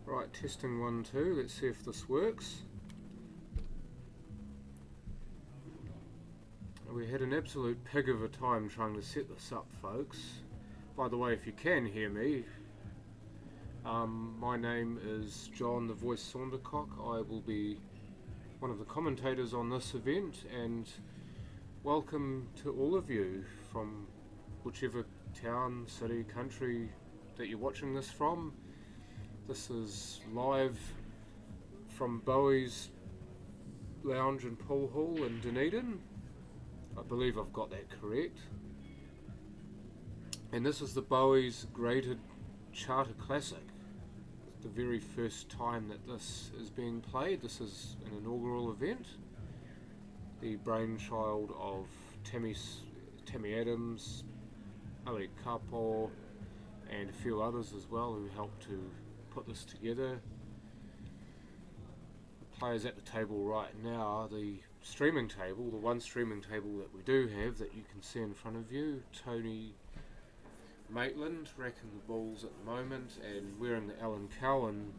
Right, testing 1, 2, let's see if this works. We had an absolute pig of a time trying to set this up, folks. By the way, if you can hear me, my name is John the Voice Saundercock. I will be one of the commentators on this event, and welcome to all of you from whichever town, city, country that you're watching this from. This is live from Bowey's Lounge and Pool Hall in Dunedin. I believe I've got that correct. And this is the Bowey's graded charter classic. It's the very first time that this is being played. This is an inaugural event. The brainchild of Tammy Adams, Ali Kapo, and a few others as well who helped to put this together. The players at the table right now, the streaming table, the one streaming table that we do have that you can see in front of you, Tony Maitland racking the balls at the moment, and wearing the Alan Cowan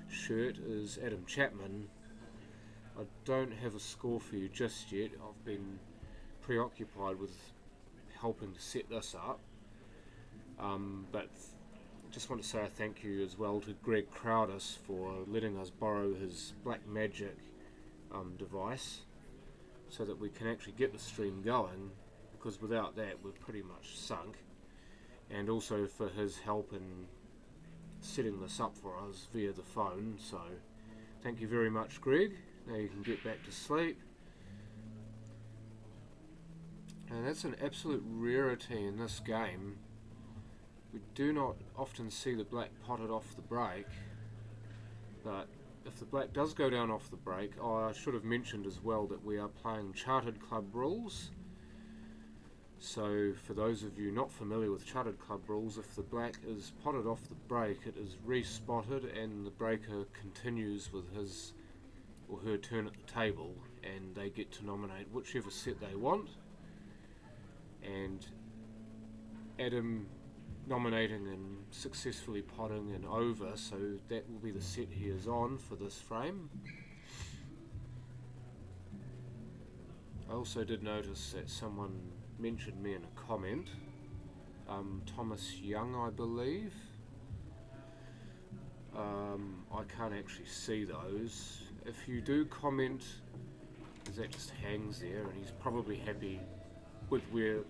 shirt is Adam Chapman. I don't have a score for you just yet. I've been preoccupied with helping to set this up, but I just want to say a thank you as well to Greg Crowdis for letting us borrow his Black Magic device so that we can actually get the stream going, because without that we're pretty much sunk, and also for his help in setting this up for us via the phone. So thank you very much, Greg. Now you can get back to sleep. And that's an absolute rarity in this game. We do not often see the black potted off the break, but if the black does go down off the break, I should have mentioned as well that we are playing chartered club rules. So for those of you not familiar with chartered club rules, if the black is potted off the break, it is re-spotted and the breaker continues with his or her turn at the table, and they get to nominate whichever set they want. And Adam nominating and successfully potting and over, so that will be the set he is on for this frame. I also did notice that someone mentioned me in a comment, Thomas Young I believe. I can't actually see those. If you do comment, because that just hangs there, and he's probably happy with where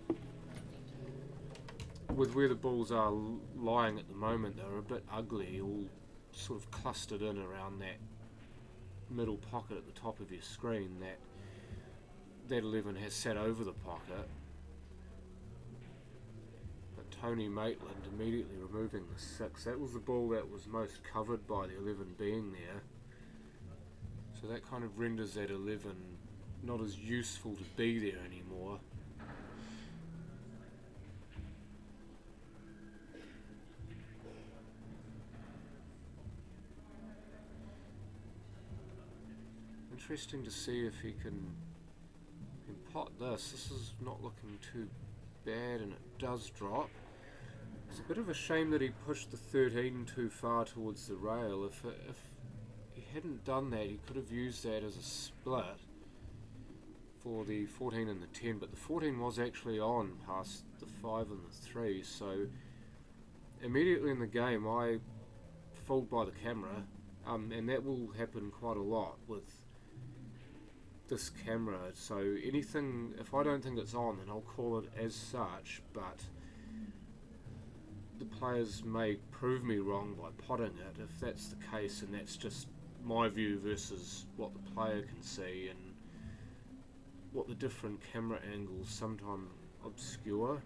the balls are lying at the moment. They're a bit ugly, all sort of clustered in around that middle pocket at the top of your screen. That 11 has sat over the pocket. But Tony Maitland immediately removing the 6. That was the ball that was most covered by the 11 being there. So that kind of renders that 11 not as useful to be there anymore. Interesting to see if he can pot this. This is not looking too bad, and it does drop. It's a bit of a shame that he pushed the 13 too far towards the rail. If he hadn't done that, he could have used that as a split for the 14 and the 10, but the 14 was actually on past the 5 and the 3, so immediately in the game I fooled by the camera, and that will happen quite a lot with this camera. So anything, if I don't think it's on, then I'll call it as such, but the players may prove me wrong by potting it. If that's the case, and that's just my view versus what the player can see, and what the different camera angles sometimes obscure.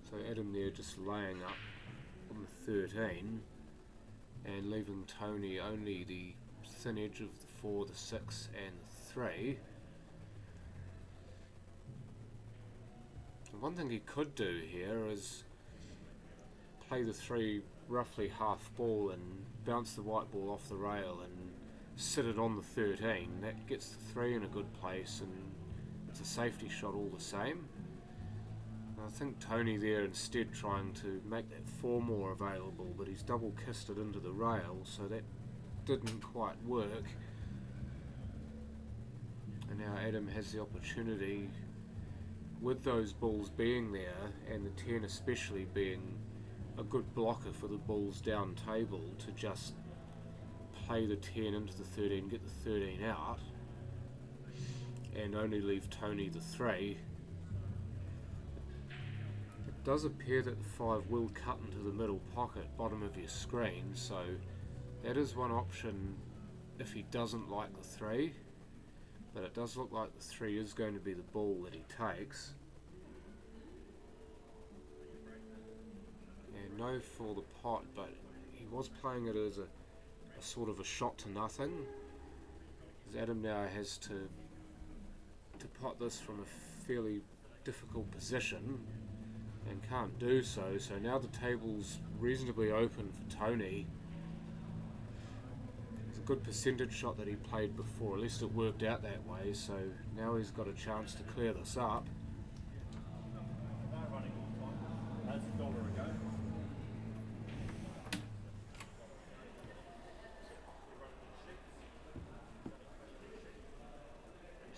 So Adam there just laying up on the 13 and leaving Tony only the thin edge of the 4, the 6 and the 3. And one thing he could do here is play the 3 roughly half ball and bounce the white ball off the rail and sit it on the 13. That gets the 3 in a good place, and it's a safety shot all the same. I think Tony there instead trying to make that 4 more available, but he's double kissed it into the rail, so that didn't quite work. And now Adam has the opportunity, with those balls being there, and the 10 especially being a good blocker for the balls down table, to just play the 10 into the 13, get the 13 out, and only leave Tony the 3. It does appear that the 5 will cut into the middle pocket, bottom of your screen, so that is one option if he doesn't like the 3, but it does look like the 3 is going to be the ball that he takes. And no for the pot, but he was playing it as a sort of a shot to nothing, as Adam now has to pot this from a fairly difficult position and can't do so. So now the table's reasonably open for Tony. It's a good percentage shot that he played before, at least it worked out that way, so now he's got a chance to clear this up.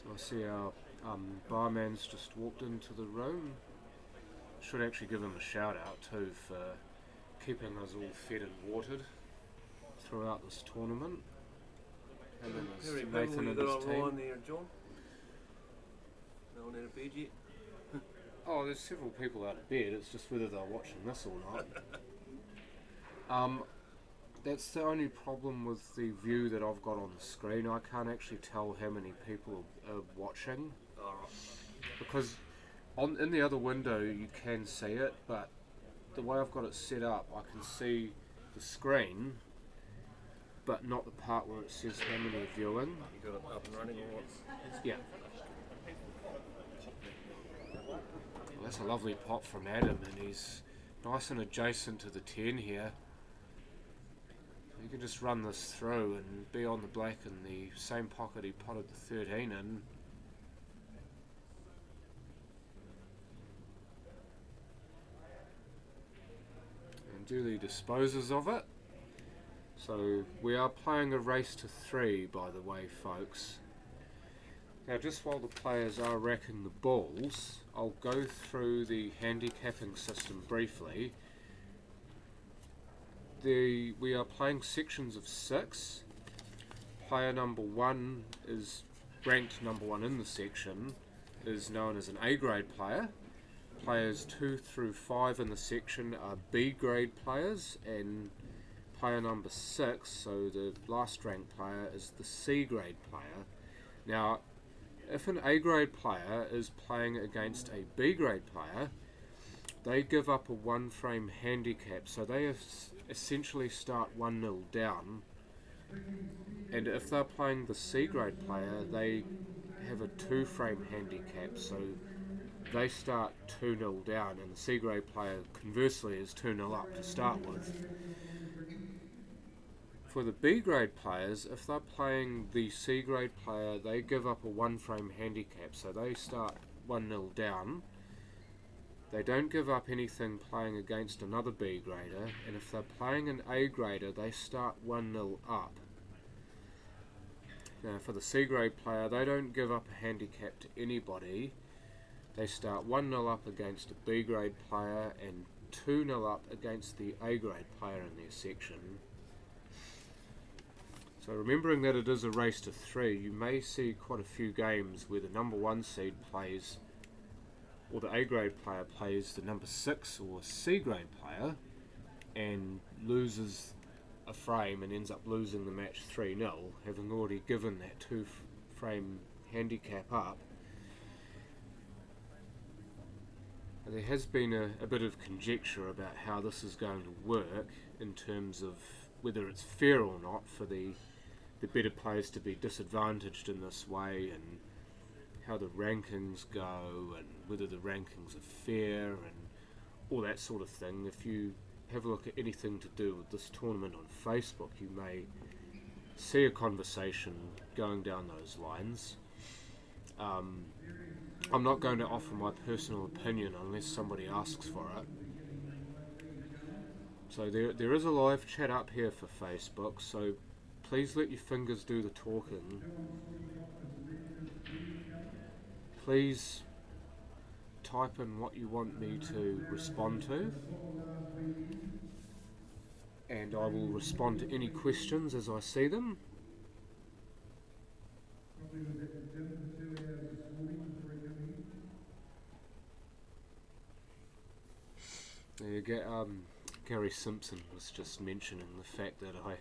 I see our barman's just walked into the room. Should actually give him a shout out too for keeping us all fed and watered throughout this tournament. And then there's Nathan and his team. There, John? No one had a bed yet? Oh, there's several people out of bed, it's just whether they're watching this or not. That's the only problem with the view that I've got on the screen. I can't actually tell how many people are watching. Because in the other window you can see it, but the way I've got it set up, I can see the screen, but not the part where it says how many are viewing. You got it up and running or what? Yeah. Well, that's a lovely pop from Adam, and he's nice and adjacent to the 10 here. You can just run this through and be on the black in the same pocket he potted the 13 in. And duly disposes of it. So we are playing a race to 3, by the way, folks. Now, just while the players are racking the balls, I'll go through the handicapping system briefly. We are playing sections of 6. Player number 1 is ranked number 1 in the section, is known as an A grade player. Players 2 through 5 in the section are B grade players, and player number 6, so the last ranked player, is the C grade player. Now, if an A grade player is playing against a B grade player, they give up a 1 frame handicap, so they essentially start 1-0 down, and if they're playing the C grade player, they have a 2 frame handicap, so they start 2-0 down, and the C grade player conversely is 2-0 up to start with. For the B grade players, if they're playing the C grade player, they give up a 1 frame handicap, so they start 1-0 down. They don't give up anything playing against another B grader, and if they're playing an A grader, they start 1-0 up. Now for the C grade player, they don't give up a handicap to anybody. They start 1-0 up against a B grade player and 2-0 up against the A grade player in their section. So remembering that it is a race to 3, you may see quite a few games where the number 1 seed plays, or the A grade player plays the number 6 or C grade player and loses a frame and ends up losing the match 3-0, having already given that 2 frame handicap up. There has been a bit of conjecture about how this is going to work in terms of whether it's fair or not for the better players to be disadvantaged in this way, and how the rankings go, and whether the rankings are fair, and all that sort of thing. If you have a look at anything to do with this tournament on Facebook, you may see a conversation going down those lines. I'm not going to offer my personal opinion unless somebody asks for it. So there is a live chat up here for Facebook, so please let your fingers do the talking. Please type in what you want me to respond to, and I will respond to any questions as I see them. There you go. Gary Simpson was just mentioning the fact that I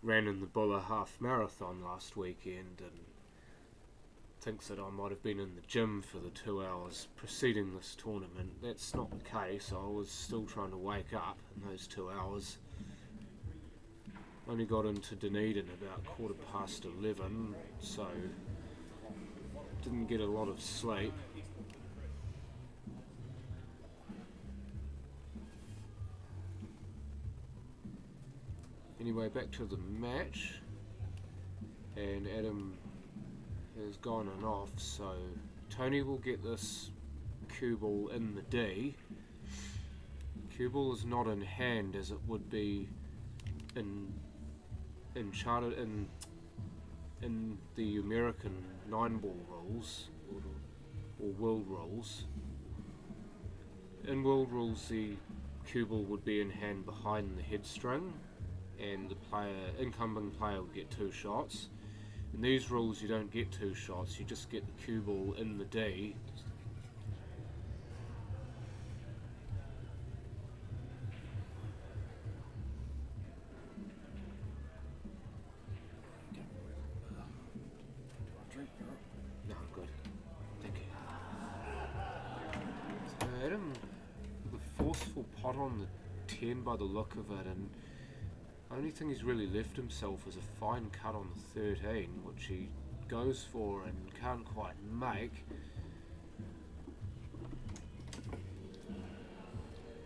ran in the Bulla half marathon last weekend and thinks that I might have been in the gym for the 2 hours preceding this tournament. That's not the case. I was still trying to wake up in those 2 hours. Only got into Dunedin about 11:15, so didn't get a lot of sleep. Anyway, back to the match, and Adam has gone and off, so Tony will get this cue ball in the D. Cue ball is not in hand as it would be in the American 9-ball rules or world rules. In world rules, the cue ball would be in hand behind the head string, and the incoming player would get 2 shots. In these rules you don't get 2 shots, you just get the cue ball in the D. No, I'm good. Thank you. So Adam, the forceful pot on the 10 by the look of it, and the only thing he's really left himself is a fine cut on the 13, which he goes for and can't quite make.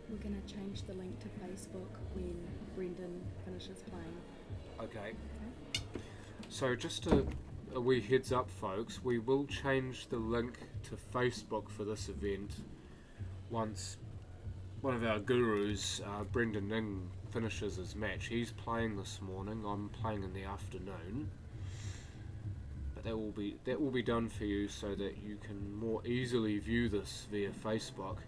We're going to change the link to Facebook when Brendan finishes playing. Okay. So just a wee heads up, folks, we will change the link to Facebook for this event once one of our gurus, Brendan Ning, finishes his match. He's playing this morning, I'm playing in the afternoon, but that will be done for you so that you can more easily view this via Facebook,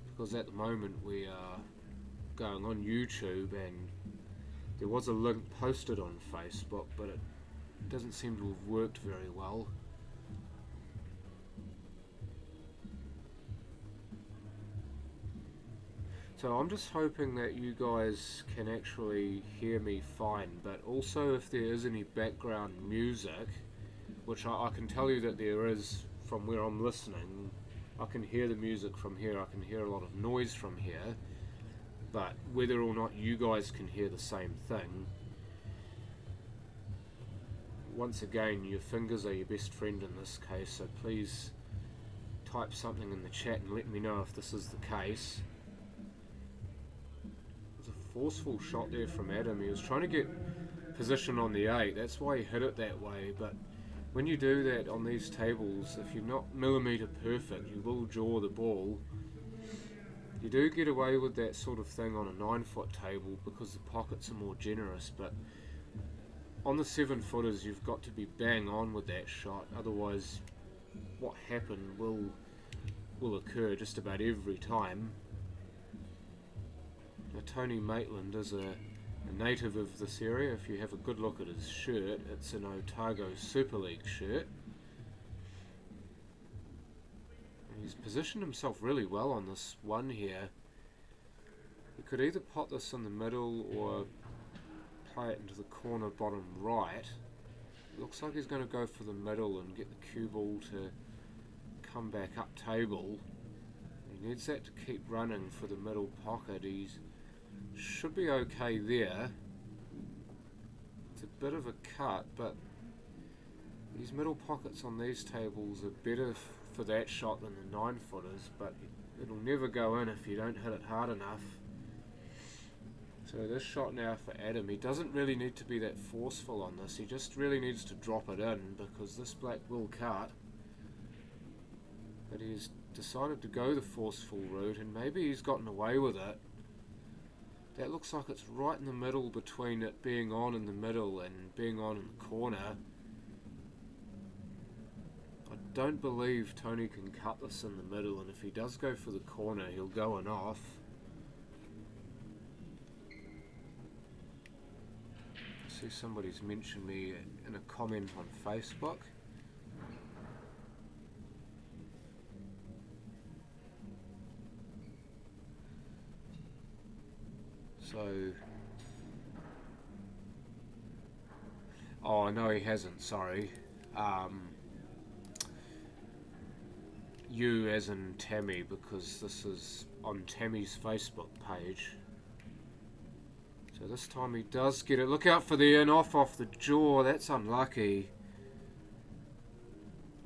because at the moment we are going on YouTube and there was a link posted on Facebook, but it doesn't seem to have worked very well. So I'm just hoping that you guys can actually hear me fine, but also if there is any background music, which I can tell you that there is from where I'm listening. I can hear the music from here, I can hear a lot of noise from here, but whether or not you guys can hear the same thing, once again, your fingers are your best friend in this case, so please type something in the chat and let me know if this is the case. Forceful shot there from Adam. He was trying to get position on the 8, that's why he hit it that way, but when you do that on these tables, if you're not millimetre perfect, you will jaw the ball. You do get away with that sort of thing on a 9-foot table because the pockets are more generous, but on the 7-footers you've got to be bang on with that shot, otherwise what happened will occur just about every time. Now, Tony Maitland is a native of this area. If you have a good look at his shirt, it's an Otago Super League shirt. And he's positioned himself really well on this one here. He could either pot this in the middle or play it into the corner bottom right. Looks like he's going to go for the middle and get the cue ball to come back up table. He needs that to keep running for the middle pocket. He's should be okay there. It's a bit of a cut, but these middle pockets on these tables are better for that shot than the 9-footers, but it'll never go in if you don't hit it hard enough. So this shot now for Adam. He doesn't really need to be that forceful on this. He just really needs to drop it in because this black will cut. But he's decided to go the forceful route, and maybe he's gotten away with it. That looks like it's right in the middle between it being on in the middle and being on in the corner. I don't believe Tony can cut this in the middle, and if he does go for the corner, he'll go and off. I see somebody's mentioned me in a comment on Facebook. So, oh no, he hasn't, sorry. You as in Tammy, because this is on Tammy's Facebook page. So this time he does get it. Look out for the in-off off the jaw, that's unlucky.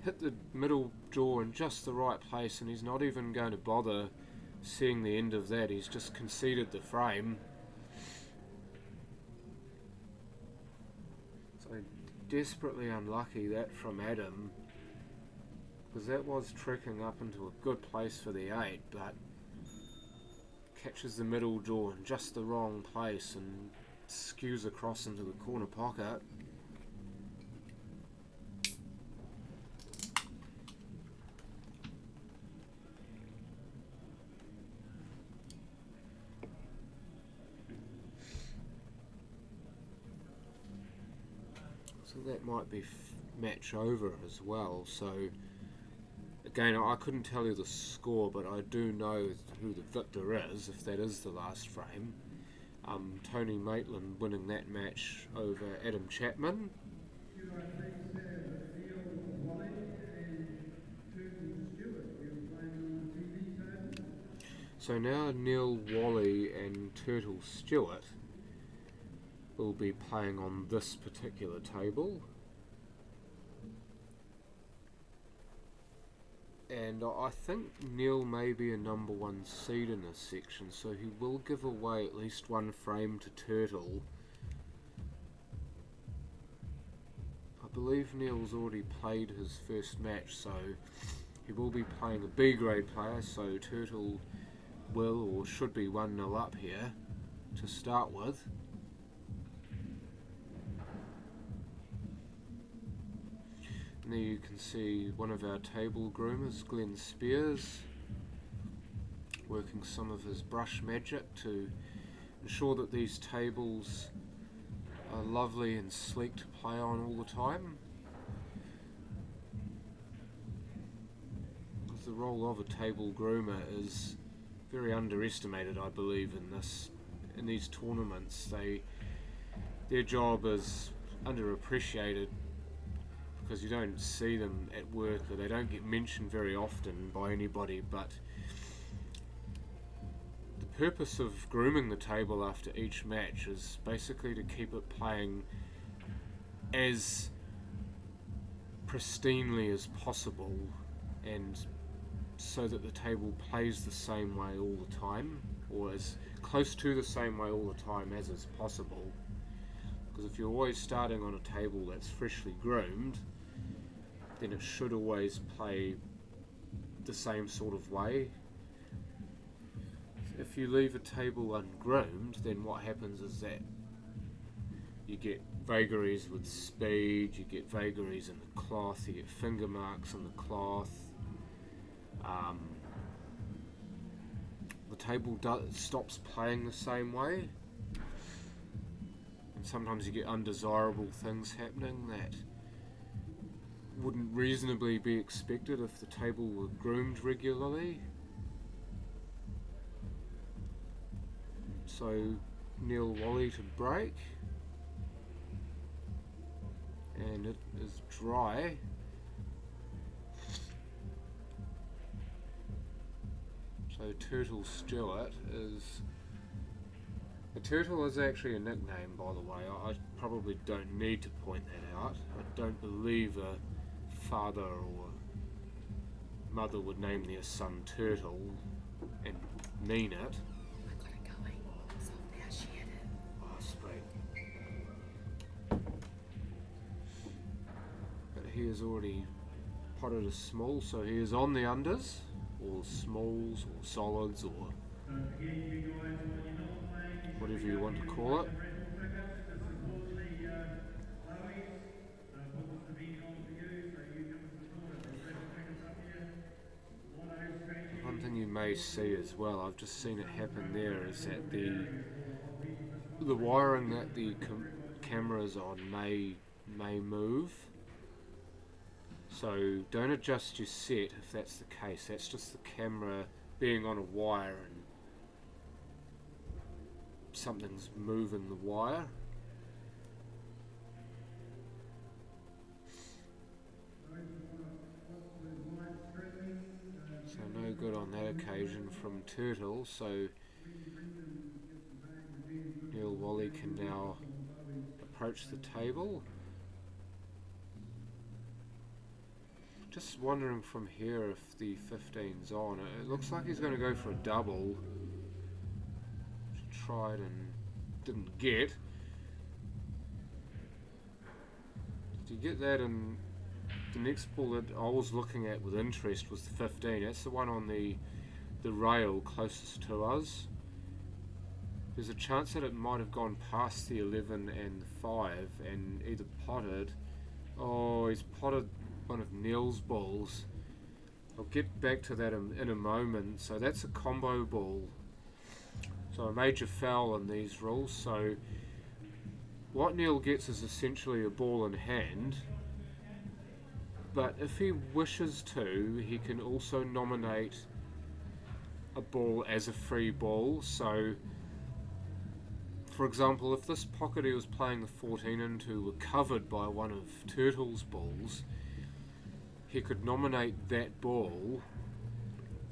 Hit the middle jaw in just the right place, and he's not even going to bother seeing the end of that. He's just conceded the frame. So desperately unlucky that from Adam, because that was trekking up into a good place for the 8, but catches the middle jaw in just the wrong place and skews across into the corner pocket. So that might be match over as well. So again, I couldn't tell you the score, but I do know who the victor is, if that is the last frame. Tony Maitland winning that match over Adam Chapman. So now Neil Wally and Turtle Stewart will be playing on this particular table. And I think Neil may be a number 1 seed in this section, so he will give away at least 1 frame to Turtle. I believe Neil's already played his first match, so he will be playing a B grade player, so Turtle will or should be 1-0 up here to start with. And there you can see one of our table groomers, Glenn Spears, working some of his brush magic to ensure that these tables are lovely and sleek to play on all the time. Because the role of a table groomer is very underestimated, I believe, in these tournaments. Their job is underappreciated because you don't see them at work, or they don't get mentioned very often by anybody, but the purpose of grooming the table after each match is basically to keep it playing as pristinely as possible, and so that the table plays the same way all the time, or as close to the same way all the time as is possible. Because if you're always starting on a table that's freshly groomed, then it should always play the same sort of way. If you leave a table ungroomed, then what happens is that you get vagaries with speed, you get vagaries in the cloth, you get finger marks on the cloth. The table stops playing the same way, and sometimes you get undesirable things happening that wouldn't reasonably be expected if the table were groomed regularly. So Neil Wally to break, and it is dry. So Turtle Stewart is... The turtle is actually a nickname, by the way. I probably don't need to point that out. I don't believe a father or mother would name their son Turtle and mean it. I got it going. So now she had it. he has already potted a small, so he is on the unders, or smalls, or solids, or whatever you want to call it. One thing you may see as well, I've just seen it happen there, is that the wiring that the camera's on may move. So don't adjust your set if that's the case. That's just the camera being on a wire and something's moving the wire. So no good on that occasion from Turtle, so Neil Wally can now approach the table. Just wondering from here if the 15's on. It looks like he's going to go for a double. Tried and didn't get. Did you get that? And the next ball that I was looking at with interest was the 15. That's the one on the rail closest to us. There's a chance that it might have gone past the 11 and the 5 and either potted. Oh, he's potted one of Neil's balls. I'll get back to that in a moment. So that's a combo ball. So a major foul in these rules. So what Neil gets is essentially a ball in hand. But if he wishes to, he can also nominate a ball as a free ball. So, for example, if this pocket he was playing the 14 into were covered by one of Turtle's balls, he could nominate that ball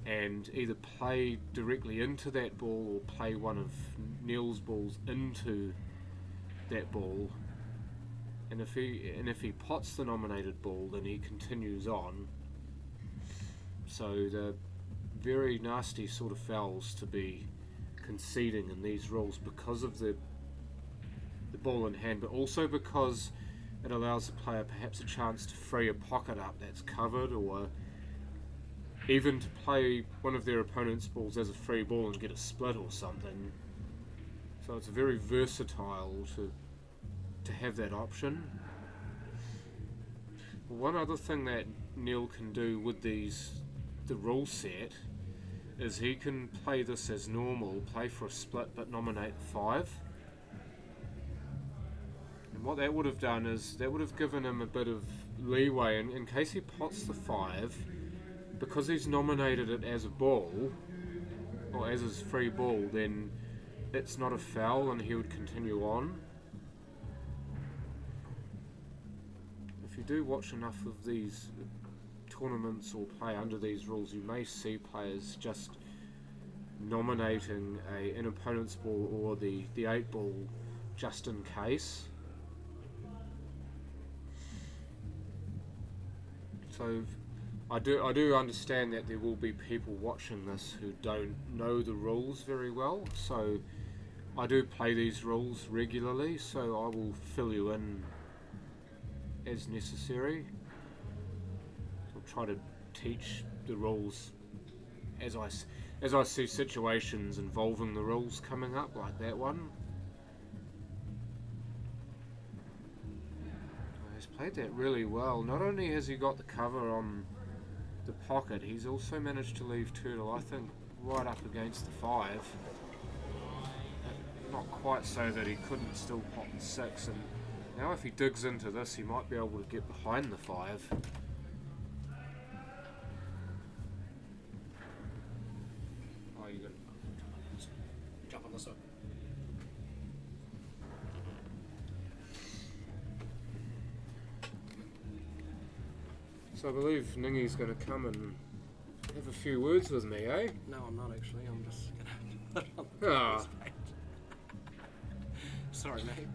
and either play directly into that ball or play one of Neil's balls into that ball. And if he pots the nominated ball, then he continues on. So the very nasty sort of fouls to be conceding in these rules because of the ball in hand, but also because it allows the player perhaps a chance to free a pocket up that's covered, or even to play one of their opponent's balls as a free ball and get a split or something. So it's very versatile to have that option. One other thing that Neil can do with the rule set is he can play this as normal, play for a split but nominate 5. And what that would have done is that would have given him a bit of leeway in case he pots the 5, because he's nominated it as a ball or as his free ball, then it's not a foul and he would continue on. If you do watch enough of these tournaments or play under these rules, you may see players just nominating an opponent's ball or the 8 ball just in case. So I do understand that there will be people watching this who don't know the rules very well, so I do play these rules regularly, so I will fill you in as necessary. I'll try to teach the rules as I see situations involving the rules coming up, like that one. He's played that really well. Not only has he got the cover on the pocket, he's also managed to leave Turtle, I think, right up against the 5. Not quite so that he couldn't still pot the 6, and now if he digs into this, he might be able to get behind the 5. Oh, you got Jump on this one. So I believe Ningi's going to come and have a few words with me, eh? No, I'm not actually. I'm just gonna put it on the Ah. previous page. Sorry, mate.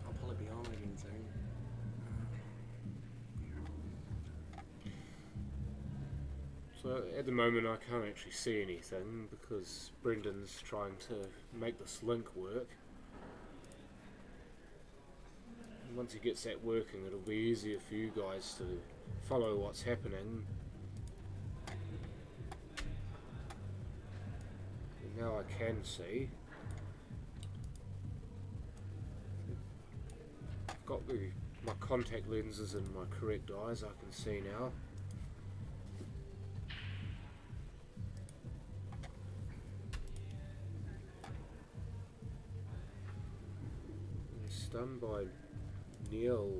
I'll probably be on again soon. So at the moment I can't actually see anything because Brendan's trying to make this link work. once he gets that working, it'll be easier for you guys to follow what's happening. And now I can see. I've got my contact lenses in my correct eyes, I can see now. Done by Neil.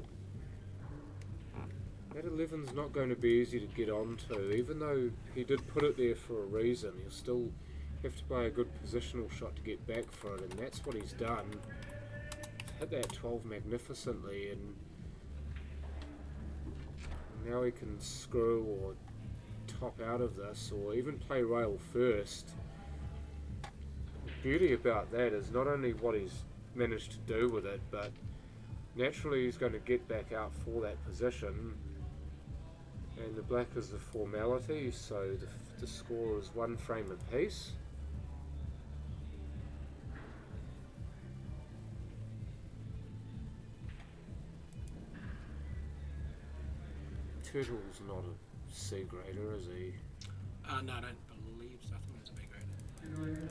That 11's not going to be easy to get onto, even though he did put it there for a reason. He'll still have to play a good positional shot to get back for it, and that's what he's done. He's hit that 12 magnificently, and now he can screw or top out of this, or even play rail first. The beauty about that is not only what he's managed to do with it, but naturally he's going to get back out for that position, and the black is the formality, so the score is 1 frame apiece. Turtle's not a C grader, is he? No, I don't believe so. I think it's a B grader.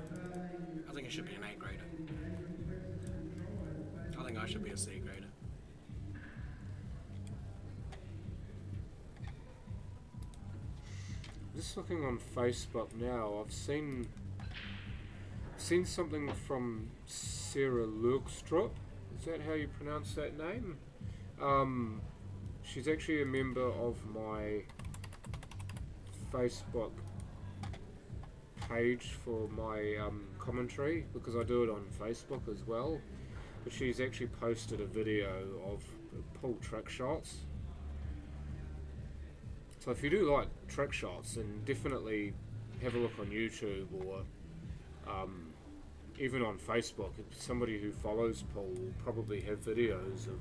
I think it should be an A grader. I think I should be a C grader. Just looking on Facebook now, I've seen something from Sarah Lurkstrup. Is that how you pronounce that name? She's actually a member of my Facebook page for my commentary, because I do it on Facebook as well. But she's actually posted a video of pull trick shots. So if you do like trick shots, then definitely have a look on YouTube, or even on Facebook. Somebody who follows Paul will probably have videos of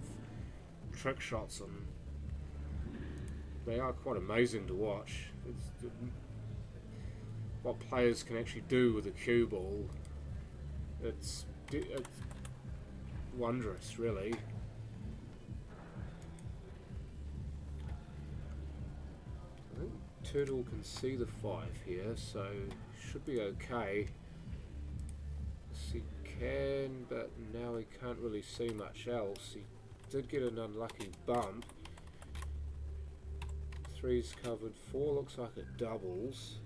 trick shots, and they are quite amazing to watch. What players can actually do with a cue ball, it's wondrous, really. I think Turtle can see the 5 here, so should be okay. Yes, he can, but now he can't really see much else. He did get an unlucky bump. 3's covered, 4 looks like it doubles.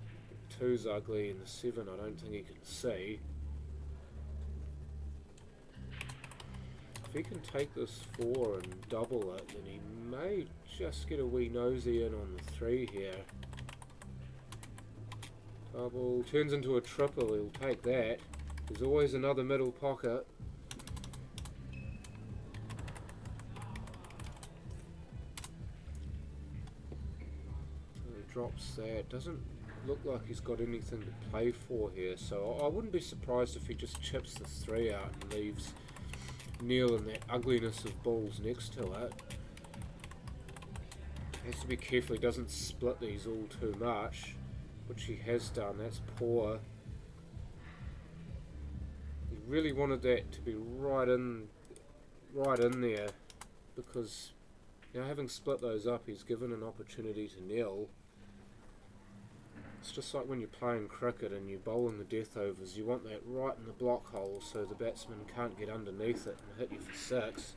2's ugly, and the 7 I don't think he can see. If he can take this 4 and double it, then he may just get a wee nosy in on the 3 here. Double, turns into a triple, he'll take that. There's always another middle pocket. So he drops that. Doesn't look like he's got anything to play for here, so I wouldn't be surprised if he just chips this 3 out and leaves Neil and that ugliness of balls next to it. Has to be careful he doesn't split these all too much, which he has done. That's poor. He really wanted that to be right in there, because, you know, having split those up, he's given an opportunity to Neil. It's just like when you're playing cricket and you're bowling the death overs, you want that right in the block hole so the batsman can't get underneath it and hit you for 6.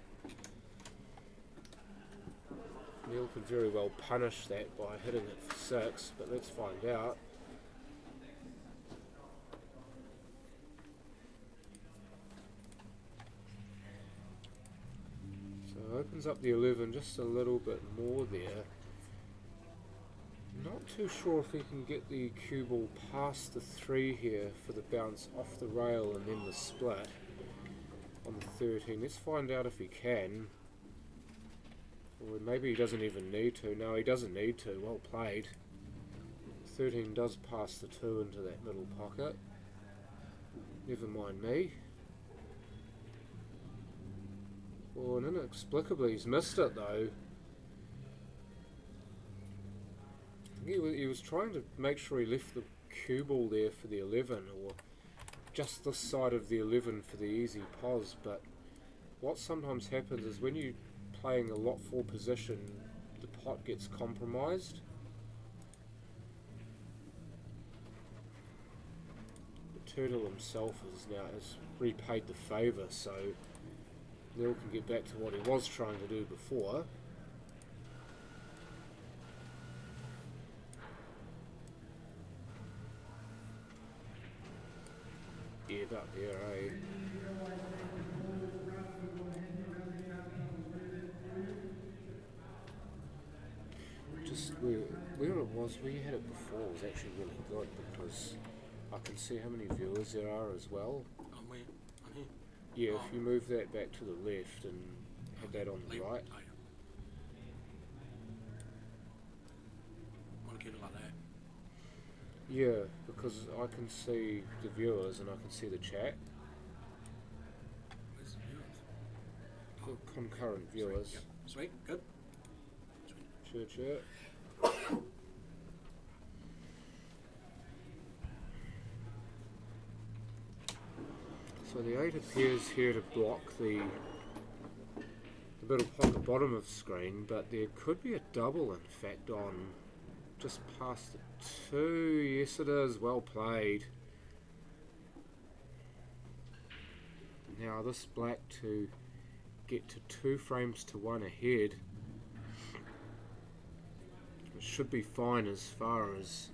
Neil could very well punish that by hitting it for 6, but let's find out. So opens up the 11 just a little bit more there. Not too sure if he can get the cue ball past the 3 here for the bounce off the rail and then the split on the 13. Let's find out if he can. Or maybe he doesn't even need to. No, he doesn't need to. Well played. 13 does pass the 2 into that middle pocket. Never mind me. Oh, and inexplicably he's missed it though. He was trying to make sure he left the cue ball there for the 11, or just this side of the 11 for the easy pos, but what sometimes happens is when you playing a lot for position, the pot gets compromised. The turtle himself has repaid the favour, so Neil can get back to what he was trying to do before. Yeah, about there, eh? Just where it was, where you had it before was actually really good because I can see how many viewers there are as well. On where? On here? Yeah, if you move that back to the left and have that on the Leave- right. Oh, yeah. Want to keep it like that? Yeah, because I can see the viewers and I can see the chat, Where's the viewers? the concurrent viewers. Sweet, yep. Sweet, good. Church. So the 8 appears here to block the middle pocket bottom of the screen, but there could be a double in fact on just past the 2. Yes it is, well played. Now this black to get to 2 frames to 1 ahead. It should be fine as far as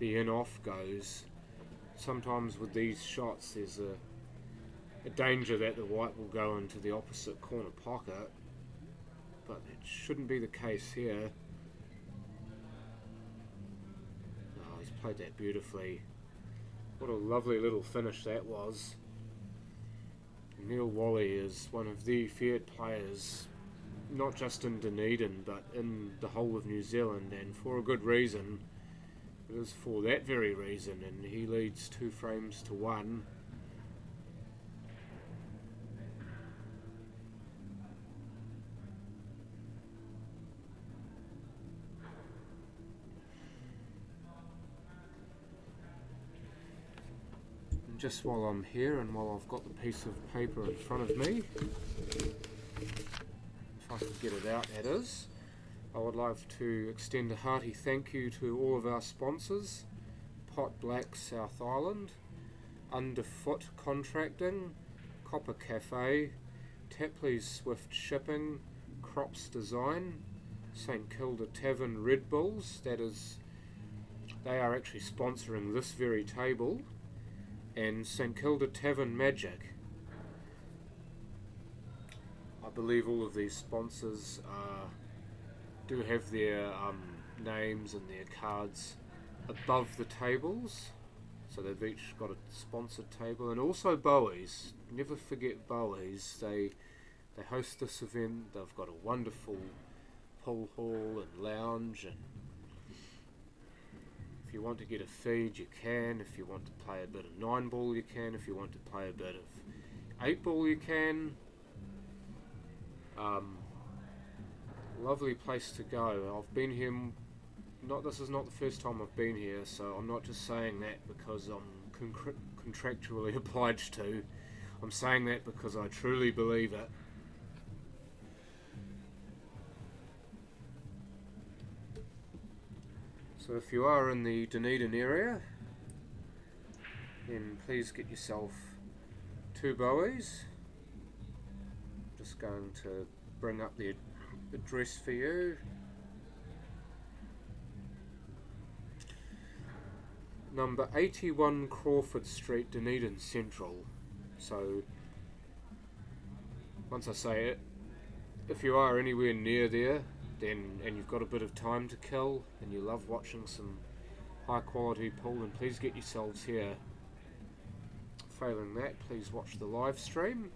the in-off goes. Sometimes with these shots there's a danger that the white will go into the opposite corner pocket, but it shouldn't be the case here. Oh, he's played that beautifully. What a lovely little finish that was. Neil Wally is one of the feared players, not just in Dunedin but in the whole of New Zealand, and for a good reason. It is for that very reason, and he leads 2 frames to 1. And just while I'm here and while I've got the piece of paper in front of me, if I can get it out, that is, I would like to extend a hearty thank you to all of our sponsors: Pot Black South Island, Underfoot Contracting, Copper Cafe, Tapley's Swift Shipping, Crops Design, St Kilda Tavern Red Bulls, that is, they are actually sponsoring this very table, and St Kilda Tavern Magic. I believe all of these sponsors do have their names and their cards above the tables, so they've each got a sponsored table. And also Bowey's, never forget Bowey's, they host this event. They've got a wonderful pool hall and lounge, and if you want to get a feed you can, if you want to play a bit of 9-ball you can, if you want to play a bit of 8-ball you can. Lovely place to go. I've been here, this is not the first time I've been here, so I'm not just saying that because I'm contractually obliged to. I'm saying that because I truly believe it. So if you are in the Dunedin area, then please get yourself 2 Boweys. Just going to bring up the address for you. Number 81 Crawford Street, Dunedin Central. So once I say it, if you are anywhere near there, then and you've got a bit of time to kill and you love watching some high quality pool, then please get yourselves here. Failing that, please watch the live stream.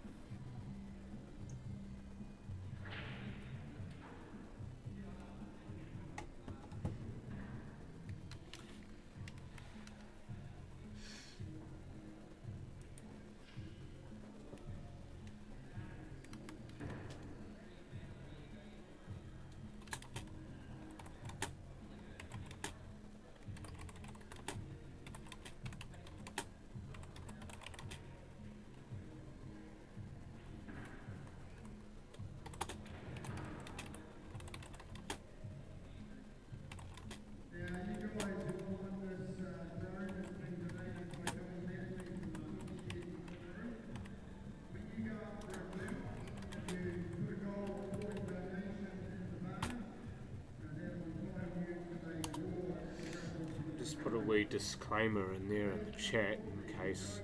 put a wee disclaimer in there in the chat in case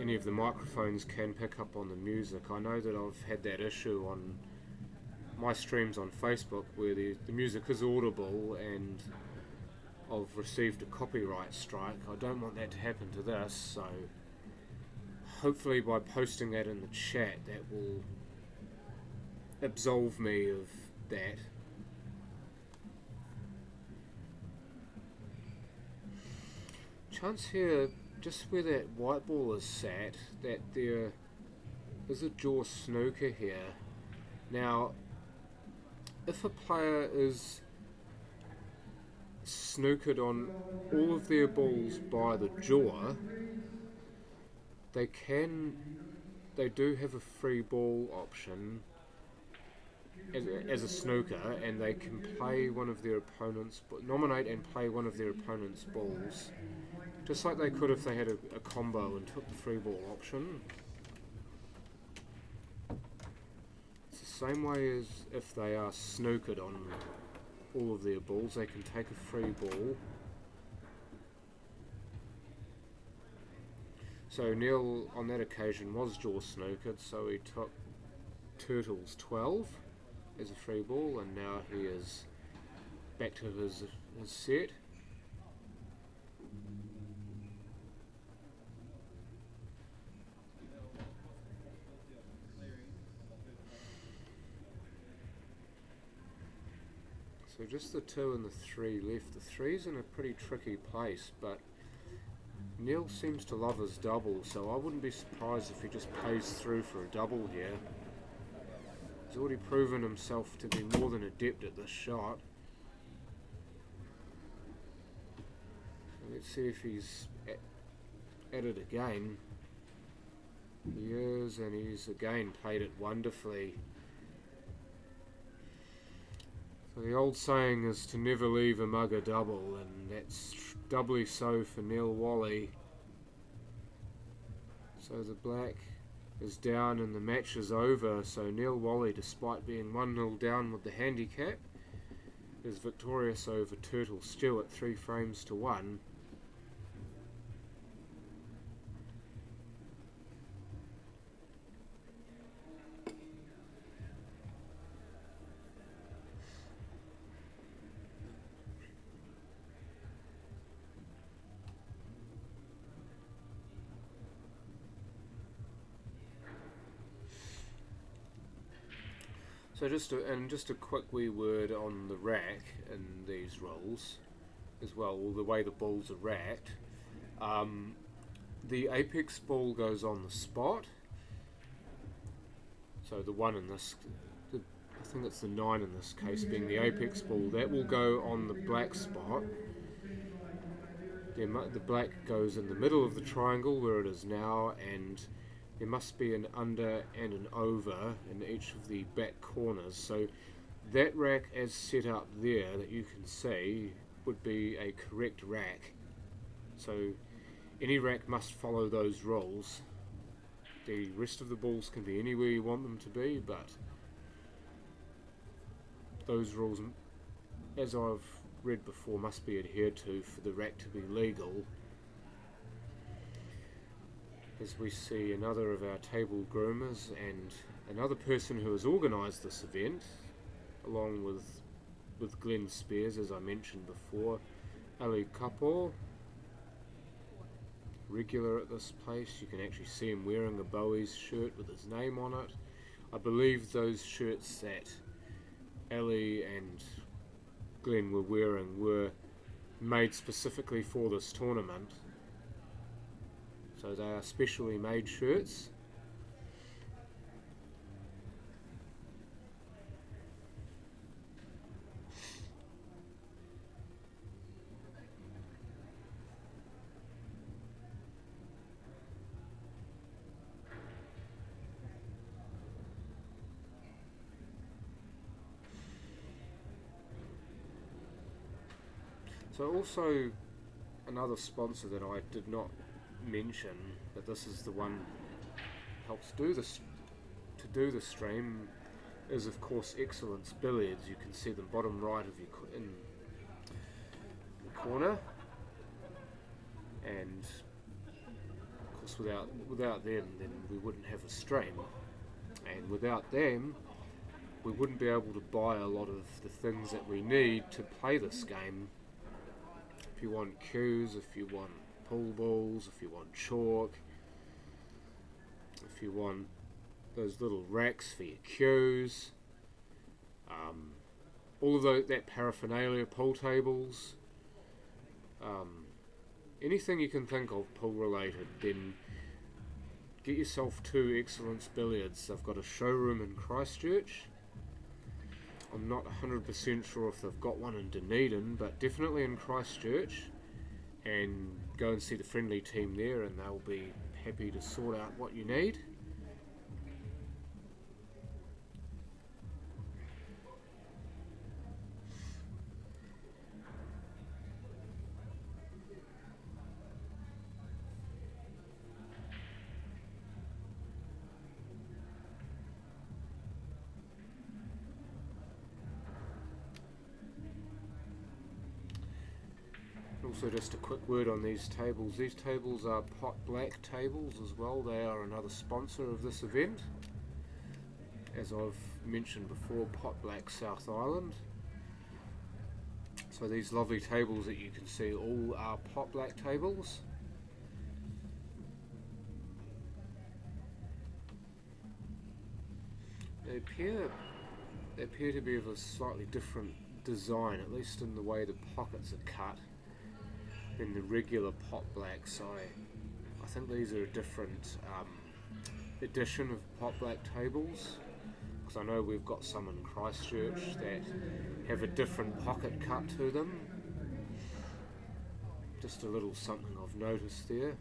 any of the microphones can pick up on the music. I know that I've had that issue on my streams on Facebook where the music is audible and I've received a copyright strike. I don't want that to happen to this, so hopefully by posting that in the chat that will absolve me of that. Chance here, just where that white ball is sat, that there is a jaw snooker here. Now, if a player is snookered on all of their balls by the jaw, they do have a free ball option as a snooker, and they can play one of their opponents, nominate and play one of their opponent's balls, just like they could if they had a combo and took the free ball option. It's the same way as if they are snookered on all of their balls, they can take a free ball. So Neil on that occasion was jaw snookered, so he took Turtles 12 as a free ball, and now he is back to his set. So just the 2 and the 3 left. The 3's in a pretty tricky place, but Neil seems to love his double, so I wouldn't be surprised if he just plays through for a double here. He's already proven himself to be more than adept at this shot. So let's see if he's at it again. He is, and he's again played it wonderfully. So the old saying is to never leave a mug a double, and that's doubly so for Neil Wally. So the black is down and the match is over, so Neil Wally, despite being 1-0 down with the handicap, is victorious over Turtle Stewart 3 frames to 1. So just a quick wee word on the rack in these rules as well, the way the balls are racked. The apex ball goes on the spot. So the 1 in this, I think it's the 9 in this case, being the apex ball, that will go on the black spot. The black goes in the middle of the triangle where it is now, and there must be an under and an over in each of the back corners. So that rack as set up there that you can see would be a correct rack. So any rack must follow those rules. The rest of the balls can be anywhere you want them to be, but those rules, as I've read before, must be adhered to for the rack to be legal. As we see another of our table groomers and another person who has organised this event, along with Glenn Spears, as I mentioned before, Ali Kapo, regular at this place. You can actually see him wearing a Bowey's shirt with his name on it. I believe those shirts that Ali and Glenn were wearing were made specifically for this tournament. So they are specially made shirts. So also another sponsor that I did not mention, but this is the one that helps do this to do the stream, is of course Excellence Billiards. You can see the bottom right of your corner, and of course without them then we wouldn't have a stream, and without them we wouldn't be able to buy a lot of the things that we need to play this game. If you want cues, if you want pool balls, if you want chalk, if you want those little racks for your cues, all of that paraphernalia, pool tables, anything you can think of pool related, then get yourself to Excellence Billiards. They've got a showroom in Christchurch. I'm not 100% sure if they've got one in Dunedin, but definitely in Christchurch, and go and see the friendly team there and they'll be happy to sort out what you need. Also, just a quick word on these tables. These tables are Pot Black tables as well. They are another sponsor of this event. As I've mentioned before, Pot Black South Island. So these lovely tables that you can see all are Pot Black tables. They appear to be of a slightly different design, at least in the way the pockets are cut, than the regular Pot Blacks. I think these are a different edition of Pot Black tables, because I know we've got some in Christchurch that have a different pocket cut to them. Just a little something I've noticed there.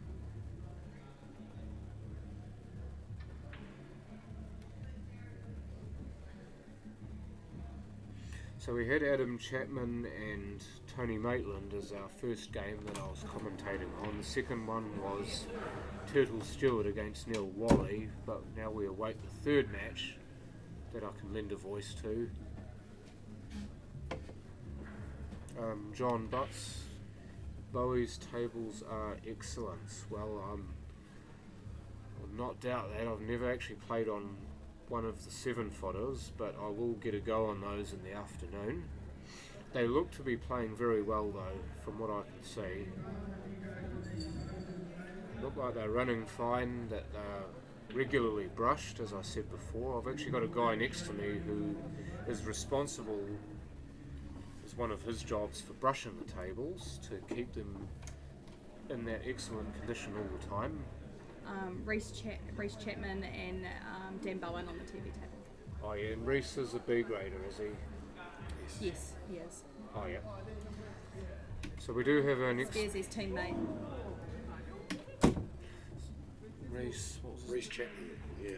So we had Adam Chapman and Tony Maitland as our first game that I was commentating on. The second one was Turtle Stewart against Neil Wally, but now we await the third match that I can lend a voice to. John Butts, Bowey's tables are excellent. Well, I'll not doubt that. I've never actually played on one of the 7-footers, but I will get a go on those in the afternoon. They look to be playing very well though, from what I can see. Look like they're running fine, that they're regularly brushed, as I said before. I've actually got a guy next to me who is responsible, as one of his jobs, for brushing the tables to keep them in that excellent condition all the time. Reece Chapman and Dan Bowen on the TV table. Oh yeah, and Reece is a B grader, is he? Yes, he is. Oh yeah. So we do have our next... Spears' his teammate. Reece, what was his... Reece Chapman, yeah.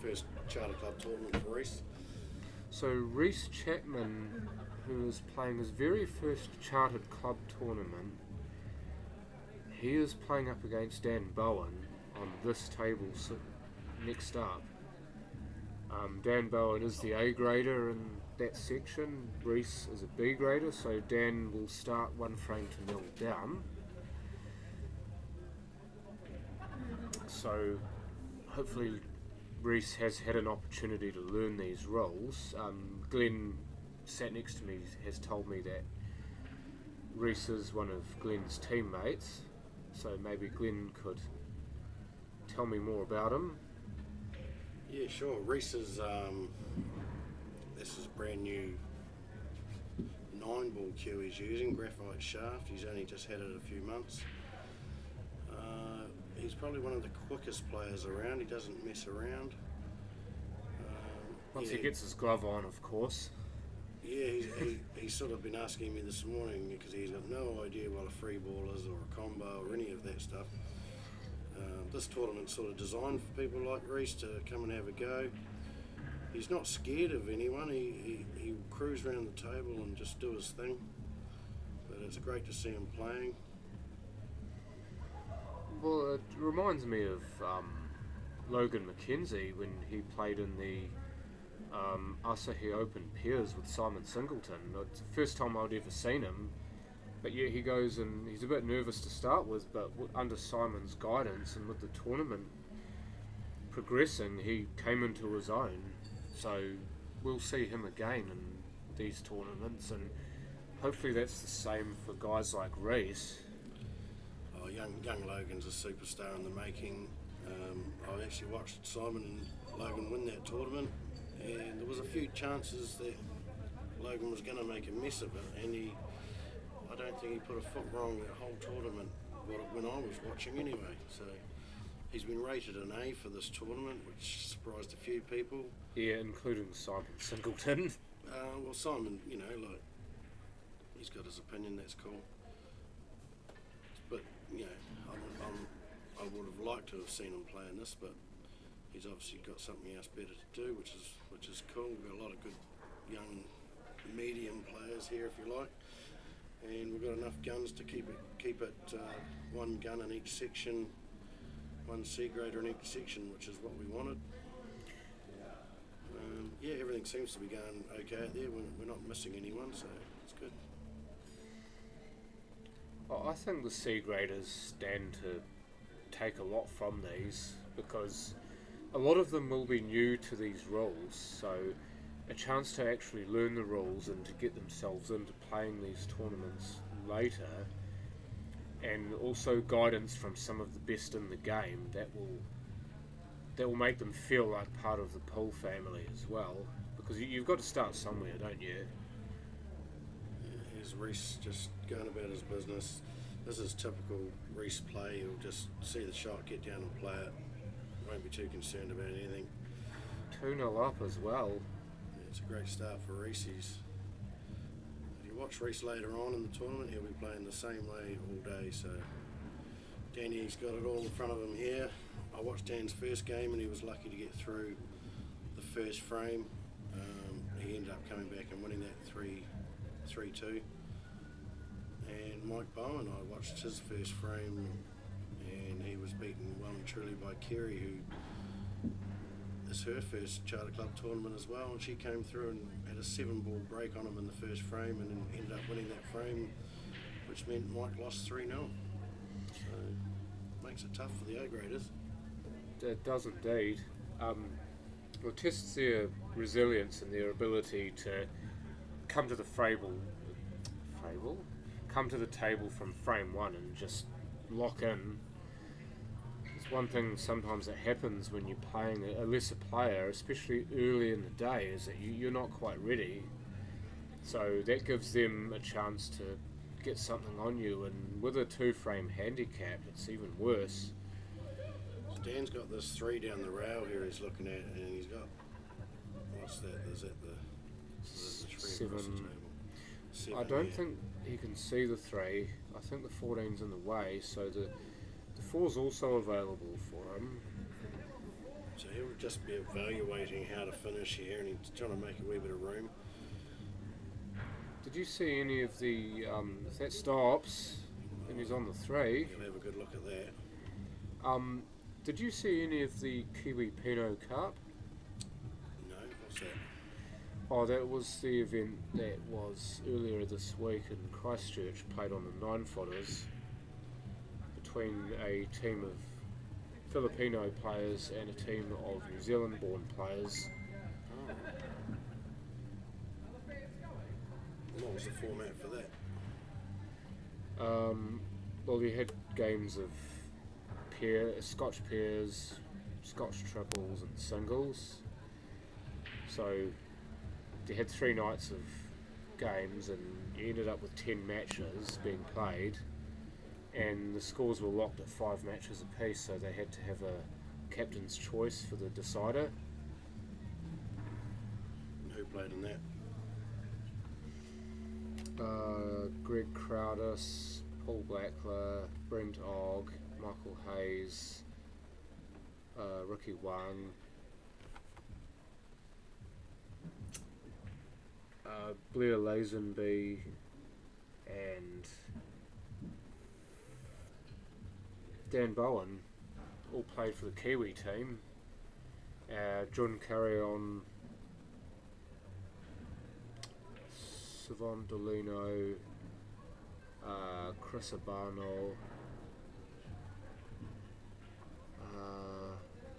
First Charter Club tournament for Reece. So Reece Chapman, who is playing his very first Chartered Club tournament, he is playing up against Dan Bowen on this table next up. Dan Bowen is the A grader in that section. Reece is a B grader, so Dan will start 1 frame to 0 down. So hopefully Reece has had an opportunity to learn these roles. Glenn sat next to me has told me that Reece is one of Glenn's teammates, so maybe Glenn could tell me more about him. Yeah, sure. Reece is, this is brand new 9-ball cue he's using, graphite shaft. He's only just had it a few months. He's probably one of the quickest players around. He doesn't mess around. Once he gets his glove on, of course. Yeah, he's sort of been asking me this morning because he's got no idea what a free ball is or a combo or any of that stuff. This tournament's sort of designed for people like Reece to come and have a go. He's not scared of anyone. He cruise around the table and just do his thing. But it's great to see him playing. Well, it reminds me of Logan McKenzie when he played in the Asahi Open pairs with Simon Singleton. It's the first time I'd ever seen him, But yeah, he goes and he's a bit nervous to start with, but under Simon's guidance and with the tournament progressing, he came into his own. So we'll see him again in these tournaments, and hopefully that's the same for guys like Reese. Oh, young Logan's a superstar in the making. I actually watched Simon and Logan win that tournament, and there was a few chances that Logan was going to make a mess of it, and I don't think he put a foot wrong that whole tournament when I was watching anyway. So he's been rated an A for this tournament, which surprised a few people. Yeah, including Simon Singleton. Well, Simon, he's got his opinion, that's cool. But, I would have liked to have seen him play in this, but he's obviously got something else better to do, which is cool. We've got a lot of good young medium players here, if you like, and we've got enough guns to keep it one gun in each section, one C grader in each section, which is what we wanted. Yeah, everything seems to be going okay out there. We're not missing anyone, so it's good. Well, I think the C graders stand to take a lot from these, because a lot of them will be new to these rules, so a chance to actually learn the rules and to get themselves into playing these tournaments later, and also guidance from some of the best in the game that will make them feel like part of the pool family as well, because you've got to start somewhere, don't you? Here's Reese just going about his business. This is typical Reese play. He'll just see the shot, get down and play it. Won't be too concerned about anything. 2-0 up as well. Yeah, it's a great start for Reese's. If you watch Reese later on in the tournament, he'll be playing the same way all day. So Danny's got it all in front of him here. I watched Dan's first game and he was lucky to get through the first frame. He ended up coming back and winning that 3-2. And Mike Bowen, I watched his first frame and he was beaten well and truly by Kerry, who is her first Charter Club tournament as well, and she came through and had a 7-ball break on him in the first frame and then ended up winning that frame, which meant Mike lost 3-0. So makes it tough for the A-graders. It does indeed. Well, tests their resilience and their ability to come to the come to the table from frame one and just lock in. It's one thing sometimes that happens when you're playing a lesser player, especially early in the day, is that you're not quite ready. So that gives them a chance to get something on you, and with a 2-frame handicap, it's even worse. Dan's got this 3 down the rail here he's looking at, and he's got, what's that? Is that the 3 across the 7. table? 7, I don't yeah. think he can see the 3. I think the 14's in the way, so the 4's also available for him. So he'll just be evaluating how to finish here, and he's trying to make a wee bit of room. Did you see any of the, if that stops, and he's on the 3, He'll have a good look at that. did you see any of the Kiwi Pinot Cup? No, what's that? Oh, that was the event that was earlier this week in Christchurch, played on the 9-footers, between a team of Filipino players and a team of New Zealand-born players. Oh. What was the format for that? Well, you had games of Scotch pairs, Scotch triples and singles. So you had 3 nights of games and you ended up with 10 matches being played, and the scores were locked at 5 matches apiece, so they had to have a captain's choice for the decider. And who played in that? Greg Crowdis, Paul Blackler, Brent Ogg, Michael Hayes, Ricky Wang, Blair Lazenby, and Dan Bowen all played for the Kiwi team. John Carrion, Savon Delino, Chris Abano.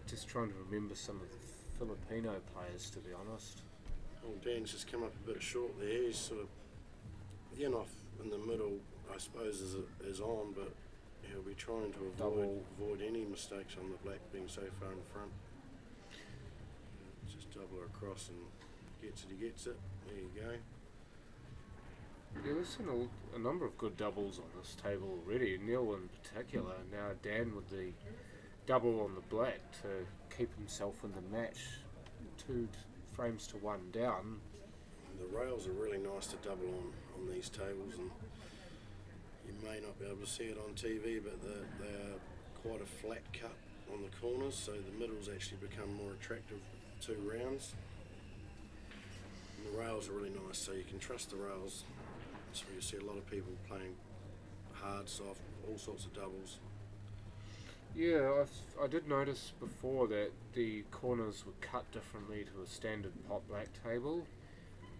Just trying to remember some of the Filipino players, to be honest. Well, Dan's just come up a bit short there. He's sort of off in the middle, I suppose, is on, but he'll be trying to avoid any mistakes on the black being so far in front. Just double her across and gets it, he gets it. There you go. Yeah, we've seen a number of good doubles on this table already, Neil in particular. Now Dan with the double on the black to keep himself in the match 2 frames to 1 down. The rails are really nice to double on these tables, and you may not be able to see it on TV, but they are quite a flat cut on the corners, so the middle's actually become more attractive 2 rounds. And the rails are really nice, so you can trust the rails. So you see a lot of people playing hard, soft, all sorts of doubles. Yeah, I did notice before that the corners were cut differently to a standard pot black table.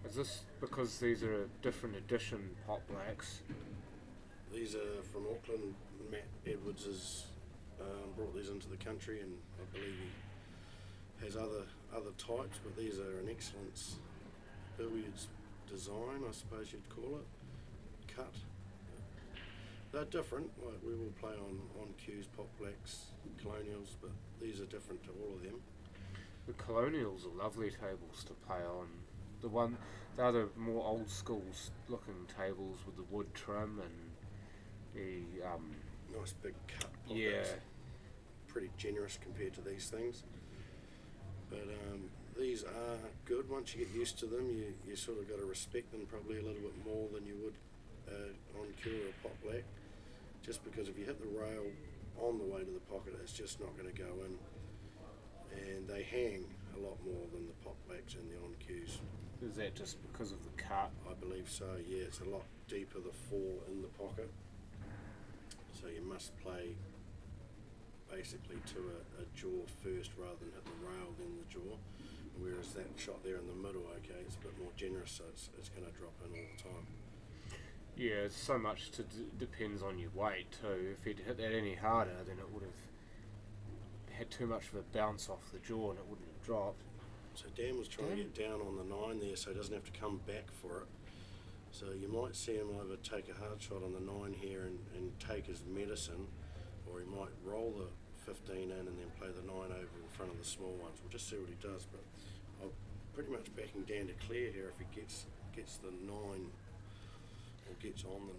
Is this because these are a different edition pot blacks? These are from Auckland. Matt Edwards has brought these into the country, and I believe he has other types, but these are an excellent Bowey design, I suppose you'd call it. Cut. They're different. Like we will play on cues, pot blacks, colonials, but these are different to all of them. The colonials are lovely tables to play on. The other more old school looking tables with the wood trim and the nice big cut. Yeah. Pretty generous compared to these things. But these are good. Once you get used to them, you sort of got to respect them probably a little bit more than you would on cue or pot black. Just because if you hit the rail on the way to the pocket, it's just not going to go in. And they hang a lot more than the pot blacks and the on cues. Is that just because of the cut? I believe so, yeah. It's a lot deeper, the fall in the pocket. So you must play basically to a jaw first rather than hit the rail then the jaw. Whereas that shot there in the middle, okay, it's a bit more generous, so it's going to drop in all the time. Yeah, so much depends on your weight too. If he'd hit that any harder, then it would have had too much of a bounce off the jaw and it wouldn't have dropped. So Dan was trying to get down on the 9 there so he doesn't have to come back for it. So you might see him either take a hard shot on the 9 here and take his medicine, or he might roll the 15 in and then play the 9 over in front of the small ones. We'll just see what he does, but I'm pretty much backing Dan to clear here if he gets the 9 or gets on the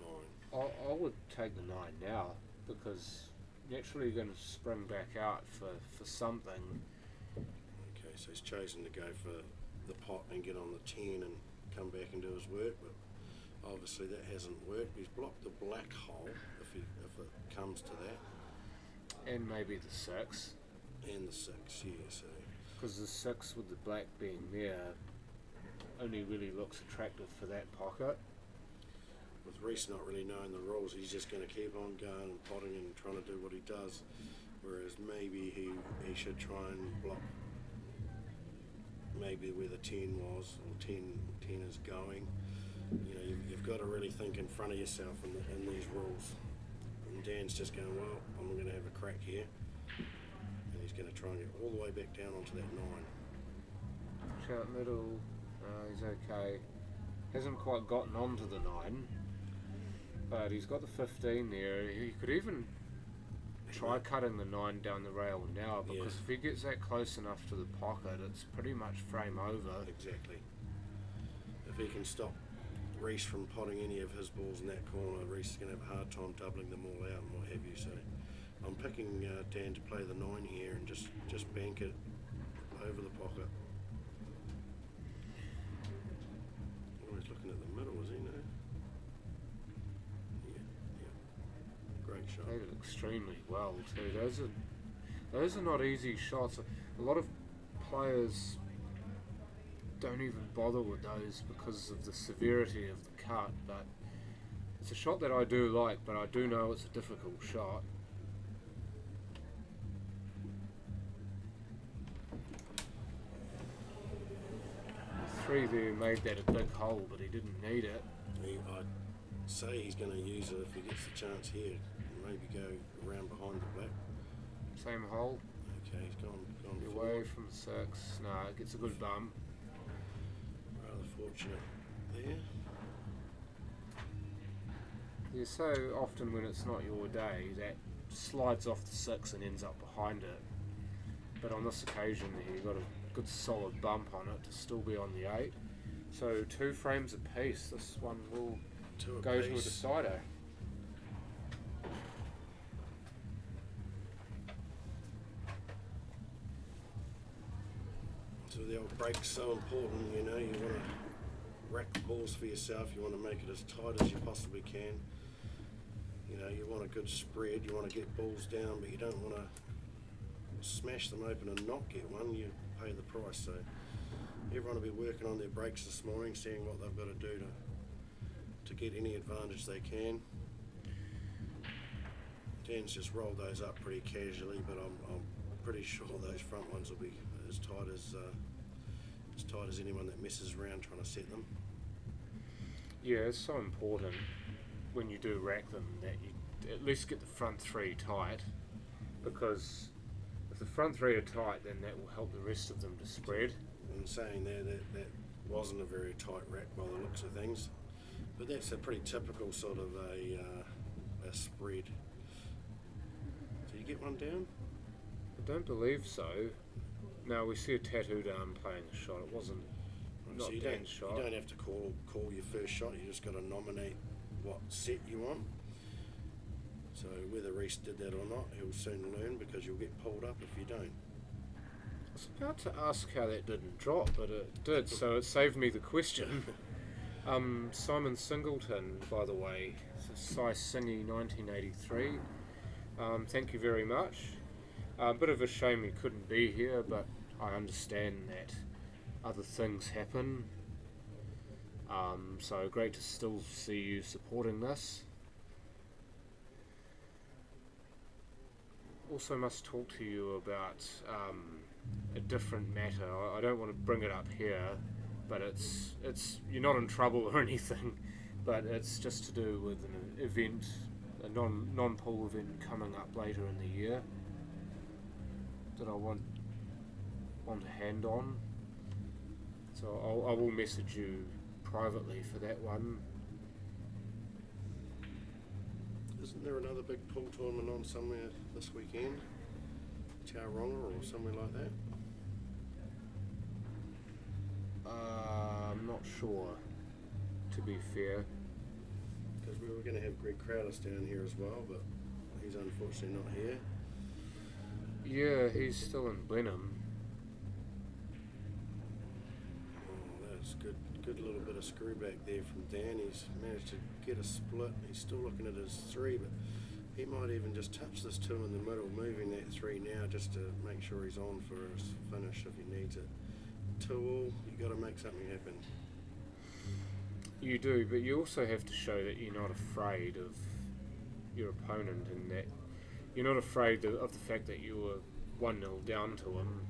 9. I would take the 9 now, because naturally you're going to spring back out for something. Okay, so he's chosen to go for the pot and get on the 10 and come back and do his work, but obviously that hasn't worked. He's blocked the black hole, if it comes to that. And maybe the 6. And the 6, yeah, so. Because the 6 with the black being there only really looks attractive for that pocket. With Reese not really knowing the rules, he's just going to keep on going and potting and trying to do what he does. Whereas maybe he should try and block maybe where the 10 was, or 10 is going. You know, you've got to really think in front of yourself in these rules. And Dan's just going, well, I'm going to have a crack here. And he's going to try and get all the way back down onto that 9. Shout middle, he's okay. Hasn't quite gotten onto the 9, but he's got the 15 there. He could even try cutting the 9 down the rail now, because if he gets that close enough to the pocket, it's pretty much frame over. Exactly. If he can stop Reese from potting any of his balls in that corner, Reese is going to have a hard time doubling them all out and what have you. So I'm picking Dan to play the 9 here and just bank it over the pocket. Oh, he's looking at the middle, is he? No? Yeah. Great shot. Played it extremely well too. Those are not easy shots. A lot of players don't even bother with those because of the severity of the cut, but it's a shot that I do like, but I do know it's a difficult shot. The 3 there made that a big hole, but he didn't need it. say he's going to use it if he gets the chance here. Maybe go around behind the black. Same hole. Okay, he's gone Be forward. away from 6. No, it gets a good bump. Rather fortunate there. Yeah, so often when it's not your day, that slides off the 6 and ends up behind it. But on this occasion, you got a good solid bump on it to still be on the 8. So 2 frames apiece. This one will Two go to a apiece. decider. So the old break's so important, you know, you want to rack the balls for yourself, you want to make it as tight as you possibly can. You know, you want a good spread, you want to get balls down, but you don't want to smash them open and not get one, you pay the price. So everyone will be working on their breaks this morning, seeing what they've got to do to get any advantage they can. Dan's just rolled those up pretty casually, but I'm pretty sure those front ones will be as tight as anyone that messes around trying to set them. Yeah, it's so important when you do rack them that you at least get the front 3 tight, because if the front 3 are tight, then that will help the rest of them to spread. And saying there that wasn't a very tight rack by the looks of things, but that's a pretty typical sort of a spread. Did you get one down? I don't believe so. No, we see a tattooed arm playing a shot. It wasn't not So you Dan's shot. You don't have to call your first shot. You just got to nominate what set you want. So whether Reese did that or not, he'll soon learn, because you'll get pulled up if you don't. I was about to ask how that didn't drop, but it did, so it saved me the question. Simon Singleton, by the way, Cy Singy 1983. Thank you very much. A bit of a shame he couldn't be here, but I understand that other things happen. So great to still see you supporting this. Also must talk to you about a different matter. I don't want to bring it up here, but it's you're not in trouble or anything, but it's just to do with an event, a non-pool event coming up later in the year that I want a hand on. So I will message you privately for that one. Isn't there another big pool tournament on somewhere this weekend? Tauranga or somewhere like that? I'm not sure, to be fair. Because we were going to have Greg Crowders down here as well, but he's unfortunately not here. Yeah, he's still in Blenheim. Oh, that's good. Good little bit of screw back there from Dan. He's managed to get a split. He's still looking at his 3, but he might even just touch this 2 in the middle, moving that 3 now just to make sure he's on for his finish if he needs it. 2 all, you got to make something happen. You do, but you also have to show that you're not afraid of your opponent, and that you're not afraid of the fact that you were 1-0 down to him.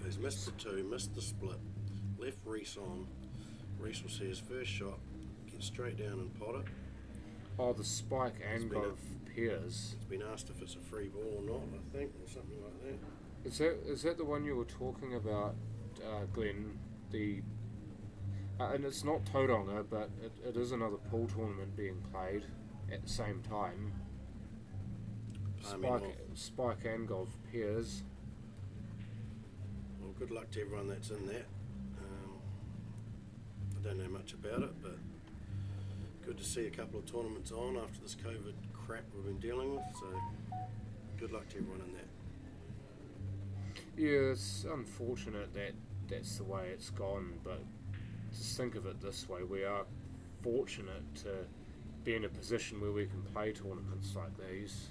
So he's missed the 2, missed the split, left Reese on. Reese will see his first shot, get straight down and pot it. Oh, the spike angle of Piers. It's been asked if it's a free ball or not, I think, or something like that. Is that the one you were talking about, Glenn? The and it's not Tauranga, but it is another pool tournament being played at the same time. Spike and golf pairs. Well, good luck to everyone that's in that. I don't know much about it, but good to see a couple of tournaments on after this COVID crap we've been dealing with. So good luck to everyone in that. Yeah, it's unfortunate that that's the way it's gone, but just think of it this way: we are fortunate to be in a position where we can play tournaments like these.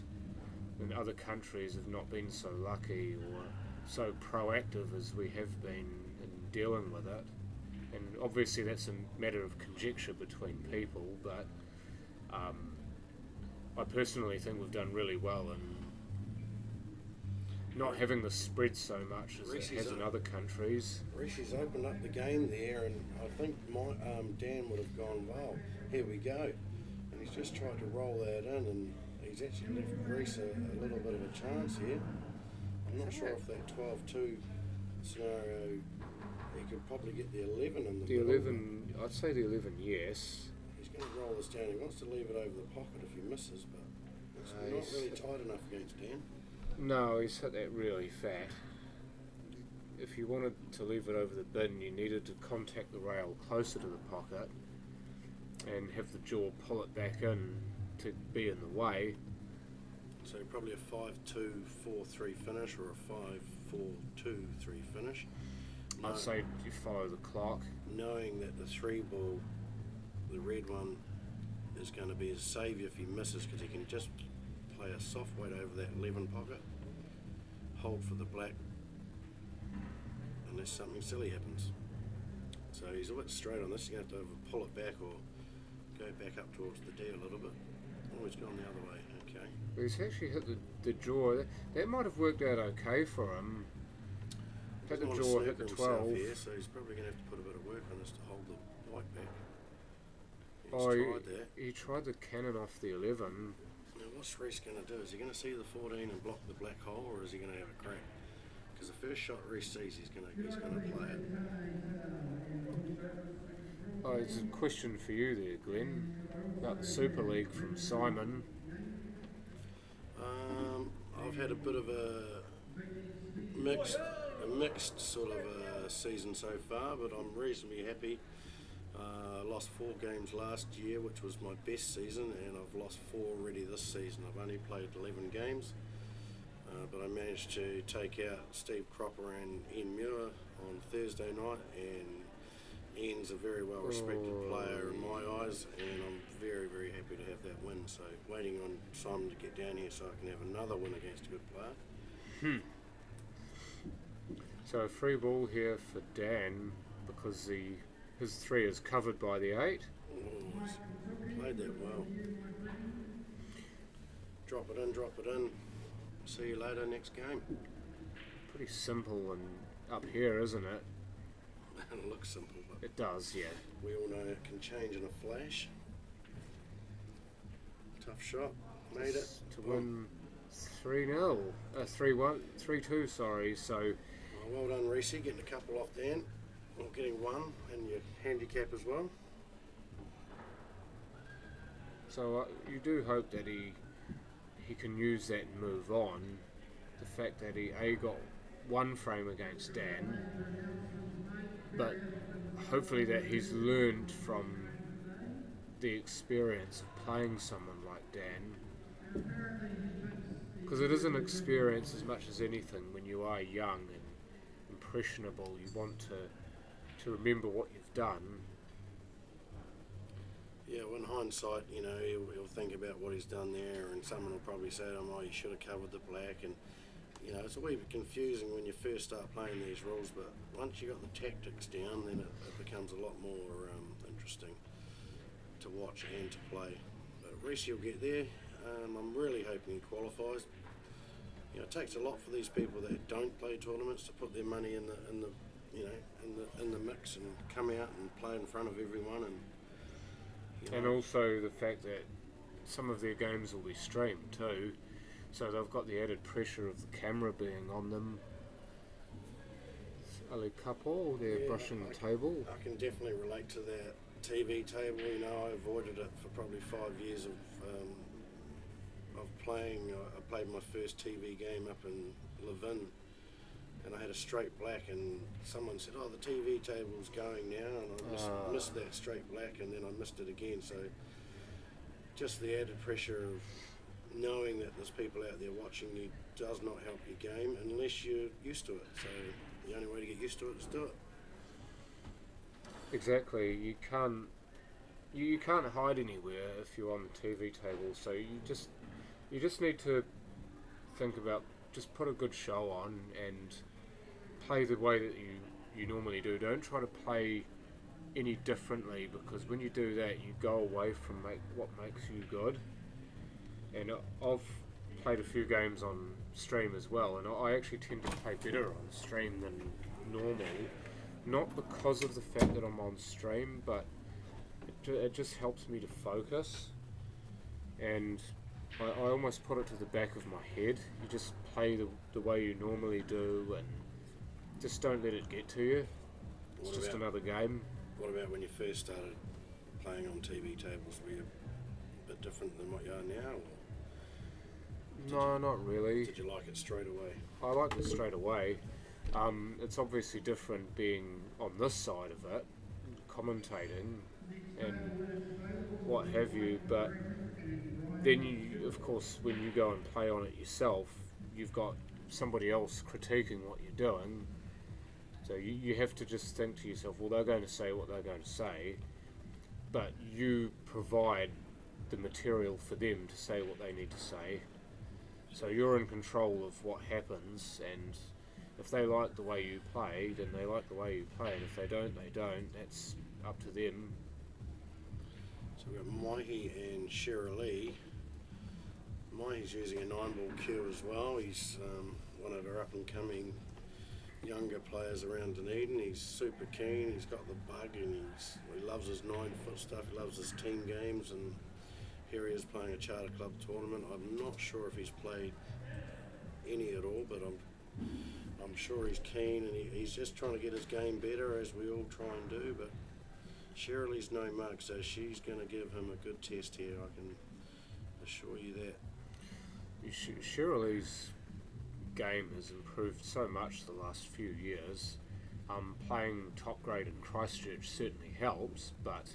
And other countries have not been so lucky or so proactive as we have been in dealing with it. And obviously that's a matter of conjecture between people, but I personally think we've done really well in not having the spread so much as it has in other countries. Rishi's opened up the game there, and I think Dan would have gone, wow, here we go. And and he's just tried to roll that in, and he's actually left Reese a little bit of a chance here. I'm not sure if that 12-2 scenario, he could probably get the 11 in the The middle. 11, I'd say the 11, yes. He's going to roll this down. He wants to leave it over the pocket if he misses, but it's not He's- really tight enough against Dan. No, he's hit that really fat. If you wanted to leave it over the bin, you needed to contact the rail closer to the pocket and have the jaw pull it back in to be in the way. So probably a 5-2-4-3 finish or a 5-4-2-3 finish. I'd say you follow the clock. Knowing that the 3 ball, the red one, is going to be his saviour if he misses, because he can just play a soft weight over that 11 pocket, hold for the black, unless something silly happens. So he's a bit straight on this. He's going to have to pull it back or go back up towards the D a little bit. Oh, he's gone the other way. Okay. He's actually hit the jaw. That might have worked out okay for him. Hit the Doesn't jaw, want to hit the snooker himself 12. here, so he's probably going to have to put a bit of work on this to hold the white back. He's Oh, tried that. he tried the cannon off the 11. Now what's Reese going to do? Is he going to see the 14 and block the black hole, or is he going to have a crack? Because the first shot Reese sees, he's going to play it. Oh, it's a question for you there, Glenn, about the Super League from Simon. I've had a bit of a mixed sort of season so far, but I'm reasonably happy. I lost 4 games last year, which was my best season, and I've lost 4 already this season. I've only played 11 games, but I managed to take out Steve Cropper and Ian Muir on Thursday night, and Ian's a very well respected player in my eyes, and I'm very, very happy to have that win. So waiting on Simon to get down here so I can have another win against a good player. So a free ball here for Dan because his 3 is covered by the 8. Oh, he's played that well. Drop it in. See you later next game. Pretty simple and up here, isn't it? It looks simple, but It does, yeah. we all know it can change in a flash. Tough shot. Made it. To win 3-0. 3-1. 3-2, sorry. So Well done, Reese, getting a couple off Dan. Or getting 1 and your handicap as well. So you do hope that he can use that and move on. The fact that he got 1 frame against Dan, but hopefully that he's learned from the experience of playing someone like Dan, because it is an experience as much as anything. When you are young and impressionable, you want to remember what you've done. Yeah, well, in hindsight, you know, he'll think about what he's done there, and someone will probably say to him, oh, you should have covered the black, and you know, it's a wee bit confusing when you first start playing these rules, but once you got the tactics down, then it becomes a lot more interesting to watch and to play. But Reese will get there. I'm really hoping he qualifies. You know, it takes a lot for these people that don't play tournaments to put their money in the mix and come out and play in front of everyone, and you know, And also the fact that some of their games will be streamed too, so they've got the added pressure of the camera being on them. Ali couple, they're brushing the table. I can definitely relate to that TV table. You know, I avoided it for probably 5 years of playing. I played my first TV game up in Levin, and I had a straight black, and someone said, oh, the TV table's going now, and I missed that straight black, and then I missed it again. So just the added pressure of knowing that there's people out there watching you does not help your game unless you're used to it. So the only way to get used to it is do it. Exactly, you can't hide anywhere if you're on the TV table. So you just need to think about, just put a good show on and play the way that you normally do. Don't try to play any differently, because when you do that, you go away from what makes you good. And I've played a few games on stream as well, and I actually tend to play better on stream than normal. Not because of the fact that I'm on stream, but it just helps me to focus. and I almost put it to the back of my head. You just play the way you normally do, and just don't let it get to you. It's just another game. What about when you first started playing on TV tables? Were you a bit different than what you are now? No, not really. Did you like it straight away? I liked it straight away. It's obviously different being on this side of it, commentating and what have you, but then you, of course, when you go and play on it yourself, you've got somebody else critiquing what you're doing, so you have to just think to yourself, well, they're going to say what they're going to say, but you provide the material for them to say what they need to say, so you're in control of what happens, and if they like the way you play, then they like the way you play, and if they don't, they don't. That's up to them. So we've got Mahi and Shira Lee. Mahi's using a 9-ball cue as well. He's one of our up-and-coming younger players around Dunedin. He's super keen, he's got the bug, and he loves his 9-foot stuff, he loves his team games, and here he is playing a charter club tournament. I'm not sure if he's played any at all, but I'm sure he's keen, and he's just trying to get his game better, as we all try and do. But Shirley's no mug, so she's going to give him a good test here, I can assure you that. Shirley's game has improved so much the last few years. Playing top grade in Christchurch certainly helps, but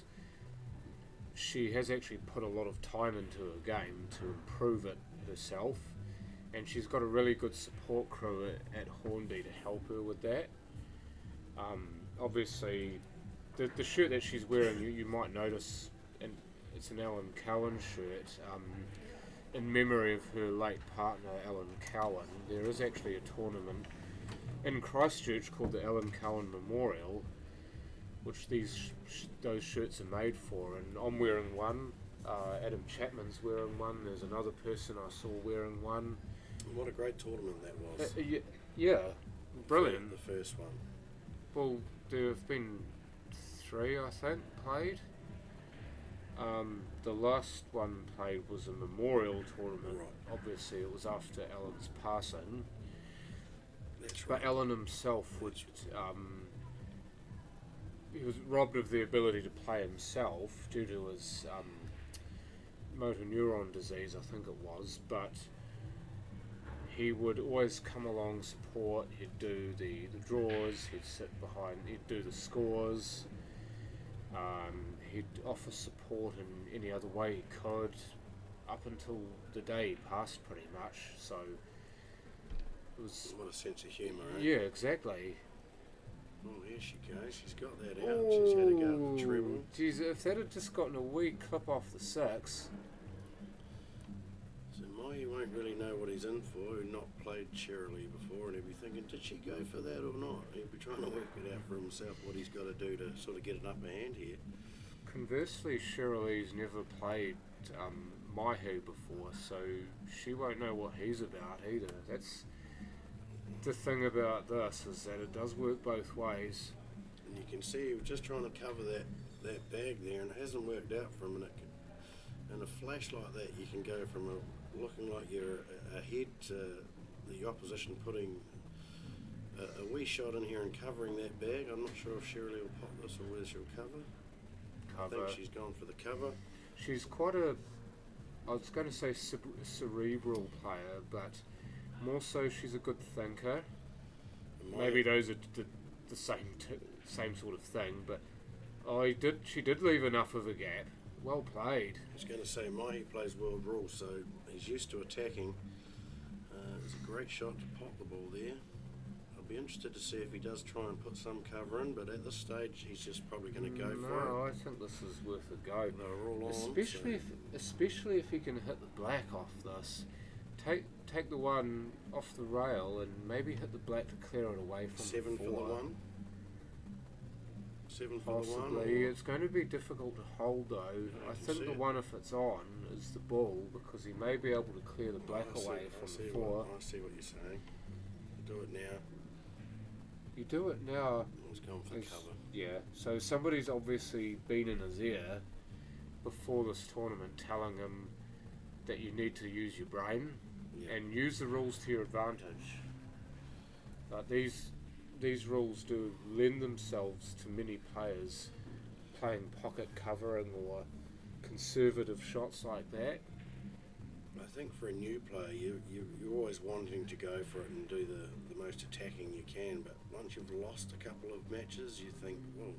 she has actually put a lot of time into her game to improve it herself, and she's got a really good support crew at Hornby to help her with that. Obviously, the shirt that she's wearing, you might notice, and it's an Alan Cowan shirt, in memory of her late partner Alan Cowan. There is actually a tournament in Christchurch called the Alan Cowan Memorial, which those shirts are made for, and I'm wearing one, Adam Chapman's wearing one, there's another person I saw wearing one. What a great tournament that was. Yeah, brilliant. The first one. Well, there have been 3, I think, played. The last one played was a memorial tournament. Right. Obviously, it was after Alan's passing. That's right. But Alan himself he was robbed of the ability to play himself due to his motor neuron disease, I think it was, but he would always come along, support, he'd do the draws, he'd sit behind, he'd do the scores, he'd offer support in any other way he could, up until the day he passed pretty much, so it was... What a sense of humour, eh? Yeah, exactly. Oh, here she goes. She's got that out. She's had to go with the treble. Geez, if that had just gotten a wee clip off the 6. So Mai won't really know what he's in for, who not played Shirley before, and he'll be thinking, did she go for that or not? He'll be trying to work it out for himself, what he's got to do to sort of get an upper hand here. Conversely, Shirley's never played Mahi before, so she won't know what he's about either. That's the thing about this, is that it does work both ways. And you can see he was just trying to cover that bag there, and it hasn't worked out for him. And in a flash like that, you can go from looking like you're ahead to the opposition putting a wee shot in here and covering that bag. I'm not sure if Shirley will pop this or whether she'll cover. I think she's gone for the cover. She's quite a, I was going to say cerebral player, but more so she's a good thinker. Maybe those are the same sort of thing, but she did leave enough of a gap. Well played. I was going to say, Mahi plays world rules, so he's used to attacking. It's a great shot to pop the ball there. I'll be interested to see if he does try and put some cover in, but at this stage he's just probably going to go for it. No, I think this is worth a go. They're all on, Especially if he can hit the black off this. Take the one off the rail and maybe hit the black to clear it away from 7 the for the one. 7 for the one. Possibly. It's going to be difficult to hold though. I think the one, if it's on, is the bull, because he may be able to clear the black away from the 4. I see what you're saying. Do it now. You do it now. He's gone for cover. Yeah, so somebody's obviously been in his ear before this tournament telling him that you need to use your brain Yeah. and use the rules to your advantage. But these rules do lend themselves to many players playing pocket covering or conservative shots like that. I think for a new player, you're always wanting to go for it and do the most attacking you can, but once you've lost a couple of matches, you think, well,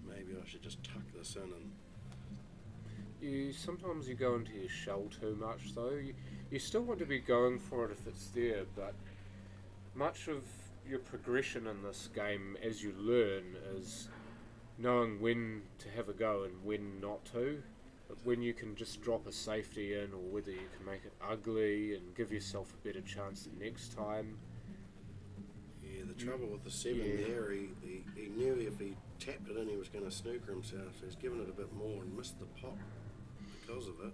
maybe I should just tuck this in. And Sometimes you go into your shell too much though. You still want to be going for it if it's there, but much of your progression in this game as you learn is knowing when to have a go and when not to. When you can just drop a safety in, or whether you can make it ugly and give yourself a better chance the next time. yeah, the trouble with the 7 Yeah. there, he knew if he tapped it in, he was going to snooker himself, so he's given it a bit more and missed the pop because of it.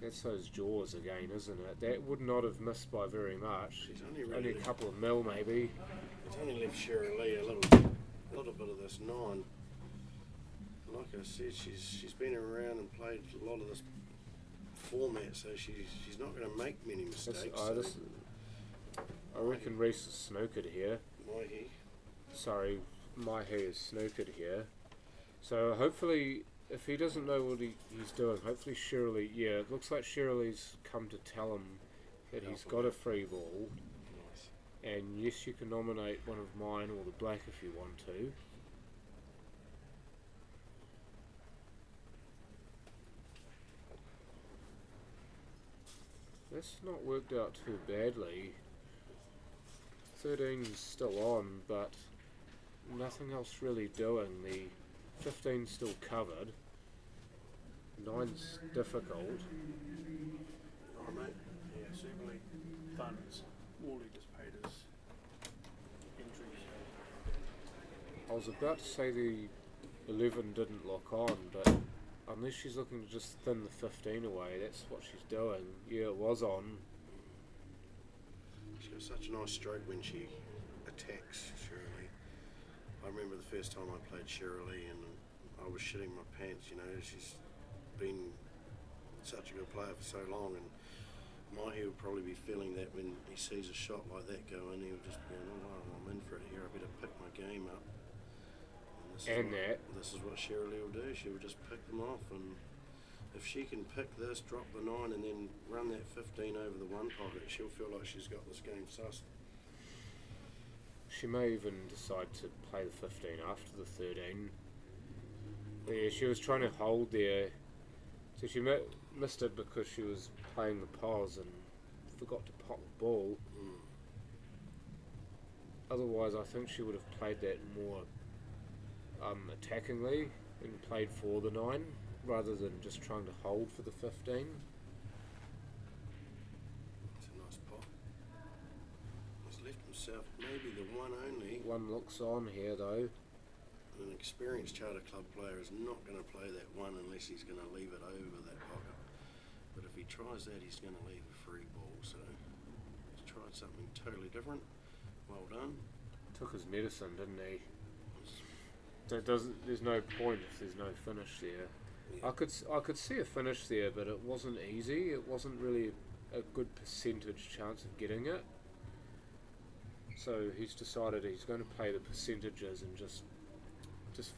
That's those jaws again, isn't it? That would not have missed by very much. He's only Only really a couple of mil maybe. It's only left Cheryl Lee a little bit of this 9. Like I said, she's been around and played a lot of this format, so she's not going to make many mistakes. I reckon Reese is snookered here. Mikey, Sorry, Mahi is snookered here. So hopefully, if he doesn't know what he's doing, hopefully Shirley, yeah, it looks like Shirley's come to tell him that he's got a free ball. nice. And yes, you can nominate one of mine or the black if you want to. That's not worked out too badly. 13's still on, but nothing else really doing. The 15's still covered. 9's difficult. Oh, mate. Yeah, Super League. Funds. Wally just paid his entries. I was about to say the 11 didn't lock on, but unless she's looking to just thin the 15 away, that's what she's doing. Yeah, it was on. She has such a nice stroke when she attacks Shirley. I remember the first time I played Shirley and I was shitting my pants, you know. She's been such a good player for so long, and Mahi will probably be feeling that when he sees a shot like that go in, he'll just be, oh wow, I'm in for it here, I better pick my game up. This is what Shirley will do. She will just pick them off, and if she can pick this, drop the 9 and then run that 15 over the 1 pocket, she'll feel like she's got this game sussed. She may even decide to play the 15 after the 13. Yeah, she was trying to hold there. So she missed it because she was playing the pause and forgot to pop the ball. Otherwise, I think she would have played that more attackingly and played for the 9 rather than just trying to hold for the 15. It's a nice pop. He's left himself maybe the 1 only. 1 looks on here though. An experienced charter club player is not going to play that 1 unless he's going to leave it over that pocket. But if he tries that, he's going to leave a free ball. So he's tried something totally different. Well done. Took his medicine, didn't he? So there's no point if there's no finish there. Yeah. I could see a finish there, but it wasn't easy. It wasn't really a good percentage chance of getting it. So he's decided he's going to play the percentages and just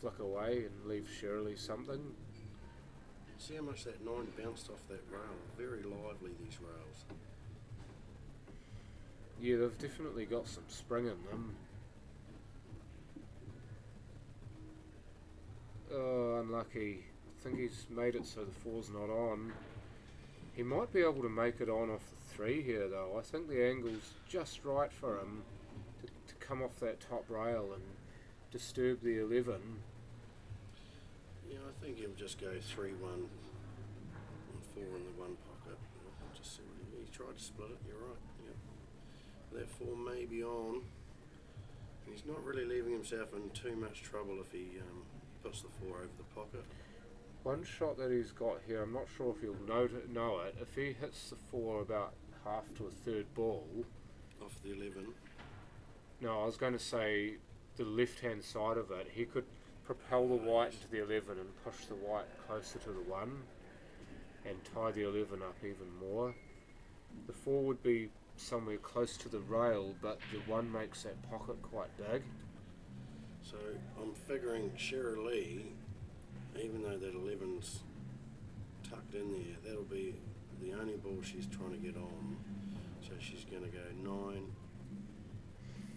flick away and leave Shirley something. See how much that 9 bounced off that rail. Very lively, these rails. Yeah, they've definitely got some spring in them. Oh, unlucky. I think he's made it so the 4's not on. He might be able to make it on off the 3 here though. I think the angle's just right for him to come off that top rail and disturb the 11. Yeah, I think he'll just go 3-1 and 4 in the 1 pocket. Just see what he tried to split it, you're right. Yeah. That 4 may be on. He's not really leaving himself in too much trouble if he puts the 4 over the pocket. One shot that he's got here, I'm not sure if he'll know it. If he hits the 4 about half to a 3rd ball... Off the 11. No, I was going to say the left-hand side of it, he could propel the white into the 11 and push the white closer to the 1. and tie the 11 up even more. The 4 would be somewhere close to the rail, but the 1 makes that pocket quite big. So I'm figuring Shira Lee, even though that 11's tucked in there, that'll be the only ball she's trying to get on. So she's going to go 9,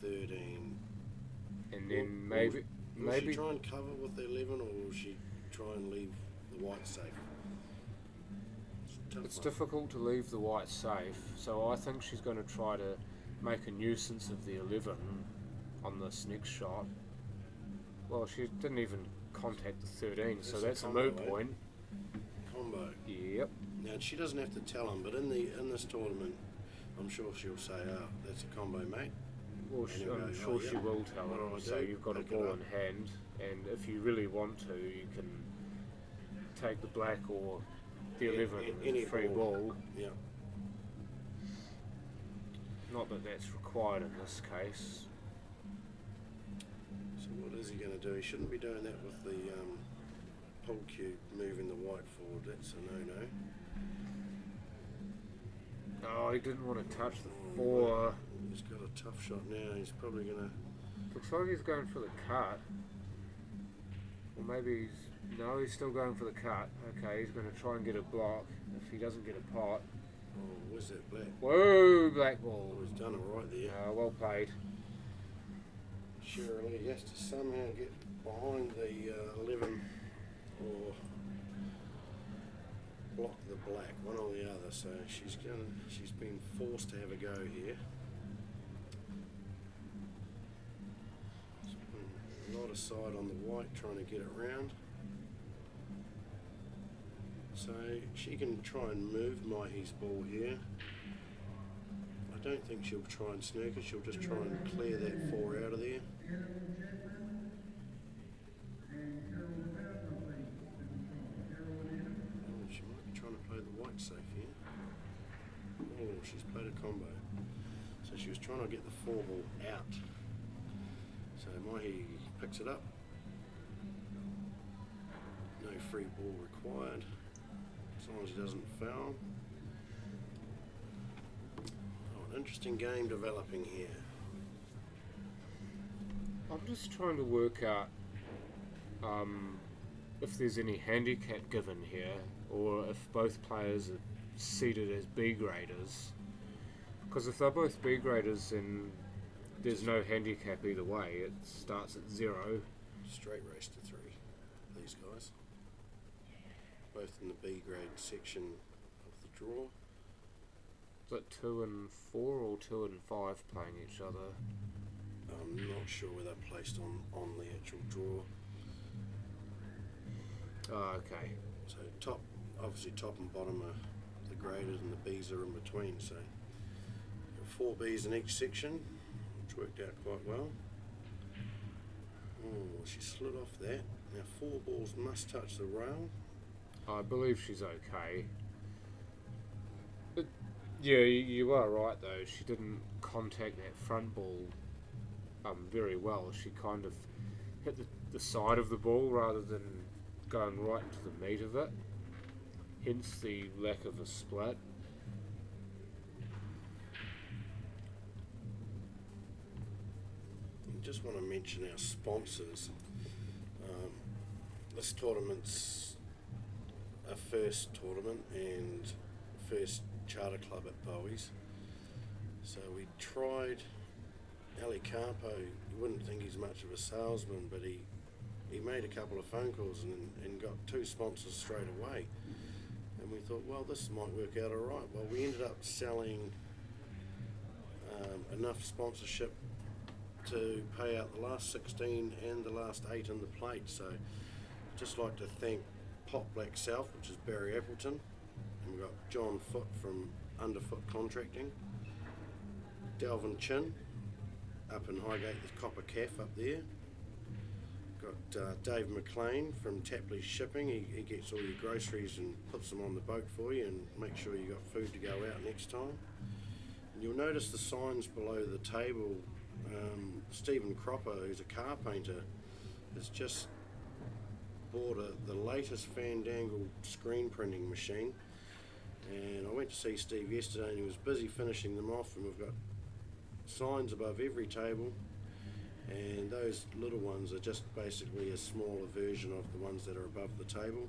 13. And then maybe Will she try and cover with the 11, or will she try and leave the white safe? it's difficult to leave the white safe, so I think she's going to try to make a nuisance of the 11 on this next shot. Well, she didn't even contact the 13, so that's a moot point. Combo. Yep. Now she doesn't have to tell him, but in this tournament, I'm sure she'll say, "Oh, that's a combo, mate." Well, I'm sure she will tell him. So you've got a ball in hand, and if you really want to, you can take the black or the 11 any free ball. Yeah. Not that that's required in this case. So what is he going to do? He shouldn't be doing that with the pull cube, moving the white forward. That's a no-no. Oh, he didn't want to touch the 4. He's got a tough shot now. He's probably going to... Looks like he's going for the cut. Or maybe he's still going for the cut. Okay, he's going to try and get a block. If he doesn't get a pot... Oh, where's that black? Whoa, black ball. Oh, he's done it right there. Well played. Surely he has to somehow get behind the 11 or block the black, one or the other. So she's been forced to have a go here. A lot of side on the white, trying to get it round. So she can try and move Mahi's ball here. I don't think she'll try and snooker, she'll just try and clear that 4 out of there. Oh, she might be trying to play the white safe here. Oh, she's played a combo. So she was trying to get the 4 ball out. So Mahi picks it up. No free ball required, as long as he doesn't foul. Oh, an interesting game developing here. I'm just trying to work out if there's any handicap given here, or if both players are seated as B graders. Because if they're both B graders, then there's no handicap either way. It starts at 0. Straight race to 3, these guys. Both in the B grade section of the draw. Is it 2 and 4 or 2 and 5 playing each other? I'm not sure where they're placed on the actual draw. Oh, okay. So obviously top and bottom are the graded and the Bs are in between. So 4 Bs in each section, which worked out quite well. Oh, she slid off that. Now 4 balls must touch the rail. I believe she's okay. But yeah, you are right though. She didn't contact that front ball very well. She kind of hit the side of the ball rather than going right into the meat of it. Hence the lack of a split. I just want to mention our sponsors. This tournament's our first tournament and first charter club at Bowey's. So we tried Ali Carpo. You wouldn't think he's much of a salesman, but he made a couple of phone calls and got 2 sponsors straight away. And we thought, well, this might work out all right. Well, we ended up selling enough sponsorship to pay out the last 16 and the last 8 in the plate. So just like to thank Pop Black South, which is Barry Appleton, and we've got John Foot from Underfoot Contracting, Delvin Chin up in Highgate, the Copper Calf up there. Got Dave McLean from Tapley's Shipping. He gets all your groceries and puts them on the boat for you and make sure you got food to go out next time. And you'll notice the signs below the table. Stephen Cropper, who's a car painter, has just bought the latest Fandangle screen printing machine. And I went to see Steve yesterday and he was busy finishing them off, and we've got signs above every table, and those little ones are just basically a smaller version of the ones that are above the table.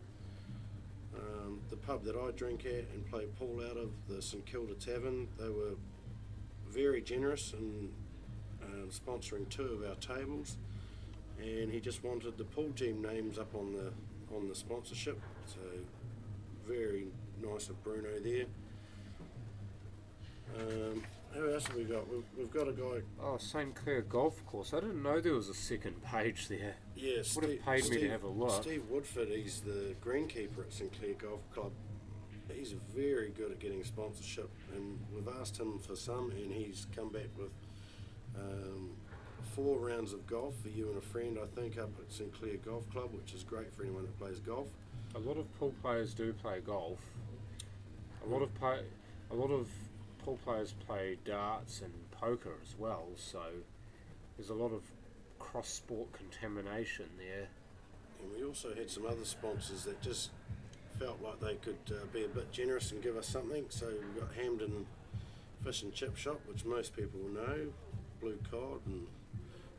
The pub that I drink at and play pool out of, the St Kilda Tavern, they were very generous in sponsoring 2 of our tables, and he just wanted the pool team names up on the sponsorship, so very nice of Bruno there. Who else have we got? We've got a guy. Oh, St Clair Golf Course. I didn't know there was a second page there. Yeah, Would have paid me to have a look. Steve Woodford, he's the greenkeeper at St Clair Golf Club. He's very good at getting sponsorship, and we've asked him for some, and he's come back with 4 rounds of golf for you and a friend, I think, up at St Clair Golf Club, which is great for anyone that plays golf. A lot of pool players do play golf. A lot of pool players play darts and poker as well, so there's a lot of cross-sport contamination there. And we also had some other sponsors that just felt like they could be a bit generous and give us something. So we've got Hamden Fish and Chip Shop, which most people will know, blue cod and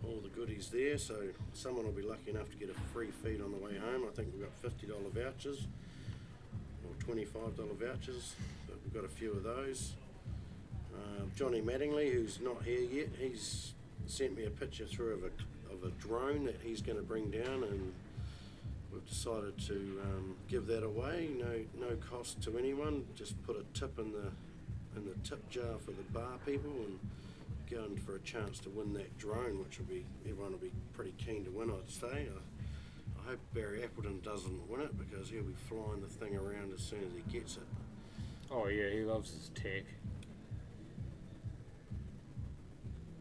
all the goodies there. So someone will be lucky enough to get a free feed on the way home. I think we've got $50 vouchers or $25 vouchers, but we've got a few of those. Johnny Mattingly, who's not here yet, he's sent me a picture through of a drone that he's going to bring down, and we've decided to give that away. No cost to anyone. Just put a tip in the tip jar for the bar people, and going for a chance to win that drone, which everyone will be pretty keen to win, I'd say. I hope Barry Appleton doesn't win it, because he'll be flying the thing around as soon as he gets it. Oh yeah, he loves his tech.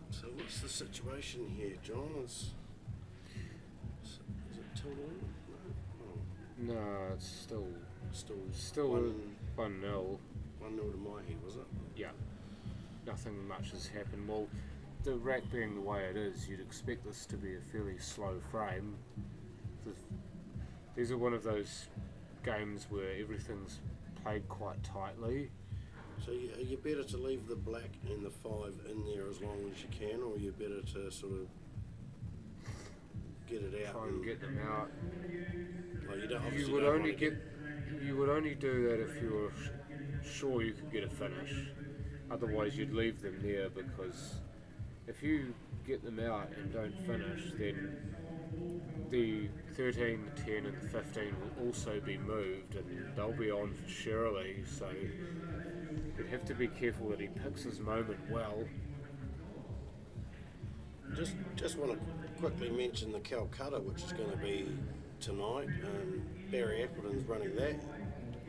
So what's the situation here, John? Is it till then? No. No, it's still Still 1-0. 1-0 to my head, was it? Yeah, nothing much has happened. Well, the rack being the way it is, you'd expect this to be a fairly slow frame. These are one of those games where everything's played quite tightly. So are you better to leave the black and the 5 in there as long as you can, or are you better to sort of get it out? Try and get them out. Well, you don't, You would only do that if you were sure you could get a finish. Otherwise, you'd leave them there, because if you get them out and don't finish, then the 13, the 10 and the 15 will also be moved, and they'll be on for Shirley, so you'd have to be careful that he picks his moment well. Just want to quickly mention the Calcutta, which is going to be tonight. Barry Appleton's running that,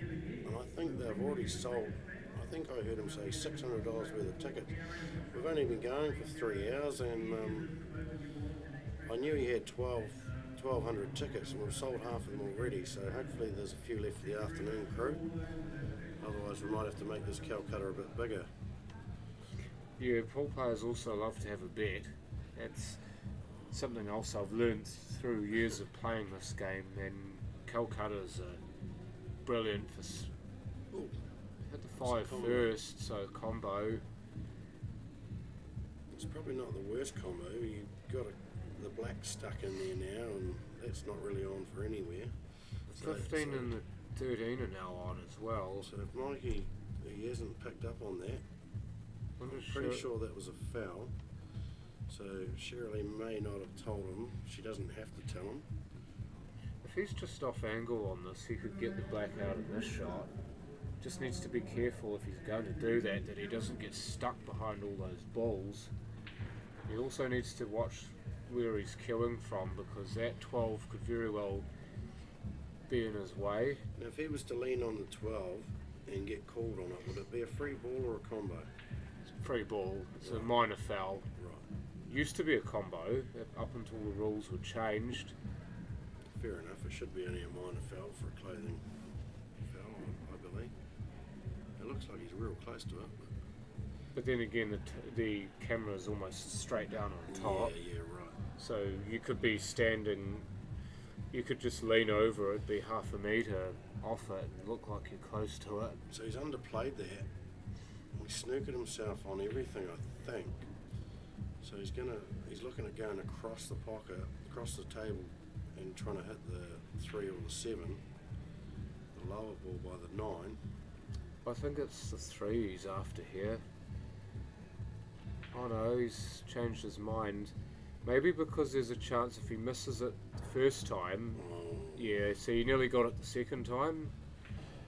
and I think they've already sold, I think I heard him say $600 worth of tickets. We've only been going for 3 hours, and I knew he had 1,200 tickets, and we've sold half of them already, so hopefully there's a few left for the afternoon crew. Otherwise we might have to make this Calcutta a bit bigger. Yeah, pool players also love to have a bet. That's something else I've learned through years of playing this game, and Calcuttas are brilliant for hit the 5 first, so combo. It's probably not the worst combo. You've got the black stuck in there now, and that's not really on for anywhere. The 15 and the 13 are now on as well. So if Mikey, he hasn't picked up on that, I'm pretty sure that was a foul. So Shirley may not have told him. She doesn't have to tell him. If he's just off angle on this, he could get the black out in this shot. Just needs to be careful if he's going to do that he doesn't get stuck behind all those balls. He also needs to watch where he's killing from, because that 12 could very well be in his way. Now if he was to lean on the 12 and get called on it, would it be a free ball or a combo? It's a free ball. It's a minor foul. Right. Used to be a combo up until the rules were changed. Fair enough. It should be only a minor foul for a clothing foul, I believe. It looks like he's real close to it. But then again, the camera is almost straight down on top. Yeah, right. So you could be standing You could just lean over it, be half a metre off it, and look like you're close to it. So he's underplayed that. He snookered himself on everything, I think. So he's looking at going across the pocket, across the table, and trying to hit the 3 or the 7, the lower ball by the 9. I think it's the 3 he's after here. Oh no, he's changed his mind. Maybe because there's a chance if he misses it the first time. Yeah, so he nearly got it the second time.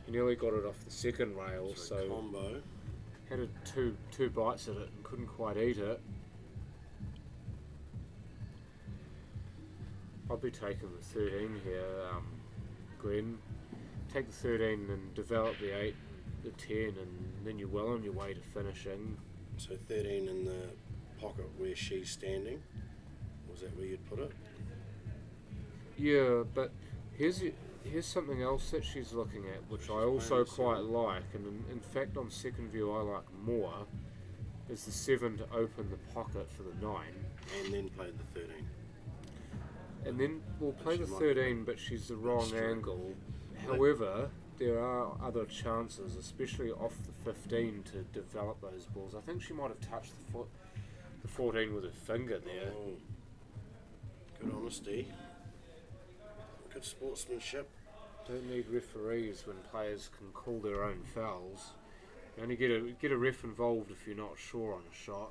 He nearly got it off the second rail, so combo. had two bites at it and couldn't quite eat it. I'll be taking the 13 here, Glenn. Take the 13 and develop the 8, the 10, and then you're well on your way to finishing. So 13 in the pocket where she's standing. Was that where you'd put it? Yeah, but here's something else that she's looking at, which I also quite like, and in fact on second view I like more, is the 7 to open the pocket for the 9. And then play the 13. And then we'll play the She might 13, but she's the wrong true. angle. However, there are other chances, especially off the 15, to develop those balls. I think she might have touched the 14 with her finger there. Oh. Good honesty. Good sportsmanship. Don't need referees when players can call their own fouls. You only get a ref involved if you're not sure on a shot.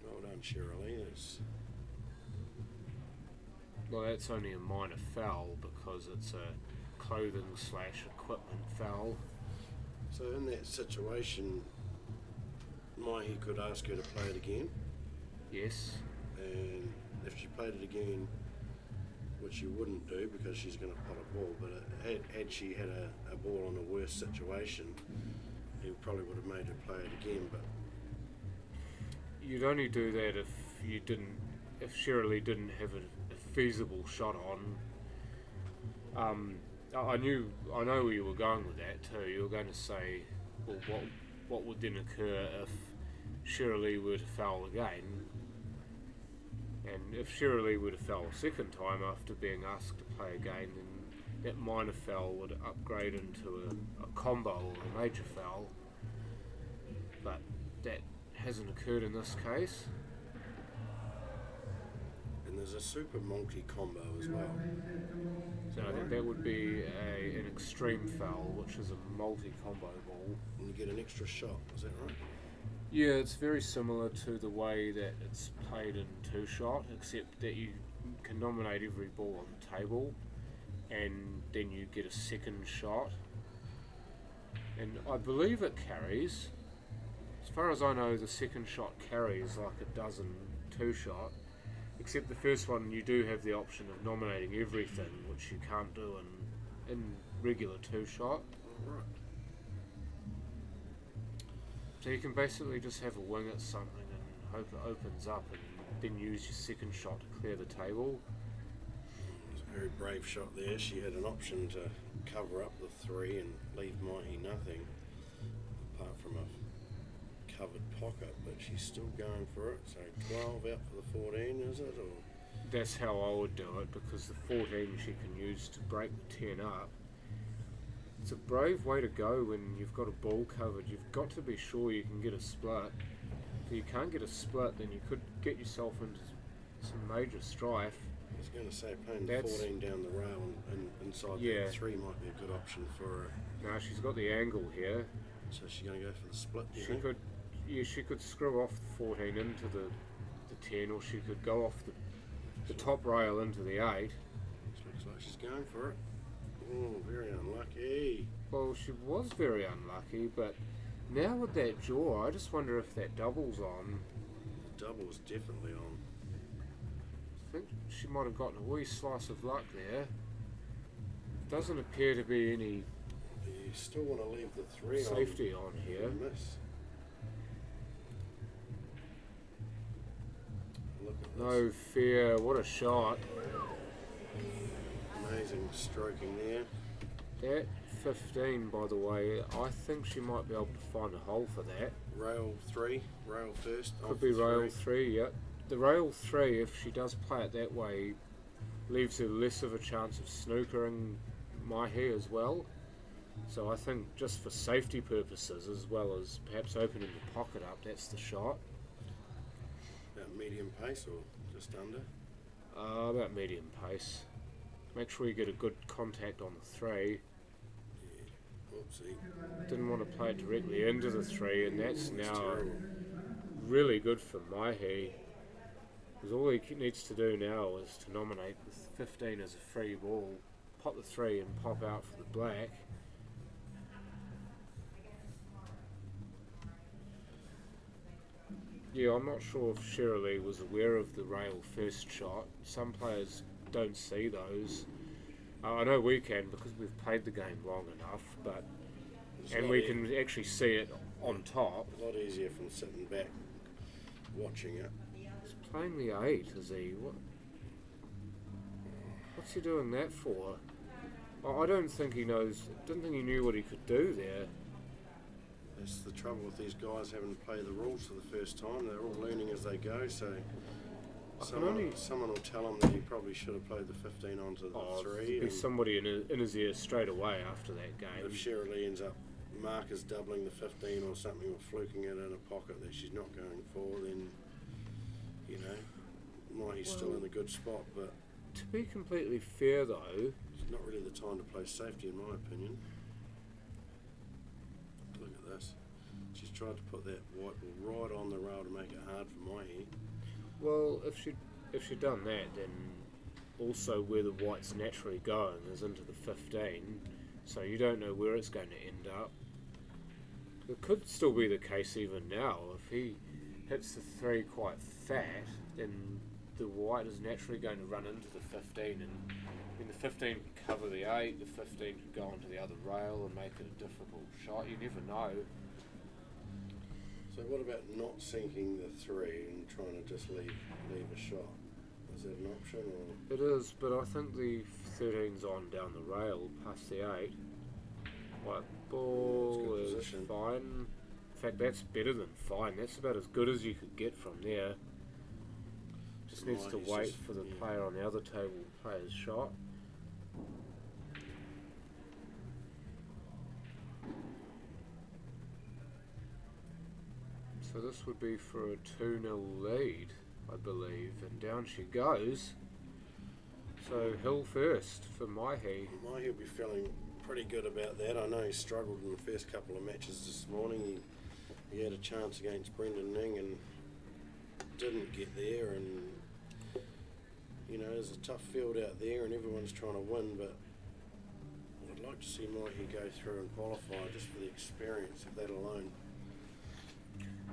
Well done, Shirley. Well, that's only a minor foul because it's a clothing/equipment foul. So in that situation, Mahi could ask her to play it again, Yes. and if she played it again, which she wouldn't do because she's going to pot a ball, but had she had a ball in a worse situation, he probably would have made her play it again. But You'd only do that if Shirley didn't have a feasible shot on. I know where you were going with that too. You were going to say, well, what would then occur if Shirley were to foul again? And if Shirley were to foul a second time after being asked to play again, then that minor foul would upgrade into a combo or a major foul. But that hasn't occurred in this case. and there's a super multi combo as well. So I think that would be an extreme foul, which is a multi-combo ball. And you get an extra shot, is that right? Yeah, it's very similar to the way that it's played in two-shot, except that you can nominate every ball on the table, and then you get a second shot. And I believe it carries. As far as I know, the second shot carries like it does in two-shot, except the first one you do have the option of nominating everything, which you can't do in regular two-shot. Right. So you can basically just have a wing at something and hope it opens up, and then use your second shot to clear the table. It was a very brave shot there. She had an option to cover up the 3 and leave Mahi nothing, apart from a covered pocket, but she's still going for it. So 12 out for the 14, is it? Or That's how I would do it, because the 14 she can use to break the 10 up. It's a brave way to go when you've got a ball covered. You've got to be sure you can get a split. If you can't get a split, then you could get yourself into some major strife. I was going to say playing That's- 14 down the rail and inside Yeah. that 3 might be a good option for her. Now she's got the angle here. So she's going to go for the split, do you She think? could, she could screw off the 14 into the 10, or she could go off the top rail into the 8. Looks like she's going for it. Oh, very unlucky. Well, she was very unlucky, but now with that jaw, I just wonder if that double's on. The double is definitely on. I think she might have gotten a wee slice of luck there. Doesn't appear to be any You still want to leave the 3 safety on here. on. Miss. Look at No fear, what a shot. this. Amazing stroking there. That 15, by the way, I think she might be able to find a hole for that. Rail 3, rail first. Could off be the rail 3. 3, yep. the rail 3, if she does play it that way, leaves her less of a chance of snookering Mahi as well. So I think just for safety purposes, as well as perhaps opening the pocket up, that's the shot. About medium pace or just under? About medium pace. Make sure you get a good contact on the 3. Yeah. Oopsie. Didn't want to play it directly into the 3, and that's That's now terrible. really good for Mahi. Because all he needs to do now is to nominate the 15 as a free ball, pop the 3 and pop out for the black. Yeah, I'm not sure if Shirley was aware of the rail first shot. Some players don't see those. I know we can because we've played the game long enough, but and we can actually see it on top. A lot easier from sitting back watching it. He's playing the 8, is he? What's he doing that for? I don't think he knows. Didn't think he knew what he could do there. That's the trouble with these guys having to play the rules for the first time. They're all learning as they go, so someone will tell them that he probably should have played the 15 onto the 3. There'd be somebody in his ear straight away after that game. If Shirley ends up Marcus doubling the 15 or something, or fluking it in a pocket that she's not going for, then, you know, Mahi's still in a good spot, but to be completely fair though, it's not really the time to play safety in my opinion. Look at this. She's tried to put that white ball right on the rail to make it hard for Mahi. well, if she'd done that, then also where the white's naturally going is into the 15, so you don't know where it's going to end up. It could still be the case even now. If he hits the 3 quite fat, then the white is naturally going to run into the 15, and when the 15 could cover the 8, the 15 could go onto the other rail and make it a difficult shot. You never know. So what about not sinking the 3 and trying to just leave a shot? Is that an option, or? It is, but I think the 13's on down the rail past the 8. White ball It's good is position. fine. In fact, that's better than fine. That's about as good as you could get from there. Just needs to Mahi's wait just- for the yeah. player on the other table to play his shot. So this would be for a 2-0 lead, I believe, and down she goes. So Hill first for Mahi. Mahi will be feeling pretty good about that. I know he struggled in the first couple of matches this morning. He had a chance against Brendan Ning and didn't get there, and you know, there's a tough field out there and everyone's trying to win, but I'd like to see Mahi go through and qualify just for the experience of that alone.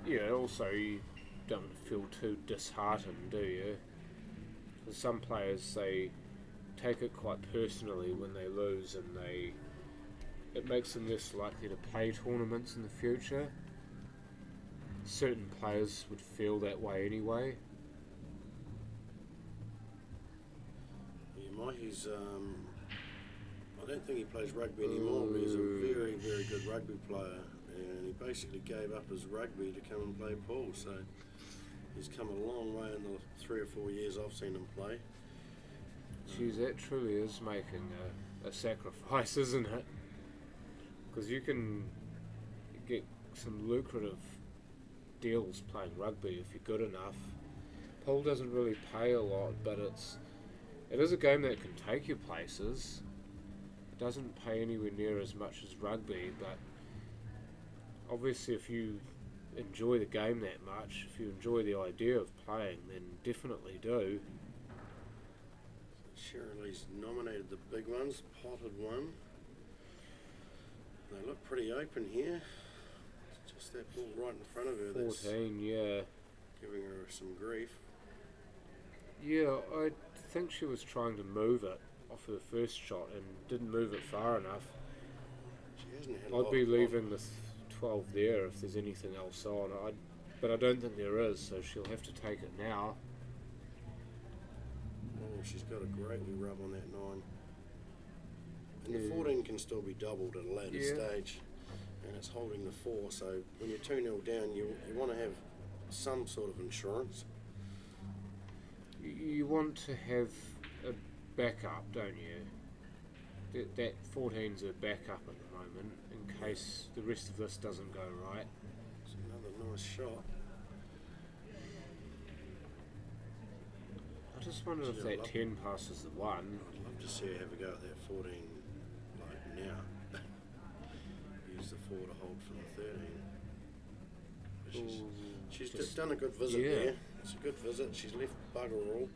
Yeah, also you don't feel too disheartened, do you? Because some players, they take it quite personally when they lose, and it makes them less likely to play tournaments in the future. Certain players would feel that way anyway. Yeah, Mahi's, I don't think he plays rugby anymore, but he's a very, very good rugby player, and he basically gave up his rugby to come and play pool, so he's come a long way in the 3 or 4 years I've seen him play. Geez, that truly is making a sacrifice, isn't it? Because you can get some lucrative deals playing rugby if you're good enough. Pool doesn't really pay a lot, but it is a game that can take you places. It doesn't pay anywhere near as much as rugby, but obviously if you enjoy the game that much, if you enjoy the idea of playing, then definitely do. Shirley's nominated the big ones, potted one. They look pretty open here. It's just that ball right in front of her that's 14, yeah. giving her some grief. Yeah, I think she was trying to move it off her first shot and didn't move it far enough. She hasn't had a I'd lot be of leaving the 12 there if there's anything else on. But I don't think there is, so she'll have to take it now. Oh, she's got a great wee rub on that 9. And the Yeah. 14 can still be doubled at a later Yeah. stage. And it's holding the 4, so when you're 2-0 down, you want to have some sort of insurance. You want to have a backup, don't you? That 14's a backup at the moment, in case the rest of this doesn't go right. It's another nice shot. I just wonder if Gee, that 10 passes the 1. I'd love to see her have a go at that 14 like now. Use the 4 to hold for the 13. But she's just done a good visit there. It's a good visit. She's left bugger all.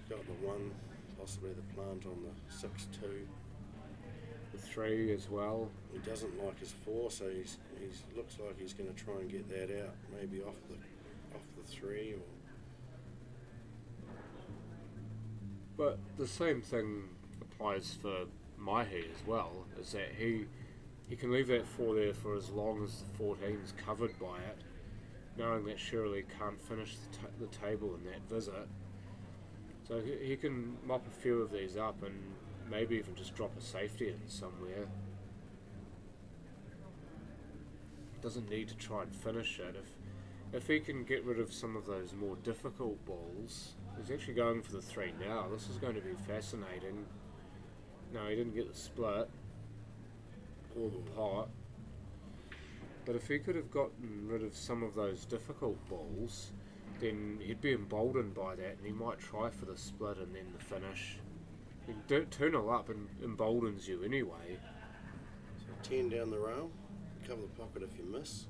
Got the 1, possibly the plant on the 6-2. The 3 as well. He doesn't like his 4, so he's looks like he's going to try and get that out, maybe off the 3 or. But the same thing applies for Mahi as well, is that he can leave that 4 there for as long as the 14's covered by it, knowing that Shirley can't finish the table in that visit. So he can mop a few of these up and maybe even just drop a safety in somewhere. Doesn't need to try and finish it. If he can get rid of some of those more difficult balls. He's actually going for the 3 now. This is going to be fascinating. No, he didn't get the split or the pot. But if he could have gotten rid of some of those difficult balls, then he'd be emboldened by that, and he might try for the split and then the finish. 2-0 up and emboldens you anyway. So 10 down the rail, cover the pocket if you miss.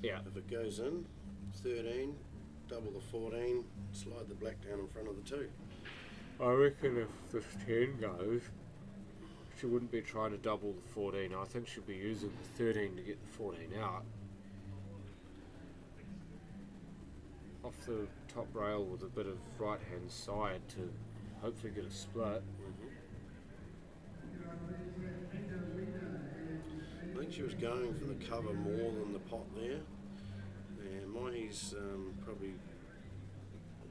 Yeah. If it goes in, 13, double the 14, slide the black down in front of the 2. I reckon if this 10 goes, she wouldn't be trying to double the 14. I think she'd be using the 13 to get the 14 out. Off the top rail with a bit of right hand side to hopefully get a split. I think she was going for the cover more than the pot there. And Mahi's probably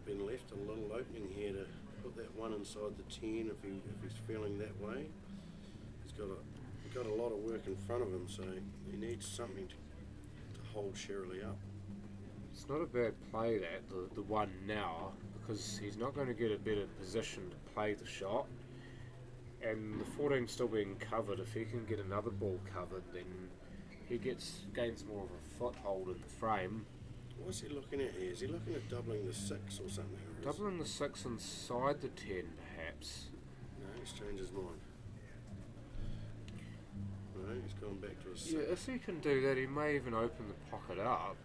been left a little opening here to put that 1 inside the 10 if he's feeling that way. He's got a lot of work in front of him, so he needs something to hold Shirley up. It's not a bad play that, the 1 now, because he's not going to get a better position to play the shot. And the 14 still being covered, if he can get another ball covered, then he gains more of a foothold in the frame. What's he looking at here? Is he looking at doubling the 6 or something? Or Doubling the 6 inside the 10, perhaps. No, he's changed his mind. No, he's gone back to a 6. Yeah, if he can do that, he may even open the pocket up.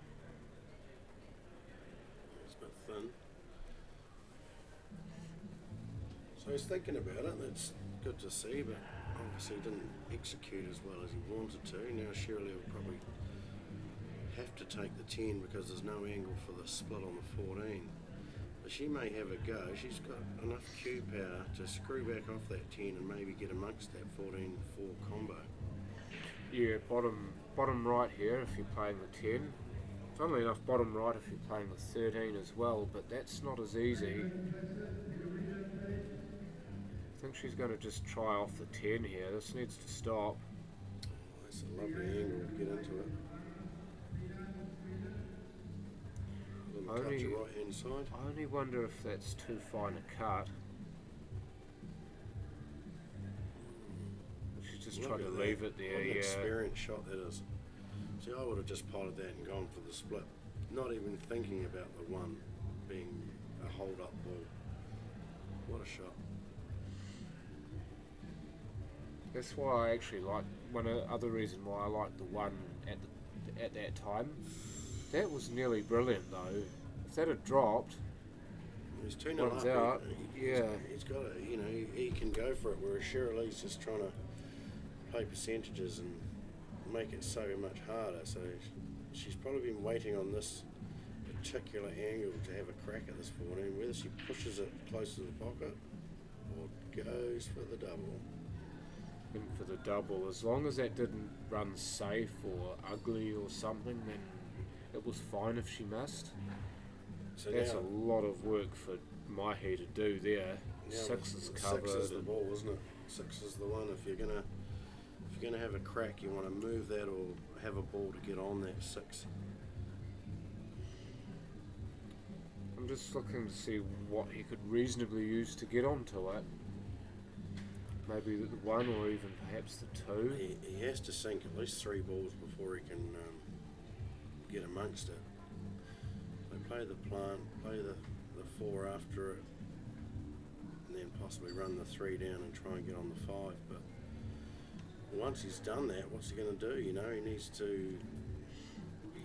It's a bit thin. So he's thinking about it. That's good to see, but obviously didn't execute as well as he wanted to. Now Shirley will probably have to take the 10 because there's no angle for the split on the 14. But she may have a go. She's got enough cue power to screw back off that 10 and maybe get amongst that 14-4 combo. Yeah, bottom right here if you're playing the 10. Funnily enough, bottom right if you're playing the 13 as well, but that's not as easy. I think she's going to just try off the 10 here. This needs to stop. That's a lovely angle to get into it. Cut your right hand side. I only wonder if that's too fine a cut. She's just trying to leave it there. What an Yeah. experienced shot that is. See, I would have just potted that and gone for the split, not even thinking about the 1 being a hold-up ball. What a shot. That's why I actually like one other reason why I liked the 1 at that time. That was nearly brilliant though. If that had dropped, He's 2-0 one's up. out. Yeah. He's got it. You know, he can go for it. Whereas Shirley's just trying to play percentages and make it so much harder. So she's probably been waiting on this particular angle to have a crack at this 14. Whether she pushes it close to the pocket or goes for the double. In for the double. As long as that didn't run safe or ugly or something, then it was fine if she missed. So That's now, a lot of work for Mahi to do there. now 6 is covered. 6 is the ball, isn't it? 6 is the one. If you're gonna have a crack, you want to move that or have a ball to get on that 6. I'm just looking to see what he could reasonably use to get onto it. Maybe the one or even perhaps the two. He has to sink at least 3 balls before he can get amongst it. They play the plant, play the 4 after it, and then possibly run the 3 down and try and get on the 5. But once he's done that, what's he going to do? You know, he needs to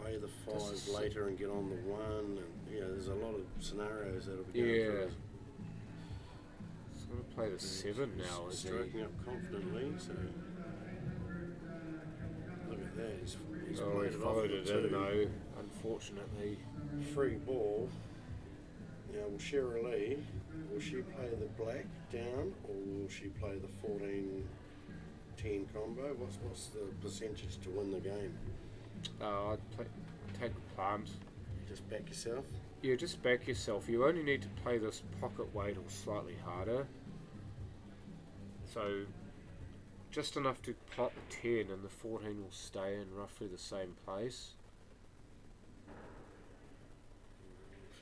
play the 5 later and get on the 1, and you know, there's a lot of scenarios that'll be going through. He's going to play the 7 now, is he? Stroking up confidently, so look at that, he's Oh, played he it followed off it the 2. in though, unfortunately. Free ball. Now, will Cheryl Lee, will she play the black down, or will she play the 14-10 combo? What's the percentage to win the game? I'd take the plant. Just back yourself? Yeah, just back yourself. You only need to play this pocket weight or slightly harder. So, just enough to pot the 10 and the 14 will stay in roughly the same place.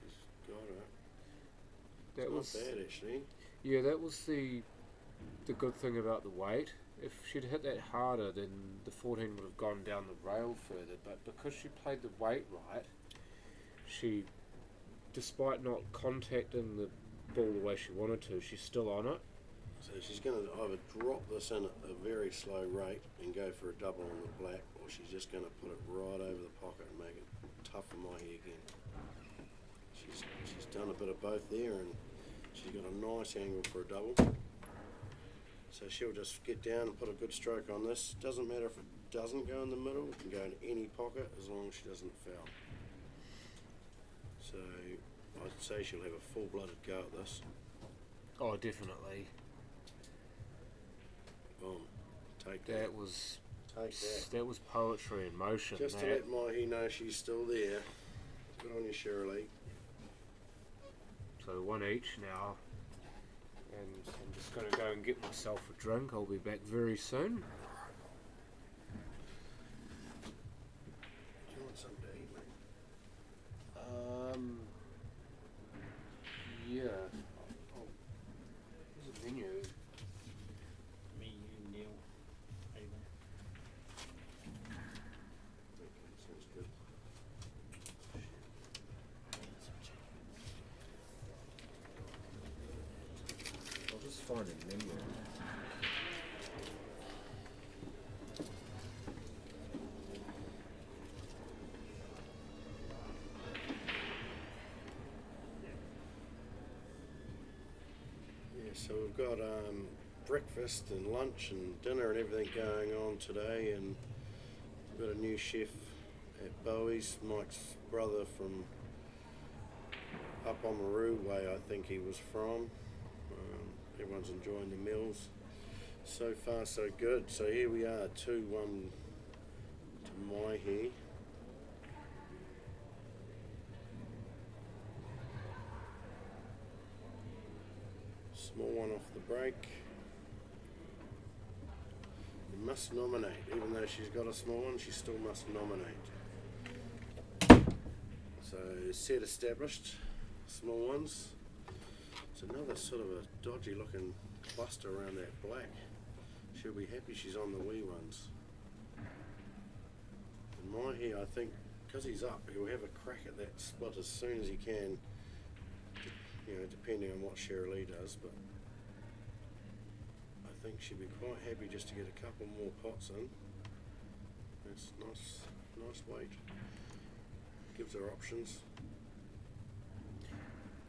She's got it. That It's not bad, actually. Yeah, that was the good thing about the weight. If she'd hit that harder, then the 14 would have gone down the rail further. But because she played the weight right, she, despite not contacting the ball the way she wanted to, she's still on it. So she's going to either drop this in at a very slow rate and go for a double on the black, or she's just going to put it right over the pocket and make it tough for Mahi again. She's done a bit of both there, and she's got a nice angle for a double. So she'll just get down and put a good stroke on this. Doesn't matter if it doesn't go in the middle, it can go in any pocket as long as she doesn't foul. So I'd say she'll have a full-blooded go at this. Oh, definitely. Boom. Take that. That was Take that. that was poetry in motion. Just to that. let Mahi know she's still there. Good on you, Shirley. So 1 each now. And I'm just going to go and get myself a drink. I'll be back very soon. Do you want something to eat, mate? Yeah. Oh, there's a menu. Me, you, Neil, Ava. Okay, sounds good. I'll just find a menu. Yeah, so we've got breakfast and lunch and dinner and everything going on today, and we've got a new chef at Bowey's, Mike's brother from up on Maru way, I think he was from. Everyone's enjoying the meals. So far so good. So here we are, 2-1 to Mahi. Small one off the break. You must nominate, even though she's got a small one, she still must nominate. So set established, small ones. It's another sort of a dodgy looking cluster around that black. She'll be happy she's on the wee ones. And Mahi, I think, because he's up, he'll have a crack at that split as soon as he can, you know, depending on what Cheryl Lee does, but I think she'd be quite happy just to get a couple more pots in. That's nice weight. Gives her options.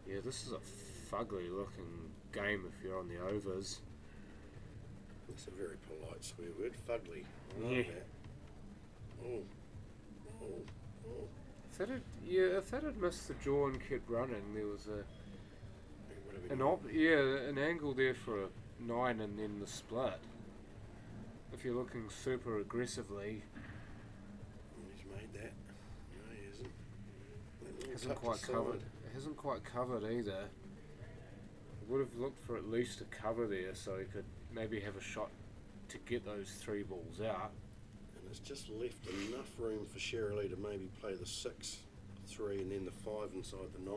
Yeah, this is a fugly looking game if you're on the overs. It's a very polite swear word, fugly. I like Yeah. that. Oh. If that had missed the jaw and kept running, there was It would have been an angle there for a 9 and then the split. If you're looking super aggressively, He's made that. No, he isn't. That little hasn't touch quite aside. covered. It hasn't quite covered either. Would have looked for at least a cover there, so he could maybe have a shot to get those 3 balls out. And it's just left enough room for Cheryl Lee to maybe play the 6, 3, and then the 5 inside the 9.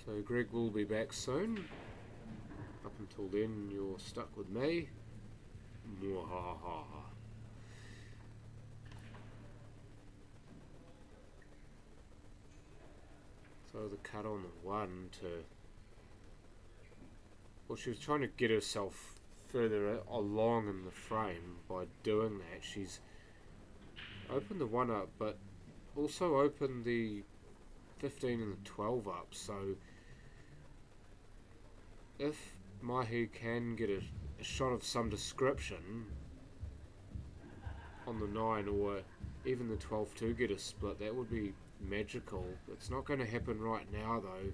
So Greg will be back soon. Up until then, you're stuck with me. Mwahaha. So the cut on the one to... Well, she was trying to get herself further along in the frame by doing that. She's opened the 1 up, but also opened the 15 and the 12 up, so if Mahi can get a shot of some description on the 9 or even the 12 to get a split, that would be magical. It's not going to happen right now though.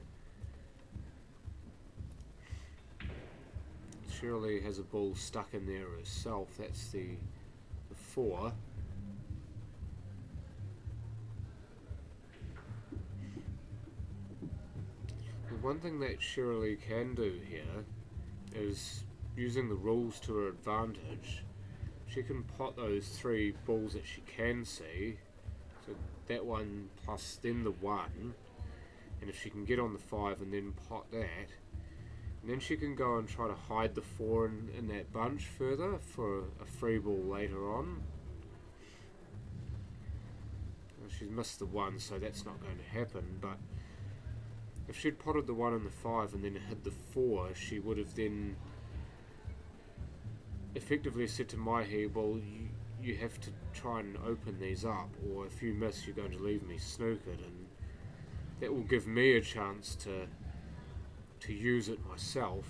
Shirley has a ball stuck in there herself. That's the 4. The one thing that Shirley can do here is using the rules to her advantage. She can pot those 3 balls that she can see, so that one plus then the 1, and if she can get on the 5 and then pot that, and then she can go and try to hide the 4 in that bunch further for a free ball later on. Well, she's missed the 1, so that's not going to happen, but if she'd potted the 1 and the 5 and then hit the 4, she would have then effectively said to Mahi, well, you have to try and open these up, or if you miss, you're going to leave me snookered, and that will give me a chance to use it myself.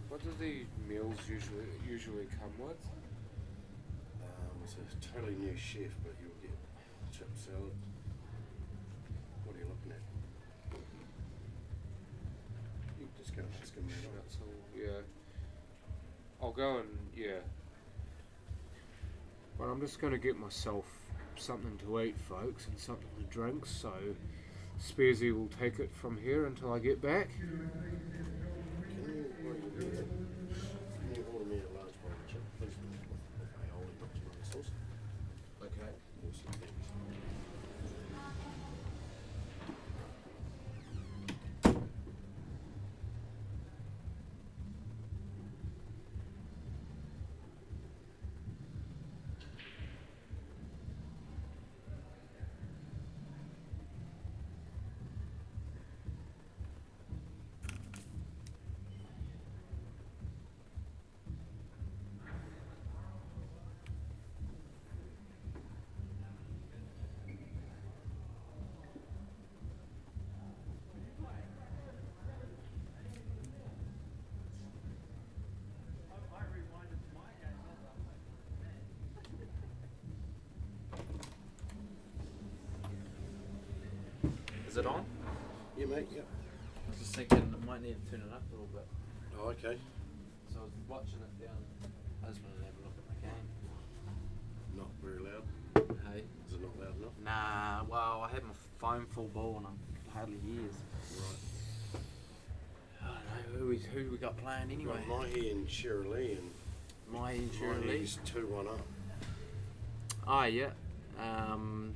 What do the meals usually come with? It's a totally new chef, but you'll get chip salad. What are you looking at? You just go and ask him that. Schnitzel, yeah. I'll go and, yeah. But I'm just going to get myself something to eat, folks, and something to drink, so Spearsy will take it from here until I get back. Can you order me a large bowl of chip, please, with aioli, not tomato sauce? Okay. Awesome, thanks. Is it on? Yeah, mate, yeah. I was just thinking I might need to turn it up a little bit. Oh, okay. So I was watching it down. I just wanted to have a look at my game. Not very loud. Hey? Is it not loud enough? Nah, well, I had my phone full ball and I hardly hears. Right. I don't know who we got playing anyway. Got Mahi and Shirley, and My insurance. Mahi's 2-1 up. Oh yeah.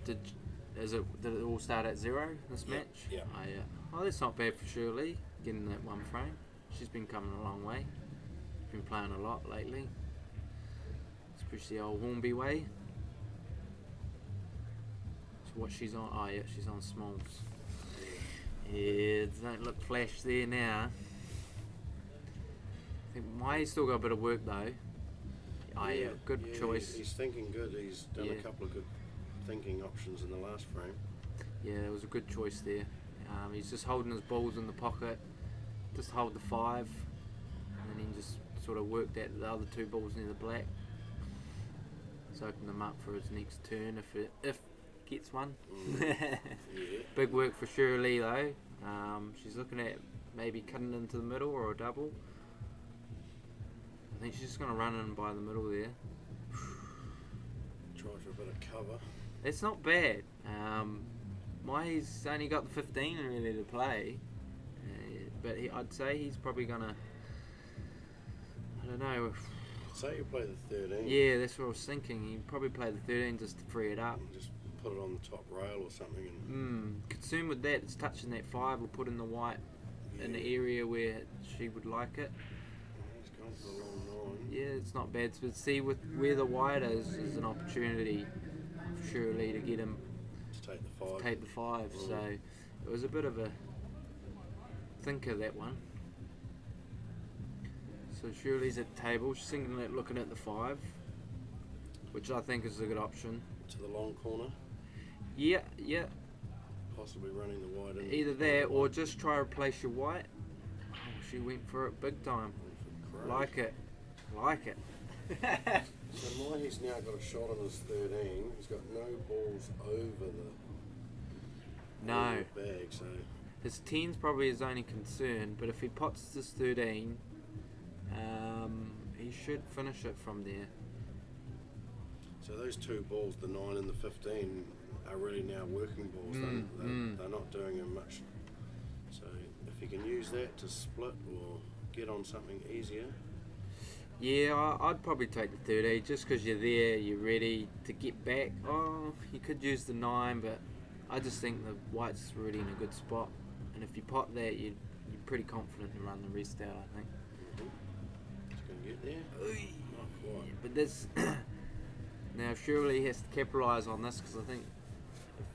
Did it all start at 0 this Yeah, match? yeah. Oh yeah. Oh, that's not bad for Shirley getting that 1 frame. She's been coming a long way. Been playing a lot lately. Especially the old Hornby way. So what she's on? Oh yeah, she's on smalls. Yeah, don't look flash there now. I think Mai's still got a bit of work though. Oh yeah, good choice. He's thinking good. He's done Yeah. a couple of good thinking options in the last frame. Yeah, it was a good choice there. He's just holding his balls in the pocket, just hold the 5, and then just sort of work that the other 2 balls near the black. Just open them up for his next turn if gets one. Yeah. Big work for Shirley though. She's looking at maybe cutting into the middle or a double. I think she's just going to run in by the middle there. Try for a bit of cover. It's not bad. Mai's only got the 15 really to play, but I'd say he's probably going to, I don't know. Say you play the 13. Yeah, that's what I was thinking. He'd probably play the 13 just to free it up. And just put it on the top rail or something. And Concern with that, it's touching that 5 or putting the white in the area where she would like it. He's gone for the long 9. Yeah, it's not bad. But see, with where the white is an opportunity surely to get him To take the 5. take the 5. So it was a bit of a thinker, that one. So Shirley's at the table. She's thinking at looking at the 5, which I think is a good option. To the long corner. Yeah. Possibly running the white in. Either that or just try to replace your white. Oh, she went for it big time. Great. Like it. So Mahi's now got a shot on his 13. He's got no balls over No. the bag, so His 10's probably his only concern, but if he pots this 13, he should finish it from there. so those two balls, the 9 and the 15, are really now working balls. They're not doing him much. So if he can use that to split or get on something easier. Yeah, I'd probably take the 13 just because you're there, you're ready to get back. Oh, you could use the 9, but I just think the white's really in a good spot. And if you pot that, you're pretty confident to run the rest out, I think. He's going to get there. Not quite. But this now Shirley has to capitalise on this because I think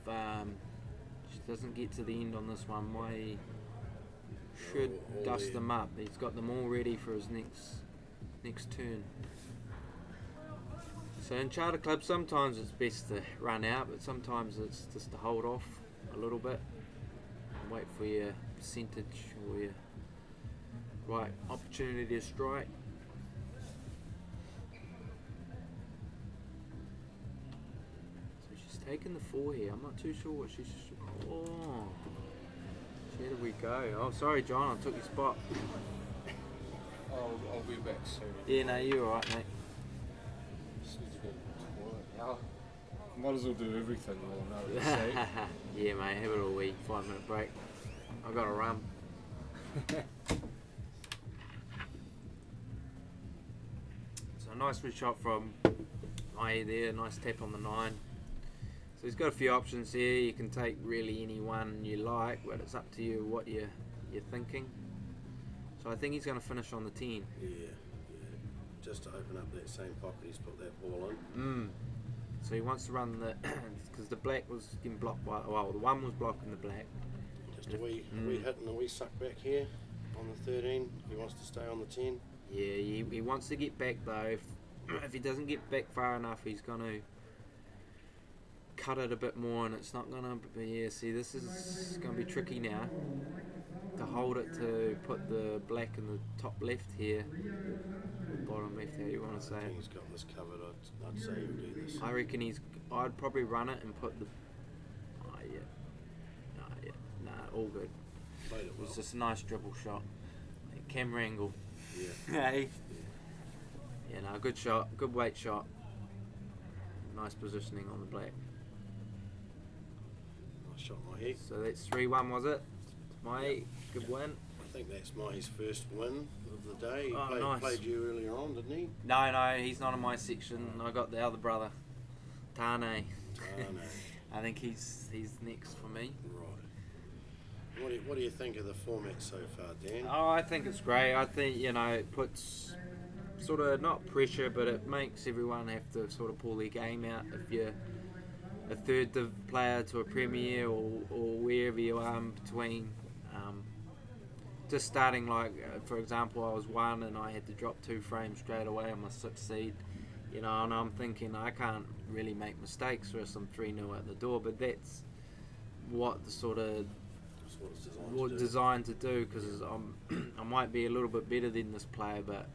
if she doesn't get to the end on this one, Mai should All dust there. them up. He's got them all ready for his next turn. So in Charter Club, sometimes it's best to run out, but sometimes it's just to hold off a little bit and wait for your percentage or your right opportunity to strike. So she's taking the 4 here. I'm not too sure what she's. Oh, where did we go? Oh, sorry, John, I took your spot. I'll be back soon. Yeah, no, you're alright, mate. Just need to go to the toilet now. Might as well do everything while I know what to say. Yeah, mate, have a little wee 5-minute break. I got to run. So a nice wee shot from Mai there, nice tap on the 9. So he's got a few options here. You can take really any one you like, but it's up to you what you're thinking. So I think he's going to finish on the 10. Yeah. Just to open up that same pocket, he's put that ball in. So he wants to run the because the black was getting blocked by the 1 was blocking the black. Just a wee hit and a wee suck back here on the 13. He wants to stay on the 10. Yeah, he wants to get back though. If he doesn't get back far enough, he's going to cut it a bit more, and it's not going to be. Yeah, see, this is going to be tricky now to hold it, to put the black in the top left here, bottom left, how you want to say I think it. he's got this covered. I'd say he'll do this. I reckon I'd probably run it and put the. Nah, all good. Played it It well. was just a nice dribble shot. Camera angle. Yeah. Hey. Yeah, no, good shot, good weight shot. Nice positioning on the black. Nice shot, Mahi. So that's 3-1, was it? Mai, good win. I think that's Mahi's first win of the day. He Oh, nice. played you earlier on, didn't he? No, he's not in my section. I got the other brother, Tane. No. I think he's next for me. Right. What do you think of the format so far, Dan? Oh, I think it's great. I think, it puts sort of not pressure, but it makes everyone have to sort of pull their game out. If you're a third div player to a premier or wherever you are in between, just starting for example, I was 1 and I had to drop 2 frames straight away on my 6th seed, and I'm thinking I can't really make mistakes or else I'm 3-0 at the door, but that's what the sort of That's what it's designed to do, because I might be a little bit better than this player, but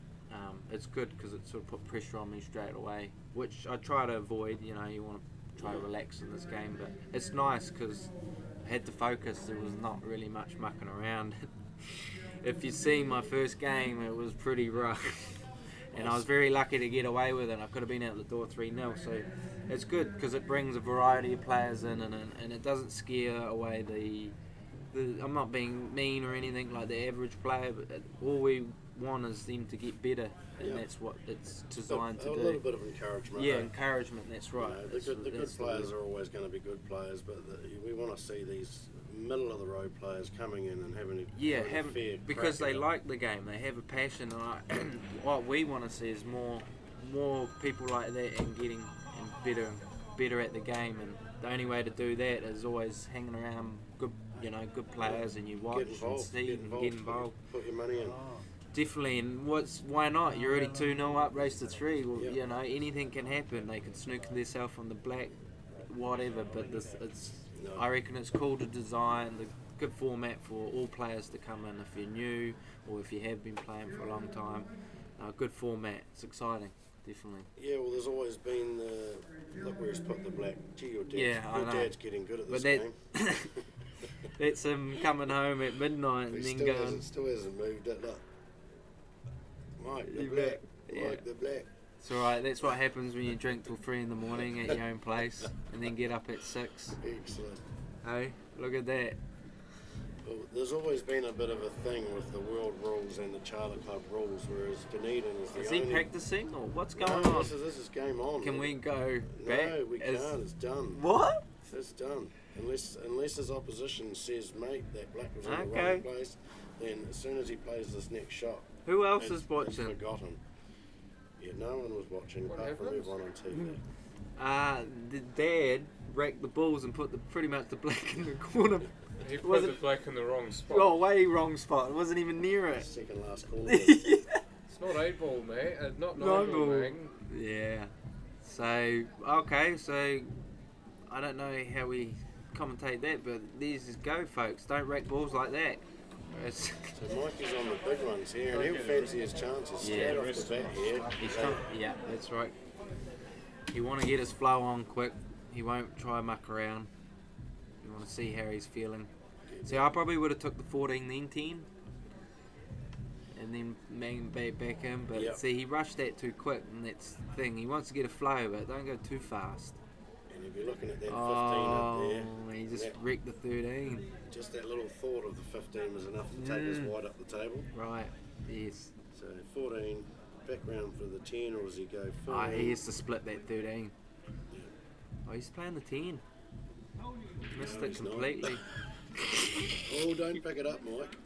it's good because it sort of put pressure on me straight away, which I try to avoid. You want to try to relax in this game, but it's nice because had to focus. There was not really much mucking around. If you see my first game, it was pretty rough. And I was very lucky to get away with it. I could have been out the door 3-0. So it's good because it brings a variety of players in, and it doesn't scare away the. I'm not being mean or anything like the average player, but all we want is them to get better, and that's what it's designed to do. A little bit of encouragement. Yeah, encouragement. That's right. You know, the good players are always going to be good players, but we want to see these middle of the road players coming in and having a fair because crack they at like the game. They have a passion, and what we want to see is more people like that and getting better at the game. And the only way to do that is always hanging around good players, and you watch and see and get involved. Put your money in. Definitely, and why not? You're already 2-0 up, race to 3. Well, you know, anything can happen. They can snook themselves on the black, whatever. But I reckon it's cool to design the good format for all players to come in. If you're new or if you have been playing for a long time, good format. It's exciting, definitely. Yeah, well, there's always been look where he's put the black. Gee, your dad's getting good at this game. That's him coming home at midnight and then going. Still hasn't moved it. Look. Mike the black. Mike the black. It's alright, that's what happens when you drink till 3 in the morning at your own place and then get up at 6. Excellent. Hey, look at that. Well, there's always been a bit of a thing with the world rules and the Charter Club rules, whereas Dunedin is the only... Is he practicing or what's going No, on? this is game on. Can we go back? No, we can't. It's done. What? It's done. Unless his opposition says, mate, that black was in the wrong place, then as soon as he plays this next shot... Who else is watching? Forgotten. Yeah, no one was watching apart from everyone on TV. The dad racked the balls and put pretty much the black in the corner. He put the black in the wrong spot. Oh, way wrong spot. It wasn't even near it. Second last corner. It's not 8 ball, mate. Not 9 ball, man. Yeah. So, okay, so I don't know how we commentate that, but these is go, folks. Don't rack balls like that. So Mikey's on the big ones here, and he'll fancy his chances straight off the bat here. Yeah, that's right. You want to get his flow on quick. He won't try muck around. You want to see how he's feeling. See, I probably would have took the 14 then 10. And then man back in. But see, he rushed that too quick, and that's the thing. He wants to get a flow, but don't go too fast. And if you're looking at that 15 up there... he just wrecked the 13. Just that little thought of the 15 was enough to take us wide up the table. Right, yes. So 14, background for the 10, or does he go 14? He has to split that 13. Oh, he's playing the 10. Missed it completely. Oh, don't pick it up, Mike.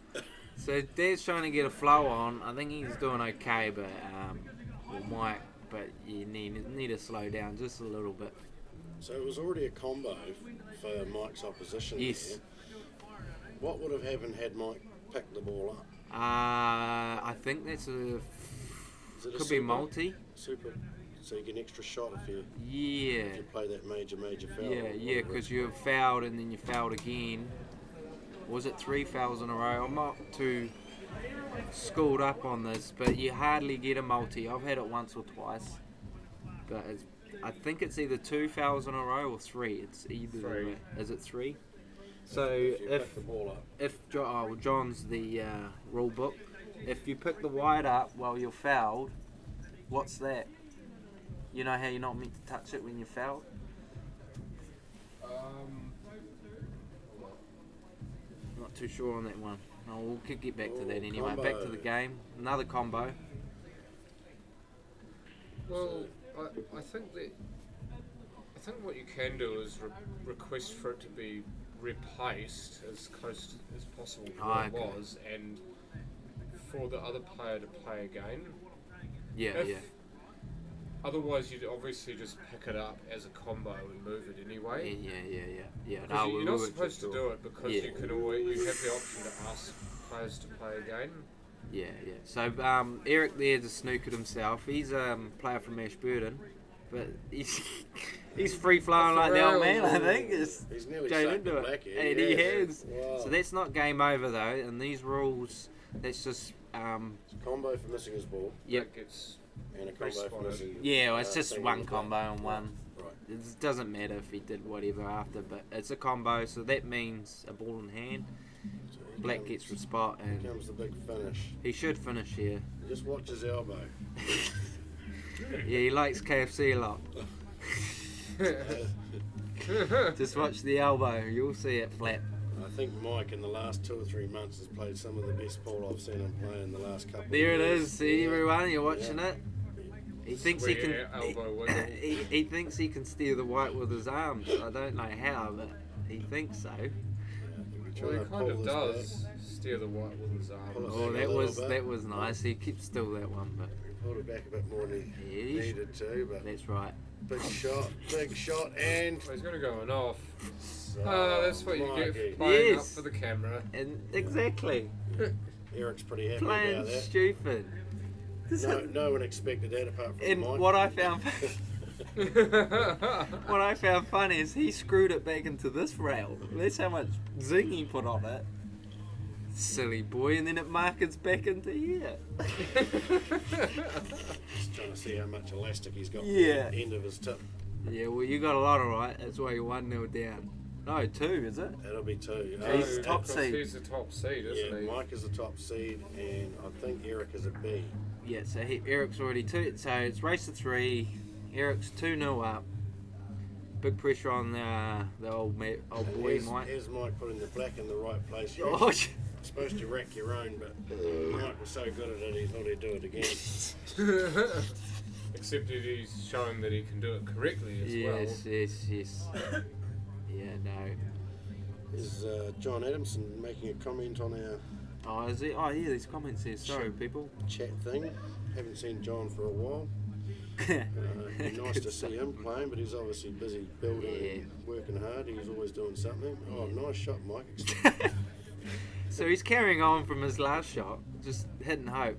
So Dad's trying to get a flow on. I think he's doing okay, but Mike, but you need to slow down just a little bit. So it was already a combo for Mike's opposition. Yes. There. What would have happened had Mike picked the ball up? I think that's could be multi. Super. So you get an extra shot if you play that major foul. Yeah, because you have fouled and then you fouled again. Was it 3 fouls in a row? I'm not too schooled up on this, but you hardly get a multi. I've had it once or twice, but I think it's either 2 fouls in a row or 3. It's either 3. Is it 3? So pick the ball up. John's the rule book. If you pick the wide up while you're fouled, what's that? You know how you're not meant to touch it when you're fouled? Not too sure on that one. No, we'll get back to that anyway. Combo. Back to the game. Another combo. Well, I think what you can do is request for it to be replaced as close as possible to what it was, and for the other player to play again. Yeah. Otherwise, you'd obviously just pick it up as a combo and move it anyway. Yeah. No, you're not supposed to do it because you have the option to ask players to play again. Yeah. So Eric there just snooked himself. He's a player from Ashburton, but he's free flowing like the old man. I think he's nearly going into it, black and he has. Wow. So that's not game over though. And these rules, that's just It's a combo for missing his ball. Yep. That gets And a combo for missing. Yeah, well, it's just one combo and one. Right. it doesn't matter if he did whatever after, but it's a combo, so that means a ball in hand. So Black gets the spot, Here and comes the big finish. he should finish here. Just watch his elbow. Yeah, he likes KFC a lot. Just watch the elbow, you'll see it flap. I think Mike in the last 2 or 3 months has played some of the best ball I've seen him play in the last couple There of it years. is, see everyone, you're watching it. He thinks he Sweet can. elbow wiggle. He thinks he can steer the white with his arms. I don't know how, but he thinks so. He'll be Well, trying he to kind pull of this does steer the white with his Pull arms. it Oh, back a that little was bit. nice. He kept still that one, but back. He pulled it back a bit more than he Yeah, he sh- needed to, but that's right. big shot, and Oh, he's going to go on off. so, Oh, that's what you get Mikey. for playing Yes. up for the camera. And exactly, Eric's pretty happy playing about that. stupid. No one expected that apart from And Mike. what I found, what I found funny is he screwed it back into this rail. That's how much zing he put on it. Silly boy, and then it markets back into here. Just trying to see how much elastic he's got Yeah. at the end of his tip. Yeah, well, you got a lot of right. That's why you're 1-0 down. No, 2, is it? That'll be 2. He's top because seed. He's the top seed, isn't Yeah, he? Mike is the top seed, and I think Eric is a B. Yeah, so Eric's already 2. So it's race to 3. Eric's 2-0 up. Big pressure on the old boy Here's, Mike. here's Mike putting the black in the right place. You're Oh, supposed to rack your own, but Mike was so good at it, he thought he'd do it again. Except that he's showing that he can do it correctly as yes. Yeah, no. Is John Adamson making a comment on our Oh, is it? Oh, yeah, there's comments here. Sorry, people. chat thing? Haven't seen John for a while. Be nice to see him playing, but he's obviously busy building and working hard. He's always doing something. Oh, nice shot, Mike. So he's carrying on from his last shot, just hitting hope.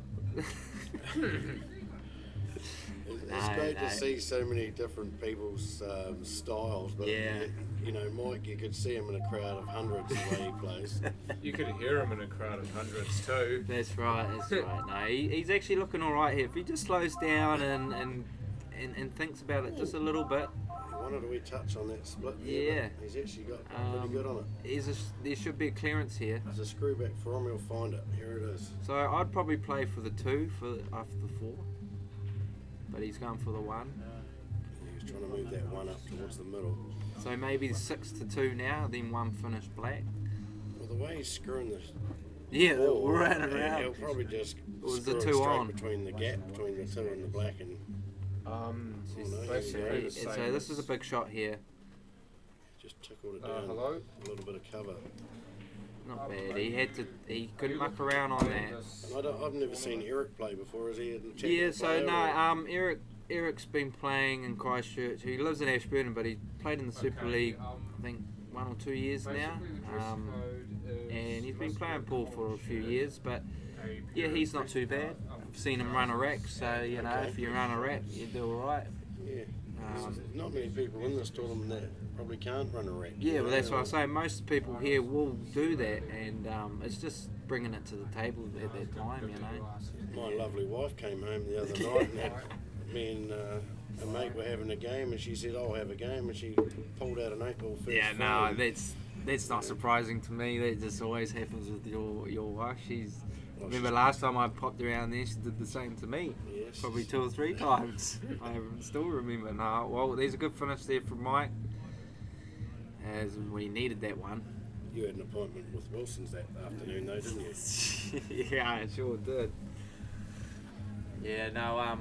It's No, great no. to see so many different people's styles, but Yeah. you know, Mike, you could see him in a crowd of hundreds the way he plays. You could hear him in a crowd of hundreds too. That's right. No, he's actually looking all right here. If he just slows down and thinks about it just a little bit, He wanted a wee touch on that split there, Yeah. but he's actually got pretty good on it. there should be a clearance here. There's a screw back for him, he'll find it. Here it is. So I'd probably play for the 2 after the 4, but he's going for the 1. He was trying to move that one up towards the middle. So maybe 6-2 now, then 1 finish black. Well, the way he's screwing the Yeah, ball, we're running He'll around. probably just Was screw the it 2 straight on? between the gap between the 2 and the black, and Basically Okay, the so same this is a big shot here. just tickled it down. Hello? A little bit of cover. Not bad. He couldn't muck around on that. And I've never seen Eric play before. Is he a technical Yeah, so player, or- no, Eric's been playing in Christchurch. He lives in Ashburton, but he played in the Super League, I think, 1 or 2 years now. And he's been playing pool for a few years, but yeah, he's not too bad. I've seen him run a rack, so you know, if you run a rack, you do alright. Yeah. There's not many people in this tournament that probably can't run a rack. Yeah, well, that's what I say. Most people here will do that, and it's just bringing it to the table at that time, you know. My lovely wife came home the other night and me and a mate were having a game, and she said, "I'll have a game," and she pulled out an 8-ball first. Yeah, no, frame. that's not surprising to me. That just always happens with your wife. Well, Remember last time I popped around there, she did the same to me. Yes. Probably 2 or 3 times. I still remember. No, well, there's a good finish there from Mike. As we needed that one. You had an appointment with Wilson's that afternoon, though, didn't you? Yeah, I sure did. Yeah, no,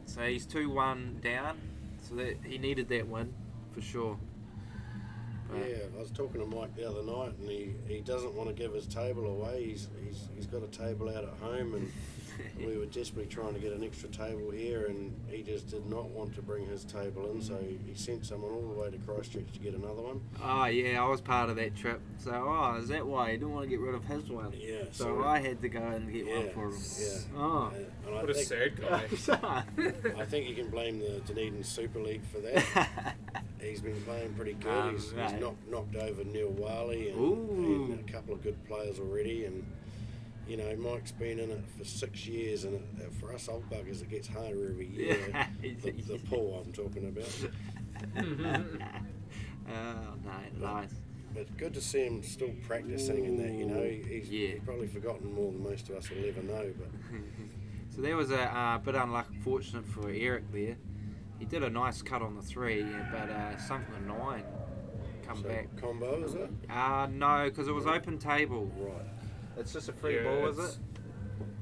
so he's 2-1 down, so that he needed that win for sure. But Yeah, I was talking to Mike the other night, and he doesn't want to give his table away. He's got a table out at home, and we were desperately trying to get an extra table here, and he just did not want to bring his table in, so he sent someone all the way to Christchurch to get another one. Oh yeah, I was part of that trip. So is that why he didn't want to get rid of his one? Yeah, So I had to go and get one for him. Yeah. Oh. And I What a think, sad guy. I think you can blame the Dunedin Super League for that. He's been playing pretty good. He's right. knocked over Neil Wally and Ooh. a couple of good players already, and you know, Mike's been in it for 6 years, and for us old buggers, it gets harder every year. The pull I'm talking about. Oh, no, nice. But good to see him still practicing and that, you know. He's probably forgotten more than most of us will ever know. But So there was a bit unfortunate for Eric there. He did a nice cut on the 3, but something a 9 come back. Combo, is it? No, because it was open table. Right. It's just a free ball, is it?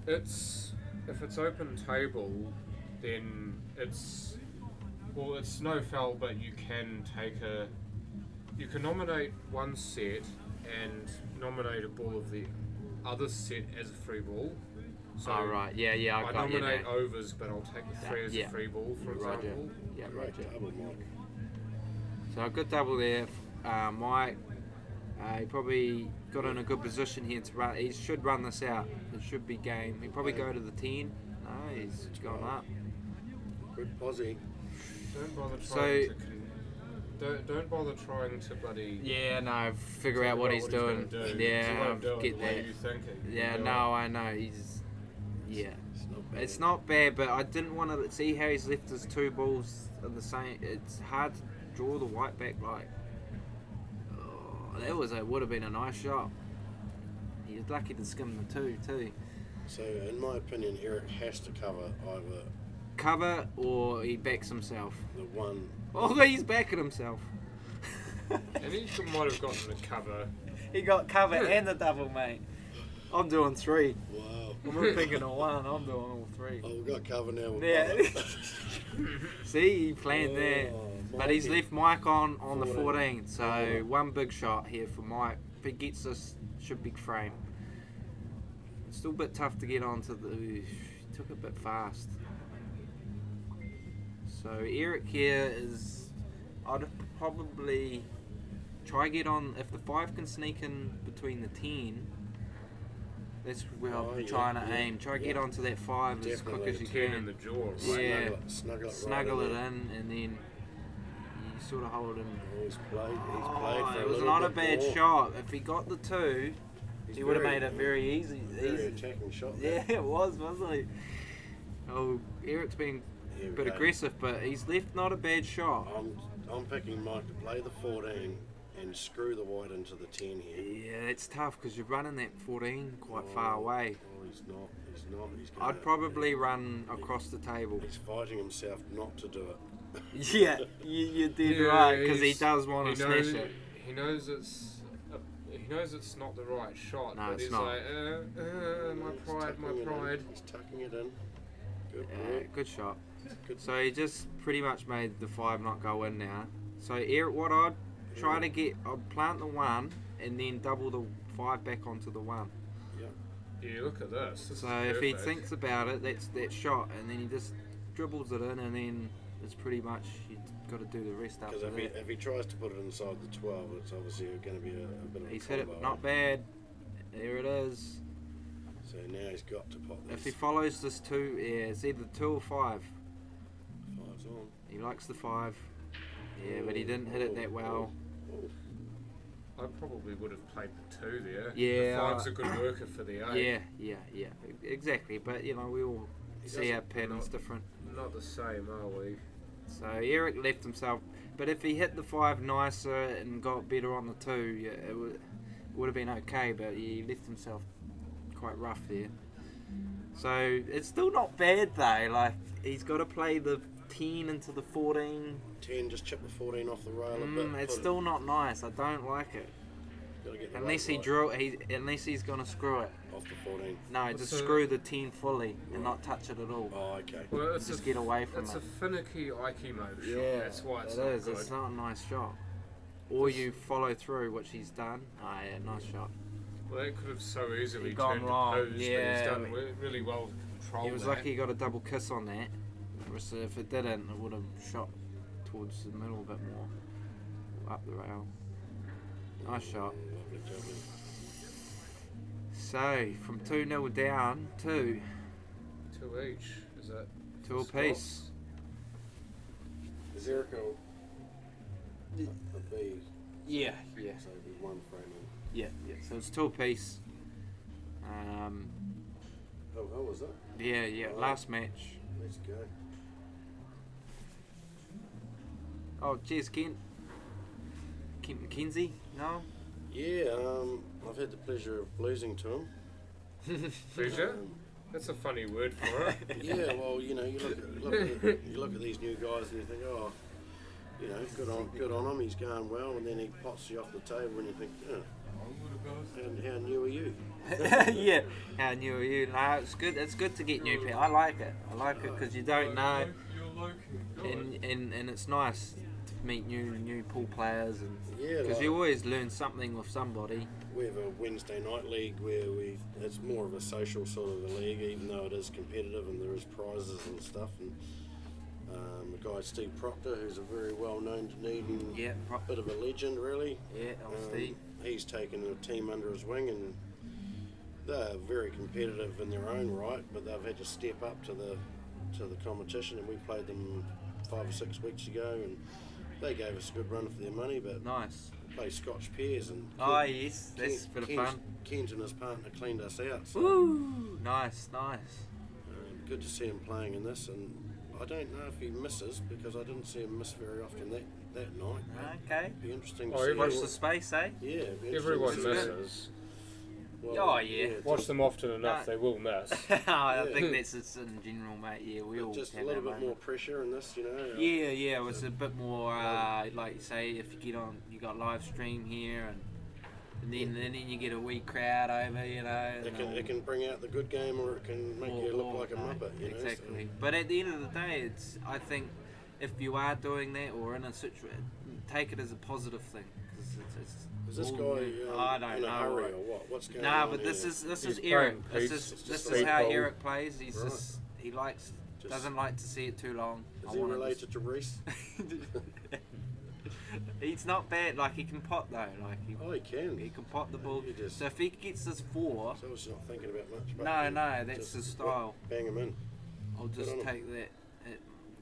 It's if it's open table, then it's no foul, but you can nominate one set and nominate a ball of the other set as a free ball. So right, yeah, I got you nominate now. overs, but I'll take the 3 as a free ball, for example. Yeah, Great Roger. double, Mike. So a good double there. Mike, he probably got in a good position here to run. He should run this out. It should be game. He'll probably go to the 10. No, he's gone up. Good posse. Don't bother So- trying don't bother trying to bloody Yeah, no, figure out what he's doing. Gonna do. Yeah, He won't do it get the way that. you thinking. Yeah, He'll do no, I know. Yeah. It's not bad. It's not bad, but I didn't want to see how he's left his 2 balls in the same. It's hard to draw the white back like. Oh, that would have been a nice shot. He was lucky to skim the 2 too. So, in my opinion, Eric has to cover either Cover or he backs himself. the one. Oh, he's backing himself. And he might have gotten the cover. He got cover and the double, mate. I'm doing 3. Wow. I'm not thinking of 1. I'm doing all 3. Oh, we've got cover now. With Yeah. Mike. See, he planned there. But he's Mikey. left Mike on the 14. 14. So one big shot here for Mike. If he gets this, should be frame. It's still a bit tough to get onto the. He took it a bit fast. So Eric here is. I'd probably try get on if the 5 can sneak in between the 10. That's where I'm trying to aim. Try get onto that 5 as quick Definitely. as you 10 in can. the jaw. Right? Yeah. Snuggle it right in, and then you sort of hold him. Oh, he's played for It a was little not a bit bad more. shot. If he got the 2, He's he would have very- made it very easy. Very attacking shot. Yeah, it was, wasn't he? Oh, Eric's been Here a we bit go. aggressive, but he's left not a bad shot. I'm picking Mike to play the 14 and screw the white into the 10 here. Yeah, it's tough because you're running that 14 quite far away. Oh, he's not. He's gonna, I'd probably run across the table. He's fighting himself not to do it. Yeah, you did Yeah, right because he he's- does want to he knows- smash it. He knows it's not the right shot. No, but it's he's not. like, my He's pride, my tucking it in. pride. He's tucking it in. Good Yeah, work. good shot. Good. So he just pretty much made the 5 not go in now. So Eric, what I'd try to get, I'd plant the 1 and then double the 5 back onto the 1. Yeah, look at this. This So is if he perfect. thinks about it, that's that shot, and then he just dribbles it in, and then it's pretty much you've got to do the rest Because after that. if he tries to put it inside the 12, it's obviously going to be a bit of He's a hit it, combo. not bad. There it is. So now he's got to pop this. If he follows this 2, yeah, it's either 2 or 5. 5's on. He likes the 5. Yeah, but he didn't hit it that well. I probably would have played the 2 there. Yeah, The 5's a good worker for the 8. Yeah, exactly. But you know, we all He see our doesn't- patterns not- different. Not the same, are we? So Eric left himself, but if he hit the 5 nicer and got better on the 2, yeah, it would have been okay. But he left himself quite rough there. So it's still not bad though. Like he's got to play the 10 into the 14. 10, just chip the 14 off the rail a bit. It's put it- still not nice. I don't like it. gotta get the Unless weight he right unless he's gonna screw it. off the 14. No, just So- screw the 10 fully and not touch it at all. Oh, okay. Well, it's Just a, get away from it's it. a finicky Ike mode shot. Yeah, That's why it's it not is. good. It's not a nice shot. Or you follow through, which he's done. Oh yeah, nice shot. Well, that could have so easily He'd gone turned wrong, to pose, yeah. but he's done really well to control He was that. lucky he got a double kiss on that. Whereas if it didn't, it would have shot towards the middle a bit more. Up the rail. Nice shot. Lovely, lovely. So, from 2-0 down to 2 each, is it? 2 apiece. Is Eric a B? Yeah. So it'll be one frame in. Yeah. So it's 2 apiece. How was that? Yeah, Right. last match. Let's go. Oh, cheers, Kent. Kent McKenzie? No? Yeah, I've had the pleasure of losing to him. Pleasure? Um, That's a funny word for it. yeah, well, you know, you look at these new guys and you think, oh, you know, good on him. He's going well, and then he pots you off the table, and you think, oh, and how new are you? Yeah. How new are you? No, it's good. It's good to get new people. I like it. I like it because you don't know, and it's nice to meet new pool players, and Yeah, because like, you always learn something with somebody. we have a Wednesday night league where it's more of a social sort of a league, even though it is competitive and there is prizes and stuff. And a guy Steve Proctor, who's a very well known Dunedin, Yeah, bit of a legend really. yeah, Steve. He's taken a team under his wing, and they're very competitive in their own right, but they've had to step up to the competition, and we played them 5 or 6 weeks ago, and they gave us a good run for their money. But Nice. we played Scotch Pears, and Oh yes, that's a bit of fun. Kent and his partner cleaned us out. So Woo! Nice. good to see him playing in this, and I don't know if he misses, because I didn't see him miss very often that night. Okay. It'd be interesting to Oh, see. Watch the space, eh? Yeah, it'd be interesting Everyone to see. misses. Well, Oh, yeah. Watch just- them often enough, No. they will miss. I Yeah. think that's just in general, mate. Yeah, we all just a have little our bit more moment. pressure in this, you know. Yeah, it was a bit more like you say, if you get on, you got live stream here, and then you get a wee crowd over, you know. It can bring out the good game, or it can make you look like a muppet, you know. Exactly. But at the end of the day, I think if you are doing that or in a situation, take it as a positive thing. 'Cause it's Is this all guy new. in I don't a know. hurry right? or what? What's going Nah, on but this here? is He's Eric. playing This peace, is speed how ball. Eric plays. He's Right. just he Just- doesn't like to see it too long. Is I he wanna related to Reese? He's not bad. Like he can pot though. Like Oh, he can. he can pot the ball. He just- So if he gets this 4, So I was not thinking about much. But no, that's just his style. Bang him in. I'll just on him.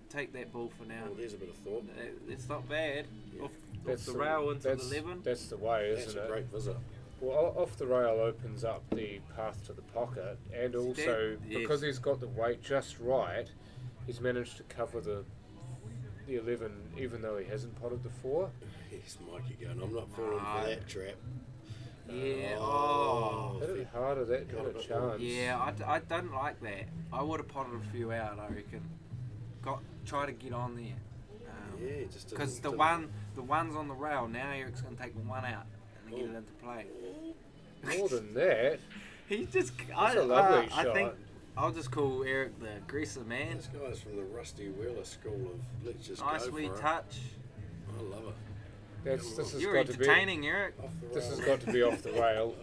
take that ball for now. Oh, there's a bit of thought. It's not bad. Yeah. Off That's the rail into the that's, 11. That's the way, That's isn't a it? great visit. Well, off the rail opens up the path to the pocket, and also Yes. because he's got the weight just right, he's managed to cover the 11, even though he hasn't potted the 4. Yes, Mikey going. I'm not falling Ah. for that trap. Yeah. Oh. Hit it harder, that Got got a a bit more. chance. Yeah, I don't like that. I would have potted a few out, I reckon. Try to get on there. Yeah, just Because didn't- the one's on the rail, now Eric's going to take the one out and then get it into play. More than that, He's just... that's a lovely I think shot. I'll just call Eric the aggressor, man. This guy's from the Rusty Wheeler school of let's just Nice go wee for it. touch. I love it. This has You're got to be. entertaining, Eric. Off the This rail. has got to be off the rail.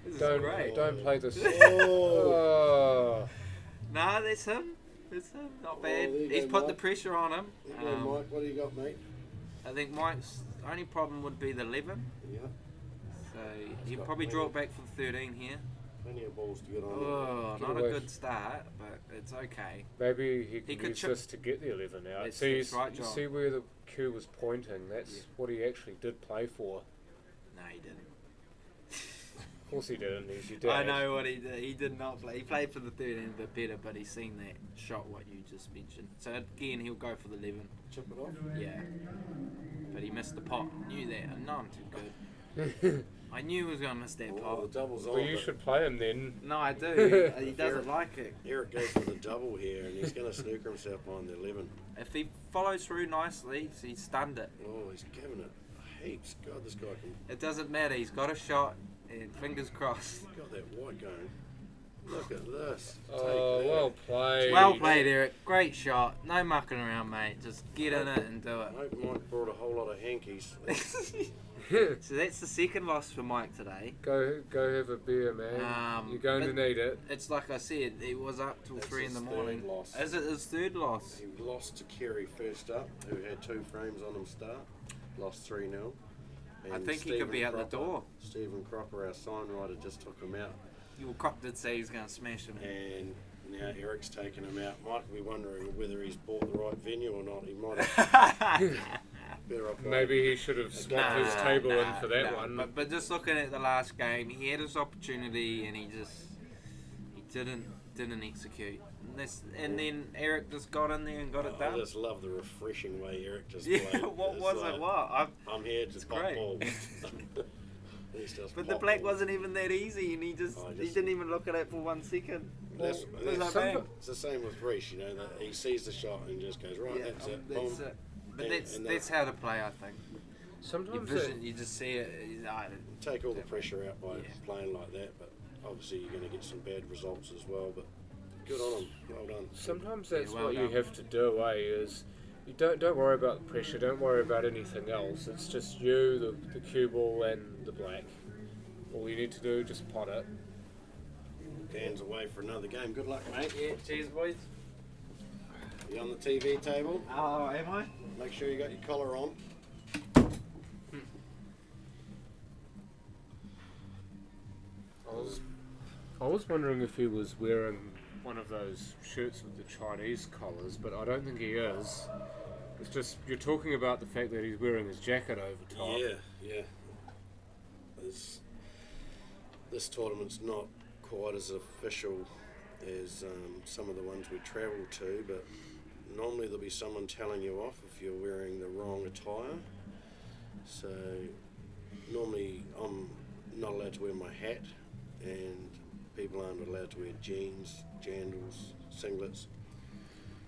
This is Don't great. don't play this. Oh. Oh. Nah, that's him. That's him. Not bad. there you He's go, put the Mike. pressure on him. There you go, Mike. What do you got, mate? I think Mike's only problem would be the 11. Yeah, So he'll got probably plenty. draw it back for the 13 here. plenty of balls to get on. Oh, Get not a away good start, but it's okay. Maybe he can could use chip- this to get the 11 out. That's- See, that's right, you John. see where the cue was pointing. That's Yeah. what he actually did play for. No, he didn't. Of course he didn't. He's your dad. I know what he did. He did not play. He played for the 13 a bit better, but he's seen that shot, what you just mentioned. So again, he'll go for the 11. Chip it off. Yeah. But he missed the pot. Knew that. I know I'm too good. I knew he was going to miss that Oh, pot. the double's on. Well, you but should play him then. No, I do. He doesn't like it. Eric goes for the double here, and he's going to snooker himself behind the 11. If he follows through nicely, he stunned it. Oh, he's giving it heaps. God, this guy can. It doesn't matter. He's got a shot, and fingers crossed. Got that white going. Look at this. Oh, Take that. well played. Well played, Eric. Great shot. No mucking around, mate. Just get in it and do I hope Mike brought a whole lot of hankies. it. So that's the second loss for Mike today. Go have a beer, man. You're going to but- need it. It's like I said, he was up till That's 3 in the his morning. third loss. Is it his third loss? He lost to Kerry first up, who had 2 frames on him start. Lost 3-0. I And think he could be out the Cropper- door. Stephen Cropper, our sign writer, just took him out. Well, Crop did say he's going to smash him. And now Eric's taken him out. Mike will be wondering whether he's bought the right venue or not. He might have better up. Maybe he should have swapped his table in for that nah, one. But just looking at the last game, he had his opportunity and he didn't execute. And then Eric just got in there and got it I done. just love the refreshing way Eric just Yeah, played. what It's was like, it? What? I'm here to pop great. balls. He's just But the pop black balls. wasn't even that easy, and he didn't even look at it for 1 second. That's- It was that's- like, bang. It's the same with Reese, you know, that he sees the shot and just goes, right, Yeah, that's it, that's boom. it. But And- that's and that's how to play, I think. Your Sometimes vision, you just see it. Take all the pressure out by Yeah. playing like that, but obviously you're going to get some bad results as well, but good on him, well done. Sometimes that's well what done. you have to do, is you don't worry about the pressure, don't worry about anything else. It's just you, the cue ball, and the black. All you need to do, just pot it. Dan's away for another game, good luck mate. Yeah, cheers, boys. You on the TV table? Oh, am I? Make sure you got your collar on. I was wondering if he was wearing one of those shirts with the Chinese collars, but I don't think he is. It's just, you're talking about the fact that he's wearing his jacket over top. Yeah. This tournament's not quite as official as some of the ones we travel to, but normally there'll be someone telling you off if you're wearing the wrong attire. So normally I'm not allowed to wear my hat, and people aren't allowed to wear jeans, jandals, singlets.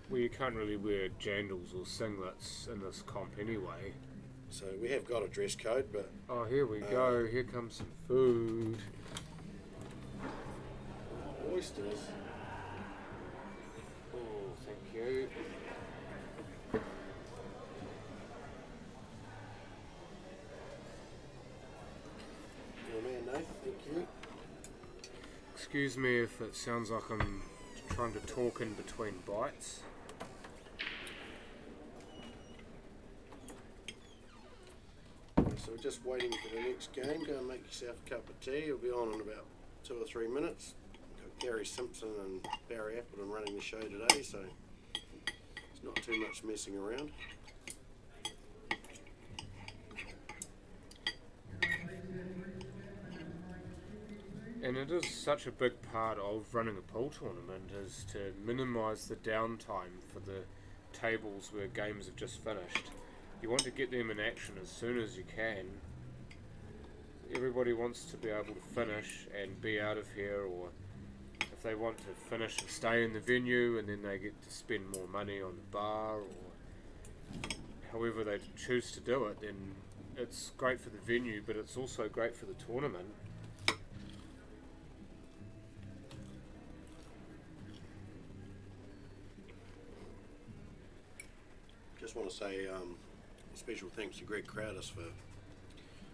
Well, you can't really wear jandals or singlets in this comp anyway. So we have got a dress code, but Oh, here we go. Here comes some food. oysters. Oh, thank you. Your man, Nath, thank you. Excuse me if it sounds like I'm trying to talk in between bites. So we're just waiting for the next game. Go and make yourself a cup of tea. You'll be on in about 2 or 3 minutes. Got Gary Simpson and Barry Appleton running the show today, so it's not too much messing around. And it is such a big part of running a pool tournament is to minimise the downtime for the tables where games have just finished. You want to get them in action as soon as you can. Everybody wants to be able to finish and be out of here, or if they want to finish and stay in the venue and then they get to spend more money on the bar, or however they choose to do it, then it's great for the venue, but it's also great for the tournament. Just want to say special thanks to Greg Crowders for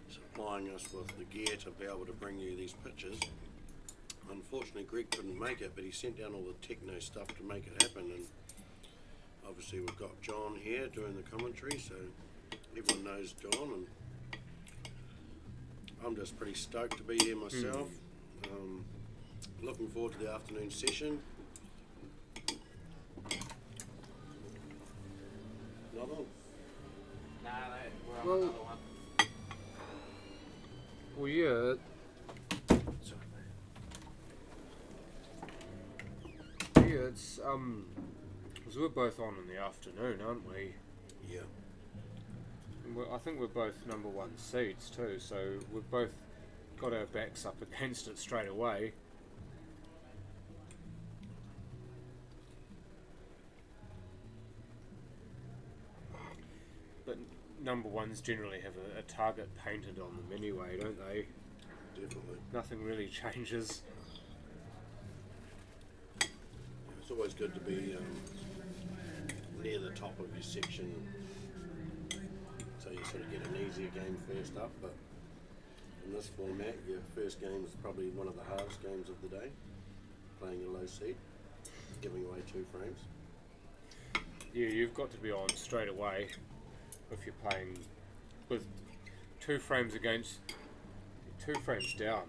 supplying us with the gear to be able to bring you these pictures. Unfortunately, Greg couldn't make it, but he sent down all the techno stuff to make it happen, and obviously we've got John here doing the commentary, so everyone knows John, and I'm just pretty stoked to be here myself. Looking forward to the afternoon session. Not on. Well, well, yeah. Yeah, it's because we're both on in the afternoon, aren't we? Yeah. And I think we're both number 1 seeds too, so we've both got our backs up against it straight away. But number 1s generally have a target painted on them anyway, don't they? Definitely. Nothing really changes. It's always good to be near the top of your section, so you sort of get an easier game first up, but in this format your first game is probably one of the hardest games of the day, playing a low seed, giving away 2 frames. Yeah, you've got to be on straight away if you're playing with 2 frames against 2 frames down.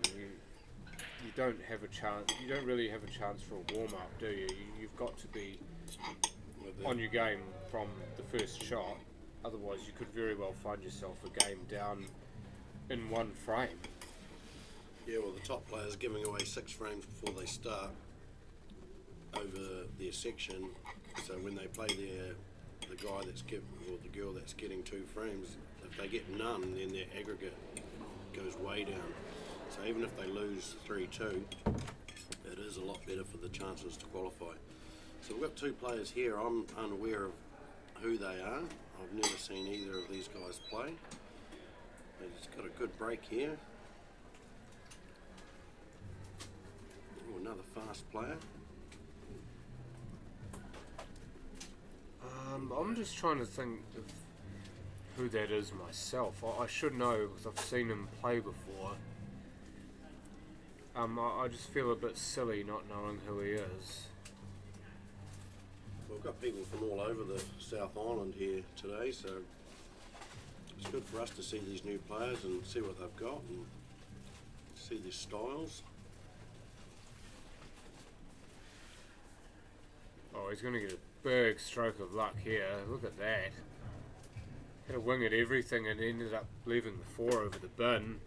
You don't have a chance. You don't really have a chance for a warm up, do you? You've got to be on your game from the first shot. Otherwise, you could very well find yourself a game down in 1 frame. Yeah, well the top player's giving away 6 frames before they start, over their section. So when they play the guy that's or the girl that's getting 2 frames, if they get none, then their aggregate goes way down. So even if they lose 3-2, it is a lot better for the chances to qualify. So we've got 2 players here. I'm unaware of who they are. I've never seen either of these guys play. He's got a good break here. Ooh, another fast player. I'm just trying to think of who that is myself. I should know because I've seen him play before. I just feel a bit silly not knowing who he is. We've got people from all over the South Island here today, so it's good for us to see these new players and see what they've got and see their styles. Oh, he's going to get a big stroke of luck here. Look at that. Had a wing at everything and ended up leaving the 4 over the bin.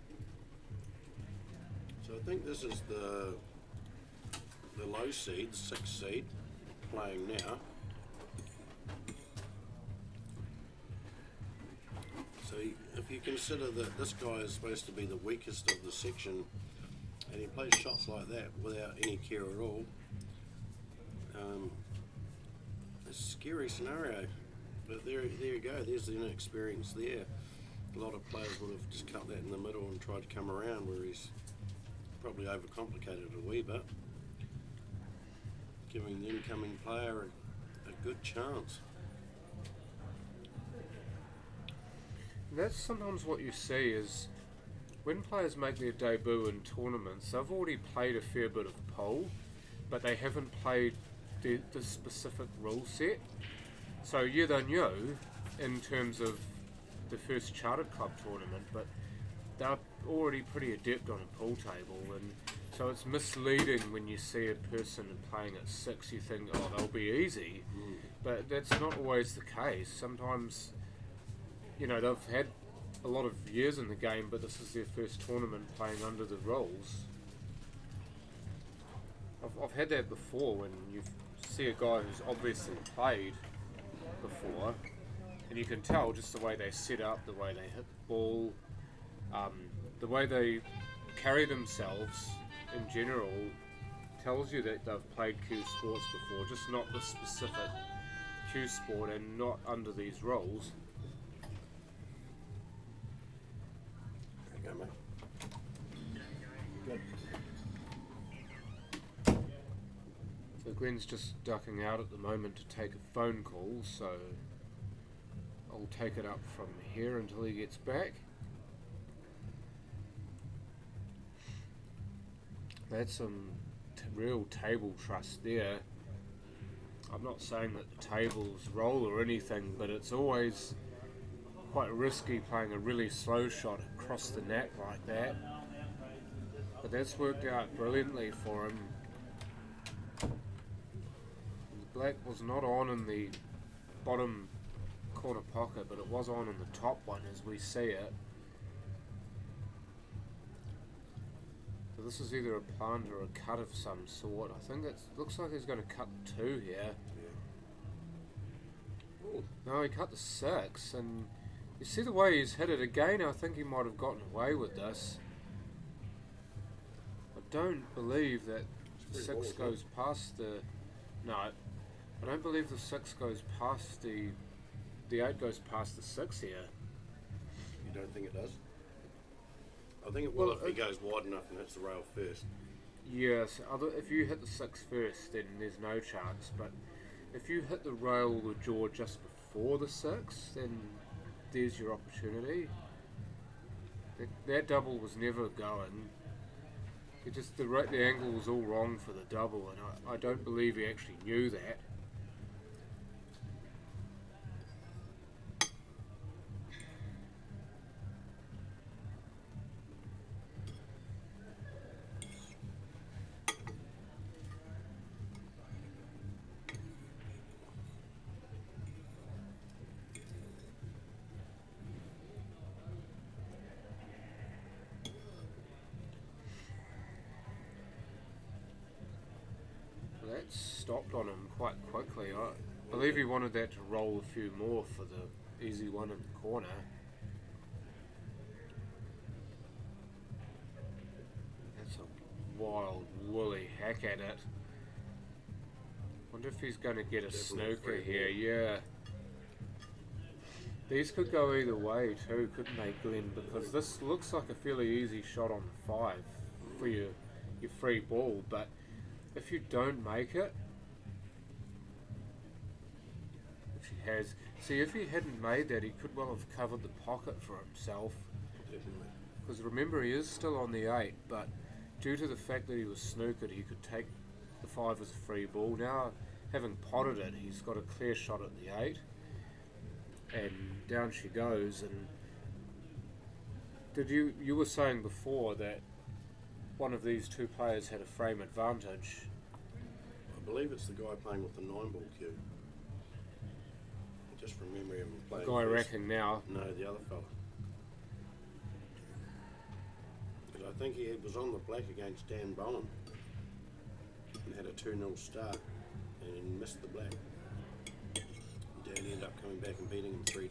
So I think this is the low seed, the 6th seed, playing now. So if you consider that this guy is supposed to be the weakest of the section, and he plays shots like that without any care at all, it's a scary scenario. But there you go, there's the inexperience there. A lot of players would have just cut that in the middle and tried to come around, where he's probably overcomplicated it a wee bit, giving the incoming player a good chance. That's sometimes what you see is when players make their debut in tournaments, they've already played a fair bit of pole, but they haven't played the specific rule set. So yeah, they know in terms of the first chartered club tournament, but they're already pretty adept on a pool table, and so it's misleading when you see a person playing at 6. You think, oh, they'll be easy, but that's not always the case. Sometimes, you know, they've had a lot of years in the game, but this is their first tournament playing under the rules. I've had that before when you see a guy who's obviously played before, and you can tell just the way they set up, the way they hit the ball, the way they carry themselves in general tells you that they've played cue sports before, just not the specific cue sport and not under these rules. There you go, mate. Good. So Gwen's just ducking out at the moment to take a phone call, so I'll take it up from here until he gets back. That's some real table trust there. I'm not saying that the tables roll or anything, but it's always quite risky playing a really slow shot across the net like that. But that's worked out brilliantly for him. The black was not on in the bottom corner pocket, but it was on in the top one as we see it. So this is either a plant or a cut of some sort. I think it looks like he's going to cut 2 here. Yeah. No, he cut the 6, and you see the way he's hit it again. I think he might have gotten away with this. I don't believe that the 6 goes past the... No, I don't believe the 6 goes past the 8 goes past the 6 here. You don't think it does? I think it will Well, if he goes wide enough and hits the rail first. Yes, if you hit the 6 first, then there's no chance. But if you hit the rail or the jaw just before the 6, then there's your opportunity. That double was never going. It just the angle was all wrong for the double, and I don't believe he actually knew that. that stopped on him quite quickly. I believe he wanted that to roll a few more for the easy one in the corner. That's a wild, woolly hack at it. Wonder if he's going to get a snooker here. Yeah. These could go either way too, couldn't they, Glenn? Because this looks like a fairly easy shot on the 5 for your free ball, but if you don't make it, which he has, see, if he hadn't made that, he could well have covered the pocket for himself. Definitely. Because remember, he is still on the 8, but due to the fact that he was snookered, he could take the 5 as a free ball. Now, having potted it, he's got a clear shot at the 8. And down she goes. And did you were saying before that one of these two players had a frame advantage? I believe it's the guy playing with the 9-ball cue. I just remember him The playing. guy first. racking now. No, the other fella. Because I think he was on the black against Dan Bowen and had a 2-0 start and missed the black. Dan ended up coming back and beating him 3-2.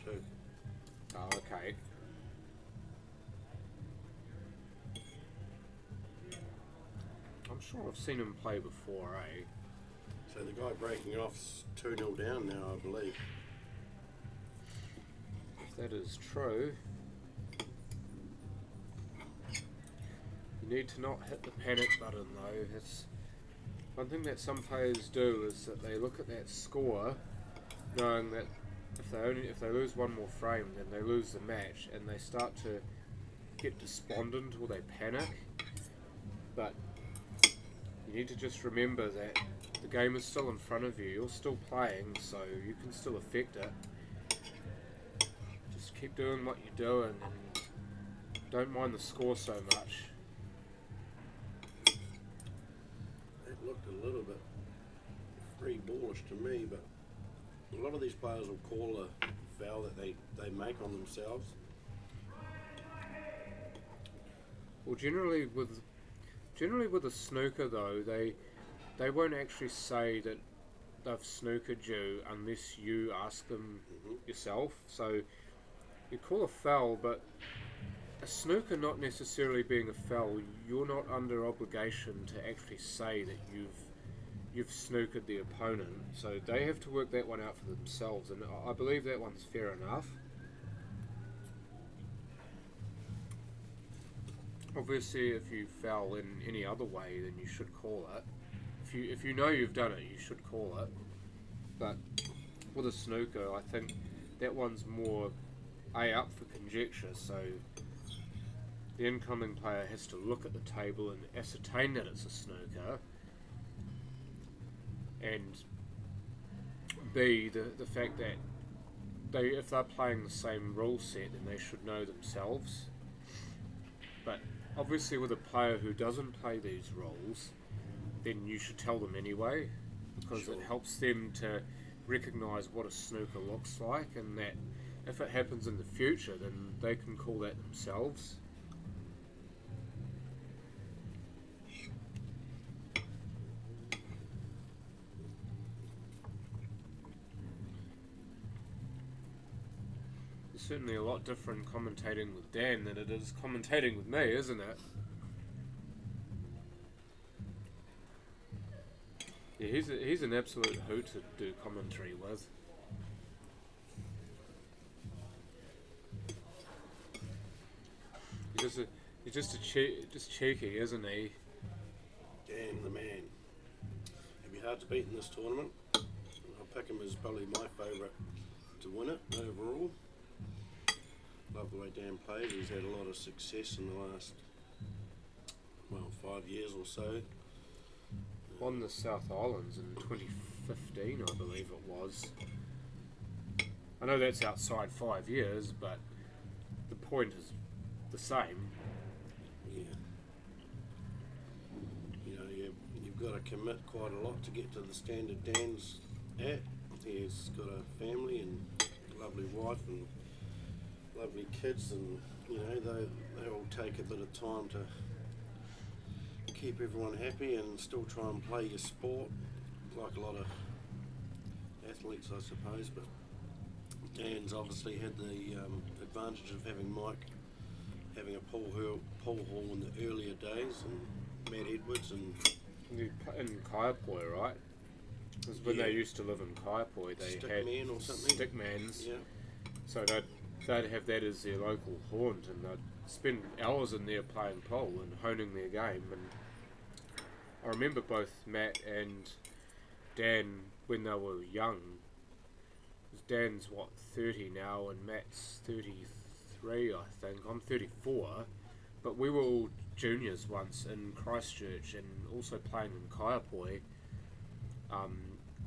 Oh, okay. I'm sure I've seen him play before, eh? So the guy breaking off's 2-0 down now, I believe. If that is true, you need to not hit the panic button though. It's one thing that some players do is that they look at that score, knowing that if they lose one more frame, then they lose the match, and they start to get despondent or they panic. But you need to just remember that the game is still in front of you. You're still playing, so you can still affect it. Just keep doing what you're doing and don't mind the score so much. It looked a little bit free ballish to me, but a lot of these players will call a foul that they make on themselves. Well, generally with a snooker though, they won't actually say that they've snookered you unless you ask them yourself. So you call a foul, but a snooker not necessarily being a foul, you're not under obligation to actually say that you've snookered the opponent. So they have to work that one out for themselves, and I believe that one's fair enough. Obviously, if you foul in any other way, then you should call it. If you know you've done it, you should call it. But with a snooker, I think that one's more up for conjecture. So the incoming player has to look at the table and ascertain that it's a snooker. And B, the fact that if they're playing the same rule set, then they should know themselves. But obviously with a player who doesn't play these rules, then you should tell them anyway, because it helps them to recognise what a snooker looks like, and that if it happens in the future, then they can call that themselves. It's certainly a lot different commentating with Dan than it is commentating with me, isn't it? Yeah, he's an absolute hoot to do commentary with. He's just cheeky, isn't he? Dan the man. He'd be hard to beat in this tournament. I'll pick him as probably my favourite to win it overall. Love the way Dan plays. He's had a lot of success in the last 5 years or so. Won the South Islands in 2015, I believe it was. I know that's outside 5 years, but the point is the same. Yeah. You know, you've got to commit quite a lot to get to the standard Dan's at. He's got a family and a lovely wife and lovely kids, and you know they all take a bit of time to keep everyone happy and still try and play your sport. like a lot of athletes, I suppose. But Dan's obviously had the advantage of having Mike having a pole hall in the earlier days, and Matt Edwards and In Kaiapoi, right? Because when they used to live in Kaiapoi, they had Stickman or something. stickmans. Yeah. So they'd have that as their local haunt, and they'd spend hours in there playing pole and honing their game. And I remember both Matt and Dan when they were young. 'Cause Dan's 30 now, and Matt's 33, I think. I'm 34, but we were all juniors once in Christchurch and also playing in Kaiapoi.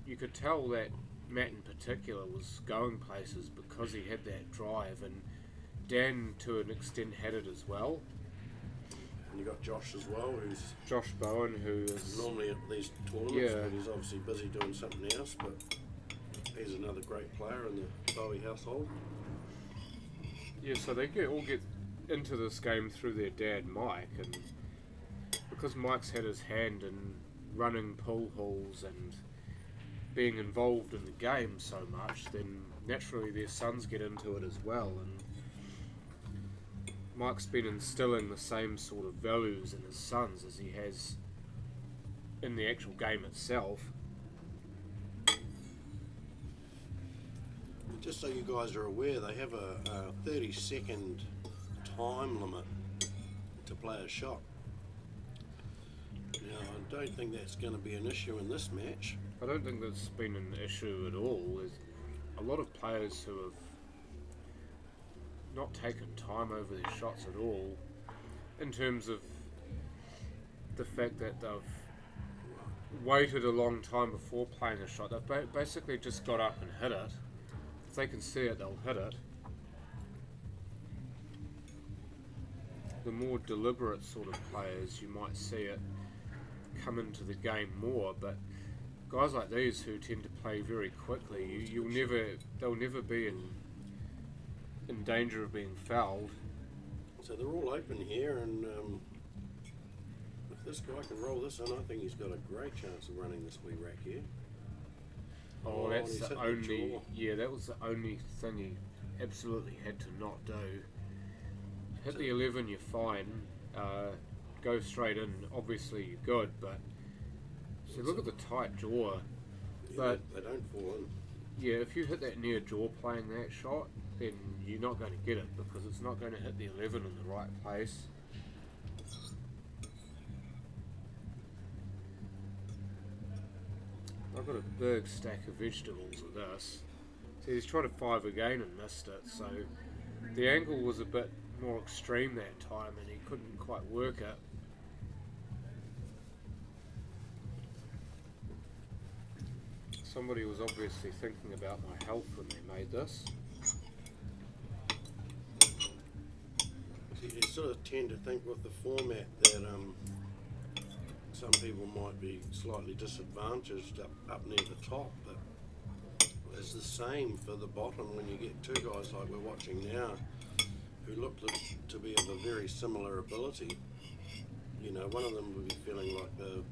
You could tell that Matt in particular was going places because he had that drive, and Dan to an extent had it as well. And you got Josh as well, who's Josh Bowen, who is normally at these tournaments, Yeah. but he's obviously busy doing something else. But he's another great player in the Bowey household. so they all get into this game through their dad Mike, and because Mike's had his hand in running pool halls and being involved in the game so much, then naturally their sons get into it as well, and Mike's been instilling the same sort of values in his sons as he has in the actual game itself. Just so you guys are aware, they have a 30-second time limit to play a shot. Now, I don't think that's going to be an issue in this match. I don't think that's been an issue at all. There's a lot of players who have not taken time over their shots at all, in terms of the fact that they've waited a long time before playing a shot. They've basically just got up and hit it. If they can see it, they'll hit it. The more deliberate sort of players, you might see it come into the game more, but guys like these who tend to play very quickly, they'll never be in danger of being fouled. So they're all open here, and if this guy can roll this in, I think he's got a great chance of running this wee rack here. Oh, that's he's the hit the only. jaw. Yeah, that was the only thing he absolutely had to not do. Hit the 11, you're fine. Go straight in, obviously you're good, but so look at the tight jaw. Yeah, But they don't fall in. yeah, if you hit that near jaw playing that shot, then you're not going to get it because it's not going to hit the 11 in the right place. I've got a big stack of vegetables with this. See, he's tried to 5 again and missed it, so the angle was a bit more extreme that time and he couldn't quite work it. Somebody was obviously thinking about my health when they made this. See, you sort of tend to think with the format that some people might be slightly disadvantaged up near the top, but it's the same for the bottom when you get two guys like we're watching now who look to be of a very similar ability. You know, one of them would be feeling like they're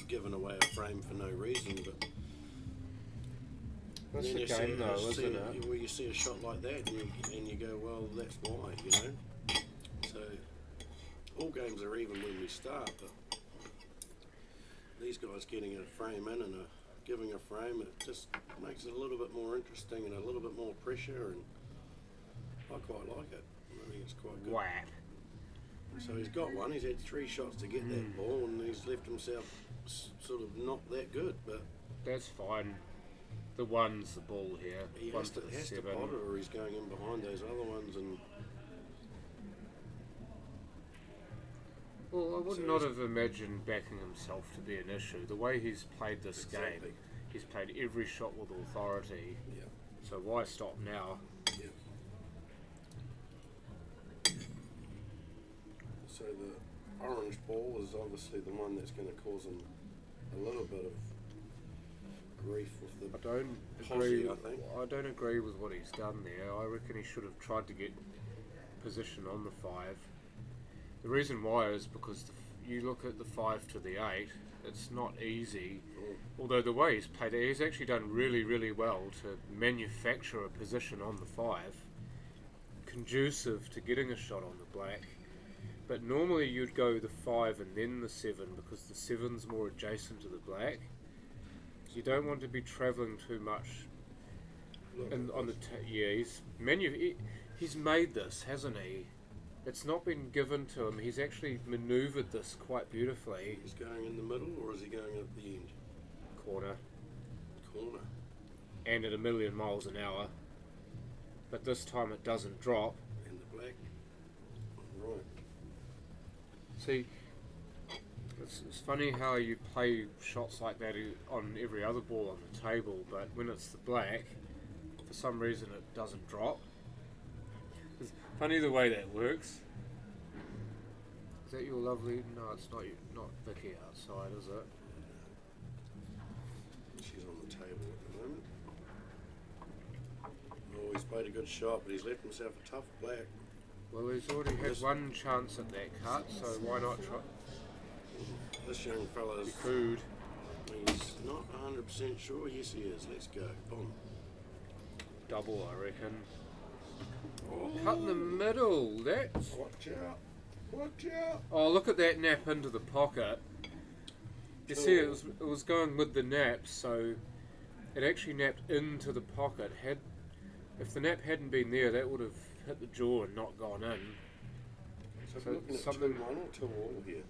giving away a frame for no reason, but That's then the you game though, isn't it? where you see a shot like that and you go, well, that's why, you know. So all games are even when we start, but these guys getting a frame in and giving a frame, it just makes it a little bit more interesting and a little bit more pressure, and I quite like it. I think it's quite good. Whack. So he's got one, he's had 3 shots to get that ball, and he's left himself sort of not that good, but That's fine. The one's the ball here. he One has to, for the has to 7. pot it, or he's going in behind those other ones. And Well, I would So not he's- have imagined backing himself to be an issue. The way he's played this Exactly. game, he's played every shot with authority. yeah, So why stop now? yeah. So the orange ball is obviously the one that's going to cause him a little bit of grief with the I don't Posse, agree. I think. I don't agree with what he's done there. I reckon he should have tried to get position on the 5. The reason why is because you look at the 5 to the 8, it's not easy. Although the way he's played it, he's actually done really, really well to manufacture a position on the 5, conducive to getting a shot on the black. But normally you'd go the 5 and then the 7 because the 7's more adjacent to the black. So you don't want to be travelling too much. And on the he's made this, hasn't he? It's not been given to him. He's actually manoeuvred this quite beautifully. He's going in the middle, or is he going at the end? Corner. Corner. And at 1,000,000 miles an hour. But this time it doesn't drop. And the black. Right. See, it's funny how you play shots like that on every other ball on the table, but when it's the black, for some reason it doesn't drop. It's funny the way that works. Is that your lovely? No, it's not Vicky outside, is it? She's on the table at the moment. Oh, he's played a good shot, but he's left himself a tough black. Well, he's already had one chance at that cut, so why not try? This young fella's Food. He's not 100% sure. Yes, he is. Let's go. Boom. Double, I reckon. Oh, cut in the middle. That's. Watch out. Watch out. Oh, look at that nap into the pocket. You see, it was going with the nap, so it actually napped into the pocket. If the nap hadn't been there, that would have hit the jaw and not gone in. So, So we're looking at something- 2-1 or 2-all here.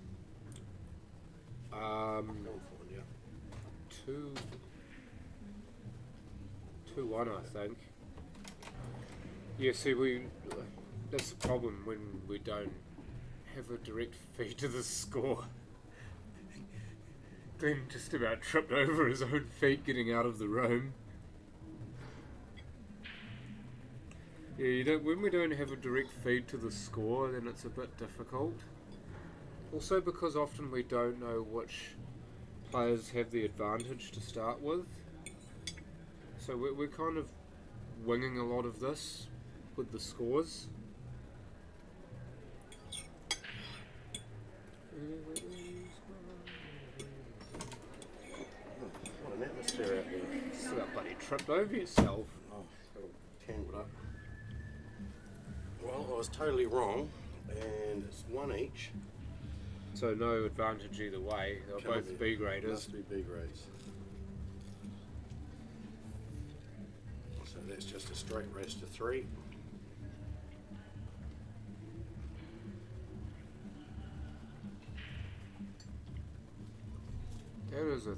Um, Go and find out. 2-1, I think. Yeah, see, that's the problem when we don't have a direct feed to the score. Glenn just about tripped over his own feet getting out of the room. Yeah, when we don't have a direct feed to the score, then it's a bit difficult. Also because often we don't know which players have the advantage to start with. So we're kind of winging a lot of this with the scores. What an atmosphere out there. So that bloody tripped over yourself. Oh, it's got all tangled up. Well, I was totally wrong, and it's 1 each. So no advantage either way. They're Can't both be. B graders. Must be B grades. So that's just a straight race to 3. That is a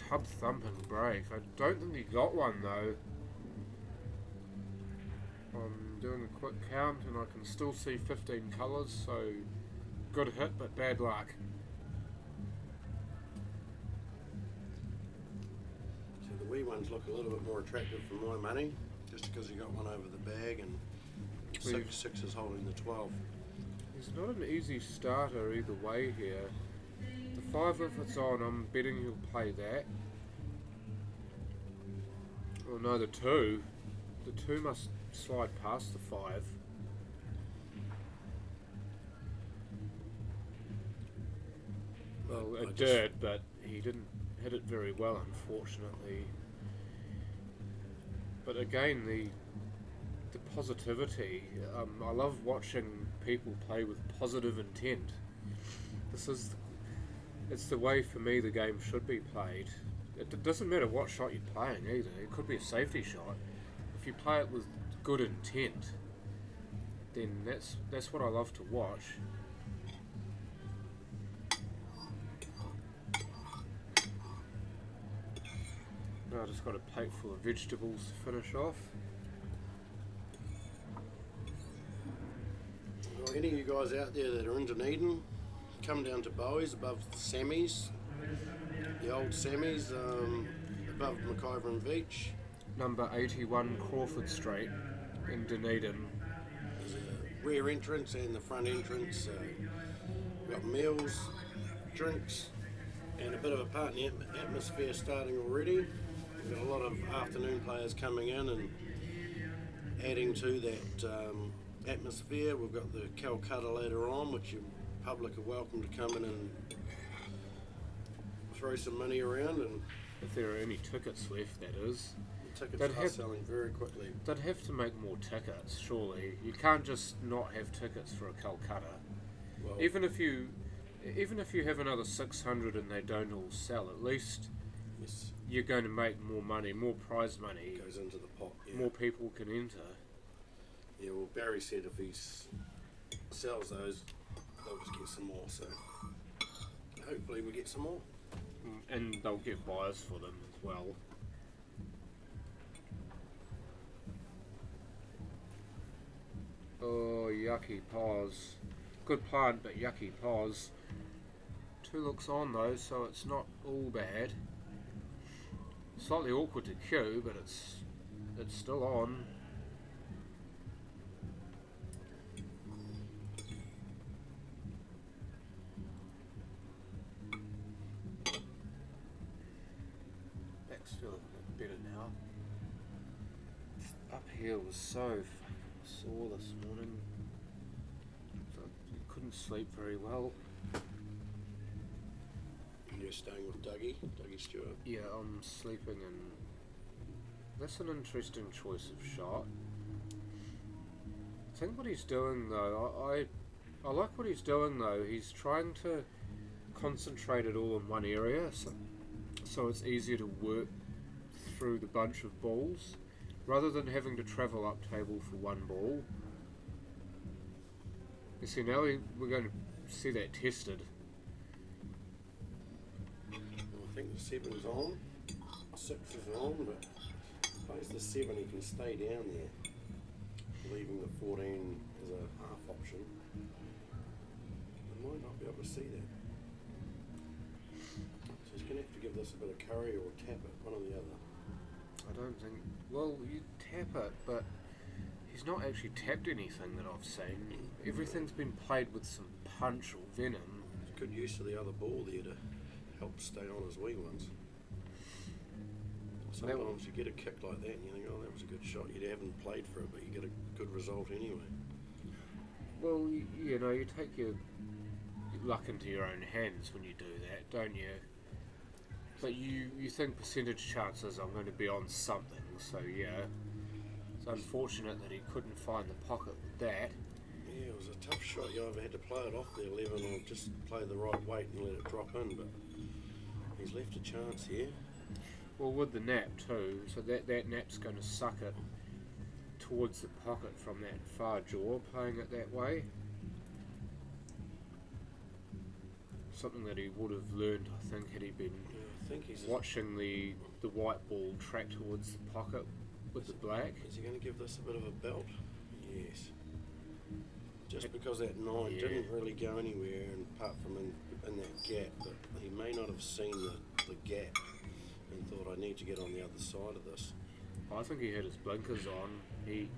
tub thumping break. I don't think he got one though. I'm doing a quick count and I can still see 15 colours, so good hit but bad luck. So the wee ones look a little bit more attractive for my money, just because he got one over the bag and We've- 6 is holding the 12. He's not an easy starter either way here. The 5, if it's on, I'm betting he'll play that. Oh no, the 2. The 2 must slide past the 5. Well, I it just- did, but he didn't hit it very well, unfortunately. But again, the positivity. I love watching people play with positive intent. It's the way for me the game should be played. It doesn't matter what shot you're playing either. It could be a safety shot. If you play it with good intent, then that's what I love to watch. Now I just got a plate full of vegetables to finish off. Well, any of you guys out there that are in Dunedin, come down to Bowey's above the Sammys, the old Sammys, above McIver Beach. Number 81 Crawford Street in Dunedin. There's a rear entrance and the front entrance. We've got meals, drinks, and a bit of a party atmosphere starting already. We've got a lot of afternoon players coming in and adding to that atmosphere. We've got the Calcutta later on, which you public are welcome to come in and throw some money around, and If there are any tickets left, that is. the tickets They'd are have- selling very quickly. They'd have to make more tickets, surely. You can't just not have tickets for a Calcutta. Well, Even if you have another 600 and they don't all sell, at least yes, you're going to make more money, more prize money, it goes into the pot. Yeah. more people can enter. Yeah, well, Barry said if he sells those, they'll just get some more. So hopefully we get some more. And they'll get buyers for them as well. Oh, yucky paws. Good plant, but yucky paws. 2 looks on though, so it's not all bad. Slightly awkward to cue, but it's still on. Back's feeling a bit better now. Up here was so fucking sore this morning. So I couldn't sleep very well. And you're staying with Dougie Stewart. Yeah, I'm sleeping in. That's an interesting choice of shot. I think what he's doing though, I like what he's doing though. He's trying to concentrate it all in one area, so it's easier to work through the bunch of balls, rather than having to travel up table for one ball. You see, now we're going to see that tested. I think the 7's on, 6 is on, but if he plays the 7 he can stay down there, leaving the 14 as a half option. I might not be able to see that. So he's going to have to give this a bit of curry or tap it, one or the other. I don't think. Well, you tap it, but he's not actually tapped anything that I've seen. Everything's been played with some punch or venom. It's good use of the other ball there to help stay on his wee ones. Sometimes you get a kick like that and you think, oh, that was a good shot. You haven't played for it, but you get a good result anyway. Well, you know, you take your luck into your own hands when you do that, don't you? But you think percentage chances I'm going to be on something, so yeah. It's unfortunate that he couldn't find the pocket with that. Yeah, it was a tough shot. You either had to play it off the 11 or just play the right weight and let it drop in, but he's left a chance here. Well, with the nap too, so that nap's going to suck it towards the pocket from that far jaw, playing it that way. Something that he would have learned, I think, had he been I think he's watching the white ball track towards the pocket with the black. Is he going to give this a bit of a belt? Yes. Just because that 9 Yeah. didn't really go anywhere, and apart from in that gap, but he may not have seen the gap and thought, I need to get on the other side of this. I think he had his blinkers on. He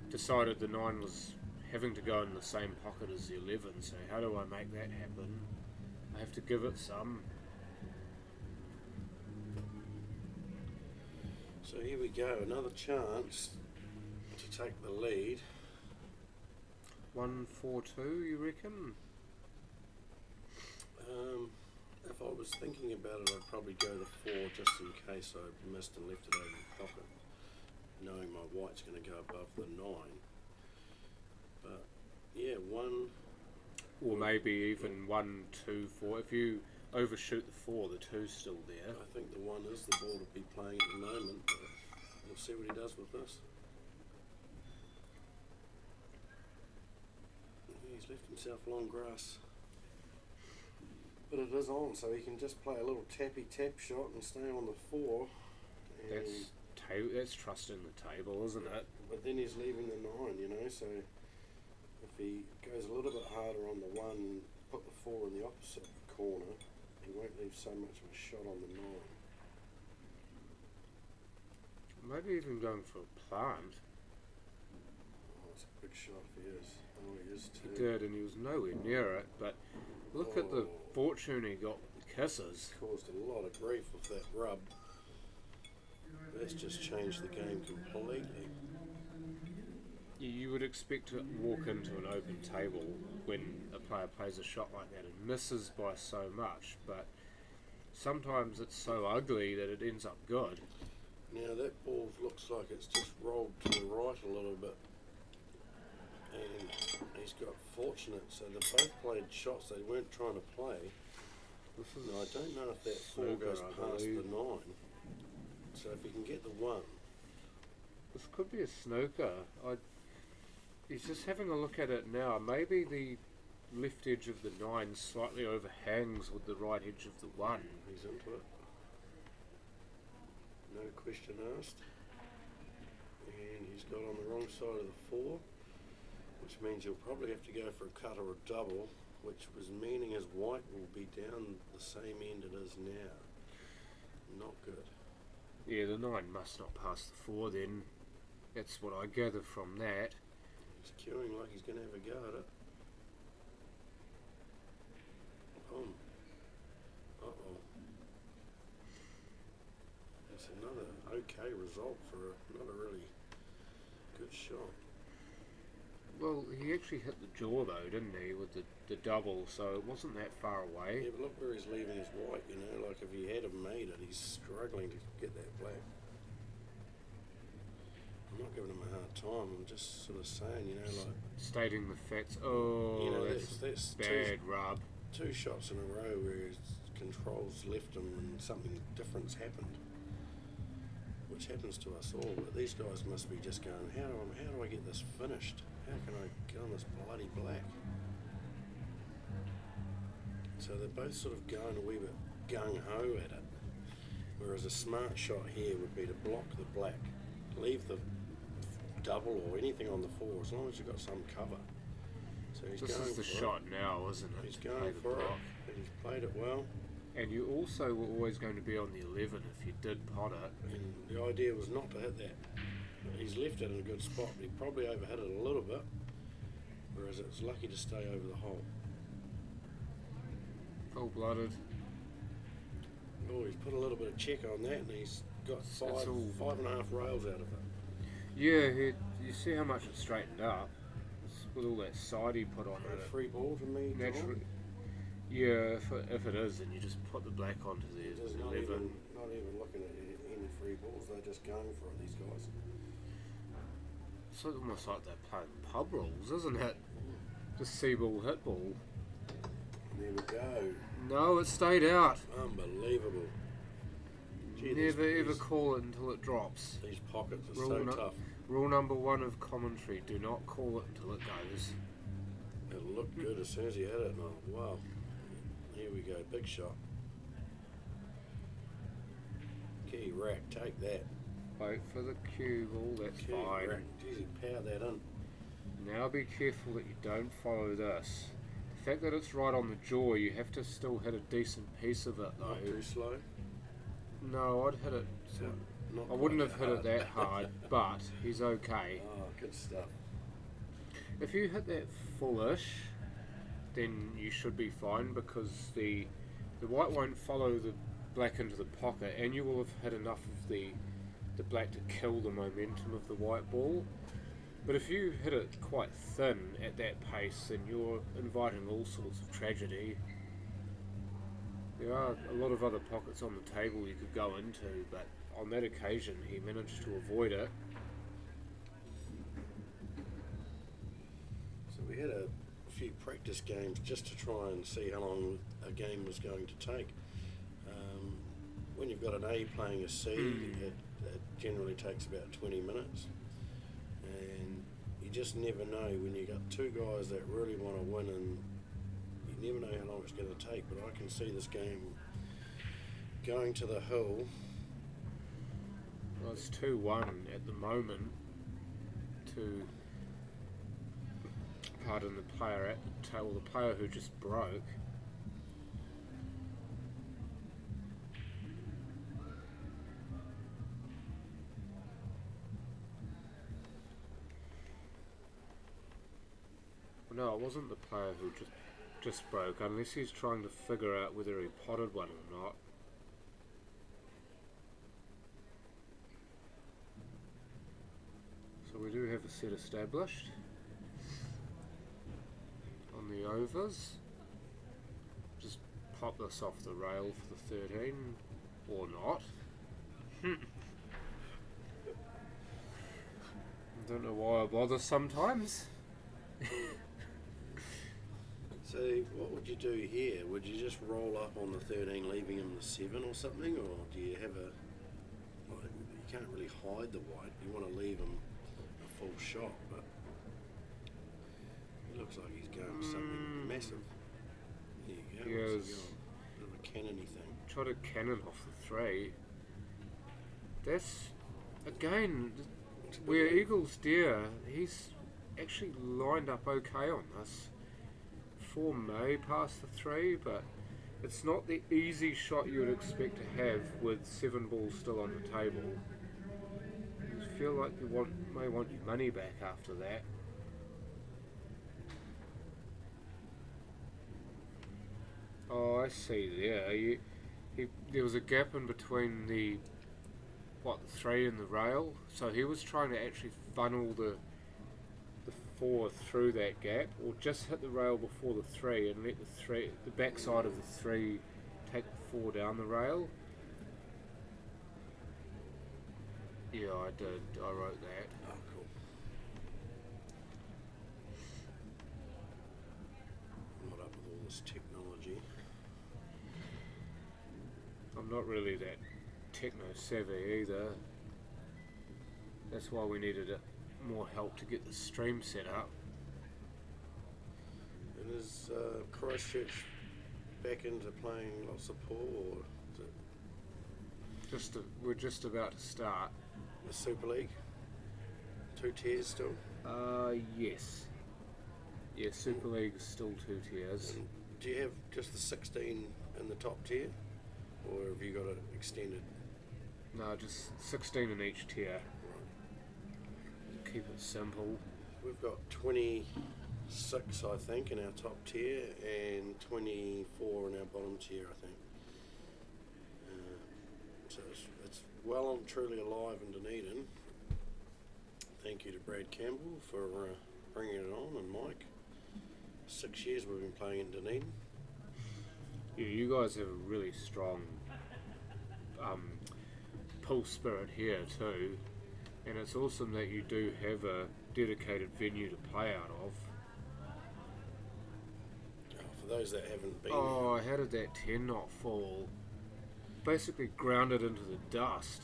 decided the 9 was having to go in the same pocket as the 11, so how do I make that happen? I have to give it some. So here we go, another chance to take the lead. 1-4-2, you reckon? If I was thinking about it, I'd probably go the 4 just in case I missed and left it over the pocket, knowing my white's going to go above the 9. But yeah, 1. Or maybe even 1-2-4. If you overshoot the 4, the 2's still there. I think the 1 is the ball to be playing at the moment, but we'll see what he does with this. Yeah, he's left himself long grass. But it is on, so he can just play a little tappy tap shot and stay on the 4. And That's trusting the table, isn't it? but then he's leaving the 9, you know, so if he goes a little bit harder on the 1 and put the 4 in the opposite corner, he won't leave so much of a shot on the 9. Maybe even going for a plant. Oh, it's a big shot if he is. Oh, he is He too. did, and he was nowhere near it, but look at the fortune he got with the kisses. Caused a lot of grief with that rub. That's just changed the game completely. You would expect to walk into an open table when a player plays a shot like that and misses by so much, but sometimes it's so ugly that it ends up good. Now that ball looks like it's just rolled to the right a little bit, and he's got fortunate. So they both played shots they weren't trying to play. This is Now, I don't know if that 4 snooker, goes I past the believe. 9. So if you can get the 1, This could be a snooker. He's just having a look at it now. Maybe the left edge of the 9 slightly overhangs with the right edge of the 1. he's into it. No question asked. And he's got on the wrong side of the 4, which means he'll probably have to go for a cut or a double, which was meaning his white will be down the same end it is now. Not good. Yeah, the 9 must not pass the 4 then. That's what I gather from that. He's queuing like he's going to have a go at it. Boom. Uh-oh. That's another okay result for not a really good shot. Well, he actually hit the jaw though, didn't he, with the double, so it wasn't that far away. Yeah, but look where he's leaving his white, you know, like if he had have made it, he's struggling to get that black. I'm not giving him a hard time, I'm just sort of saying, you know, like, Stating the facts. Oh, you know, that's that's bad rub. two shots in a row where his controls left him and something different's happened, which happens to us all. But these guys must be just going, how do I get this finished? How can I get on this bloody black? So they're both sort of going a wee bit gung-ho at it, whereas a smart shot here would be to block the black, leave the double or anything on the 4 as long as you've got some cover. So he's This going is the for shot now, isn't it? He's to play going the for it, block. and he's played it well. And you also were always going to be on the 11 if you did pot it. And the idea was not to hit that. He's left it in a good spot, but he probably overhit it a little bit, whereas it was lucky to stay over the hole. Full-blooded. Oh, he's put a little bit of check on that, and he's got It's all- 5.5 rails out of it. Yeah, you see how much it straightened up with all that side he put on A it. free ball to me, John. Naturally. Yeah, if it is, then you just put the black onto the There's 11. not even looking at any free balls. They're just going for it, these guys. It's almost like they're playing pub rules, isn't it? Just see ball, hit ball. There we go. No, it stayed out. Unbelievable. Gee, Never ever these call it until it drops. pockets are Rule so no- tough. Rule number 1 of commentary: do not call it until it goes. It looked good as soon as he hit it. And wow. Here we go. Big shot. Key rack. Take that. Wait for the cue ball. That's Key fine. rack. Jeez, he powered that in. Now be careful that you don't follow this. The fact that it's right on the jaw, you have to still hit a decent piece of it Not though. too slow. No, I'd hit it. Not I wouldn't quite have hit it that hard, but he's okay. Oh, good stuff. If you hit that fullish, then you should be fine because the white won't follow the black into the pocket, and you will have hit enough of the black to kill the momentum of the white ball. But if you hit it quite thin at that pace, then you're inviting all sorts of tragedy. There are a lot of other pockets on the table you could go into, but on that occasion he managed to avoid it. So we had a few practice games just to try and see how long a game was going to take. When you've got an A playing a C, it generally takes about 20 minutes. And you just never know when you've got two guys that really want to win, and you never know how long it's going to take. But I can see this game going to the hill. Well, it's 2-1 at the moment to, pardon the player at the tail, the player who just broke. Well, no, it wasn't the player who just broke, unless he's trying to figure out whether he potted one or not. So we do have a set established on the overs. Just pop this off the rail for the 13 or not. I don't know why I bother sometimes. So what would you do here? Would you just roll up on the 13, leaving him the 7 or something, or do you have a? Well, you can't really hide the white. You want to leave him a full shot, but it looks like he's going for something massive. There you go. Yes. What's he going? A bit of a cannony thing. Try to cannon off the 3. That's again It's a bit where like- Eagles deer. He's actually lined up okay on this. 4 may pass the 3, but it's not the easy shot you would expect to have with 7 balls still on the table. You feel like you may want your money back after that. Oh, I see there. There was a gap in between the 3 and the rail, so he was trying to actually funnel the 4 through that gap, or just hit the rail before the 3 and let the backside of the 3 take the 4 down the rail. Yeah, I did. I wrote that. Oh, cool. Not up with all this technology. I'm not really that techno savvy either. That's why we needed more help to get the stream set up. And is Christchurch back into playing lots of pool, or is it We're just about to start. the Super League? 2 tiers still? Yes. Yeah, Super League is still 2 tiers. And do you have just the 16 in the top tier, or have you got it extended? No, just 16 in each tier. Right. Keep it simple. We've got 26, I think, in our top tier, and 24 in our bottom tier, I think. So it's well and truly alive in Dunedin. Thank you to Brad Campbell for bringing it on, and Mike. 6 years we've been playing in Dunedin. Yeah, you guys have a really strong pool spirit here too, and it's awesome that you do have a dedicated venue to play out of. For those that haven't been Oh, how did that 10 not fall? Basically grounded into the dust.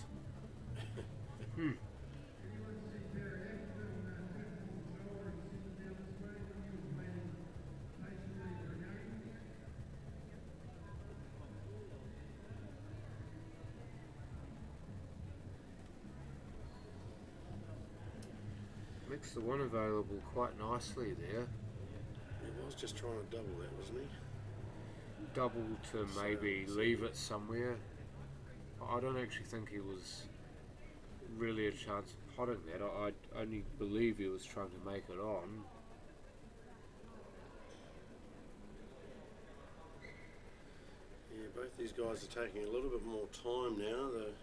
Makes the one available quite nicely there. he was just trying to double that, wasn't he? Double to maybe leave it somewhere. I don't actually think he was really a chance of potting that. I only believe he was trying to make it on. Yeah, both these guys are taking a little bit more time now. They're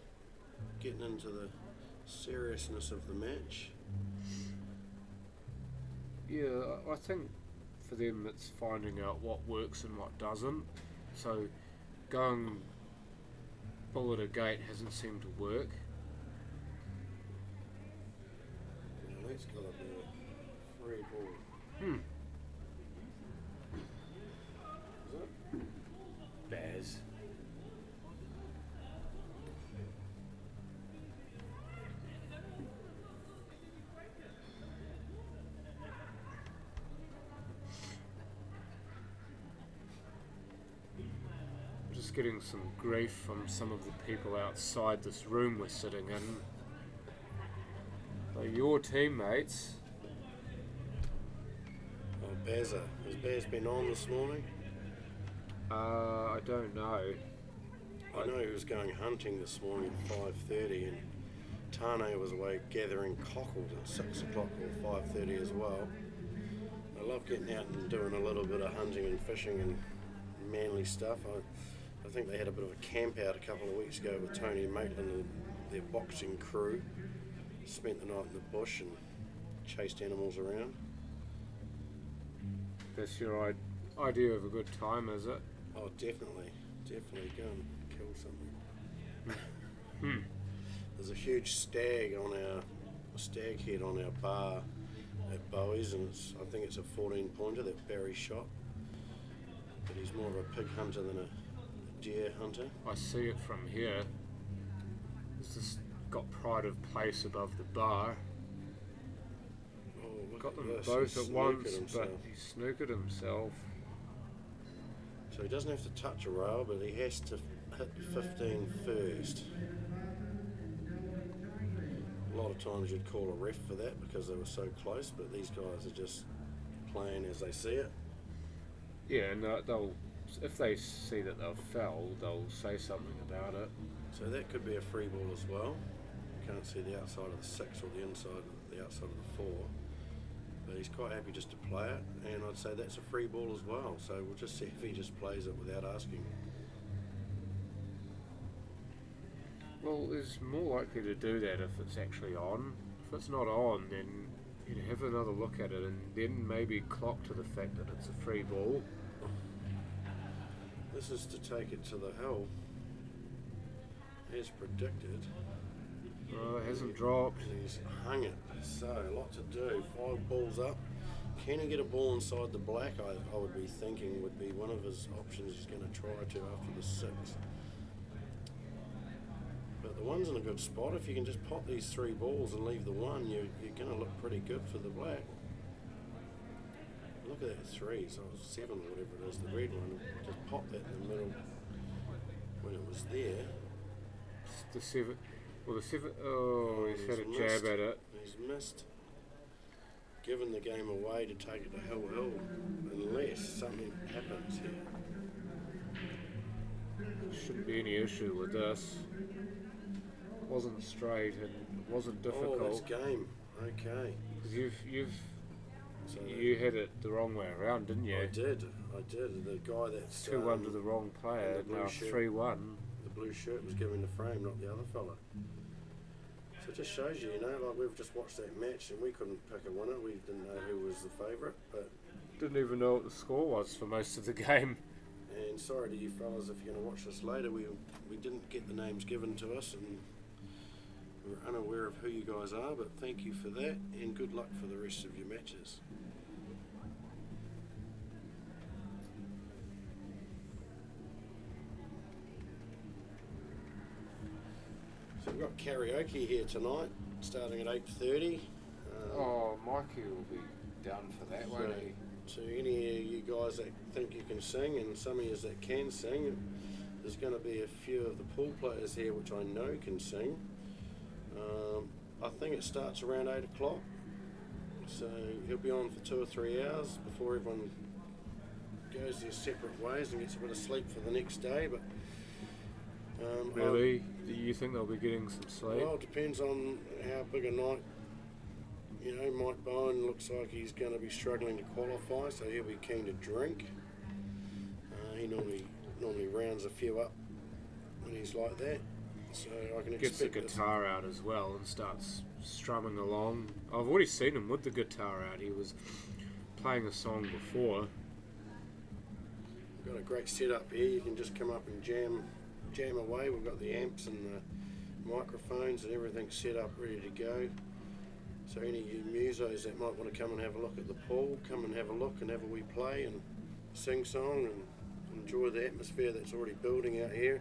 getting into the seriousness of the match. Yeah, I think for them it's finding out what works and what doesn't. So going bull at a gate hasn't seemed to work. Now that's got to be a free ball. Is it? Baz. Just getting some grief from some of the people outside this room we're sitting in. They're your teammates. Oh, Bazza. Has Baz been on this morning? I don't know. I know he was going hunting this morning at 5:30, and Tane was away gathering cockles at 6 o'clock or 5:30 as well. I love getting out and doing a little bit of hunting and fishing and manly stuff. I think they had a bit of a camp out a couple of weeks ago with Tony Maitland and their boxing crew. Spent the night in the bush and chased animals around. That's your idea of a good time, is it? Oh, definitely go and kill something. There's a huge stag head on our bar at Bowey's, and I think it's a 14 pointer that Barry shot. But he's more of a pig hunter than a deer hunter. I see it from here. It's just got pride of place above the bar. Oh, look Got at them this. both He at snookered once, himself. but he snookered himself. So he doesn't have to touch a rail, but he has to hit 15 first. A lot of times you'd call a ref for that because they were so close, but these guys are just playing as they see it. Yeah, and they'll, if they see that they've fouled, they'll say something about it. So that could be a free ball as well. You can't see the outside of the 6 or the outside of the 4. But he's quite happy just to play it, and I'd say that's a free ball as well. So we'll just see if he just plays it without asking. Well, it's more likely to do that if it's actually on. If it's not on, then you'd have another look at it and then maybe clock to the fact that it's a free ball. This is to take it to the hill, as predicted. It hasn't dropped. And he's hung it, so a lot to do. 5 balls up. Can he get a ball inside the black? I would be thinking would be one of his options he's going to try to after the 6. But the 1's in a good spot. If you can just pop these 3 balls and leave the 1, you're going to look pretty good for the black. Look at that 3, so it was 7 or whatever it is, the red one. Just pop that in the middle when it was there. The 7. Well, the 7. Oh, he's had a jab at it. He's missed. Given the game away to take it to hill unless something happens here. Shouldn't be any issue with this. Wasn't straight and wasn't difficult. Oh, that's game. Okay. 'Cause you've So you had it the wrong way around, didn't you? I did. The guy that's 2-1 to the wrong player. and the blue Now shirt. 3-1. The blue shirt was giving the frame, not the other fella. So it just shows you, like we've just watched that match and we couldn't pick a winner. We didn't know who was the favourite, but Didn't even know what the score was for most of the game. and sorry to you fellas if you're going to watch this later. We didn't get the names given to us and we're unaware of who you guys are. But thank you for that and good luck for the rest of your matches. So we've got karaoke here tonight, starting at 8:30. Oh, Mikey will be down for that, won't he? So any of you guys that think you can sing and some of you that can sing, there's going to be a few of the pool players here which I know can sing. I think it starts around 8 o'clock, so he'll be on for 2 or 3 hours before everyone goes their separate ways and gets a bit of sleep for the next day. But Really? Do you think they'll be getting some sleep? well, it depends on how big a night. Mike Bowen looks like he's going to be struggling to qualify, so he'll be keen to drink. He normally rounds a few up when he's like that, so I can Gets the expect this. guitar out as well and starts strumming along. I've already seen him with the guitar out. He was playing a song before. We've got a great setup here. You can just come up and jam away. We've got the amps and the microphones and everything set up ready to go. So any of you musos that might want to come and have a look at the pool, come and have a look and have a wee play and sing song and enjoy the atmosphere that's already building out here.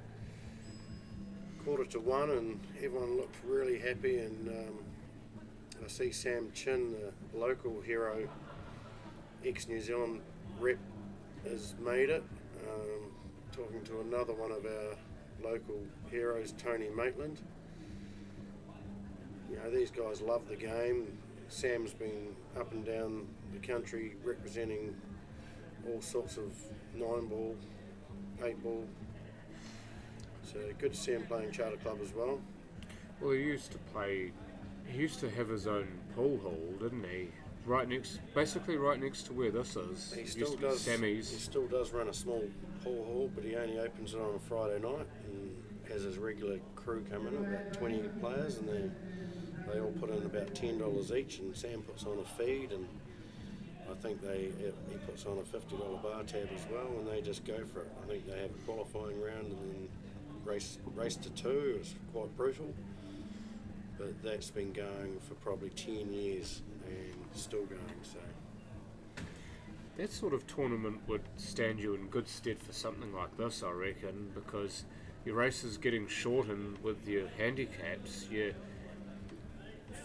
1:45 and everyone looks really happy, and I see Sam Chin, the local hero, ex-New Zealand rep, has made it. Talking to another one of our local heroes, Tony Maitland. These guys love the game. Sam's been up and down the country representing all sorts of 9-ball, 8-ball. So good to see him playing Charter Club as well. Well, he used to have his own pool hall, didn't he? Basically right next to where this is. He It still used to be does. Sammy's. He still does run a small pool hall, but he only opens it on a Friday night and has his regular crew come in, about 20 players, and they all put in about $10 each, and Sam puts on a feed, and I I think he puts on a $50 bar tab as well, and they just go for it. I think they have a qualifying round and then race to 2. It's quite brutal, but that's been going for probably 10 years and still going. So That sort of tournament would stand you in good stead for something like this, I reckon, because your race is getting shortened with your handicaps.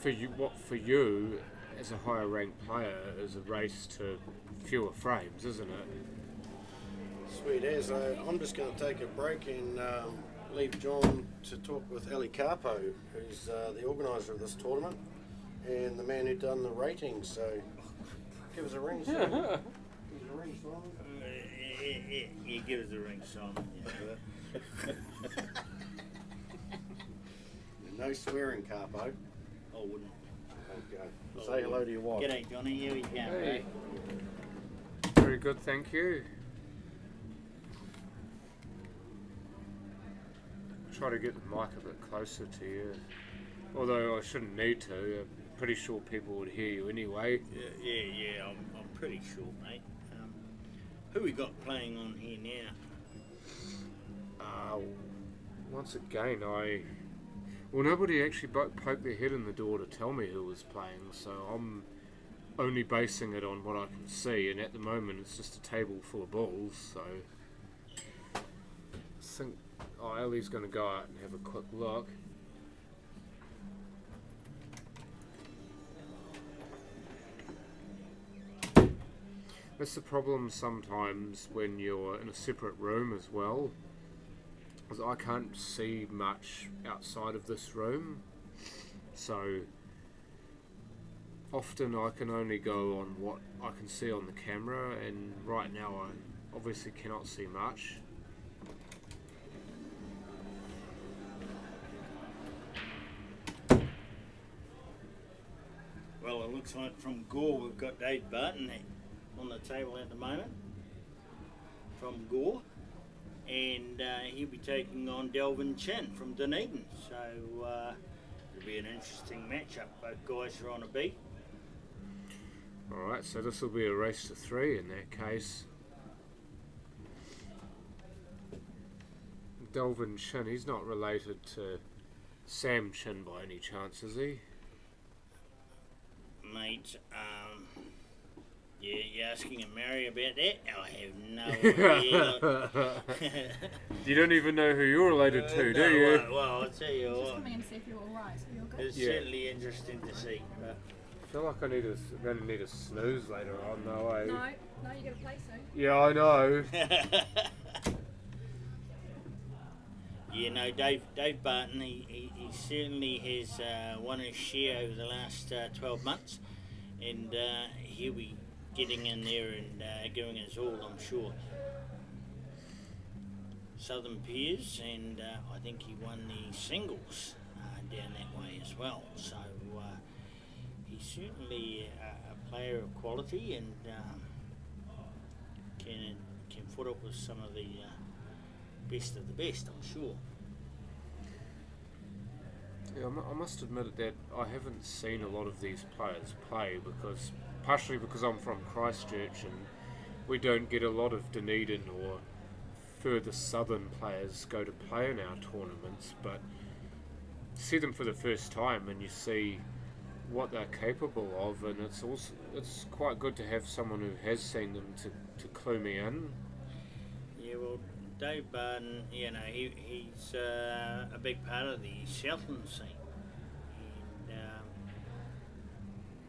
For you as a higher ranked player is a race to fewer frames, isn't it? sweet as. I'm just going to take a break and leave John to talk with Ali Carpo, who's the organiser of this tournament and the man who done the ratings. So give us a ring, Simon. Give us a ring, Simon. You give us a ring, Simon. Yeah. No swearing, Carpo. I wouldn't. Okay. Say hello to your wife. G'day, Johnny. Here we go. Hey. Very good, thank you. Try to get the mic a bit closer to you. Although I shouldn't need to. I'm pretty sure people would hear you anyway. Yeah. I'm pretty sure, mate. Who we got playing on here now? Once again, nobody actually poked their head in the door to tell me who was playing, so I'm only basing it on what I can see, and at the moment it's just a table full of balls, so I think Ellie's going to go out and have a quick look. That's the problem sometimes when you're in a separate room as well, is I can't see much outside of this room, so often I can only go on what I can see on the camera, and right now I obviously cannot see much. Well, it looks like from Gore we've got Dave Barton on the table at the moment. From Gore. And he'll be taking on Delvin Chin from Dunedin. So it'll be an interesting matchup. Both guys are on a beat. Alright, so this will be a race to 3 in that case. Delvin Chin, he's not related to Sam Chin by any chance, is he? Mate, you're asking Mary about that? I have no idea. You don't even know who you're related to, do you? Well, I'll tell you Just what. coming in to see if you're alright, so you're good. It's Yeah. certainly interesting to see. I feel like I'm going to need a snooze later on, though, eh? No, you get to play soon. Yeah, I know. You know, Dave Barton, he certainly has won his share over the last 12 months, and he'll be getting in there and giving his all, I'm sure. Southern Peers, and I think he won the singles down that way as well. So he's certainly a player of quality and can foot up with some of the best of the best, I'm sure. Yeah, I must admit that I haven't seen a lot of these players play, partially because I'm from Christchurch and we don't get a lot of Dunedin or further southern players go to play in our tournaments, but see them for the first time and you see what they're capable of, and it's quite good to have someone who has seen them to clue me in. Yeah, well, Dave Barton, you know, he's a big part of the Southland scene.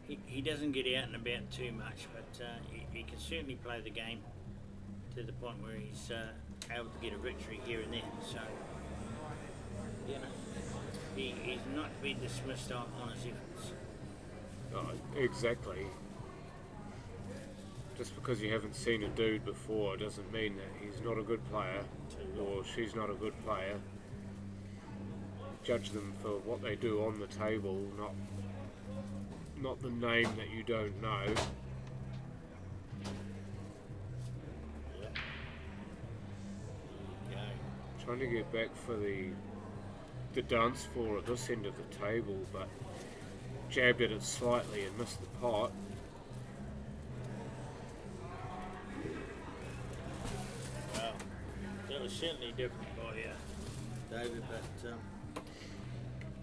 And he doesn't get out and about too much, but he can certainly play the game to the point where he's able to get a victory here and there. So, you know, he's not to be dismissed on his efforts. Oh, exactly. Just because you haven't seen a dude before doesn't mean that he's not a good player or she's not a good player. Judge them for what they do on the table, not the name that you don't know. Yep. There you go. Trying to get back for the dance floor at this end of the table, but jabbed at it slightly and missed the pot. it's certainly different by David, but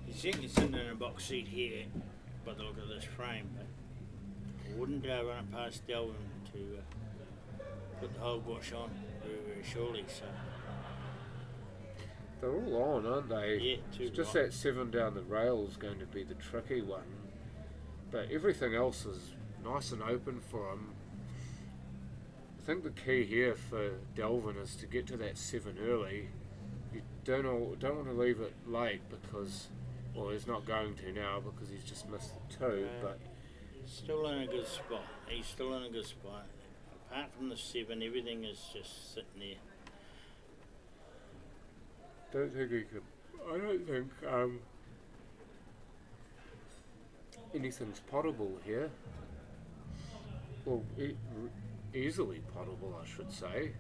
he's certainly sitting in a box seat here by the look of this frame. But I wouldn't run it past Delvin to put the hogwash on very, very surely. So They're all on, aren't they? yeah, It's just that 7 down the rail is going to be the tricky one. But everything else is nice and open for him. I think the key here for Delvin is to get to that 7 early. You don't want to leave it late because, well, he's not going to now because he's just missed the 2. But still in a good spot. He's still in a good spot. Apart from the 7, everything is just sitting there. don't think he can. I don't think anything's potable here. Well, easily potable, I should say.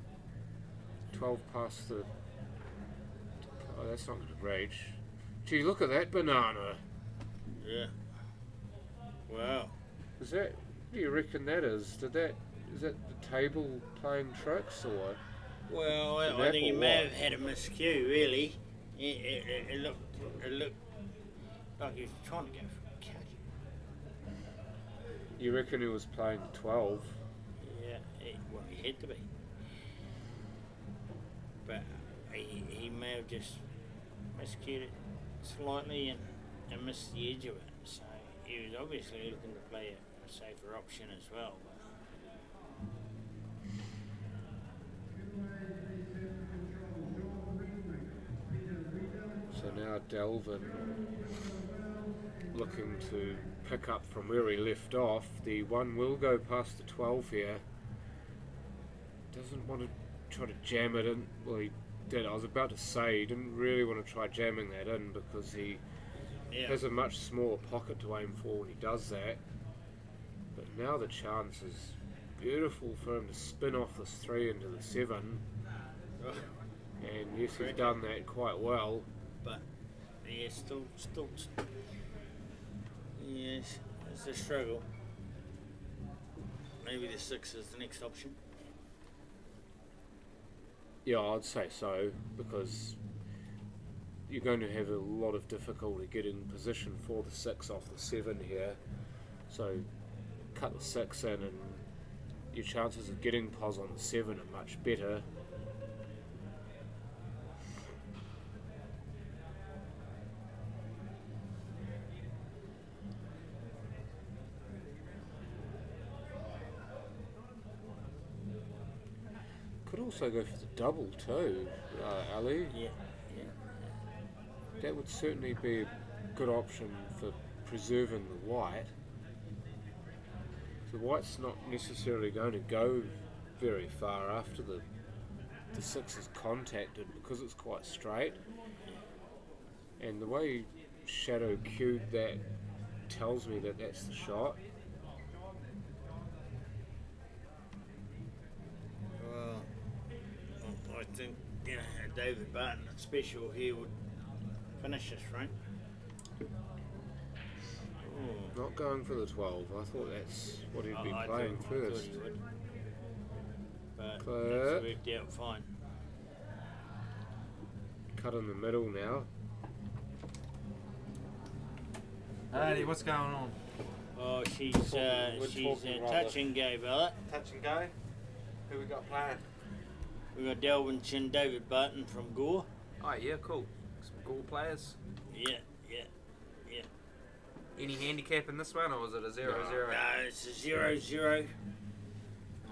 12 past the. Oh, that's not going to reach. Gee, look at that banana. Yeah. Wow. Is that? What do you reckon that is? Is that the table playing tricks or? Well, An I think he apple may what? have had a miscue, really. It looked like he was trying to go for a catch. You reckon he was playing 12? Yeah, well, he had to be. But he may have just miscued it slightly and missed the edge of it. So he was obviously looking to play a safer option as well. So now Delvin looking to pick up from where he left off. The 1 will go past the 12 here. Doesn't want to try to jam it in. Well, he did. I was about to say he didn't really want to try jamming that in because he has a much smaller pocket to aim for when he does that. But now the chance is beautiful for him to spin off this 3 into the 7. And yes, he's done that quite well. But yeah, still, yes, it's a struggle. Maybe the 6 is the next option. Yeah, I'd say so, because you're going to have a lot of difficulty getting position for the 6 off the 7 here. So cut the 6 in and your chances of getting pos on the 7 are much better. Could also go for the double too, Ali. Yeah. That would certainly be a good option for preserving the white. The white's not necessarily going to go very far after the 6 is contacted because it's quite straight. And the way Shadow cued that tells me that that's the shot. Well, I think David Barton special here would finish this frame. Not going for the 12. I thought that's what he'd be I playing thought first. he would. But But- it's worked out fine. Cut in the middle now. Alrighty, what's going on? Oh, she's We're talking rather- touch and go, Bella. Touch and go. Who we got playing? We got Delvin Chin, David Barton from Gore. Oh yeah, cool. Some cool players. Yeah. Any handicap in this one, or was it a 0-0? No, it's a 0-0.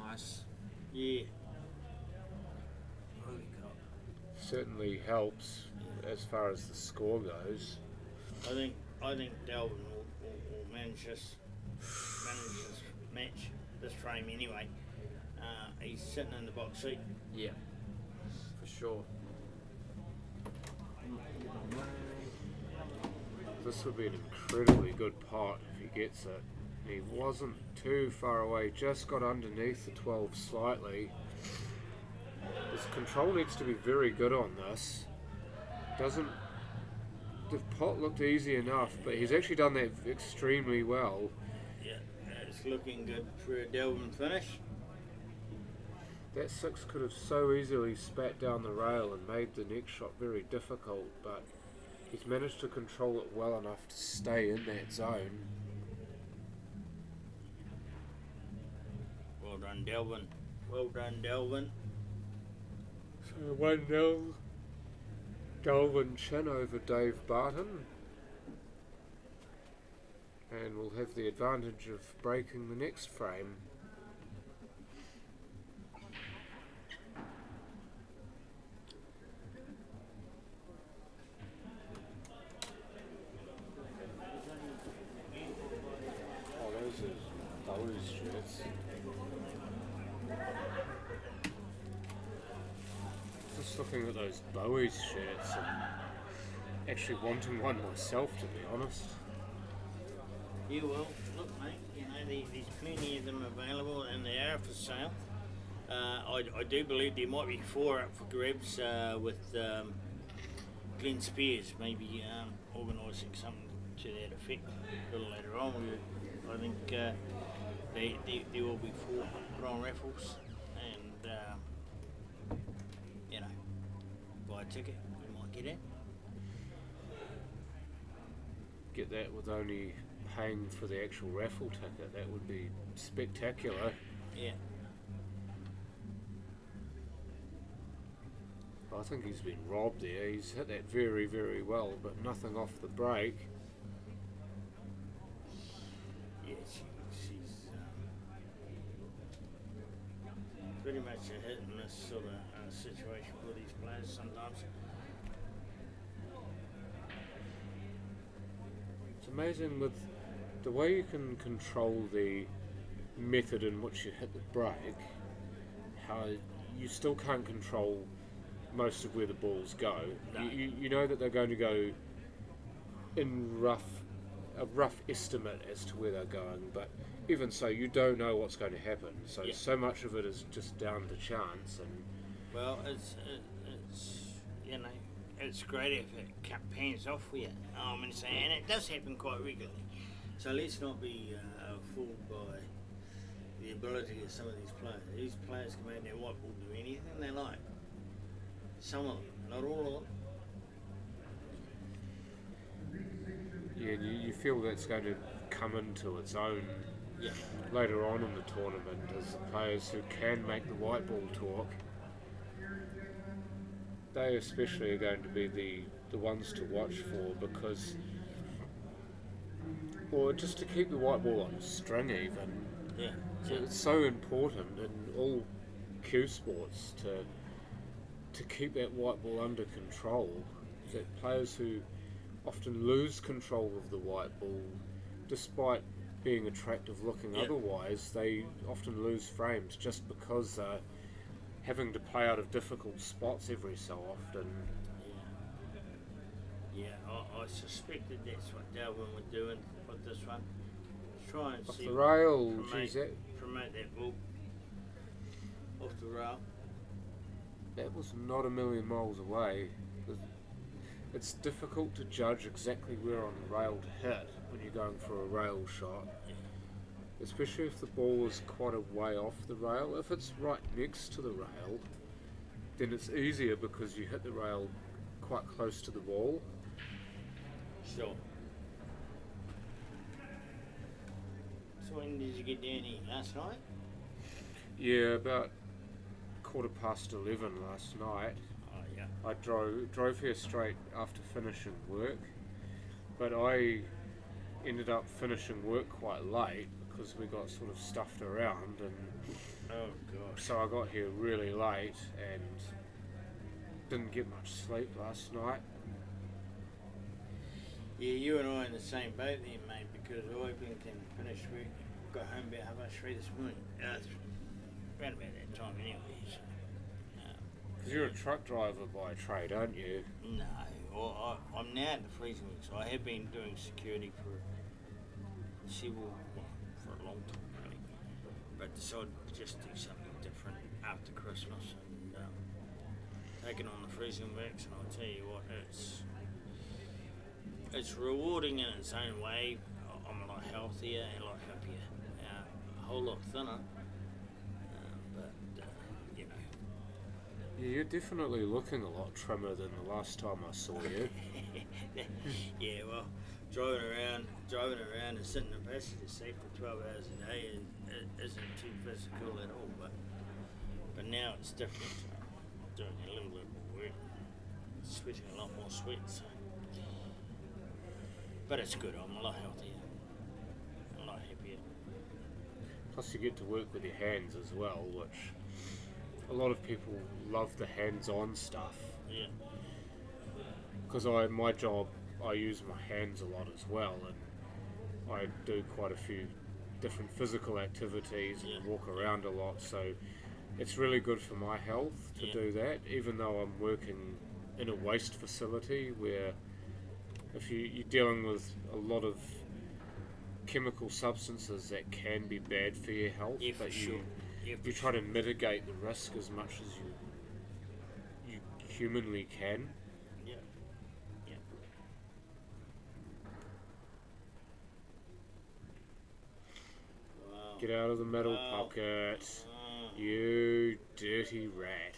Nice. Yeah. Holy cow. Certainly helps as far as the score goes. I think Delvin will manage this match, this frame anyway. He's sitting in the box seat. Yeah, for sure. This would be an incredibly good pot if he gets it. He wasn't too far away, just got underneath the 12 slightly. His control needs to be very good on this. The pot looked easy enough, but he's actually done that extremely well. Yeah, it's looking good for a Delvin finish. That 6 could have so easily spat down the rail and made the next shot very difficult, but he's managed to control it well enough to stay in that zone. Well done, Delvin. Well done, Delvin. So 1-0, Delvin Chin over Dave Barton. And we'll have the advantage of breaking the next frame. Oh, those are Bowey's shirts. Just looking at those Bowey's shirts and actually wanting one myself, to be honest. Yeah, well, look, mate, you know, there's plenty of them available and they are for sale. I do believe there might be 4 up for grabs with Glenn Spears maybe organising something to that effect a little later on. I think there will be 4 put on raffles and, you know, buy a ticket, we might get in. Get that with only paying for the actual raffle ticket. That would be spectacular. Yeah. I think he's been robbed there. He's hit that very, very well, but nothing off the break. Yeah, she's pretty much a hit and miss sort of situation for these players sometimes. It's amazing with the way you can control the method in which you hit the break, how you still can't control most of where the balls go. No. You know that they're going to go in a rough estimate as to where they're going, but even so, you don't know what's going to happen. So Yeah. so much of it is just down to chance. And Well, it's you know, it's great if it pans off for you. And it does happen quite regularly. So let's not be fooled by the ability of some of these players. These players can make their white ball do anything they like. Some of them, not all of them. yeah, you feel that's going to come into its own Yeah. later on in the tournament as the players who can make the white ball talk. They especially are going to be the ones to watch for, because, or just to keep the white ball on string even. Yeah. So it's so important in all cue sports to keep that white ball under control. That players who often lose control of the white ball, despite being attractive looking Yeah. otherwise, they often lose frames just because they're having to play out of difficult spots every so often. Yeah, I suspected that's what Delvin would do with this one. Try and Off see the rail, promote, geez, promote that ball off the rail. that was not a million miles away. It's difficult to judge exactly where on the rail to hit when you're going for a rail shot, especially if the ball is quite a way off the rail. If it's right next to the rail, then it's easier because you hit the rail quite close to the ball. Sure. So when did you get down here? Last night? Yeah, about 11:15 last night. Oh yeah. I drove here straight after finishing work, but I ended up finishing work quite late because we got sort of stuffed around, and Oh gosh. so I got here really late and didn't get much sleep last night. Yeah, you and I are in the same boat there, mate, because I blinked and finished work. Got home about 3:30 this morning. Around about that time anyway. So, Because you're a truck driver by trade, aren't you? no, well, I'm now at the freezing works. I have been doing security for a long time, really. But decided to just do something different after Christmas and taking on the freezing works. And I'll tell you what, it's rewarding in its own way. I'm a lot healthier and a lot happier, a whole lot thinner. But you know, you're definitely looking a lot trimmer than the last time I saw you. Yeah, well, driving around and sitting in the passenger seat for 12 hours a day isn't too physical at all. But now it's different. I'm doing a little bit more work, sweating a lot more sweat. So. But it's good. I'm a lot healthier. I'm a lot happier. Plus you get to work with your hands as well, which a lot of people love the hands-on stuff. Yeah. Because my job, I use my hands a lot as well, and I do quite a few different physical activities and walk around a lot, so it's really good for my health to do that, even though I'm working in a waste facility where if you're dealing with a lot of chemical substances that can be bad for your health, but you try to mitigate the risk as much as you humanly can. Yeah. Yeah. Wow. Get out of the middle pocket, you dirty rat.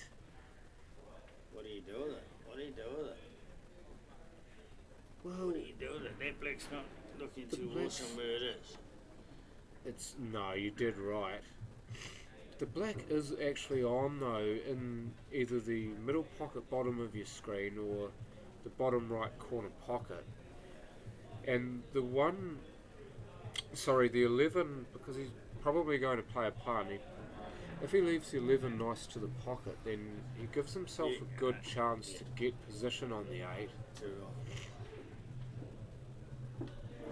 What do you do with it? What do you do with it? Well, What do you do with it? That black's not looking too black's- awesome where it is. No, you did right. The black is actually on though in either the middle pocket bottom of your screen or the bottom right corner pocket. And the 11, because he's probably going to play a punt, if he leaves the 11 nice to the pocket, then he gives himself a good chance to get position on the 8.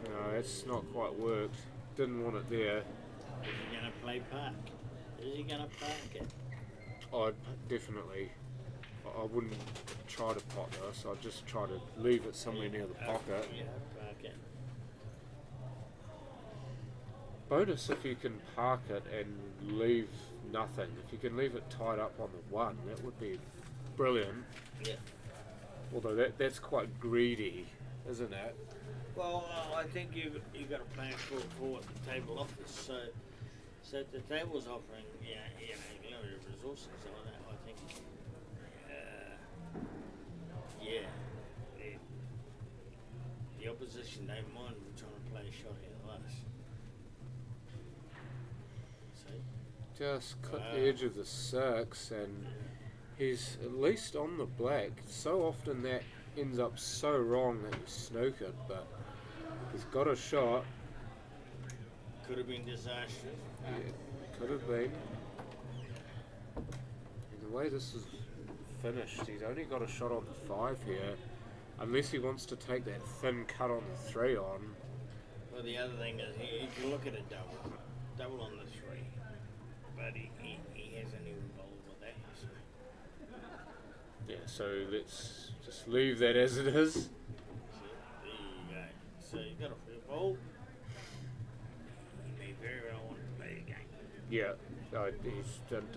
No, that's not quite worked. Didn't want it there. Is he going to play park? Is he going to park it? I'd definitely. I wouldn't try to pot this. I'd just try to leave it somewhere near the pocket. Yeah, park it. Bonus if you can park it and leave nothing. If you can leave it tied up on the 1, that would be brilliant. Yeah. Although that's quite greedy, isn't it? Well, I think you got to plan for what the table offers. So if the table's offering limited resources on that, I think the opposition don't mind trying to play a shot out of us. See? Just cut the edge of the 6, and he's at least on the black. So often that ends up so wrong that you snooke it, but he's got a shot. Could have been disastrous. Yeah, could have been. And the way this is finished, he's only got a shot on the 5 here, unless he wants to take that thin cut on the 3 on. Well, the other thing is he can look at a double on the 3, but he hasn't even bowled with that. So. Yeah, so let's just leave that as it is. So, there you go. So you got a free bowl. You may very well want to play a game. Yeah, he's done.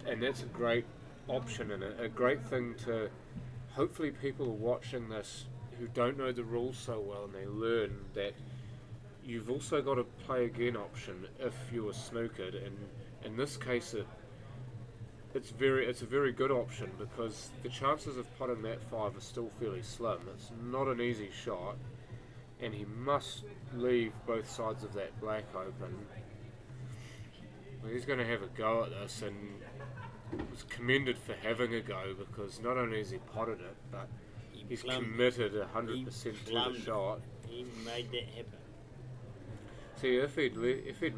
And that's a great option and a great thing to. Hopefully, people are watching this who don't know the rules so well, and they learn that you've also got a play again option if you are snookered. And in this case, it's a very good option because the chances of putting that 5 are still fairly slim. It's not an easy shot, and he must leave both sides of that black open. Well, he's going to have a go at this, and was commended for having a go because not only has he potted it, but he's committed 100% to the shot. He made that happen. See, if he'd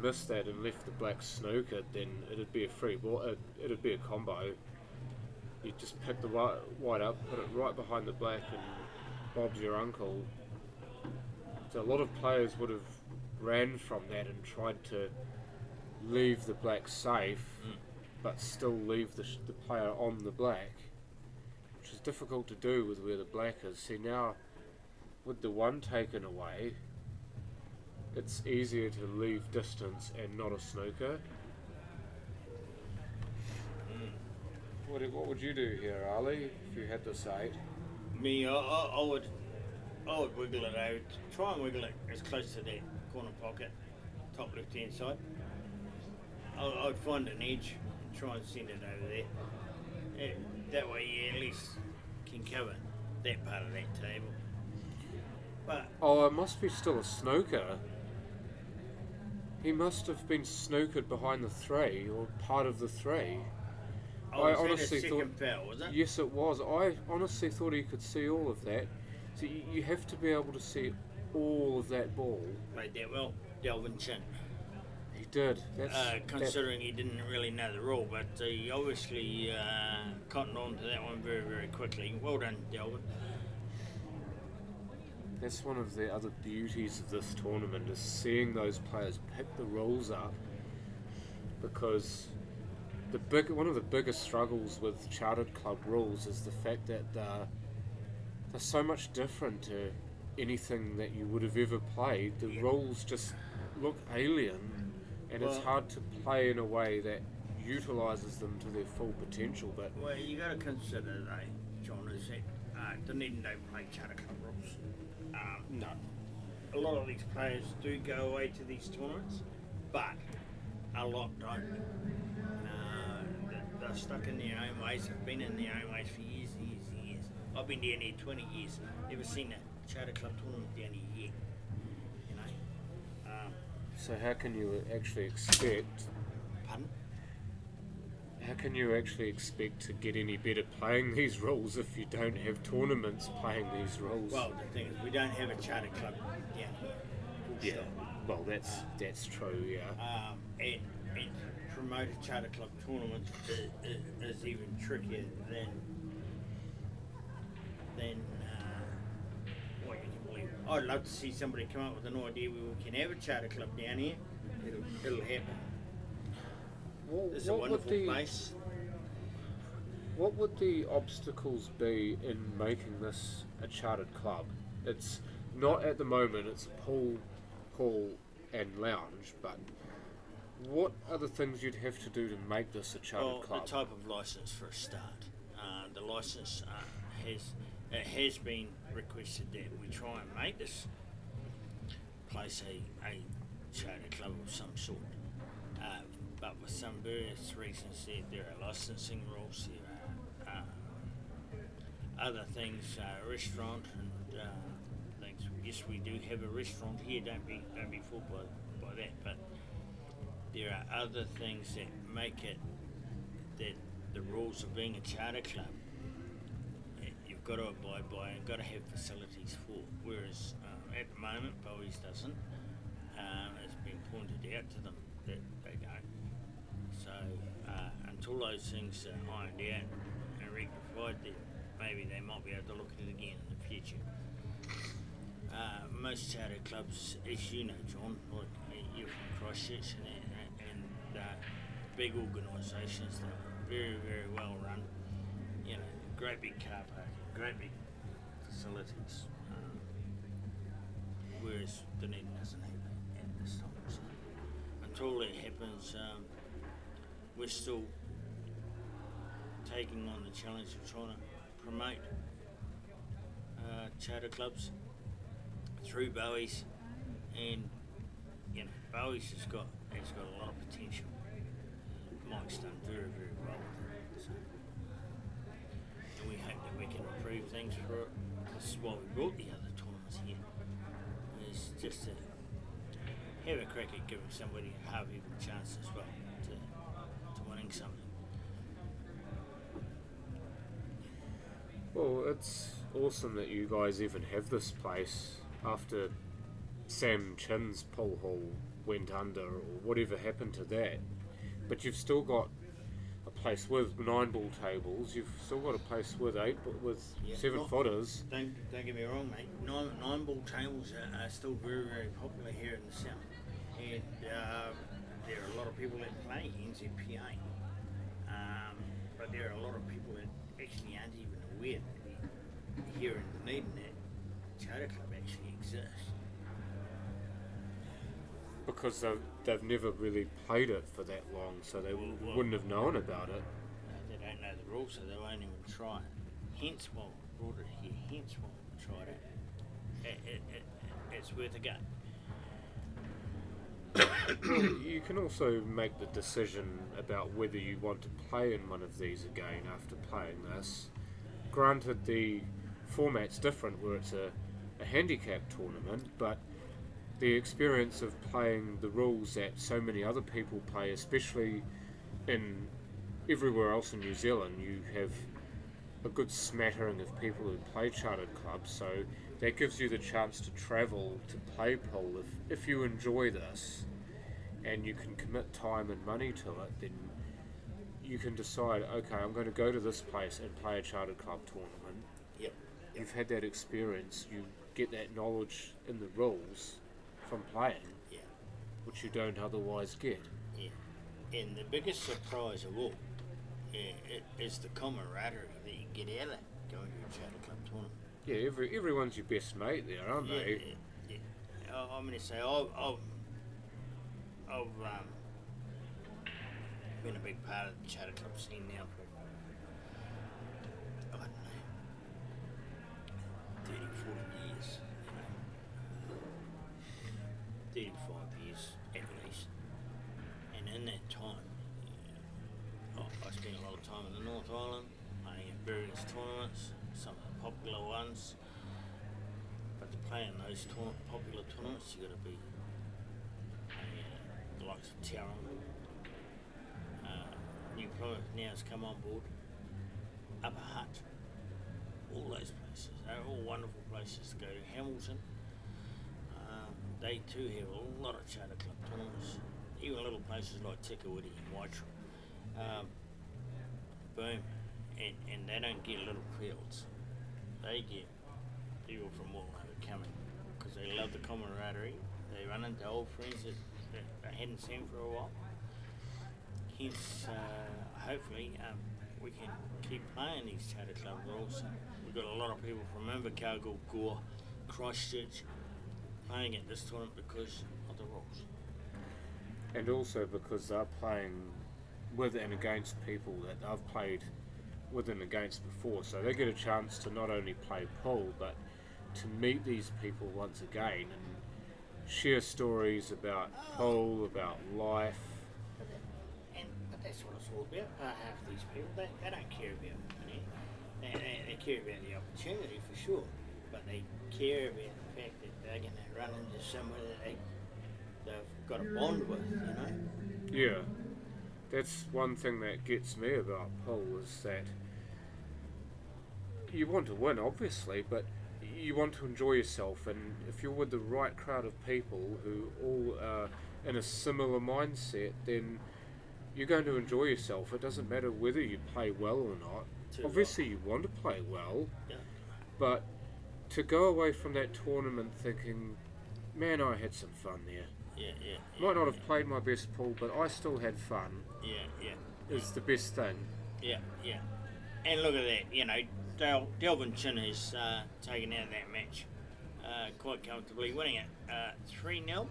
missed that and left the black snookered, then it'd be a free ball. It'd be a combo. You just pick the white up, put it right behind the black, and Bob's your uncle. So a lot of players would have ran from that and tried to leave the black safe, but still leave the player on the black, which is difficult to do with where the black is. See, now with the 1 taken away, it's easier to leave distance and not a snooker. What would you do here, Ali, if you had this 8? Me, I would wiggle it out. Try and wiggle it as close to that corner pocket, top left hand side. I'd find an edge and try and send it over there. That way you at least can cover that part of that table. But Oh, it must be still a snooker. He must have been snookered behind the three, or part of the three. I was honestly that a second thought- foul, was it? Yes, it was. I honestly thought he could see all of that. So you have to be able to see all of that ball. Played that well, Delvin Chin. He did. Considering he didn't really know the rule, but he obviously cottoned on to that one very, very quickly. Well done, Delvin. That's one of the other beauties of this tournament, is seeing those players pick the rules up, because one of the biggest struggles with chartered club rules is the fact that they're so much different to anything that you would have ever played. The rules just look alien, and it's Well- hard to play in a way that utilises them to their full potential. But Well, you got to consider, though, John, is that Dunedin don't play charter club rules. no, A lot of these players do go away to these tournaments, but a lot don't. They're stuck in their own ways. Have been in their own ways for years and years and years. I've been down here 20 years. Never seen a charter club tournament down here yet. You know. so how can you actually expect? Pardon? How can you actually expect to get any better playing these rules if you don't have tournaments playing these rules? Well, the thing is, we don't have a charter club down here. Full yeah. stop. Well, that's true. Yeah. And promote a charter club tournament is even trickier than what you can believe. I'd love to see somebody come up with an idea where we can have a charter club down here. It'll happen. It's a wonderful place. What would the obstacles be in making this a chartered club? It's not at the moment. It's a pool, hall, and lounge. But what are the things you'd have to do to make this a chartered club? The type of license for a start. The license has been requested that we try and make this place a charter club of some sort. But for some various reasons, there are licensing rules, there are other things, restaurant and things. Yes, we do have a restaurant here. Don't be fooled by that. But there are other things that make it that the rules of being a charter club you've got to abide by and got to have facilities for. Whereas at the moment, Bowey's doesn't. It's been pointed out to them that they don't. So until those things are ironed out and rectified, then maybe they might be able to look at it again in the future. Most charter clubs, as you know, John, like you're from Christchurch and big organisations that are very, very well run. You know, great big car park, great big facilities. Whereas Dunedin doesn't have that at this time. So until that happens, we're still taking on the challenge of trying to promote charter clubs through Bowey's, and you know, Bowey's has got a lot of potential. Mike's done very, very well with it. So, and we hope that we can improve things for it. This is why we brought the other tournaments here. Is just to have a crack at giving somebody a half-even chance as well to winning something. Well, it's awesome that you guys even have this place after Sam Chin's pool hall went under or whatever happened to that. But you've still got a place with 9 ball tables. You've still got a place with 7 footers. Don't get me wrong, mate. Nine ball tables are still very, very popular here in the south, and there are a lot of people that play NZPA. But there are a lot of people that actually aren't even aware that here in Dunedin that charter club actually exists. Because they've never really played it for that long, so they wouldn't have known about it. They don't know the rules, so they won't even try it. Hence why we brought it here, hence why we tried it. It's worth a go. Well, you can also make the decision about whether you want to play in one of these again after playing this. Granted, the format's different where it's a handicap tournament, but the experience of playing the rules that so many other people play, especially in everywhere else in New Zealand, you have a good smattering of people who play chartered clubs, so that gives you the chance to travel to play pool. If you enjoy this and you can commit time and money to it, then you can decide, okay, I'm going to go to this place and play a chartered club tournament. Yep. You've had that experience, you get that knowledge in the rules from playing, Yeah. which you don't otherwise get. Yeah. And the biggest surprise of all is the camaraderie that you get out of it going to a charter club tournament. Yeah, everyone's your best mate there, aren't they? Yeah. I'm going to say I've been a big part of the charter club scene now for, I don't know, 30, 40 years. 35 years at least. And in that time, I spent a lot of time in the North Island, playing at various tournaments, some of the popular ones. But to play in those popular tournaments, you've got to be playing at the likes of Tauranga. New Plymouth now has come on board. Upper Hutt, all those places. They're all wonderful places to go to. Hamilton, they too have a lot of charter club tournaments. Even little places like Tikawiti and Waitara. Boom. And they don't get little fields. They get people from all over coming because they love the camaraderie. They run into old friends that they hadn't seen for a while. Hence, hopefully, we can keep playing these charter club rules. We've got a lot of people from Invercargill, Gore, Christchurch playing at this tournament because of the rules. And also because they're playing with and against people that they've played with and against before, so they get a chance to not only play pool but to meet these people once again and share stories about pool, about life. But that's what it's all about. Half of these people, they don't care about money. They care about the opportunity for sure, but they care about the fact that they're going to run into somewhere that they've got a bond with, you know? Yeah, that's one thing that gets me about pool is that you want to win, obviously, but you want to enjoy yourself, and if you're with the right crowd of people who all are in a similar mindset, then you're going to enjoy yourself. It doesn't matter whether you play well or not. Obviously you want to play well, Yeah. but to go away from that tournament thinking, man, I had some fun there. Yeah. Might not have played my best pool, but I still had fun. Yeah. Is the best thing. Yeah. And look at that, you know, Delvin Chin has taken out that match quite comfortably, winning it 3-0.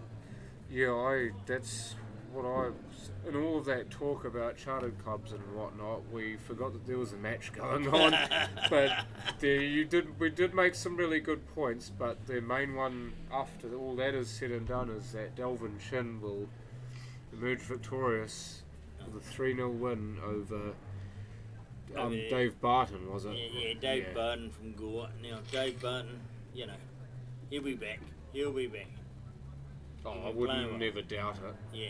Yeah, that's what in all of that talk about chartered clubs and whatnot, we forgot that there was a match going on. But we did make some really good points, but the main one after all that is said and done is that Delvin Chin will emerge victorious with a 3-0 win over Dave Barton, was it? Yeah, Dave Barton from Gore. Now, Dave Barton, you know, he'll be back. Oh, I wouldn't never doubt it. Yeah.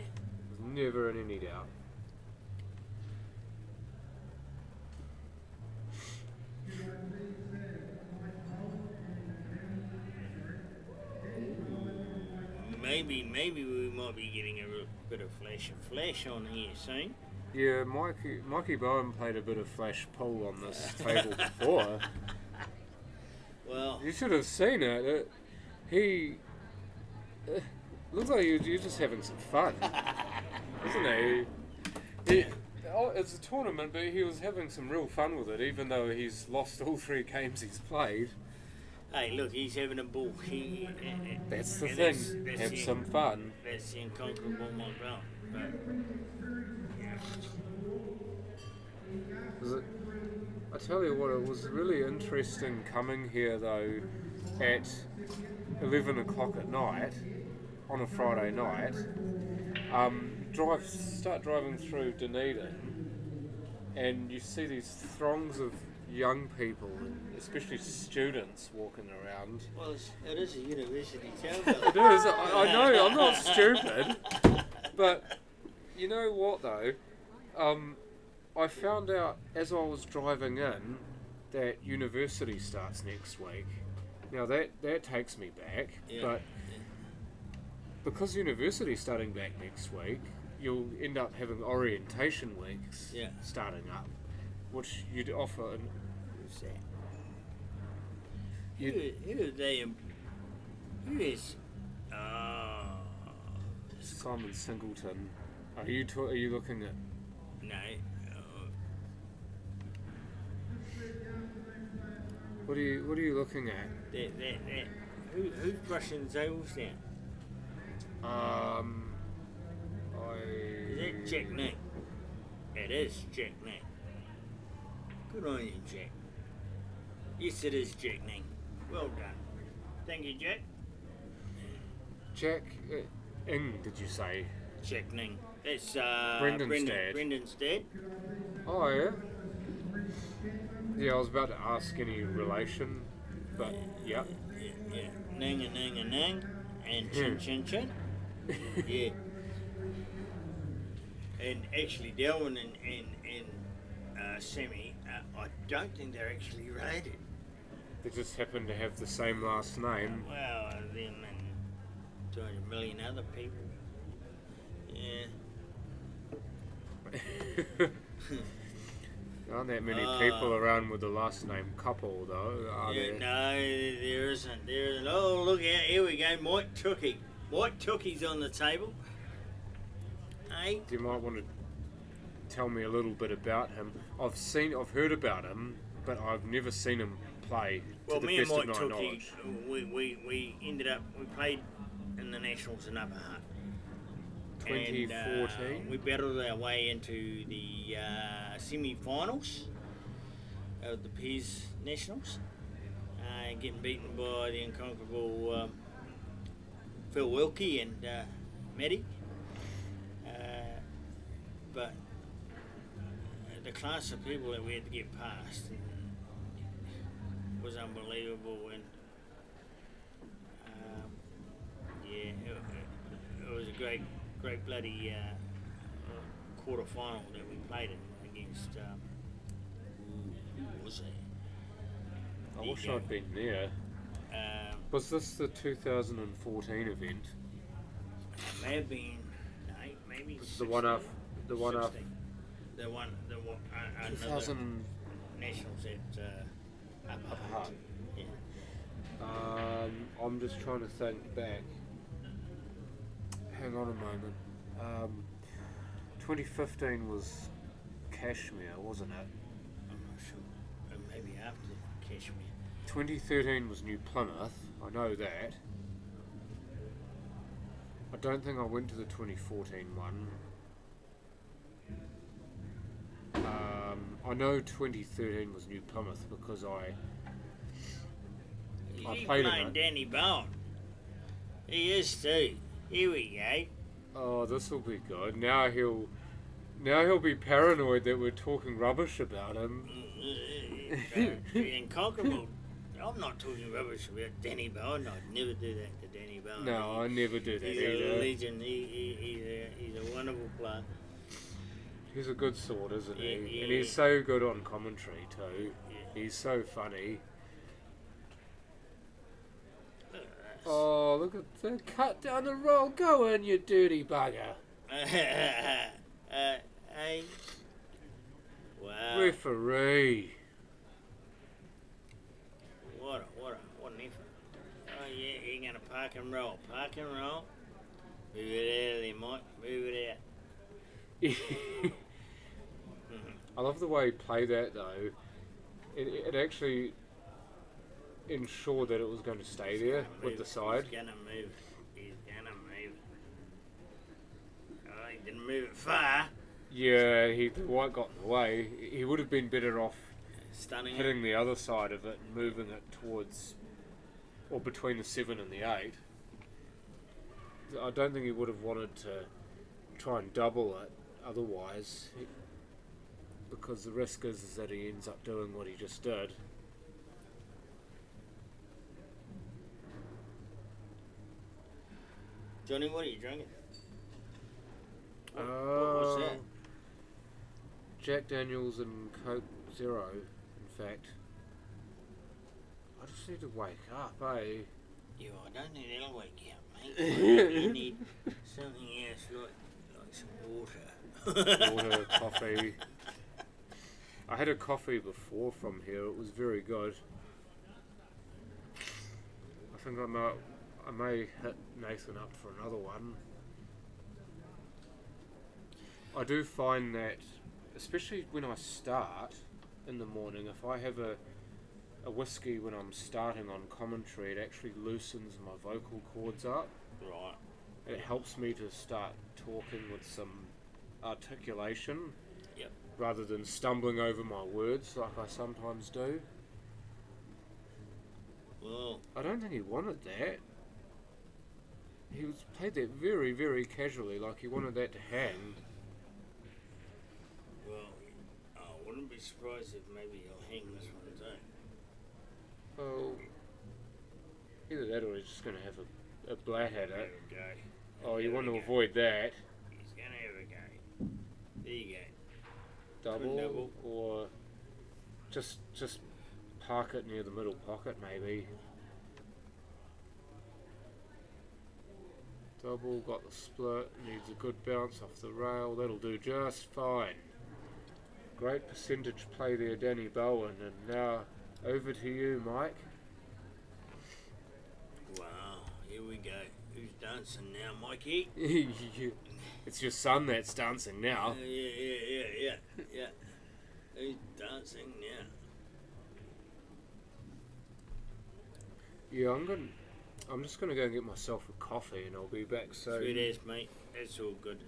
There's never in any doubt. Maybe we might be getting a bit of flash on here soon. Yeah, Mikey Bowen played a bit of flash pool on this table before. Well, You should have seen it. He looks like you're just having some fun, isn't he? It's a tournament, but he was having some real fun with it, even though he's lost all 3 games he's played. hey, look, he's having a ball. That's the and thing. that's Have some fun. That's the incomparable Mike Brown. I tell you what, it was really interesting coming here though at 11 o'clock at night on a Friday night Start driving through Dunedin, and you see these throngs of young people, especially students, walking around. Well, it is a university town. It is. I know. I'm not stupid, but you know what though? I found out as I was driving in that university starts next week. Now that takes me back, Yeah. but because university's starting back next week, you'll end up having orientation weeks Yeah. starting up, which you'd offer. Who's that? You'd, Who are they? Who is? Simon Singleton. Are you looking at? No. What are you looking at? That. Who's brushing Zales down? Is that Jack Nick? It is Jack Nick. Good on you, Jack. Yes, it is Jack Nick. Well done. Thank you, Jack. Jack Ing, did you say? Jack Nick. That's Brendan's dad. Brendan's dad. Oh yeah. Yeah, I was about to ask any relation, but yeah. Yeah. Ning and ning and ning. And chin chin chin. Yeah. And actually, Delvin and Sammy, I don't think they're actually related. They just happen to have the same last name. Well, them and 200 million other people. Yeah. There aren't that many people around with the last name couple, though, are Yeah, there? no, there isn't. There isn't. Oh, look out. Here we go. Mike Tookie. Mike Tookie's on the table. Hey? You might want to tell me a little bit about him. I've heard about him, but I've never seen him play to Well, the me and best Mike of my Tookie, knowledge. we ended up, we played in the Nationals in Upper Hutt. 2014? And, we battled our way into the semi-finals of the Peers Nationals, getting beaten by the incomparable Phil Wilkie and Matty. But the class of people that we had to get past was unbelievable, and it was a great bloody quarter final that we played in against. Who was it? I wish I'd been there. Was this the 2014 event? May have been. No, maybe The one after. The one 16. after. The one. Another 2000. nationals at Upper Upper Hutt. Hutt. Yeah. I'm just trying to think back. Hang on a moment. 2015 was Kashmir, wasn't it? I'm not sure. Maybe after Kashmir. 2013 was New Plymouth. I know that. I don't think I went to the 2014 one. I know 2013 was New Plymouth because I He's played in playing it. Danny Bowen. He is too. Here we go. Oh, this will be good. Now he'll be paranoid that we're talking rubbish about him. The incomparable. I'm not talking rubbish about Danny Bowen. I'd never do that to Danny Bowen. No, I never do that He's a either. legend. He's a wonderful player. He's a good sort, isn't he? Yeah. And he's so good on commentary too. Yeah. He's so funny. Look at this. Oh, look at the cut down the roll. Go in, you dirty bugger. Hey. Wow. Referee. What an effort. Oh yeah, you're gonna park and roll. Park and roll. Move it out of there, Mike. Move it out. I love the way he played that though. It actually ensured that it was going to stay there with the side. He's gonna move. He's gonna move. Oh, he didn't move it far. Yeah, the white got in the way. He would have been better off Stunning hitting it. the other side of it and moving it towards, or between the 7 and the 8. I don't think he would have wanted to try and double it otherwise, because the risk is that he ends up doing what he just did. Johnny, what are you drinking? What Uh, was that? Jack Daniels and Coke Zero, in fact. I just need to wake up, eh? Yeah, I don't think that'll wake you up, mate. You need something else, like some water. Water, coffee. I had a coffee before from here. It was very good. I think I may hit Nathan up for another one. I do find that, especially when I start in the morning, if I have a whiskey when I'm starting on commentary, it actually loosens my vocal cords up. Right. It helps me to start talking with some articulation. Yep. Rather than stumbling over my words like I sometimes do. Well, I don't think he wanted that. He played that very, very casually, like he wanted that to hang. well, I wouldn't be surprised if maybe he'll hang this one too. Well, either that or he's just going to have a blat at it. There Oh, you Have want a to go. avoid that. He's gonna have a go. There you go. Double, Double. or just park it near the middle pocket, maybe. Double, got the split, needs a good bounce off the rail, that'll do just fine. Great percentage play there, Danny Bowen, and now over to you, Mike. Wow, here we go. Who's dancing now, Mikey? It's your son that's dancing now. Yeah. Who's dancing now? Yeah, I'm just gonna go and get myself a coffee, and I'll be back soon. Sweet as, mate. That's all good.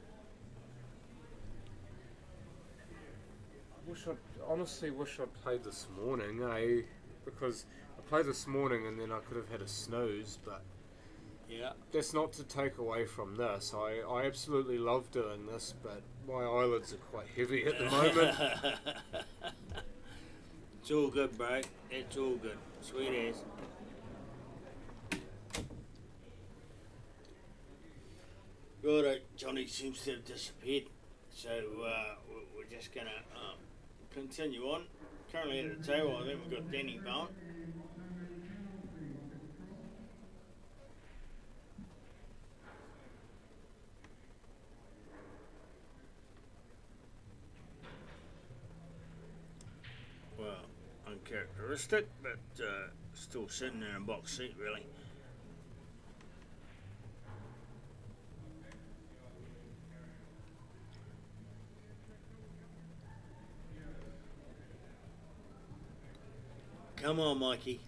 Honestly wish I'd played this morning, eh? Because I played this morning and then I could have had a snooze, but Yeah. that's not to take away from this. I absolutely love doing this, but my eyelids are quite heavy at the moment. It's all good, bro. It's all good. Sweet as. Righto, Johnny seems to have disappeared, so we're just gonna continue on. Currently at the table, I think we've got Danny Bowen. Well, uncharacteristic, but still sitting in a box seat, really. Come on, Mikey.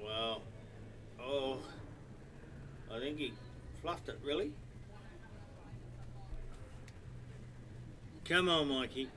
Wow. Oh, I think he fluffed it, really. Come on, Mikey.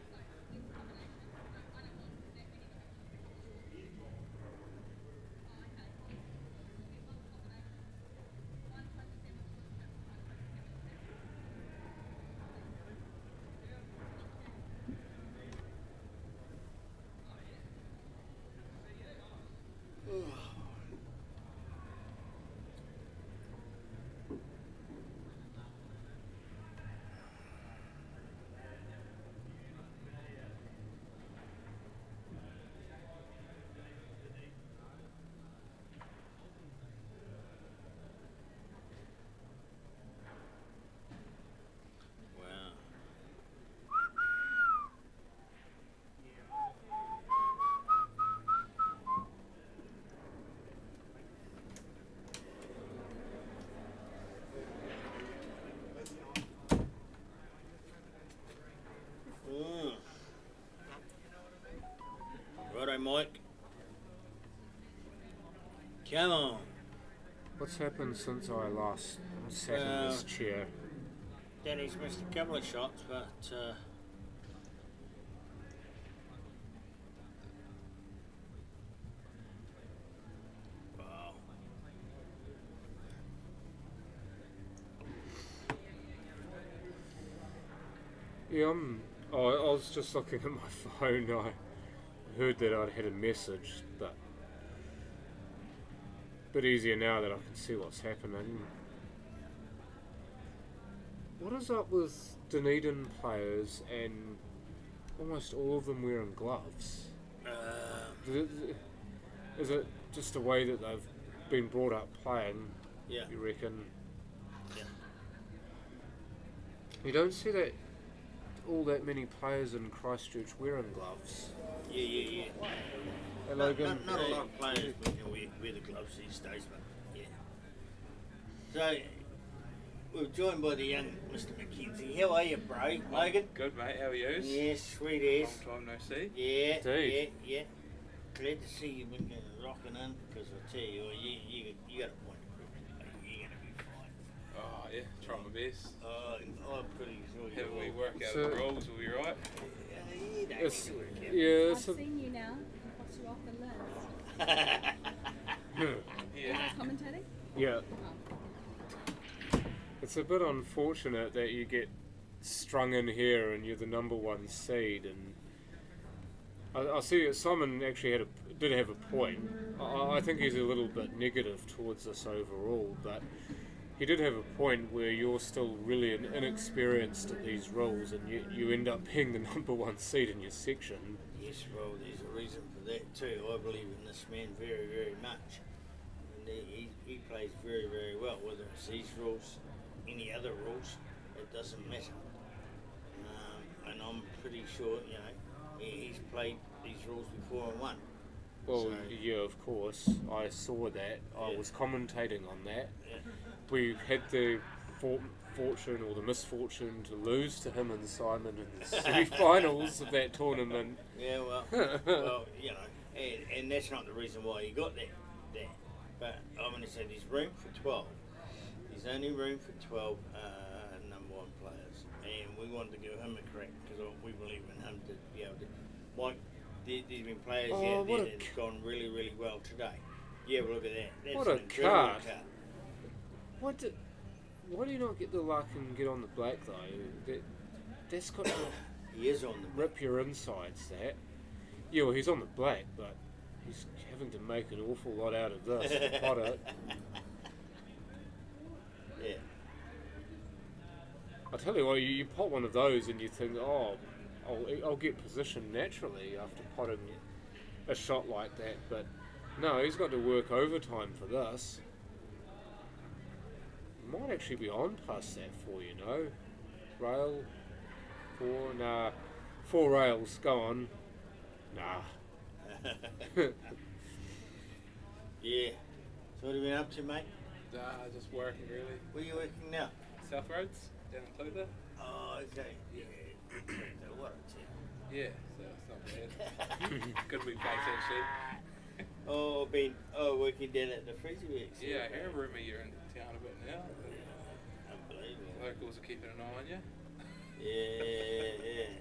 Come on. What's happened since I last sat in this chair? Danny's missed a couple of shots, but wow. Yeah, I was just looking at my phone. I heard that I'd had a message, but a bit easier now that I can see what's happening. What is up with Dunedin players and almost all of them wearing gloves? Is it just the way that they've been brought up playing? Yeah. You reckon? Yeah. You don't see that all that many players in Christchurch wearing gloves. Yeah. Hey, Logan. Not a lot of players wear the gloves these days, but yeah. So, we're joined by the young Mr. McKenzie. How are you, bro? Logan? Good, mate. How are you? Yes, sweet as. Long time no see. Yeah, Indeed. yeah. Glad to see you been rocking in, because I tell you, you got a point to prove. You're going to be fine. Oh, yeah. Try my best. I'm pretty sure you Have we will. work out So- the rules? Will we right? You don't It's, need to work out. yeah, I've it's a, seen you now. What's you off the list? Yeah. Commentating? yeah. Oh. It's a bit unfortunate that you get strung in here and you're the number one seed. And I see that Simon actually did have a point. I think he's a little bit negative towards us overall, but he did have a point where you're still really inexperienced at these rules, and you end up being the number one seed in your section. Yes, well, there's a reason for that too. I believe in this man very, very much. And he plays very, very well, whether it's these rules, any other rules, it doesn't matter. And I'm pretty sure, he's played these rules before and won. Well, So- yeah, of course. I saw that. I Yeah. was commentating on that. Yeah. We had the fortune or the misfortune to lose to him and Simon in the semi-finals of that tournament. Yeah, well, and that's not the reason why he got that. But I'm going to say there's room for 12. There's only room for 12 number one players, and we wanted to give him a crack because we believe in him to be able to. Mike, there's been players Oh, out what there a that's gone really, really well today. Yeah, but look at that. That's What a an incredible card. card. Why do you not get the luck and get on the black though? That's got to He is on the rip your insides. That. Yeah, well, he's on the black, but he's having to make an awful lot out of this to pot it. Yeah. I tell you what, you pot one of those and you think, oh, I'll get position naturally after potting a shot like that. But no, he's got to work overtime for this. Might actually be on plus that 4, Rail, 4, nah. 4 rails, go on. Nah. Yeah. So what have you been up to, mate? Just working really. Where are you working now? South Roads down in Totha. Oh, okay. Yeah. What a town. Yeah, so it's not bad. Good week place actually. Working down at the Freezer Works. Yeah, I hear a rumour you're in town a bit now. Unbelievable. Locals are keeping an eye on you.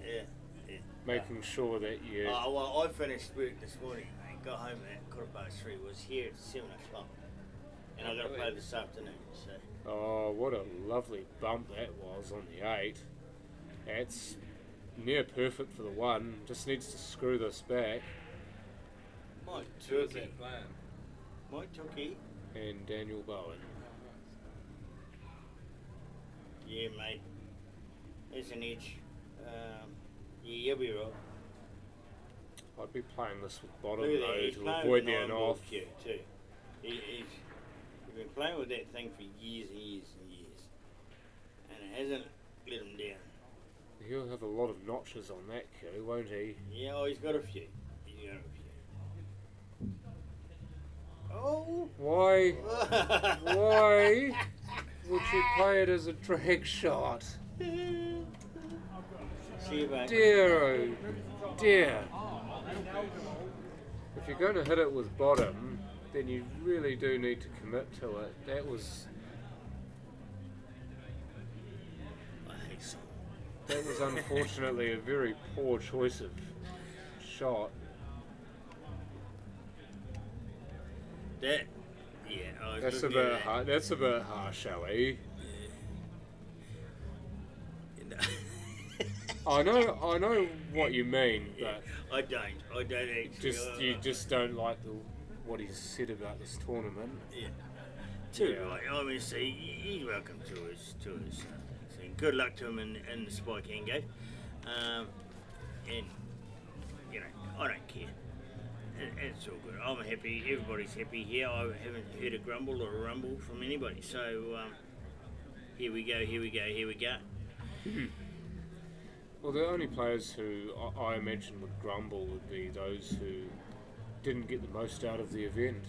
Yeah. Making sure that you. Oh, well, I finished work this morning, mate. Got home at 3:15. Was here at 7 o'clock. And I got to play this afternoon, so. Oh, what a lovely bump that was on the 8. That's near perfect for the 1. Just needs to screw this back. Mike Who was Turkey. that playing? Mike Turkey. And Daniel Bowen. Yeah, mate. There's an edge. You'll be right. I'd be playing this with bottom Look at that. though He's to playing avoid with an being iron ball off. cue too. He's been playing with that thing for years and years and years. And it hasn't let him down. He'll have a lot of notches on that cue, won't he? Yeah, oh, he's got a few. Oh! Why? Why would you play it as a drag shot? See you, mate. Dear, oh dear. If you're going to hit it with bottom, then you really do need to commit to it. That was I think so. unfortunately a very poor choice of shot. That, yeah, I was That's a looking bit at that's a bit harsh, Ali. that. I know what you mean, but I don't actually. you just don't like what he's said about this tournament. Yeah. Too Yeah. right. I mean, see, he's welcome to his thing. Good luck to him in the Spike Hand game. And you know, I don't care. It's all good. I'm happy. Everybody's happy here. I haven't heard a grumble or a rumble from anybody. So here we go. Well, the only players who I imagine would grumble would be those who didn't get the most out of the event,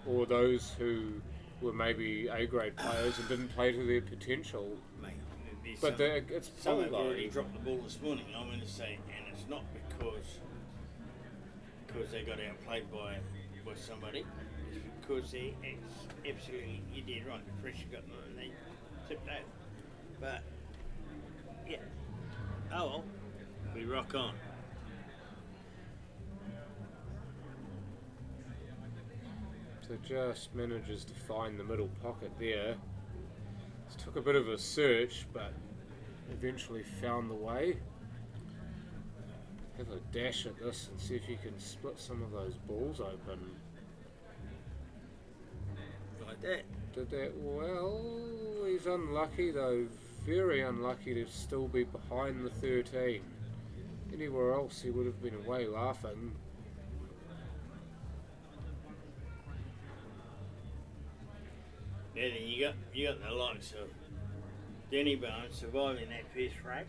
or those who were maybe A-grade players and didn't play to their potential. Mate, But it's some have polo. already dropped the ball this morning. I'm going to say, and it's not because they got outplayed by somebody. It's because absolutely, you did right. The pressure got them and they tipped out. But yeah, oh well, we rock on. So just manages to find the middle pocket there. It took a bit of a search, but eventually found the way. Have a dash at this and see if you can split some of those balls open. Like that. Did that well. He's unlucky though, very unlucky to still be behind the 13. Anywhere else he would have been away laughing. Yeah, then you got the likes of Denny Bones surviving that first race.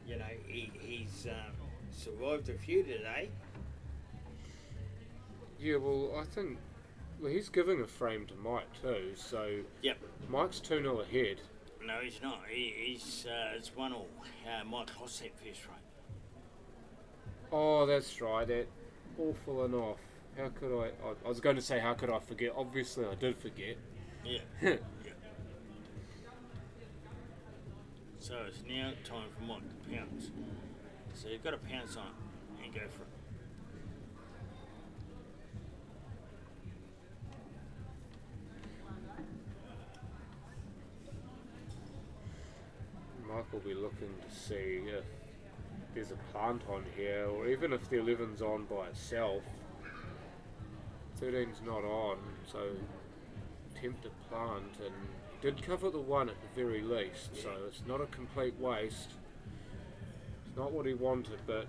You know, he's survived a few today. Yeah, well, I think he's giving a frame to Mike too, so Yep. Mike's 2-0 ahead. No, he's not. He's it's 1-1. Mike lost that first race. Oh, that's right, that awful and off. How could I was going to say how could I forget, obviously I did forget. Yeah. Yeah. So it's now time for Mike to pounce. So you've got to pounce on it and go for it. Mike will be looking to see if there's a plant on here, or even if the 11's on by itself. 13's not on, so attempt to plant, and did cover the 1 at the very least, so it's not a complete waste. It's not what he wanted, but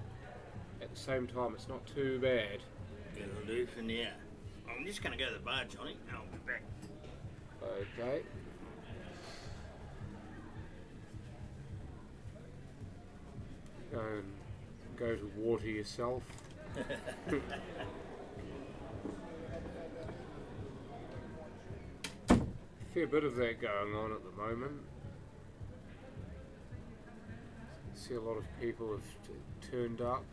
at the same time it's not too bad. It'll do for now. I'm just going to go to the bar, Johnny, and I'll be back. Okay. Go to water yourself. Fair bit of that going on at the moment. See a lot of people have turned up.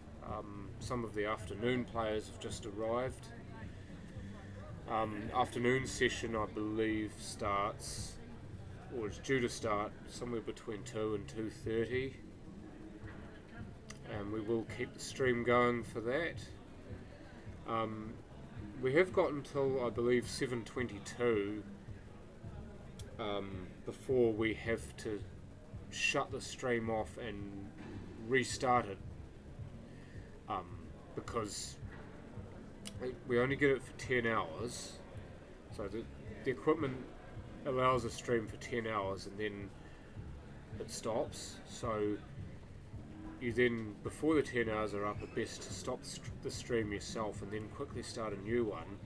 Some of the afternoon players have just arrived. Afternoon session, I believe, starts, or is due to start, somewhere between 2 and 2:30. And we will keep the stream going for that. We have got until, I believe, 7:22 before we have to shut the stream off and restart it, because we only get it for 10 hours, so the equipment allows a stream for 10 hours and then it stops. So you then, before the 10 hours are up, it's best to stop the stream yourself and then quickly start a new one.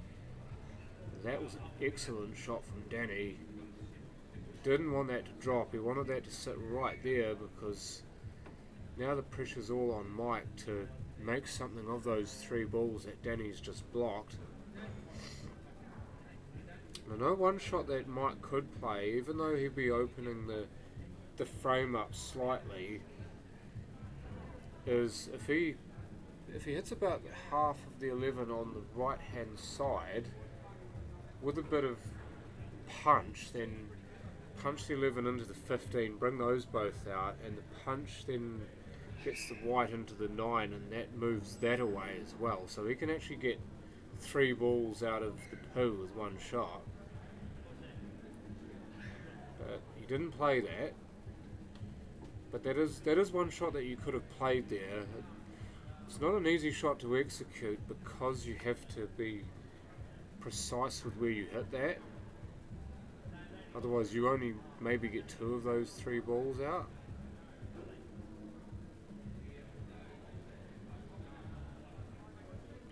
That was an excellent shot from Danny. Didn't want that to drop, he wanted that to sit right there, because now the pressure's all on Mike to make something of those 3 balls that Danny's just blocked. I know one shot that Mike could play, even though he'd be opening the frame up slightly, is if he if he hits about half of the 11 on the right hand side with a bit of punch, then punch the 11 into the 15, bring those both out, and the punch then gets the white into the 9, and that moves that away as well. So he can actually get 3 balls out of the poo with one shot. But he didn't play that. But that is one shot that you could have played there. It's not an easy shot to execute because you have to be precise with where you hit that. Otherwise you only maybe get 2 of those 3 balls out.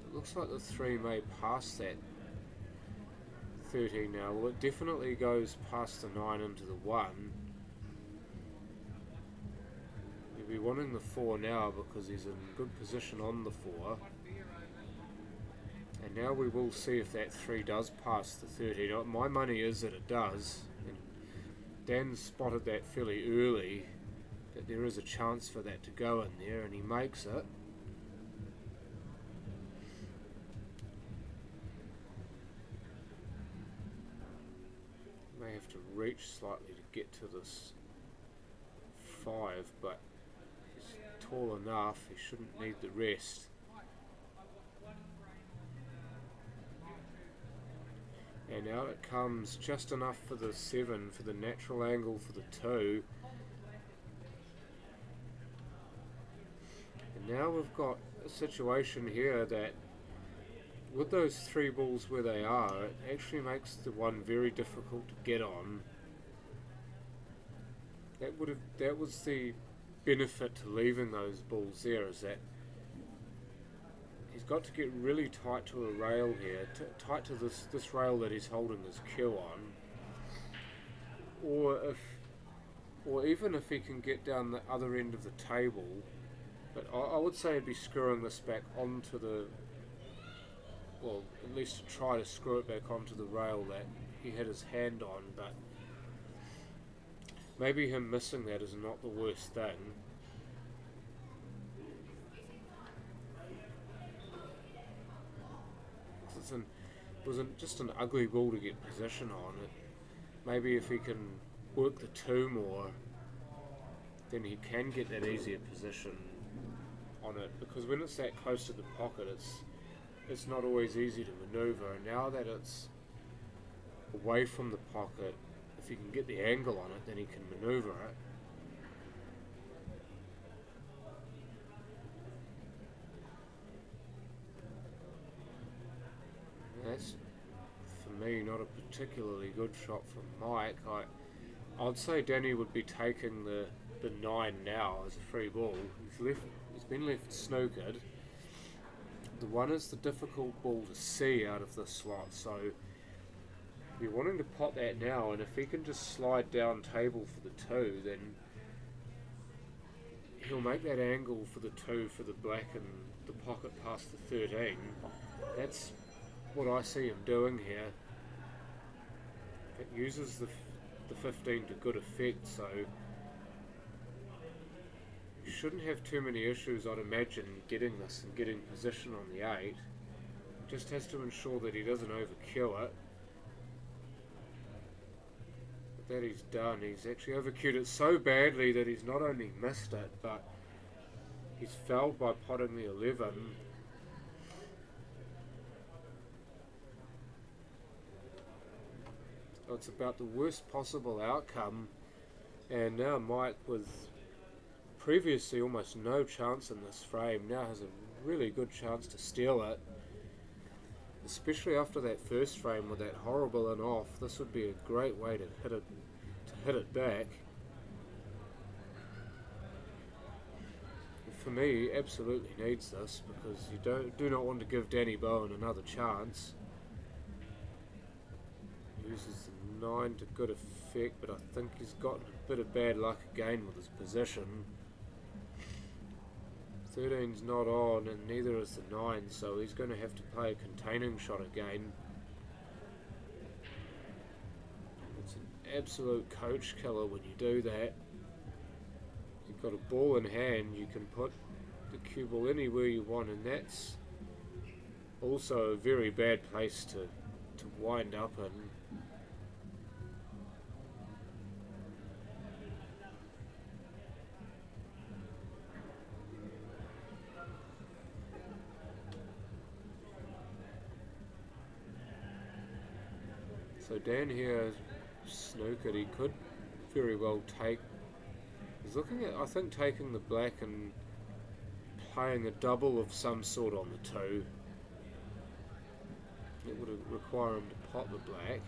It looks like the 3 may pass that 13 now. Well, it definitely goes past the 9 into the 1. He'll be wanting the 4 now because he's in good position on the 4. And now we will see if that 3 does pass the 13. My money is that it does. And Dan spotted that fairly early, that there is a chance for that to go in there, and he makes it. May have to reach slightly to get to this 5, but he's tall enough, he shouldn't need the rest. And out it comes, just enough for the 7, for the natural angle for the 2. And now we've got a situation here that with those 3 balls where they are, it actually makes the 1 very difficult to get on. That was the benefit to leaving those balls there, is that he's got to get really tight to a rail here, tight to this rail that he's holding his cue on, or even if he can get down the other end of the table. But I would say he'd be screwing this back onto the, well, at least to try to screw it back onto the rail that he had his hand on, but maybe him missing that is not the worst thing. It was just an ugly ball to get position on. Maybe if he can work the 2 more, then he can get that easier position on it, because when it's that close to the pocket, it's not always easy to manoeuvre, and now that it's away from the pocket, if he can get the angle on it, then he can manoeuvre it. That's, for me, not a particularly good shot from Mike. I'd say Danny would be taking the 9 now as a free ball. He's been left snookered. The 1 is the difficult ball to see out of this slot, so you're wanting to pot that now, and if he can just slide down table for the 2, then he'll make that angle for the 2 for the black and the pocket past the 13. That's what I see him doing here. It uses the 15 to good effect, so you shouldn't have too many issues, I'd imagine, getting this and getting position on the 8. Just has to ensure that he doesn't overcue it. But that he's done. He's actually overcued it so badly that he's not only missed it, but he's fouled by potting the 11. So it's about the worst possible outcome, and now Mike, with previously almost no chance in this frame, now has a really good chance to steal it, especially after that first frame with that horrible in off. This would be a great way to hit it back. For me, he absolutely needs this, because you do not want to give Danny Bowen another chance. Uses the 9 to good effect, but I think he's gotten a bit of bad luck again with his position. 13's not on, and neither is the 9, so he's going to have to play a containing shot again. It's an absolute coach killer when you do that. You've got a ball in hand, you can put the cue ball anywhere you want, and that's also a very bad place to wind up in. So Dan here snookered. He could very well take. He's looking at, I think, taking the black and playing a double of some sort on the two. It would require him to pot the black.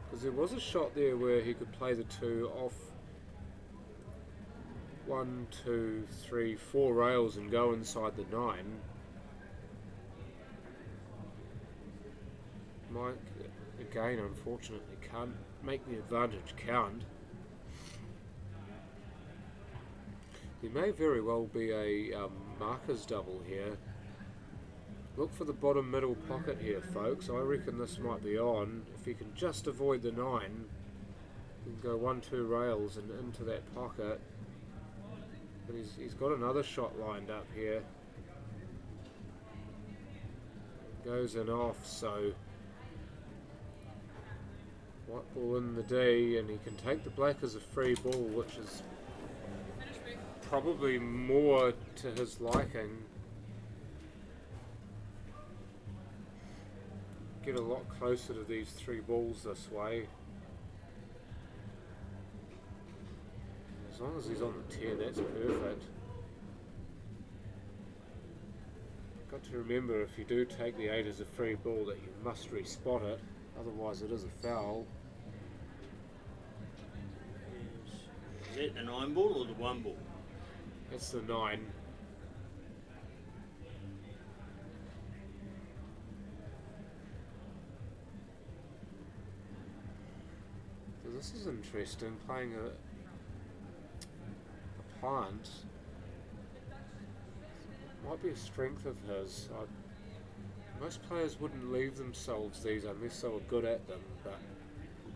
Because there was a shot there where he could play the two off 1, 2, 3, 4 rails and go inside the 9. Mike, again, unfortunately, can't make the advantage count. There may very well be a markers double here. Look for the bottom middle pocket here, folks. I reckon this might be on. If he can just avoid the 9, he can go 1, 2 rails and into that pocket. But he's got another shot lined up here. Goes in off, so white ball in the D, and he can take the black as a free ball, which is probably more to his liking. Get a lot closer to these 3 balls this way. As long as he's on the 10, that's perfect. Got to remember, if you do take the 8 as a free ball, that you must respot it, otherwise it is a foul. Is that the 9 ball or the 1 ball? That's the 9. So this is interesting, playing a plant. Might be a strength of his. Most players wouldn't leave themselves these unless they were good at them, but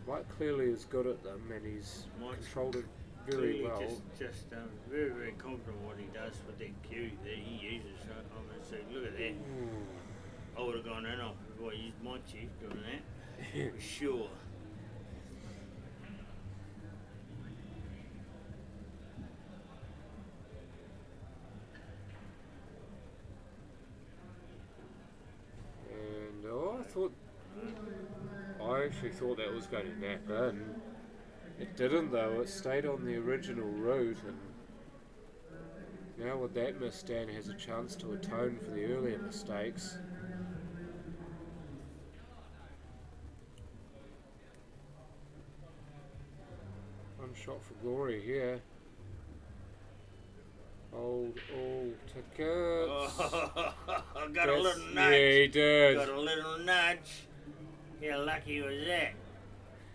Mike clearly is good at them, and he's controlled it very Clearly well. Just very, very confident what he does with that cue that he uses. So look at that. I would have gone in off if I used my chief doing that. For sure. I actually thought that was going to nap in. It didn't though, it stayed on the original route, and now with that miss, Dan has a chance to atone for the earlier mistakes. One shot for glory here. Hold all tickets. Got a little nudge. Yeah, he did. Got a little nudge. How lucky was that?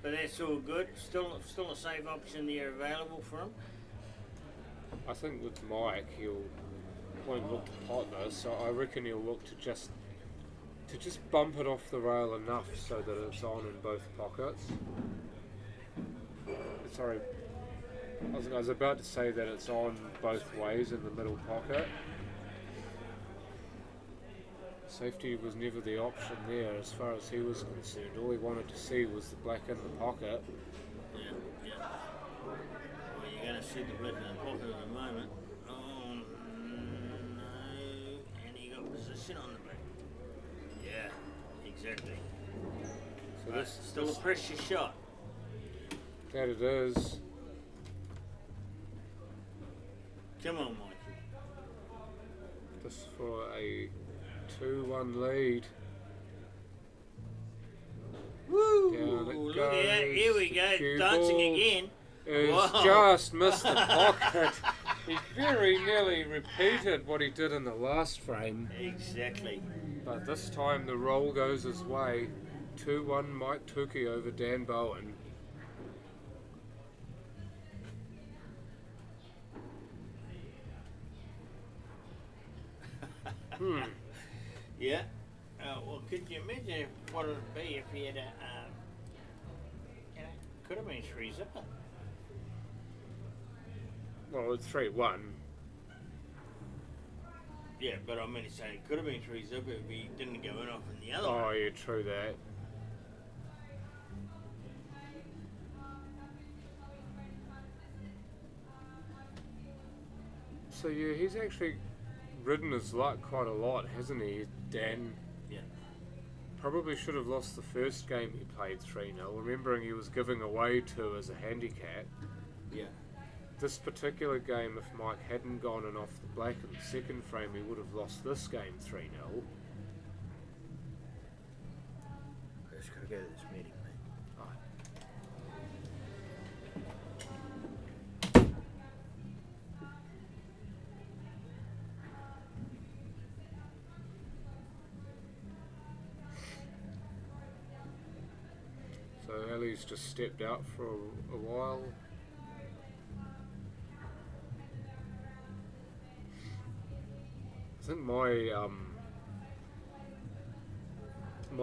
But that's all good. Still a safe option there available for him. I think with Mike, he'll won't look to pot this, so I reckon he'll look to just bump it off the rail enough so that it's on in both pockets. Sorry, I was about to say that it's on both ways in the middle pocket. Safety was never the option there as far as he was concerned. All he wanted to see was the black in the pocket. Yeah. Well, you're going to see the black in the pocket in a moment. Oh, no. And he got position on the black. Yeah, exactly. So But this still a pressure shot. that it is. Come on, Mikey. This for a 2-1 lead. Woo! Down it Look at that. goes. Here we The go. cue Dancing ball again. Has Wow. just missed the pocket. He very nearly repeated what he did in the last frame, Exactly. but this time the roll goes his way. 2-1 Mike Tukey over Dan Bowen. Yeah. Well, could you imagine what it would be if he had a, could have been 3 zipper. Well, it's 3-1. Yeah, but I mean to say it could have been 3-0 if he didn't go in off in the other Oh, one. yeah, true that. So yeah, he's actually ridden his luck quite a lot, hasn't he, Dan? Yeah. Probably should have lost the first game he played 3-0, remembering he was giving away 2 as a handicap. Yeah. This particular game, if Mike hadn't gone in off the black in the second frame, he would have lost this game 3-0. I just gotta go to this meeting, mate. So Ali's just stepped out for a while. I think my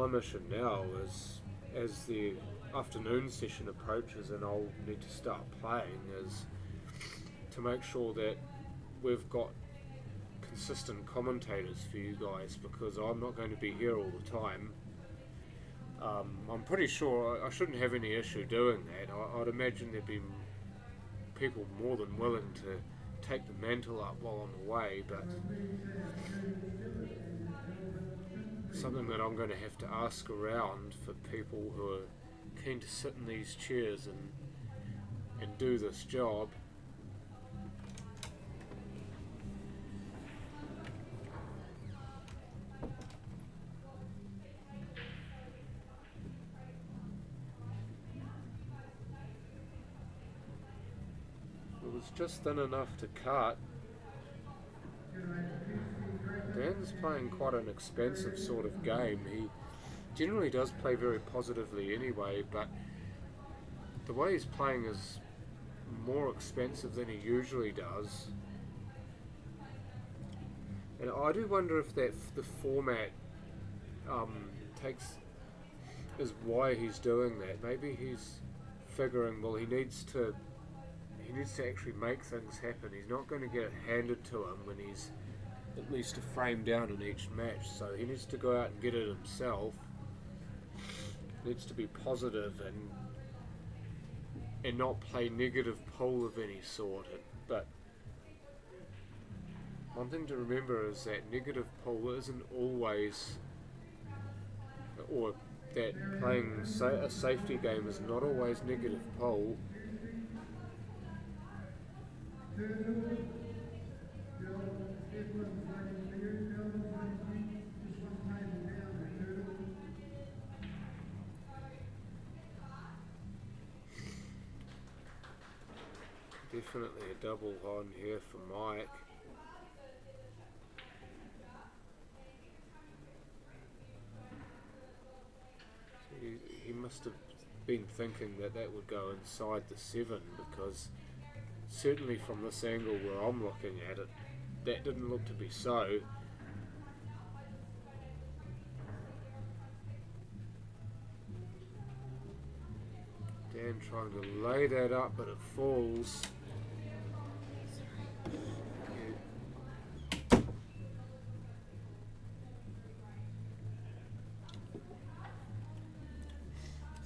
mission now is, as the afternoon session approaches and I'll need to start playing, is to make sure that we've got consistent commentators for you guys, because I'm not going to be here all the time. I'm pretty sure I shouldn't have any issue doing that. I'd imagine there'd be people more than willing to take the mantle up while I'm away, but something that I'm going to have to ask around for people who are keen to sit in these chairs and do this job. It was just thin enough to cut. Dan's playing quite an expensive sort of game. He generally does play very positively anyway, but the way he's playing is more expensive than he usually does. And I do wonder if the format is why he's doing that. Maybe he's figuring, well, he needs to actually make things happen. He's not going to get it handed to him when he's at least a frame down in each match, so he needs to go out and get it himself. Needs to be positive and not play negative pull of any sort. But one thing to remember is that negative pull isn't always, or that playing a safety game is not always negative pull. Definitely a double on here for Mike. He must have been thinking that would go inside the 7, because certainly from this angle where I'm looking at it, that didn't look to be so. Dan trying to lay that up, but it falls.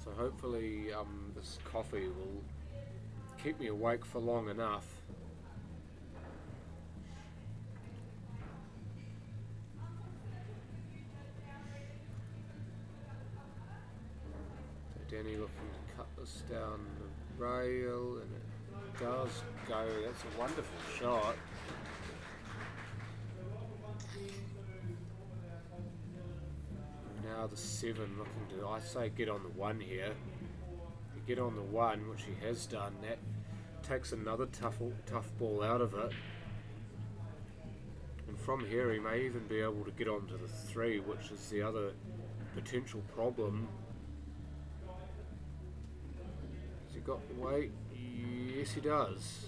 So hopefully this coffee will keep me awake for long enough. So Danny looking to cut this down the rail, and it does go. That's a wonderful shot. Now the 7 looking to, I say, get on the 1 here. You get on the 1, which he has done. That takes another tough ball out of it. And from here he may even be able to get onto the 3, which is the other potential problem. Has he got the weight? Yes, he does.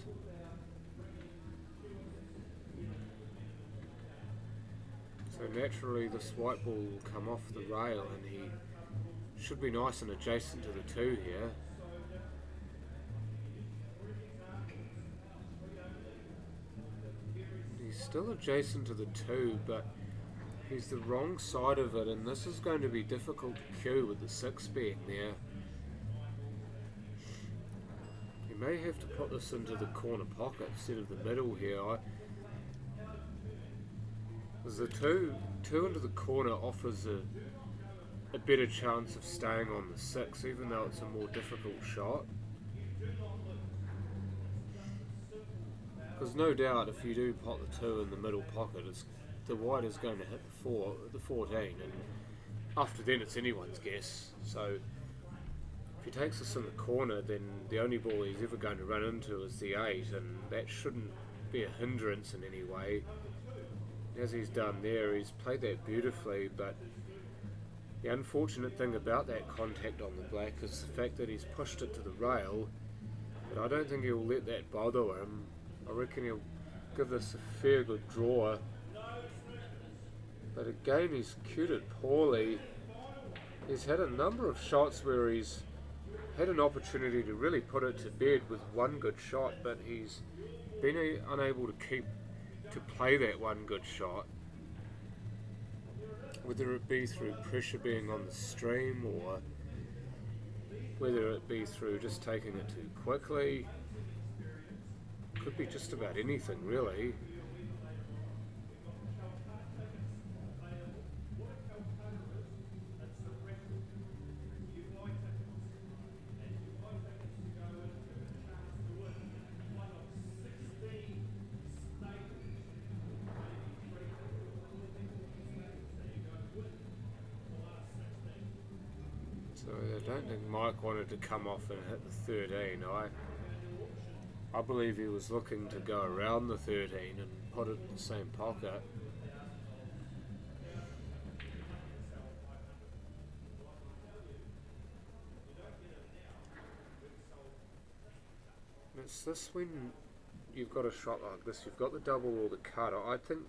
So naturally this white ball will come off the rail, and he should be nice and adjacent to the 2 here. still adjacent to the 2, but he's the wrong side of it, and this is going to be difficult to cue with the 6 being there. He may have to put this into the corner pocket instead of the middle here. Because the two into the corner offers a better chance of staying on the 6, even though it's a more difficult shot. Because no doubt if you do pot the 2 in the middle pocket, the white is going to hit the 14, and after then it's anyone's guess. So if he takes this in the corner, then the only ball he's ever going to run into is the 8, and that shouldn't be a hindrance in any way. As he's done there, he's played that beautifully, but the unfortunate thing about that contact on the black is the fact that he's pushed it to the rail, but I don't think he'll let that bother him. I reckon he'll give this a fair good draw. But again, he's cued it poorly. He's had a number of shots where he's had an opportunity to really put it to bed with one good shot, but he's been unable to play that one good shot. Whether it be through pressure being on the stream, or whether it be through just taking it too quickly. Could be just about anything, really. So I don't think Mike wanted to come off and hit the 13. I believe he was looking to go around the 13 and put it in the same pocket. It's this when you've got a shot like this, you've got the double or the cut. I think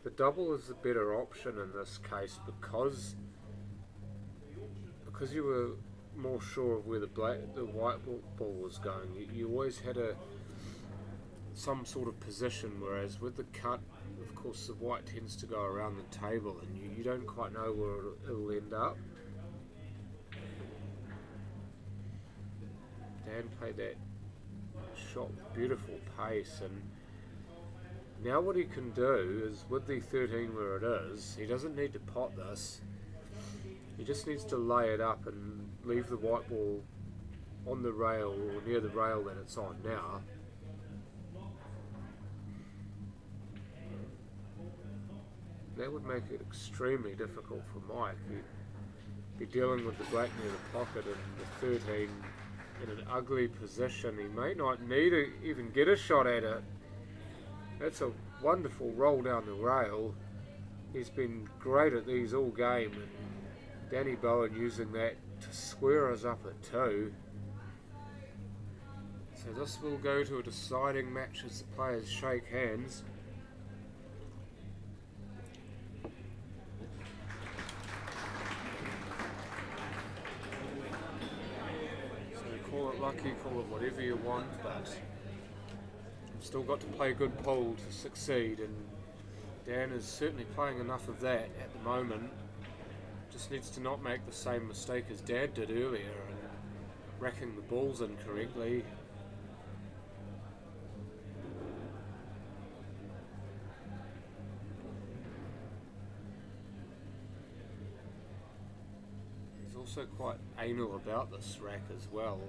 the double is the better option in this case because you were more sure of where the white ball was going. You always had some sort of position, whereas with the cut, of course, the white tends to go around the table, and you don't quite know where it'll end up. Dan played that shot with beautiful pace, and now what he can do is, with the 13 where it is, he doesn't need to pot this. He just needs to lay it up and leave the white ball on the rail or near the rail that it's on now. That would make it extremely difficult for Mike. He'd be dealing with the black near the pocket and the 13 in an ugly position. He may not need to even get a shot at it. That's a wonderful roll down the rail. He's been great at these all game, and Danny Bowen using that to square us up at 2. So this will go to a deciding match as the players shake hands. So call it lucky, call it whatever you want, but you've still got to play good pool to succeed, and Dan is certainly playing enough of that at the moment. Just needs to not make the same mistake as Dad did earlier and racking the balls incorrectly. He's also quite anal about this rack as well.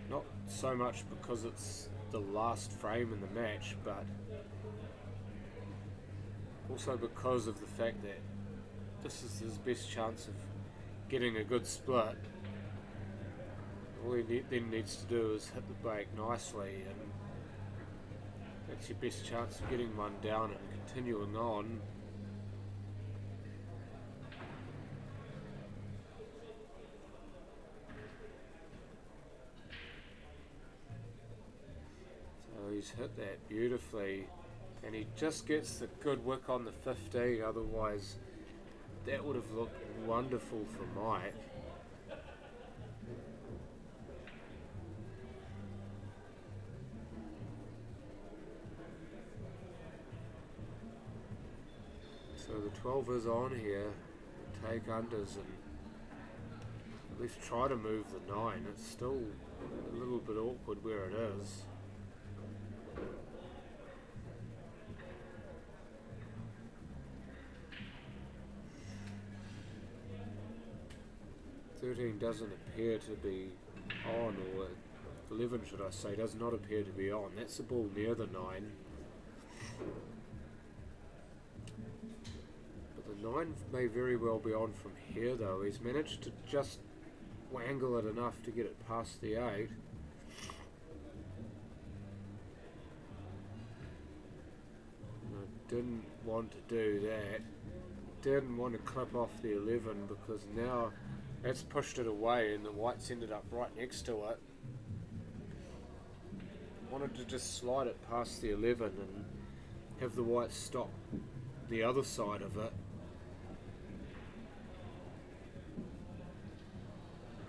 Not so much because it's the last frame in the match, but also because of the fact that this is his best chance of getting a good split. All he then needs to do is hit the break nicely, and that's your best chance of getting one down and continuing on. So he's hit that beautifully, and he just gets the good wick on the 15, otherwise that would have looked wonderful for Mike. So the 12 is on here. Take unders and at least try to move the 9. It's still a little bit awkward where it is. "13 doesn't appear to be on, or 11 should I say, does not appear to be on. That's the ball near the 9. But the 9 may very well be on from here though. He's managed to just wangle it enough to get it past the 8. And I didn't want to do that. Didn't want to clip off the 11 because now that's pushed it away and the whites ended up right next to it. Wanted to just slide it past the 11 and have the whites stop the other side of it.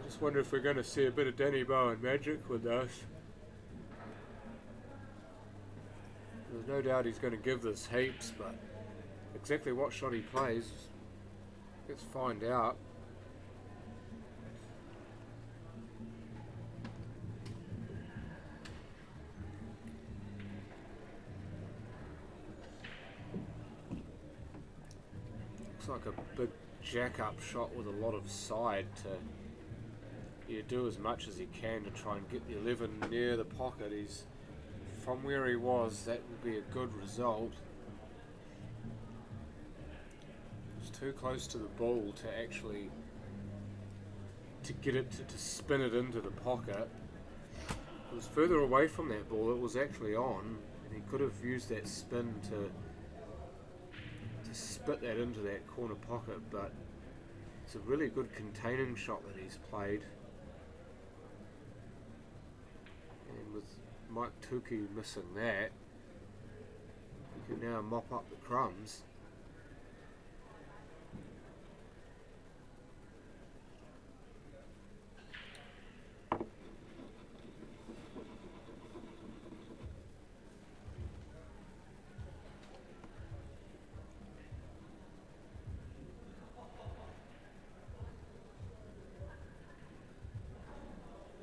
I just wonder if we're going to see a bit of Danny Bowen magic with this. There's no doubt he's going to give this heaps, but exactly what shot he plays, let's find out. Looks like a big jack-up shot with a lot of side to do as much as he can to try and get the 11 near the pocket. He's from where he was, that would be a good result. It's too close to the ball to actually get it to spin it into the pocket. It was further away from that ball, it was actually on, and he could have used that spin to spit that into that corner pocket, but it's a really good containing shot that he's played. And with Mike Tukey missing that, he can now mop up the crumbs.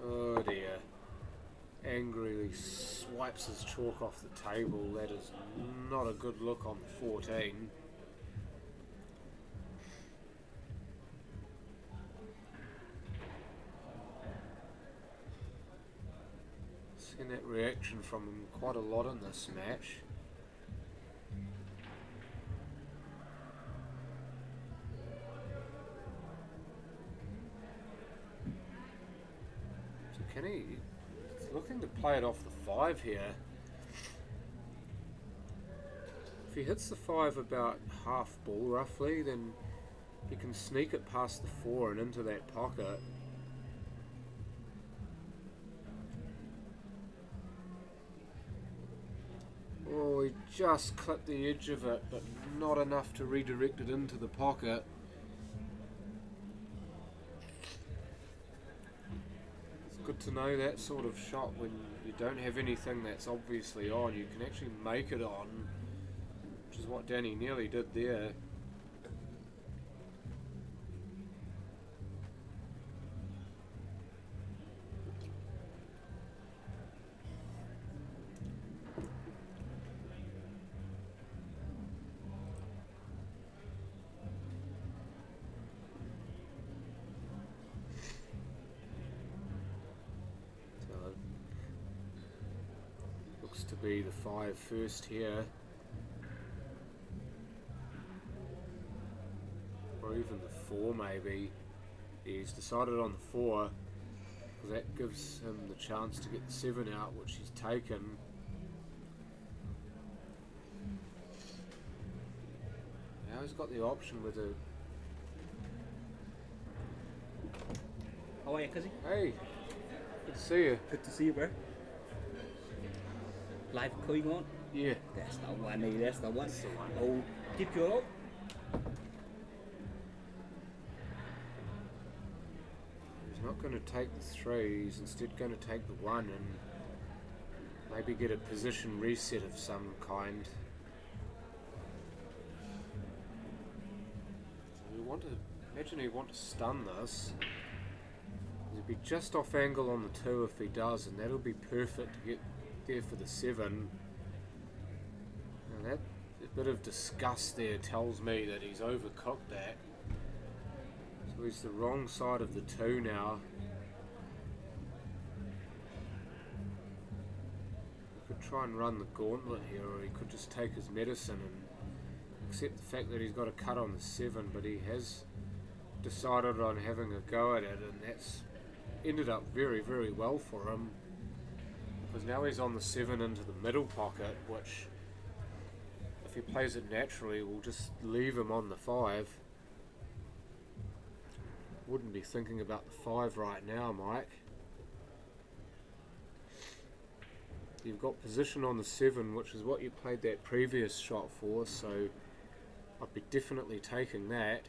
Oh dear. Angrily swipes his chalk off the table. That is not a good look on 14. Seen that reaction from him quite a lot in this match. Can he? He's looking to play it off the 5 here. If he hits the 5 about half ball roughly, then he can sneak it past the 4 and into that pocket. Oh, he just clipped the edge of it, but not enough to redirect it into the pocket. Good to know that sort of shot when you don't have anything that's obviously on, you can actually make it on, which is what Danny nearly did there. To be the 5 first here, or even the 4 maybe. He's decided on the 4 because that gives him the chance to get the 7 out, which he's taken. Now he's got the option with a... How are you, Cuzzy? Hey, good to see you. Good to see you, bro. Live going on? Yeah. That's the one, eh? That's the one. That's the one. Oh, keep your up. He's not going to take the 3, he's instead going to take the 1 and maybe get a position reset of some kind. imagine he'd want to stun this. He'd be just off angle on the 2 if he does, and that'll be perfect to get there for the 7. Now that a bit of disgust there tells me that he's overcooked that. So he's the wrong side of the 2 now. He could try and run the gauntlet here, or he could just take his medicine and accept the fact that he's got a cut on the 7, but he has decided on having a go at it, and that's ended up very, very well for him, because now he's on the 7 into the middle pocket, which if he plays it naturally will just leave him on the 5. Wouldn't be thinking about the 5 right now, Mike. You've got position on the 7, which is what you played that previous shot for, so I'd be definitely taking that.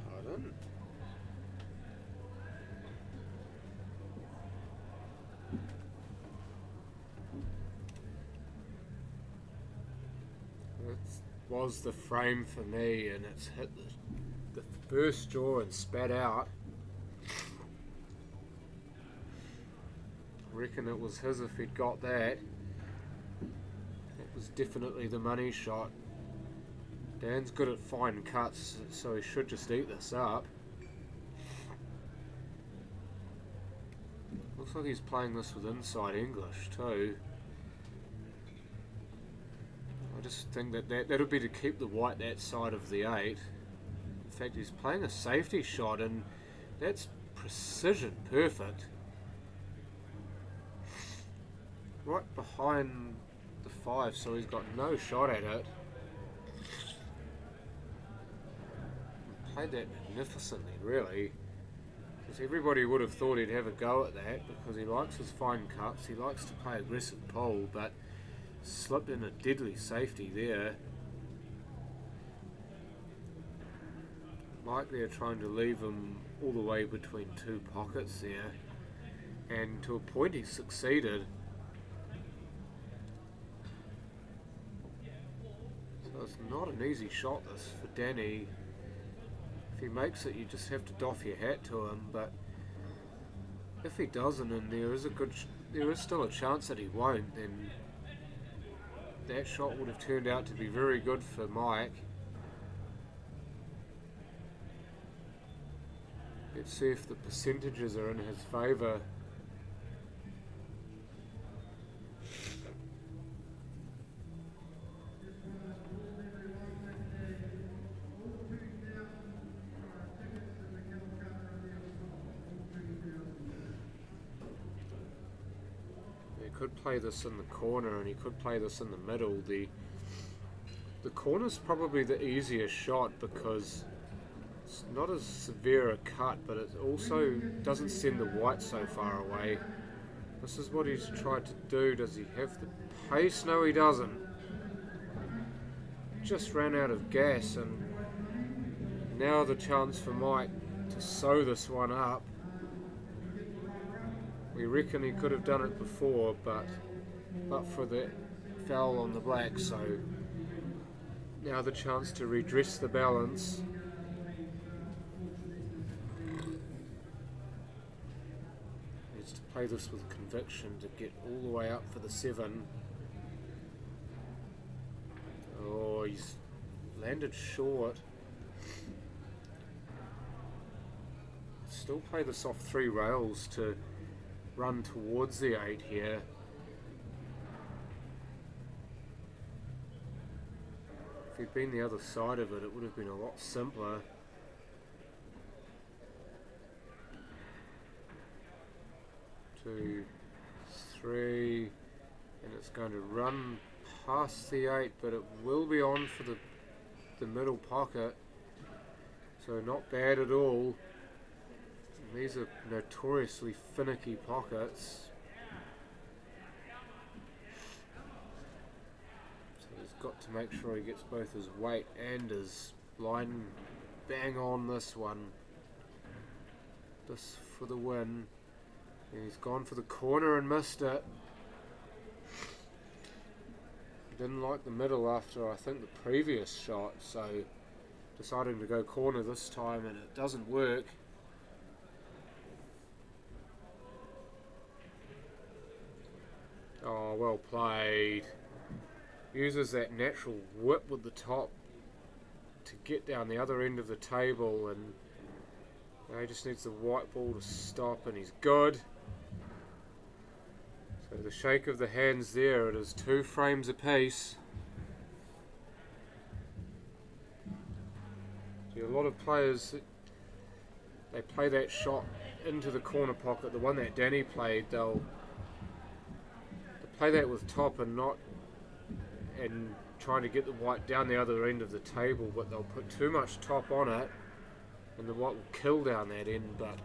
Pardon? That was the frame for me, and it's hit the first jaw and spat out. I reckon it was his if he'd got that. It was definitely the money shot. Dan's good at fine cuts, so he should just eat this up. Looks like he's playing this with inside English too. I just think that'll be to keep the white that side of the 8. In fact, he's playing a safety shot, and that's precision perfect. Right behind the 5, so he's got no shot at it. He played that magnificently, really. Because everybody would have thought he'd have a go at that, because he likes his fine cuts, he likes to play aggressive pull, but slipped in a deadly safety there. Like they're trying to leave him all the way between 2 pockets there, and to a point he succeeded. So it's not an easy shot this for Danny. If he makes it, you just have to doff your hat to him, but if he doesn't, and there is still a chance that he won't, then that shot would have turned out to be very good for Mike. Let's see if the percentages are in his favour. He could play this in the corner, and he could play this in the middle. The corner's probably the easiest shot, because it's not as severe a cut, but it also doesn't send the white so far away. This is what he's tried to do. Does he have the pace? No, he doesn't. Just ran out of gas, and now the chance for Mike to sew this one up. We reckon he could have done it before, but for the foul on the black, so now the chance to redress the balance. Needs to play this with conviction to get all the way up for the 7. Oh, he's landed short. Still play this off 3 rails to run towards the 8 here. If he'd been the other side of it, it would have been a lot simpler. Two, 3, and it's going to run past the 8, but it will be on for the middle pocket, so not bad at all. These are notoriously finicky pockets. So he's got to make sure he gets both his weight and his line bang on this one. this for the win. He's gone for the corner and missed it. Didn't like the middle after I think the previous shot, so deciding to go corner this time, and it doesn't work. Oh, well played. Uses that natural whip with the top to get down the other end of the table, and he just needs the white ball to stop, and he's good. So the shake of the hands there, it is 2 frames apiece. See, a lot of players, they play that shot into the corner pocket, the one that Danny played, they'll play that with top and not, and trying to get the white down the other end of the table, but they'll put too much top on it and the white will kill down that end. But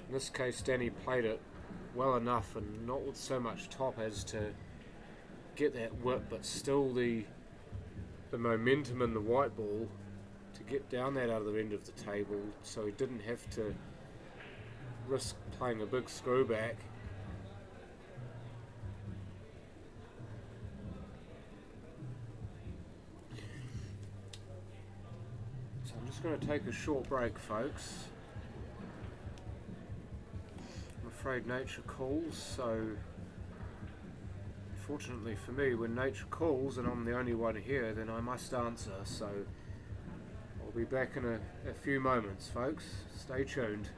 in this case Danny played it well enough and not with so much top as to get that whip, but still the momentum in the white ball to get down that other end of the table, so he didn't have to risk playing a big screw back. So I'm just going to take a short break, folks. I'm afraid nature calls, so fortunately for me, when nature calls and I'm the only one here, then I must answer, so I'll be back in a few moments, folks. Stay tuned.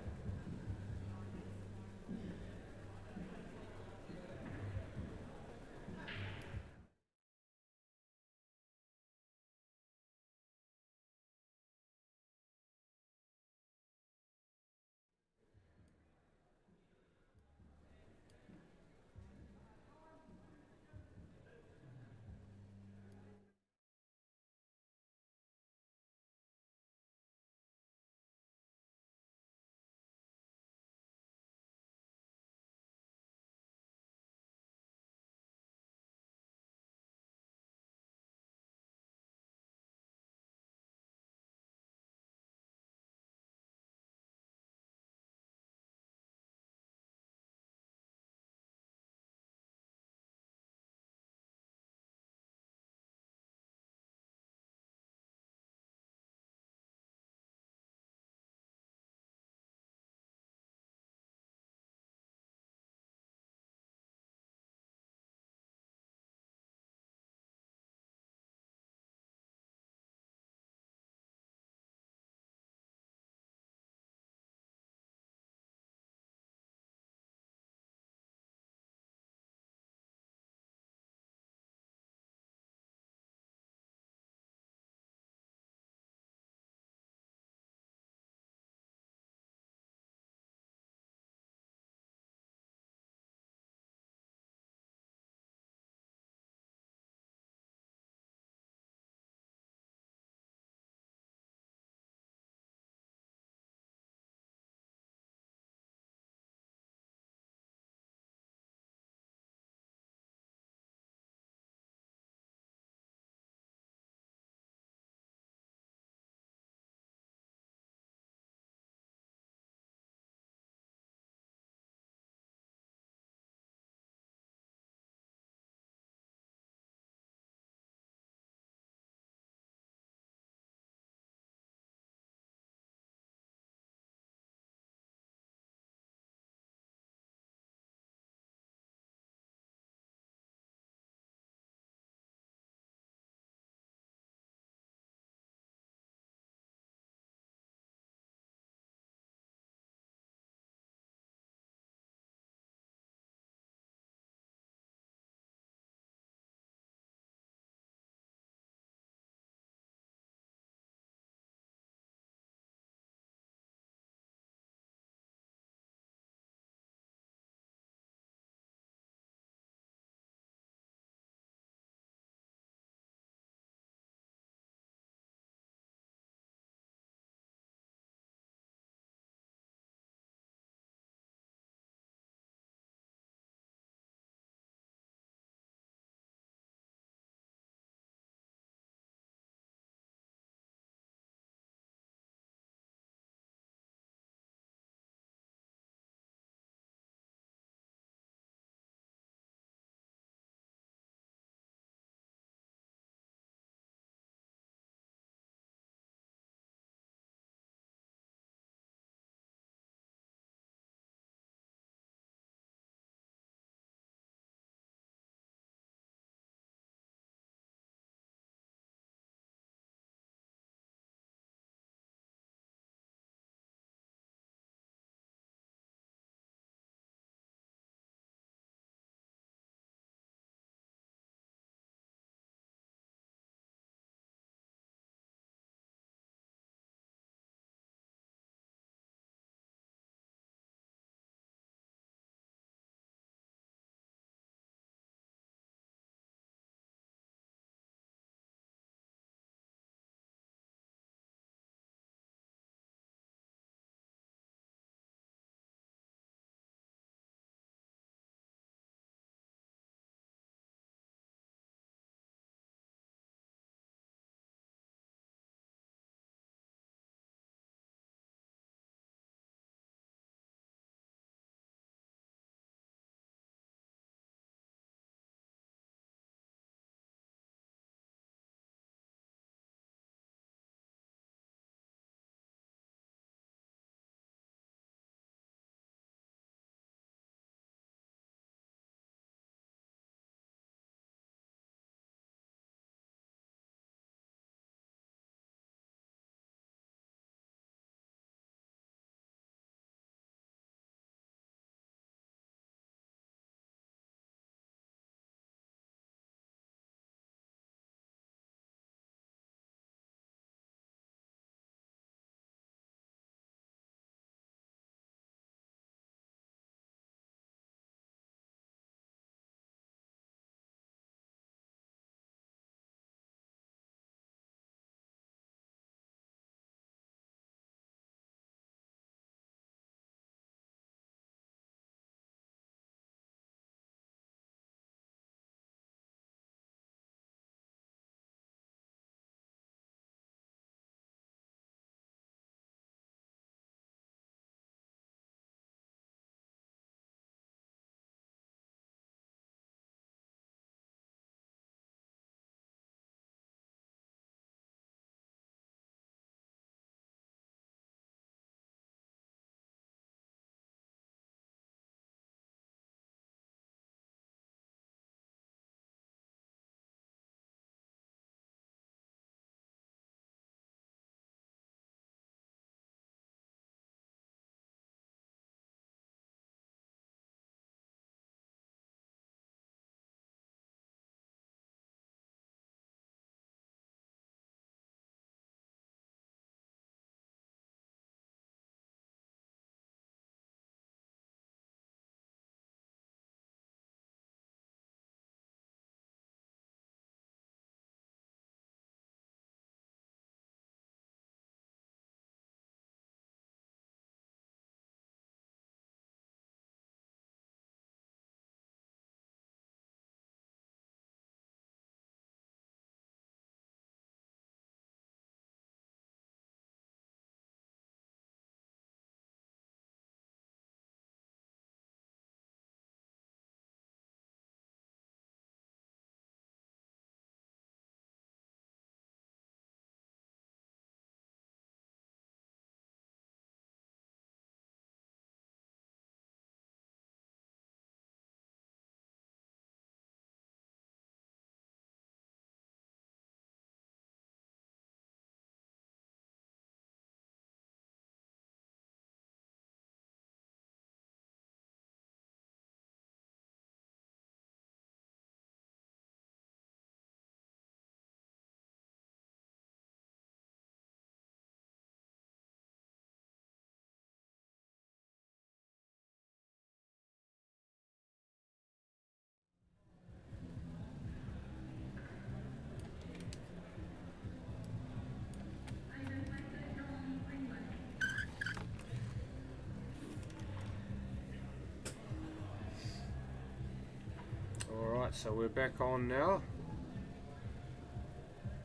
Right, so we're back on now.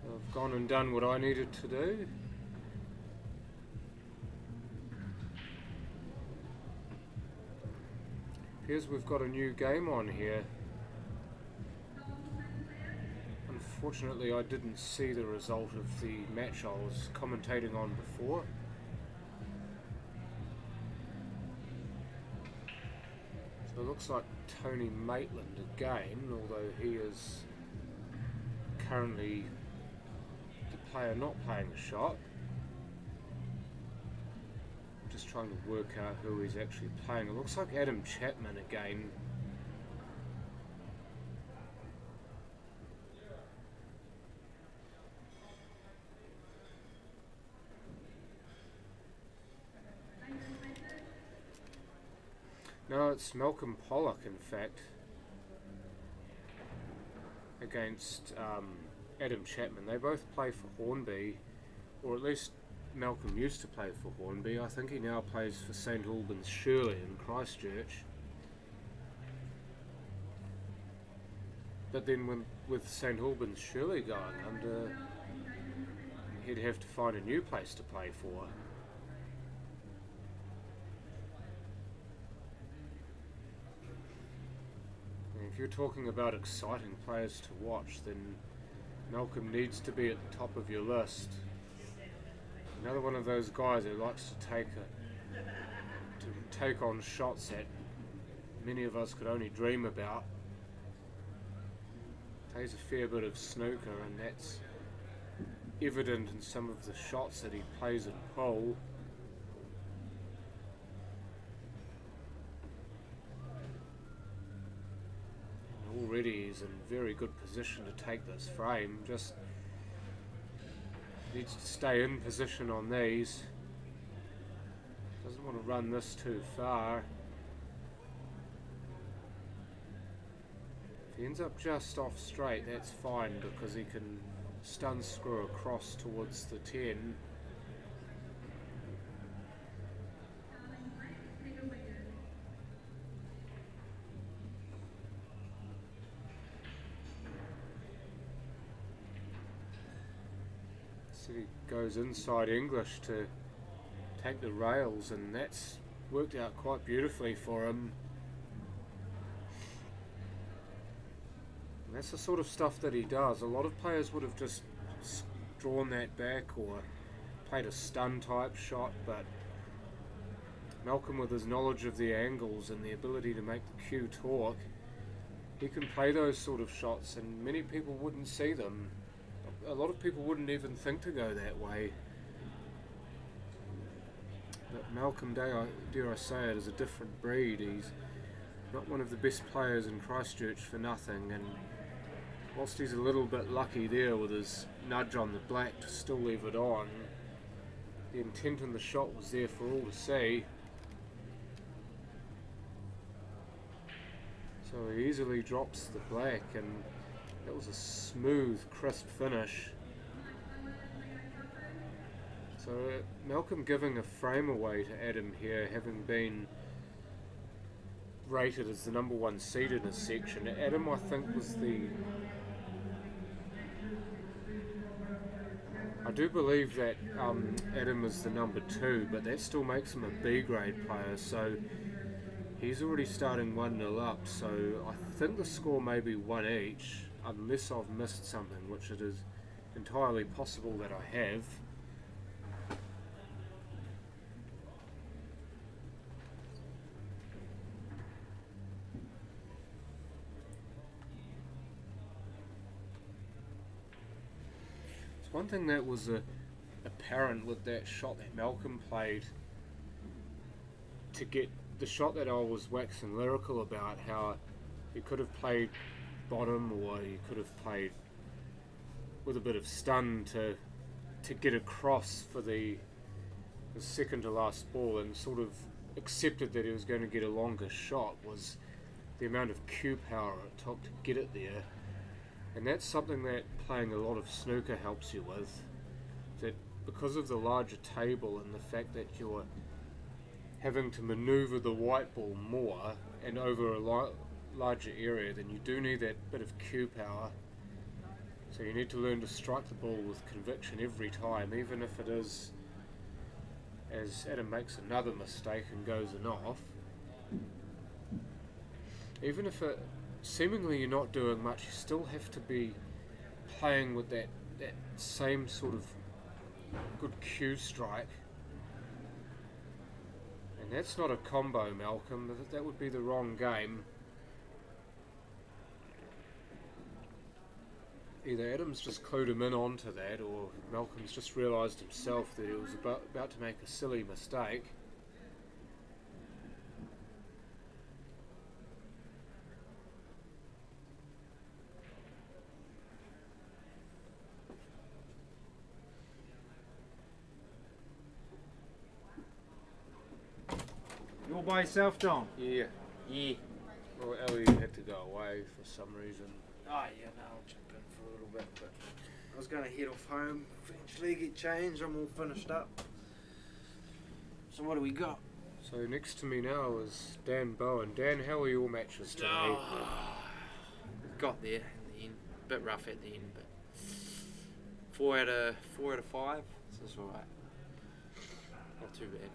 I've gone and done what I needed to do. Appears we've got a new game on here. Unfortunately, I didn't see the result of the match I was commentating on before. So it looks like Tony Maitland again, although he is currently the player not playing a shot. I'm just trying to work out who he's actually playing. It looks like Adam Chapman again. No, it's Malcolm Pollock, in fact, against Adam Chapman. They both play for Hornby, or at least Malcolm used to play for Hornby. I think he now plays for St Albans Shirley in Christchurch. But then with St Albans Shirley going under, he'd have to find a new place to play for. If you're talking about exciting players to watch, then Malcolm needs to be at the top of your list. Another one of those guys who likes to take on shots that many of us could only dream about. Plays a fair bit of snooker, and that's evident in some of the shots that he plays in pole. Already he's in very good position to take this frame, just needs to stay in position on these, doesn't want to run this too far. If he ends up just off straight, that's fine, because he can stun screw across towards the 10. He goes inside English to take the rails, and that's worked out quite beautifully for him. And that's the sort of stuff that he does. A lot of players would have just drawn that back or played a stun type shot, but Malcolm, with his knowledge of the angles and the ability to make the cue torque, he can play those sort of shots, and many people wouldn't see them. A lot of people wouldn't even think to go that way. But Malcolm, dare I say it, is a different breed. He's not one of the best players in Christchurch for nothing, and whilst he's a little bit lucky there with his nudge on the black to still leave it on, the intent in the shot was there for all to see. So he easily drops the black, and that was a smooth, crisp finish. So Malcolm giving a frame away to Adam here, having been rated as the number 1 seed in his section. Adam, I think, was I do believe that Adam is the number 2, but that still makes him a B grade player, so he's already starting 1-0 up, so I think the score may be 1 each, unless I've missed something, which it is entirely possible that I have. It's one thing that was apparent with that shot that Malcolm played, to get the shot that I was waxing lyrical about, how he could have played bottom, or he could have played with a bit of stun to get across for the second to last ball, and sort of accepted that he was going to get a longer shot, was the amount of cue power it took to get it there. And that's something that playing a lot of snooker helps you with, that because of the larger table and the fact that you're having to maneuver the white ball more and over a larger area, then you do need that bit of cue power. So you need to learn to strike the ball with conviction every time, even if it is, as Adam makes another mistake and goes an off. Even if it seemingly you're not doing much, you still have to be playing with that same sort of good cue strike. And that's not a combo, Malcolm. That would be the wrong game. Either Adam's just clued him in onto that, or Malcolm's just realised himself that he was about to make a silly mistake. You all by yourself, Don? Yeah. Yeah. Well, Ellie had to go away for some reason. Oh yeah, no, I'll jump in for a little bit, but I was going to head off home, eventually get changed, I'm all finished up. So what do we got? So next to me now is Dan Bowen. Dan, how are your matches today? Got there in the end. Bit rough at the end, but 4 out of 5. So it's alright. Not too bad.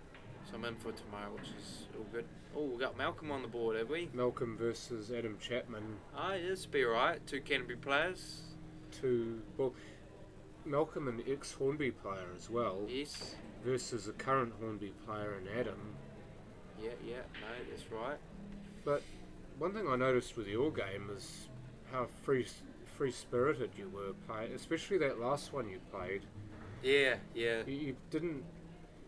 So I'm in for tomorrow, which is all good. Oh, we got Malcolm on the board, have we? Malcolm versus Adam Chapman. Ah, yes, be alright. 2 Canterbury players. Well, Malcolm, an ex-Hornby player as well, Yes. versus a current Hornby player in Adam. Yeah, no, that's right. But one thing I noticed with your game is how free-spirited you were playing, especially that last one you played. Yeah.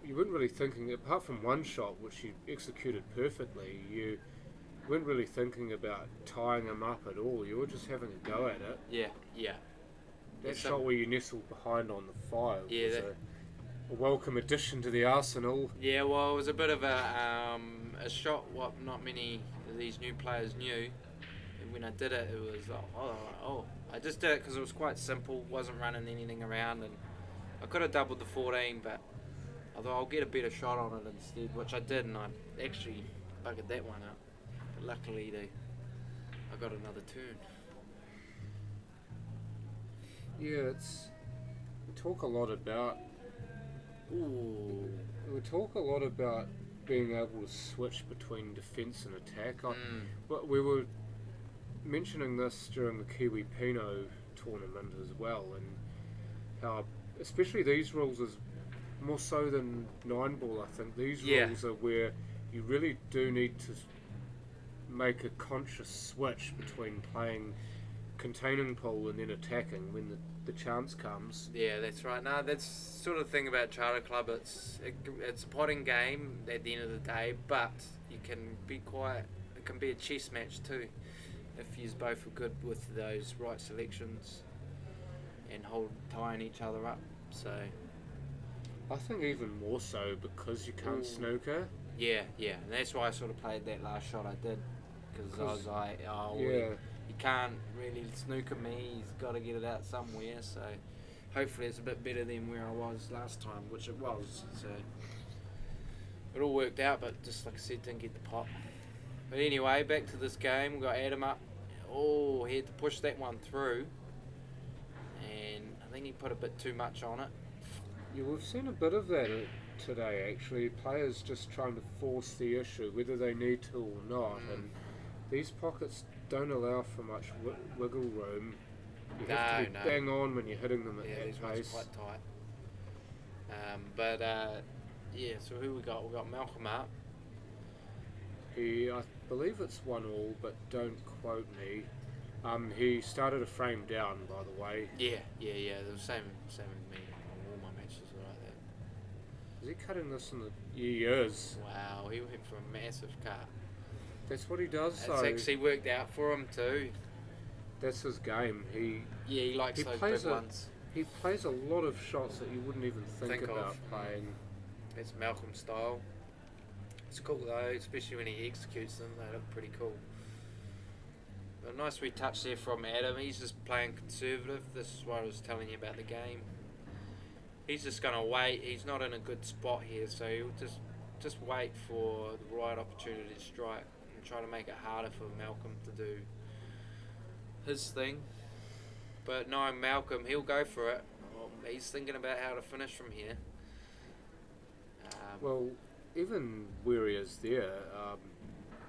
You weren't really thinking, apart from one shot which you executed perfectly, you weren't really thinking about tying him up at all. You were just having a go at it. Yeah. That shot where you nestled behind on the 5 Yeah, was a welcome addition to the arsenal. Yeah, well, it was a bit of a shot what not many of these new players knew. And when I did it, it was like, oh. I just did it because it was quite simple, wasn't running anything around, and I could have doubled the 14, but although I'll get a better shot on it instead, which I did, and I actually buggered that one up. But luckily, I got another turn. Yeah, we talk a lot about being able to switch between defence and attack. But we were mentioning this during the Kiwi Pino tournament as well, and how especially these rules is more so than 9-ball. I think these rules are where you really do need to make a conscious switch between playing containing pool and then attacking when the chance comes. Yeah, that's right. No, that's sort of the thing about Charter Club. It's a potting game at the end of the day, but it can be a chess match too if you both are good with those right selections and tying each other up. So I think even more so because you can't snooker. Yeah, and that's why I sort of played that last shot I did, because I was like, he can't really snooker me, he's got to get it out somewhere, so hopefully it's a bit better than where I was last time, which it was. So it all worked out, but just like I said, didn't get the pot. But anyway, back to this game. We got Adam up. Oh, he had to push that one through, and I think he put a bit too much on it. Yeah, we've seen a bit of that today actually, players just trying to force the issue whether they need to or not, and these pockets don't allow for much wiggle room. You have to be bang on when you're hitting them at that these pace. ones are quite tight. So who we got? We got Malcolm up. I believe it's 1-1, but don't quote me. He started a frame down, by the way. Yeah. The same with me. All my matches are like that. Is he cutting this in the... He is. Wow, he went for a massive cut. That's what he does, It's actually worked out for him too. That's his game. He likes those big ones. He plays a lot of shots that you wouldn't even think about playing. It's Malcolm style. It's cool though, especially when he executes them. They look pretty cool. A nice wee touch there from Adam. He's just playing conservative. This is what I was telling you about the game. He's just going to wait. He's not in a good spot here, so he'll just wait for the right opportunity to strike. and try to make it harder for Malcolm to do his thing. But knowing Malcolm, he'll go for it. He's thinking about how to finish from here. Well, even where he is there,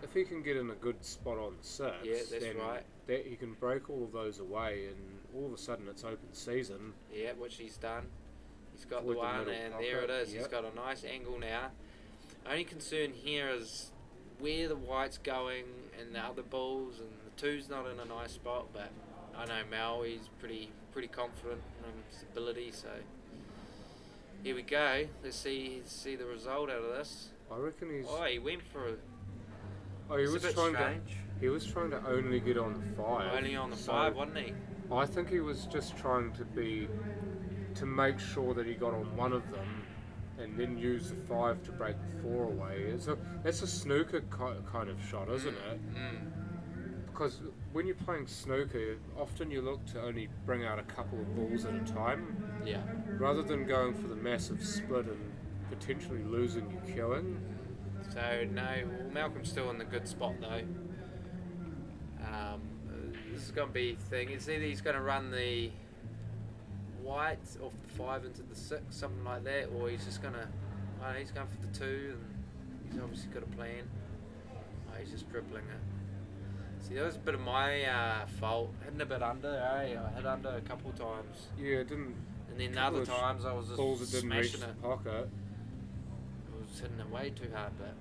if he can get in a good spot on 6, Yeah, that's then right. that he can break all of those away, and all of a sudden it's open season. Yeah, which he's done. He's got Avoid the the one, middle and pocket, there it is. He's yep. got a nice angle now. Only concern here is where the white's going and the other bulls, and the 2's not in a nice spot, but I know Mal, he's pretty confident in his ability, so here we go. Let's see the result out of this. I reckon he's. Oh, he went for a... Oh, he It's a was bit trying strange. to. He was trying to only get on the 5. Only on the so 5, wasn't he? I think he was just trying to make sure that he got on one of them, and then use the 5 to break the 4 away. That's a snooker kind of shot, isn't it? Because when you're playing snooker, often you look to only bring out a couple of balls at a time, Yeah. rather than going for the massive split and potentially losing your queuing. So, no, well, Malcolm's still in the good spot, though. This is going to be thing. It's either he's going to run the white off the 5 into the 6, something like that, or he's just going to... he's going for the 2, and he's obviously got a plan. He's just dribbling it. See, that was a bit of my fault. Hitting a bit under, I hit under a couple times. Yeah, it didn't. And then the Couple other of times I was balls that just didn't reach smashing the it. pocket. I was hitting it way too hard, but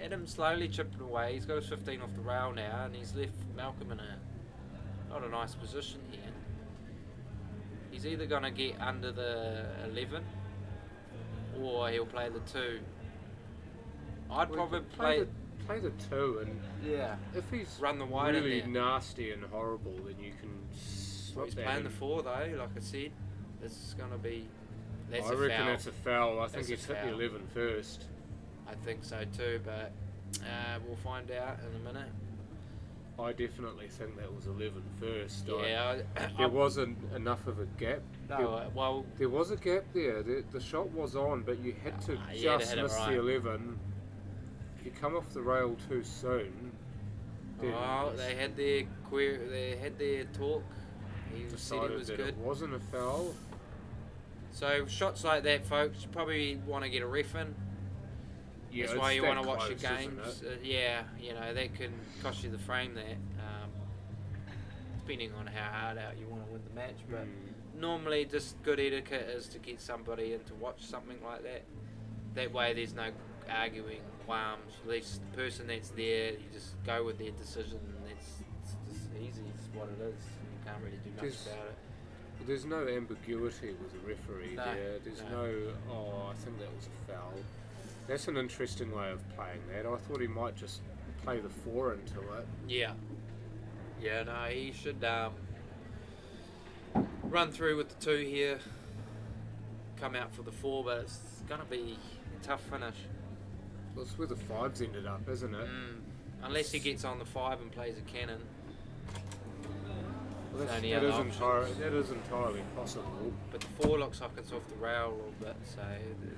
Adam slowly chipping away. He's got his 15 off the rail now, and he's left Malcolm in not a nice position here. He's either going to get under the 11, or he'll play the 2. I'd Well, probably you could play the 2, and yeah. if he's Run the wide in really there. nasty and horrible, then you can Well, slip he's that playing in. the 4 though, like I said. This is going to be... That's I a reckon foul. that's a foul. I think That's a he's hit the foul. 11 first. I think so too, but we'll find out in a minute. I definitely think that was 11 first. Yeah, There wasn't enough of a gap. well, There was a gap there. The shot was on, but you had to you had to just hit it miss right. the 11. If you come off the rail too soon, then well, they had their talk. He said he decided was that good. it wasn't a foul. So shots like that, folks, you probably want to get a ref in. Yeah, That's it's why you that want to watch your close, isn't games. it? Yeah, you know, that can cost you the frame there. Depending on how hard out you want to win the match. But normally just good etiquette is to get somebody in to watch something like that. That way there's no arguing, qualms. At least the person that's there, you just go with their decision, and it's just easy. It's what it is. You can't really do much about it. There's no ambiguity with the referee No, there. There's no. I think that was a foul. That's an interesting way of playing that. I thought he might just play the 4 into it. Yeah. Yeah, no, he should run through with the 2 here, come out for the 4, but it's going to be a tough finish. Well, it's where the 5's ended up, isn't it? Unless he gets on the 5 and plays a cannon. Well, It's only that, other is options. that is entirely possible. But the 4 looks like it's off the rail a little bit, so it'll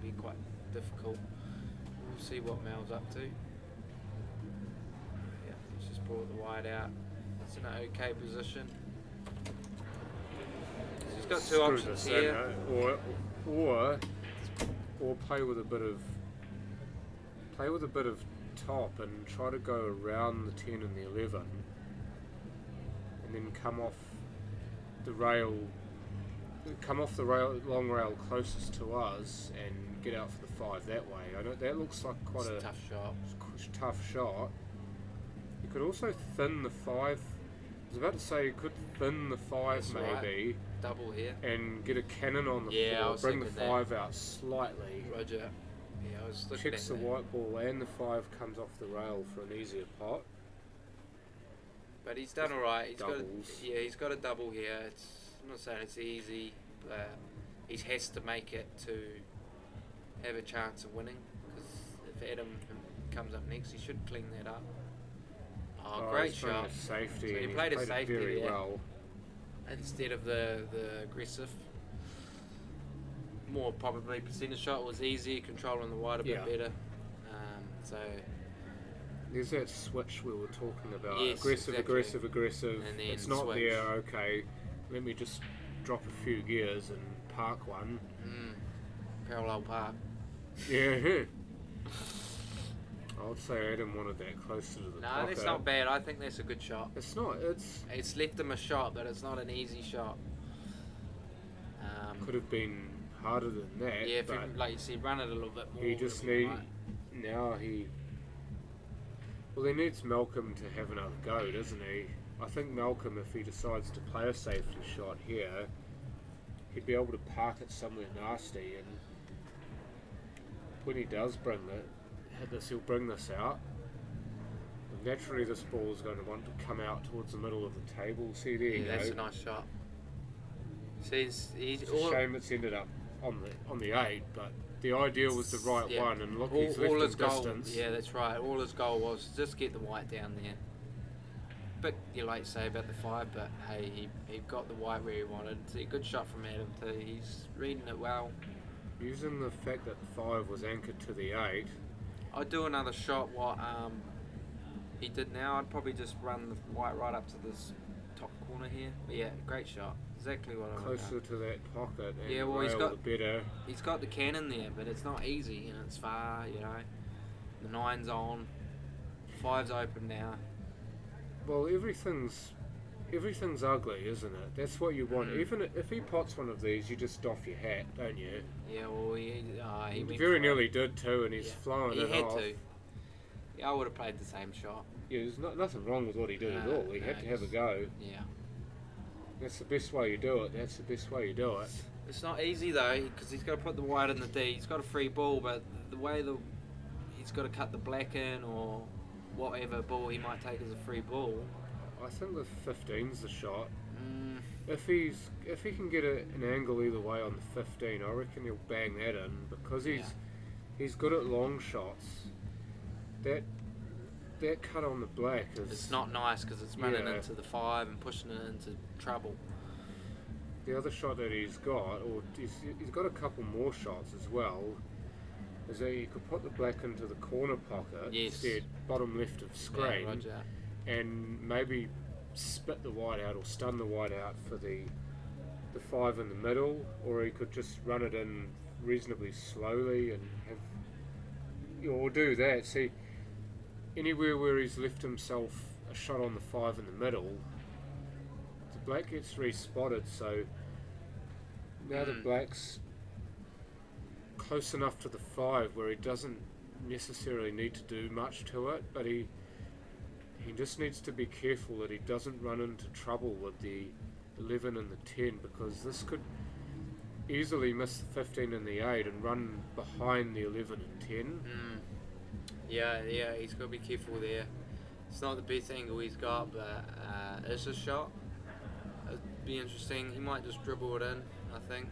be quite difficult. We'll see what Mel's up to. Yeah, he's just brought the wide out. It's in an okay position. So he's got 2 Screw options this here. in, or play with a bit of top and try to go around the 10 and the 11, and then come off the long rail closest to us and get out for the 5 that way. I know that looks like quite It's a tough shot. tough shot. You could also thin the 5. I was about to say you could thin the 5 That's maybe. right. Double here. And get a cannon on the Yeah, I 4, was bring the thinking 5 out slightly, Roger. Yeah, I was looking checks at the that. white ball and the 5 comes off the rail for an easier pot. But he's done alright. Doubles. He's got a double here. I'm not saying it's easy, but he has to make it to have a chance of winning. Because if Adam comes up next, he should clean that up. Oh, great he's playing shot. a safety, So he and played he's a played safety it very there. well. Instead of the aggressive. More probably percentage shot was easy, controlling the wide a bit Yeah. better. So There's that switch we were talking about. Yes, Aggressive, exactly. aggressive, aggressive. And then It's not switch. there, okay. Let me just drop a few gears and park one. Parallel park. Yeah. I would say Adam wanted that closer to the No, pocket. that's not bad. I think that's a good shot. It's not. It's left him a shot, but it's not an easy shot. Could have been harder than that. Yeah, if but you, like you said, run it a little bit more. he just it'll be need right. now he. Well, he needs Malcolm to have another go, doesn't he? I think Malcolm, if he decides to play a safety shot here, he'd be able to park it somewhere nasty, and when he does hit this, he'll bring this out. And naturally, this ball is going to want to come out towards the middle of the table. See, there you go. That's a nice shot. See, he's It's a shame it's ended up on the 8, but the idea was the right one, and look, he's left his him goal. distance. Yeah, that's right. All his goal was just get the white down there. But you like to say about the 5, but hey, he got the white where he wanted. See, good shot from Adam too. He's reading it well. Using the fact that the 5 was anchored to the 8. I'd do another shot. What he did now, I'd probably just run the white right up to this top corner here. But yeah, great shot. Exactly what I want. Closer to that pocket, and Yeah, well, the he's rail, got- the better. He's got the cannon there, but it's not easy, and it's far. You know, the 9's on, 5's open now. Well, everything's ugly, isn't it? That's what you want. Even if he pots one of these, you just doff your hat, don't you? Yeah, well, he went Very for it. nearly did too, and he's flowing He it had off. to. Yeah, I would have played the same shot. Yeah, there's nothing wrong with what he did at No, all. He had to have a go. Yeah. That's the best way you do it. That's the best way you do it. It's not easy though, because he's got to put the white in the D. He's got a free ball, but the way he's got to cut the black in, or whatever ball he might take as a free ball. I think the 15's the shot. If he can get an angle either way on the 15, I reckon he'll bang that in, because he's good at long shots. That cut on the black is. It's not nice because it's running into the 5 and pushing it into trouble. The other shot that he's got, or he's got a couple more shots as well, is that you could put the black into the corner pocket, Yes. instead bottom left of screen, Yeah, roger. and maybe spit the white out or stun the white out for the 5 in the middle, or he could just run it in reasonably slowly and have, or do that. See, anywhere where he's left himself a shot on the 5 in the middle, the black gets re-spotted, so now the black's close enough to the 5 where he doesn't necessarily need to do much to it, but he just needs to be careful that he doesn't run into trouble with the 11 and the 10, because this could easily miss the 15 and the 8 and run behind the 11 and 10. Yeah, he's got to be careful there. It's not the best angle he's got, but it's a shot. It'd be interesting. He might just dribble it in, I think.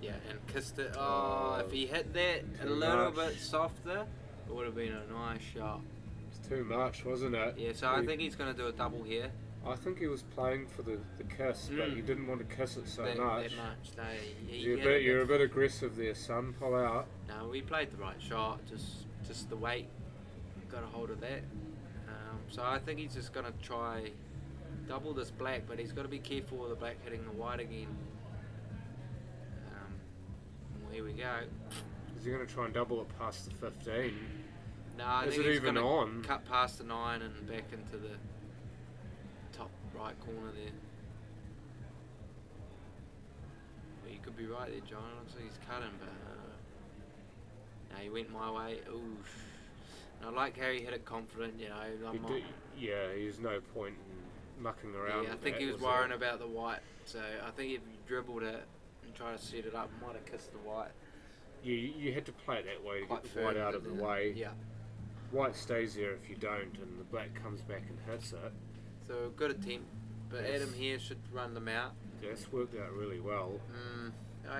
Yeah, and kissed it. Oh, if he hit that a little bit softer, it would have been a nice shot. It's too much, wasn't it? Yeah, so I think he's going to do a double here. I think he was playing for the kiss, but he didn't want to kiss it so that much. No, You're a bit aggressive there, son. Pull out. No, we played the right shot. Just the weight. Got a hold of that. So I think he's just going to try double this black, but he's got to be careful with the black hitting the white again. Well, here we go. Is he going to try and double it past the 15? No, I Is think it he's even going to on? cut past the 9 and back into the top right corner there. Well, you could be right there, John. It looks like he's cutting, but no, he went my way. Ooh. And I like how he hit it confident, you know. There's no point in mucking around. Yeah, I with think that, he was was worrying there? about the white. So I think if you dribbled it and tried to set it up, might have kissed the white. You had to play it that way to Quite get the white firm, out of the didn't it? way. Yeah. White stays there if you don't, and the black comes back and hits it. So good attempt, but Yes. Adam here should run them out. That's worked out really well.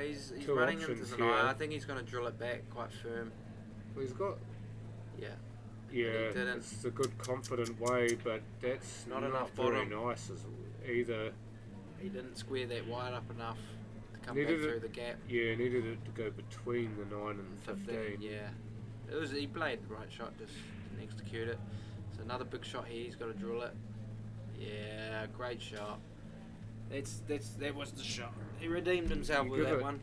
He's Two running into options the here. 9. I think he's going to drill it back quite firm. Well, he's got. Yeah. Yeah, didn't. it's a good, confident way, but that's Not not enough very bottom. nice either. He didn't square that white up enough to come Needed back it- through the gap. Yeah, needed it to go between the 9 and the 15. Yeah. He played the right shot, just didn't execute it. So another big shot here. He's got to drill it. Yeah, great shot. That was the shot. He redeemed himself You with give that it- one.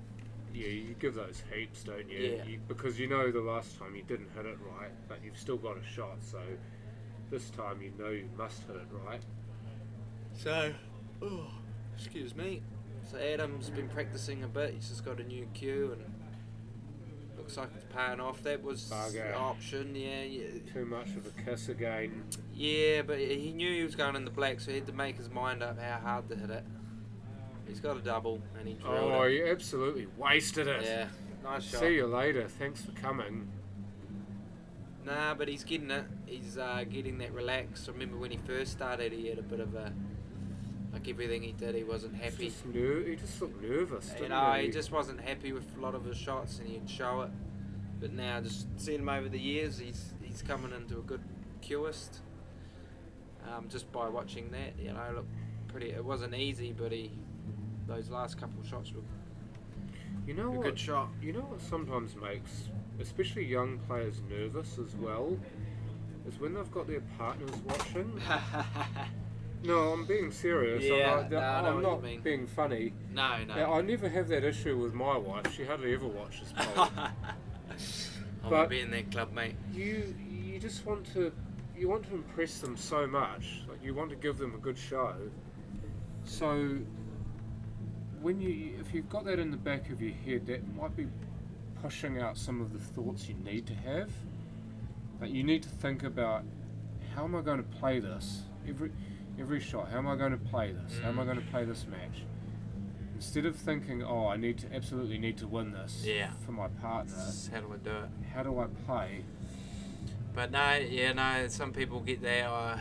Yeah, you give those heaps, don't you? Yeah. Because you know the last time you didn't hit it right, but you've still got a shot, so this time you know you must hit it right. So, excuse me. So Adam's been practicing a bit. He's just got a new cue and looks like it's paying off. That was Bugger. the option. Yeah. Too much of a kiss again. Yeah, but he knew he was going in the black, so he had to make his mind up how hard to hit it. He's got a double and he drilled Oh, it. you absolutely wasted it. Yeah, nice shot. See you later. Thanks for coming. Nah, but he's getting it. He's getting that relaxed. I remember when he first started, he had a bit of a... Like everything he did, he wasn't happy. He just looked nervous, You didn't know, he? he just wasn't happy with a lot of his shots and he'd show it. But now, just seeing him over the years, he's coming into a good cueist. Just by watching that, you know, look pretty... It wasn't easy, but those last couple of shots were You know a what? good shot. You know what sometimes makes, especially young players, nervous as well, is when they've got their partners watching. No, I'm being serious. Yeah, I'm I know what not you mean. being funny. No. Yeah, I never have that issue with my wife. She hardly ever watches bowling. I But- won't be in that club, mate. you just want to impress them so much. Like you want to give them a good show. So if you've got that in the back of your head, that might be pushing out some of the thoughts you need to have. Like you need to think about, how am I going to play this every shot? How am I going to play this? How am I going to play this match? Instead of thinking, oh, I absolutely need to win this Yeah. for my partner. How do I do it? How do I play? But no, some people get there. I've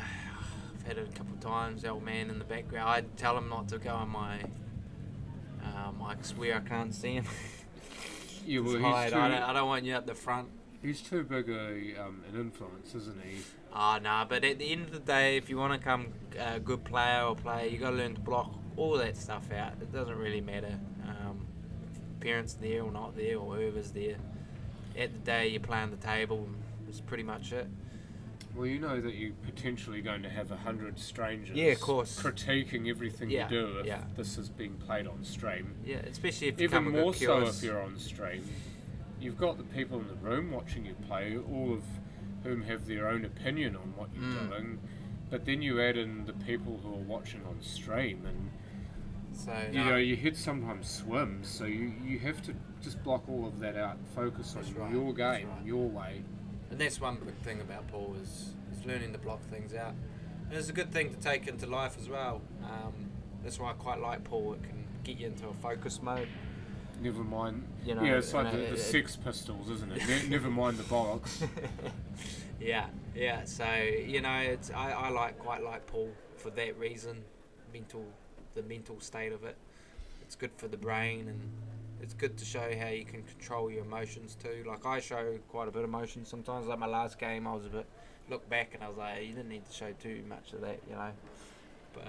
had it a couple of times, the old man in the background. I'd tell him not to go on my... I swear I can't see him. Yeah, well, Just hide. I don't want you at the front. he's too big an influence, isn't he? Oh, no, but at the end of the day, if you want to become a good player or player, you got to learn to block all that stuff out. It doesn't really matter if parents there or not there or whoever's there. At the day, you're playing the table. That's pretty much it. Well, you know that you're potentially going to have 100 strangers Yeah, of course. critiquing everything Yeah, you do if yeah. this is being played on stream. Yeah, especially if you Even become a more good so cueist. if you're on stream. You've got the people in the room watching you play, all of whom have their own opinion on what you're doing. But then you add in the people who are watching on stream, and So, you know your head sometimes swims. So you have to just block all of that out, focus on That's right, your that's game, right. your way. And that's one big thing about Paul is learning to block things out. And it's a good thing to take into life as well. That's why I quite like Paul. It can get you into a focus mode. Never mind. You know, yeah, it's like and the Sex Pistols, isn't it? Never mind the bollocks. yeah. So you know, I quite like Paul for that reason. The mental state of it. It's good for the brain, and it's good to show how you can control your emotions too. Like I show quite a bit of emotion sometimes. Like my last game, I was look back and I was like, you didn't need to show too much of that, you know. But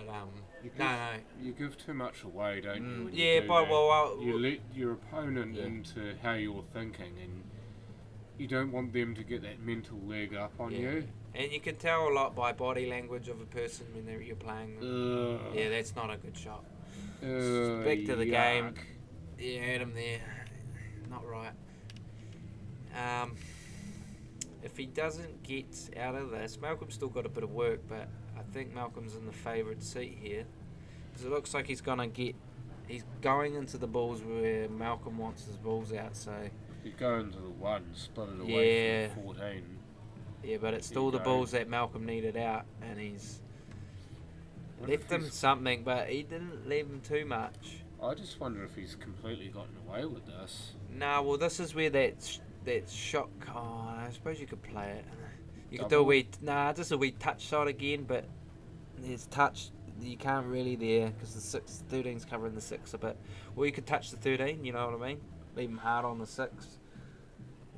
You give too much away, don't you? when you yeah, do but that? well, You let your opponent Yeah. into how you're thinking, and you don't want them to get that mental leg up on Yeah. you. and you can tell a lot by body language of a person when you're playing them. Yeah, that's not a good shot. Back to the game. yuck. Yeah, had him there. Not right. If he doesn't get out of this, Malcolm's still got a bit of work, but I think Malcolm's in the favoured seat here. Because it looks like he's going into the balls where Malcolm wants his balls out, so... You go into the one, split it away Yeah. from the 14. Yeah, but it's There still you the go. balls that Malcolm needed out, and he's Wonder left if him he's- something, but he didn't leave him too much. I just wonder if he's completely gotten away with this. Nah, well, this is where that shot. Oh, I suppose you could play it. You could do a Double? wee. Nah, just a wee touch shot again, but there's touch. You can't really there because the 13's covering the 6 a bit. Well, you could touch the 13. You know what I mean? Leave him hard on the 6.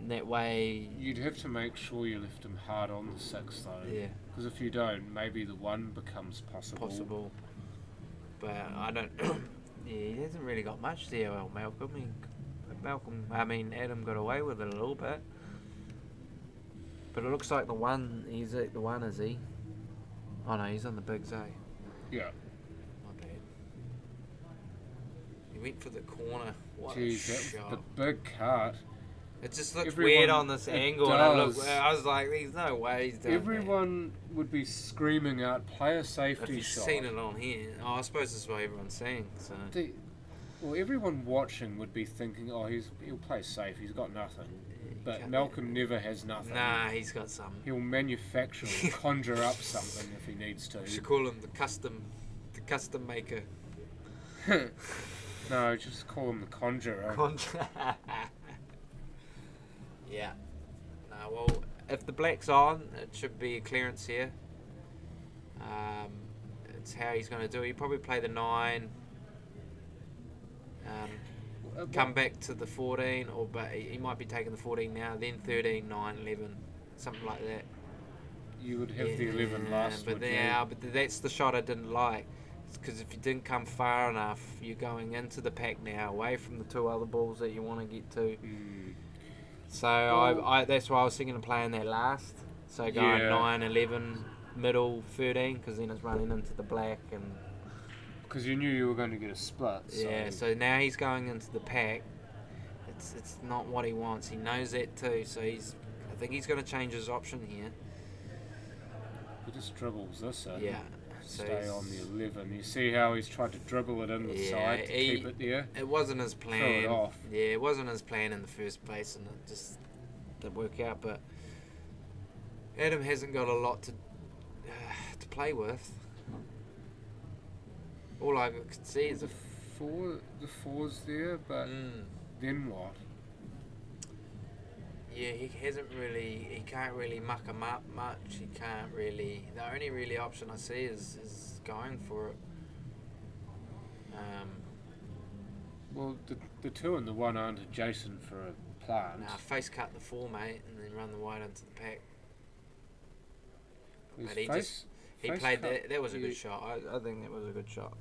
And that way. You'd have to make sure you left him hard on the 6 though. Yeah. Because if you don't, maybe the 1 becomes possible. But I don't. Yeah, he hasn't really got much there, well, Malcolm. Adam got away with it a little bit. But it looks like he's at the one, is he? Oh no, he's on the bigs, eh? Yeah. My bad. He went for the corner. What Jeez, a that shot. was the big cart. It just looks Everyone- weird on this it angle. does. And I was like, there's no way he's doing Everyone would be screaming out, play a that. If safety you've shot. seen it on here. Oh, I suppose that's what everyone's saying. So. Well, everyone watching would be thinking, oh, he'll play safe, he's got nothing. But can't- Malcolm never has nothing. Nah, he's got some. He'll manufacture or conjure up something if he needs to. We should call him the custom maker. No, just call him the conjurer. Yeah. No, well, if the black's on, it should be a clearance here. It's how he's going to do it. He'll probably play the 9. Come back to the 14, but he might be taking the 14 now, then 13, 9, 11, something like that. You would have the 11 last, but would but that's the shot I didn't like. Because if you didn't come far enough, you're going into the pack now, away from the 2 other balls that you want to get to. you? So I that's why I was thinking of playing that last. So going Yeah. 9, 11, middle, 13, because then it's running into the black and. Because you knew you were going to get a split. Yeah, so now he's going into the pack. It's not what he wants. He knows that too. So I think he's going to change his option here. He just dribbles this in. Yeah. So Stay he's- on the 11. You see how he's tried to dribble it in the Yeah, side to he- keep it there? It wasn't his Throw plan. it off. Yeah, it wasn't his plan in the first place, and it just didn't work out. But Adam hasn't got a lot to play with. All I could see is The four's there, but then what? yeah, he can't really muck him up much. He can't really. The only really option I see is going for it. Well, the 2 and the 1 aren't adjacent for a plant. Now face cut the 4, mate, and then run the wide into the pack. His But he face- He face played cut- that. That was a yeah. good shot. I think that was a good shot.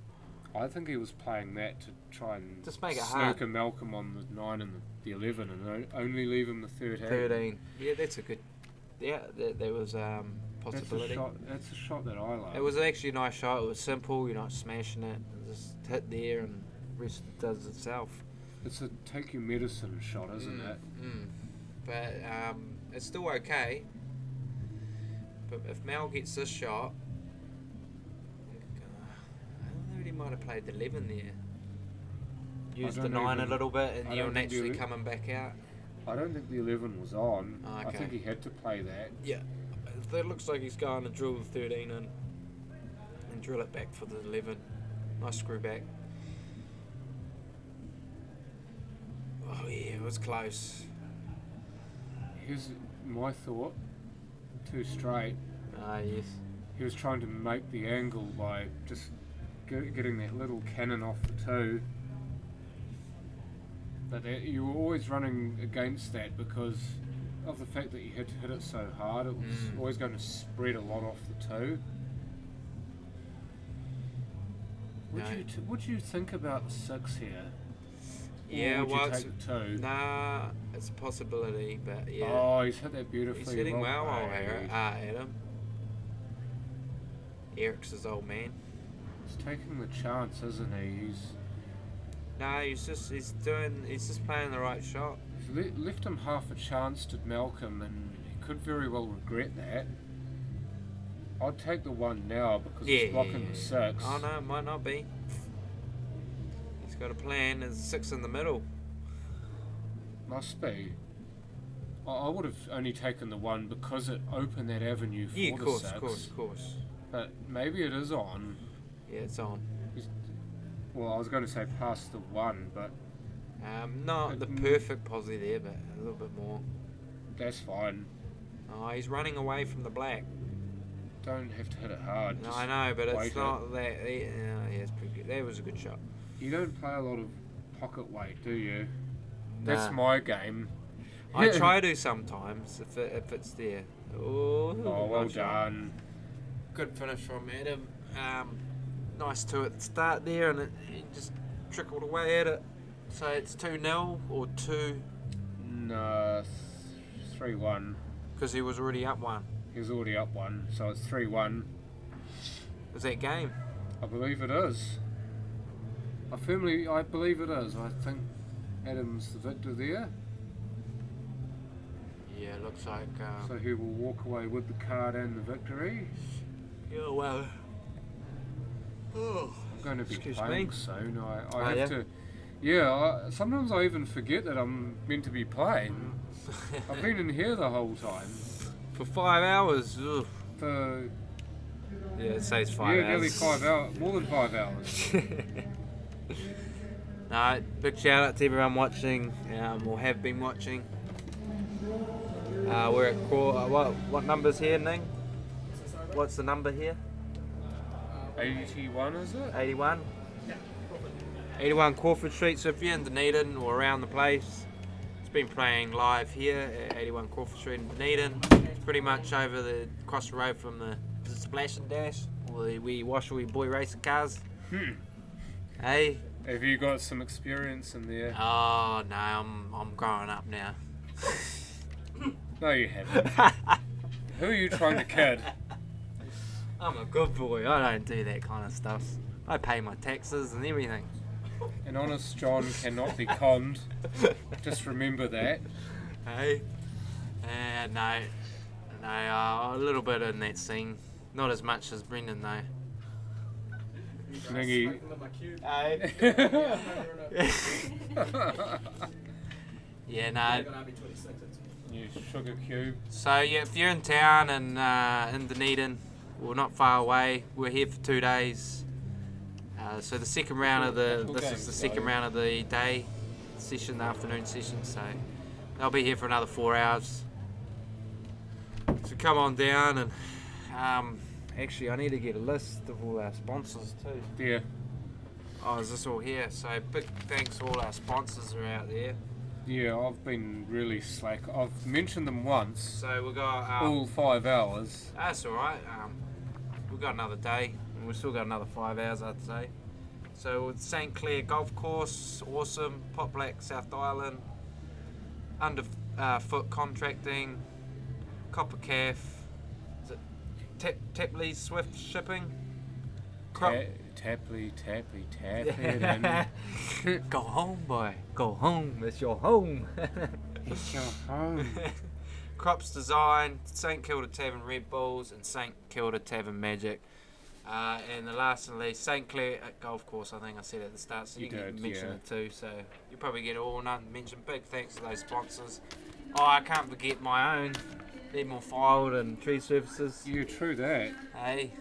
I think he was playing that to try and Just make it hard. snooker Malcolm on the 9 and the 11 and only leave him the 13. 13. Yeah, that's a good. Yeah, there was possibility. That's a shot that I like. It was actually a nice shot. It was simple. You're not smashing it. Just hit there and rest does itself. It's a take your medicine shot, isn't it? But it's still okay. But if Mal gets this shot, I think he might have played the 11 there. Used the don't 9 a even- little bit, and I you're don't think the naturally ele- coming back out. I don't think the 11 was on. Oh, I okay. think he had to play that. Yeah, that looks like he's going to drill the 13 in and drill it back for the 11. Nice screw back. Oh yeah, it was close. Here's my thought. Too straight. Ah yes. He was trying to make the angle by just getting that little cannon off the 2. But you were always running against that because of the fact that you had to hit it so hard. It was always going to spread a lot off the 2. What do you think about the 6 here? Yeah, or would well, you take the 2? nah, it's a possibility, but yeah. Oh, he's hit that beautifully. He's hitting well, played. Adam. Eric's his old man. He's taking the chance, isn't he? No, he's just playing the right shot. He's left him half a chance to Malcolm, and he could very well regret that. I'd take the 1 now because it's blocking the 6. Oh no, it might not be. He's got a plan. There's 6 in the middle. Must be. I would have only taken the 1 because it opened that avenue for Yeah, the of course, 6. of course, of course. But maybe it is on. Yeah, it's on. Well, I was going to say past the 1, but Not the perfect posse there, but a little bit more. that's fine. Oh, he's running away from the black. Don't have to hit it hard. No, just I know, but wait it's not that. Yeah, it's pretty good. That was a good shot. You don't play a lot of pocket weight, do you? That's Nah. my game. I try to sometimes if it's there. Oh, well nice shot. done. Good finish from Adam. Nice 2 at the start there, and he just trickled away at it. So it's 2-0 or 2. No, 3-1. Because he was already up one. He was already up one, so it's 3-1. Is that game? I believe it is. I believe it is. I think Adam's the victor there. Yeah, it looks like. So he will walk away with the card and the victory. Yeah, well. Oh, I'm going to be excuse playing me. soon. I Oh, have to. Yeah, sometimes I even forget that I'm meant to be playing. I've been in here the whole time. For 5 hours. Ugh. For Yeah, it says 5 hours. nearly 5 hours, more than 5 hours. No, big shout out to everyone watching, or have been watching. We're at what number's here, Ning? What's the number here? 81 is it? 81? 81 Crawford Street, so if you're in Dunedin or around the place, it's been playing live here at 81 Crawford Street in Dunedin. It's pretty much across the road from the Splash and Dash, or we wash all your boy racing cars. Hey? Have you got some experience in there? Oh no, I'm growing up now. No, you haven't. Who are you trying to kid? I'm a good boy, I don't do that kind of stuff. I pay my taxes and everything. An honest John cannot be conned. Just remember that. Hey? No, a little bit in that scene. Not as much as Brendan though. Ningy. Hey? Yeah, no. You sugar cube. So yeah, if you're in town and in Dunedin, we're not far away. We're here for 2 days. So the second round of this is the second round of the day session, the afternoon session. So they'll be here for another 4 hours. So come on down and actually I need to get a list of all our sponsors too. Yeah. Oh, is this all here? So big thanks to all our sponsors who are out there. Yeah, I've been really slack. I've mentioned them once. So we got All 5 hours. that's all right. We've got another day, and we've still got another 5 hours, I'd say. So with St Clair Golf Course, awesome. Pot Black South Island, Underfoot Contracting, Copper Calf, is it Tapley Swift Shipping? Tapley, tap it in. Go home, boy. Go home. It's your home. It's your home. Crops Design, St Kilda Tavern Red Bulls, and St Kilda Tavern Magic. And the last and least, St Clair Golf Course, I think I said at the start, so you can mention it too. So you probably get it all mentioned. Big thanks to those sponsors. Oh, I can't forget my own, Leadmore Field and Tree Services. Yeah, true that. Hey,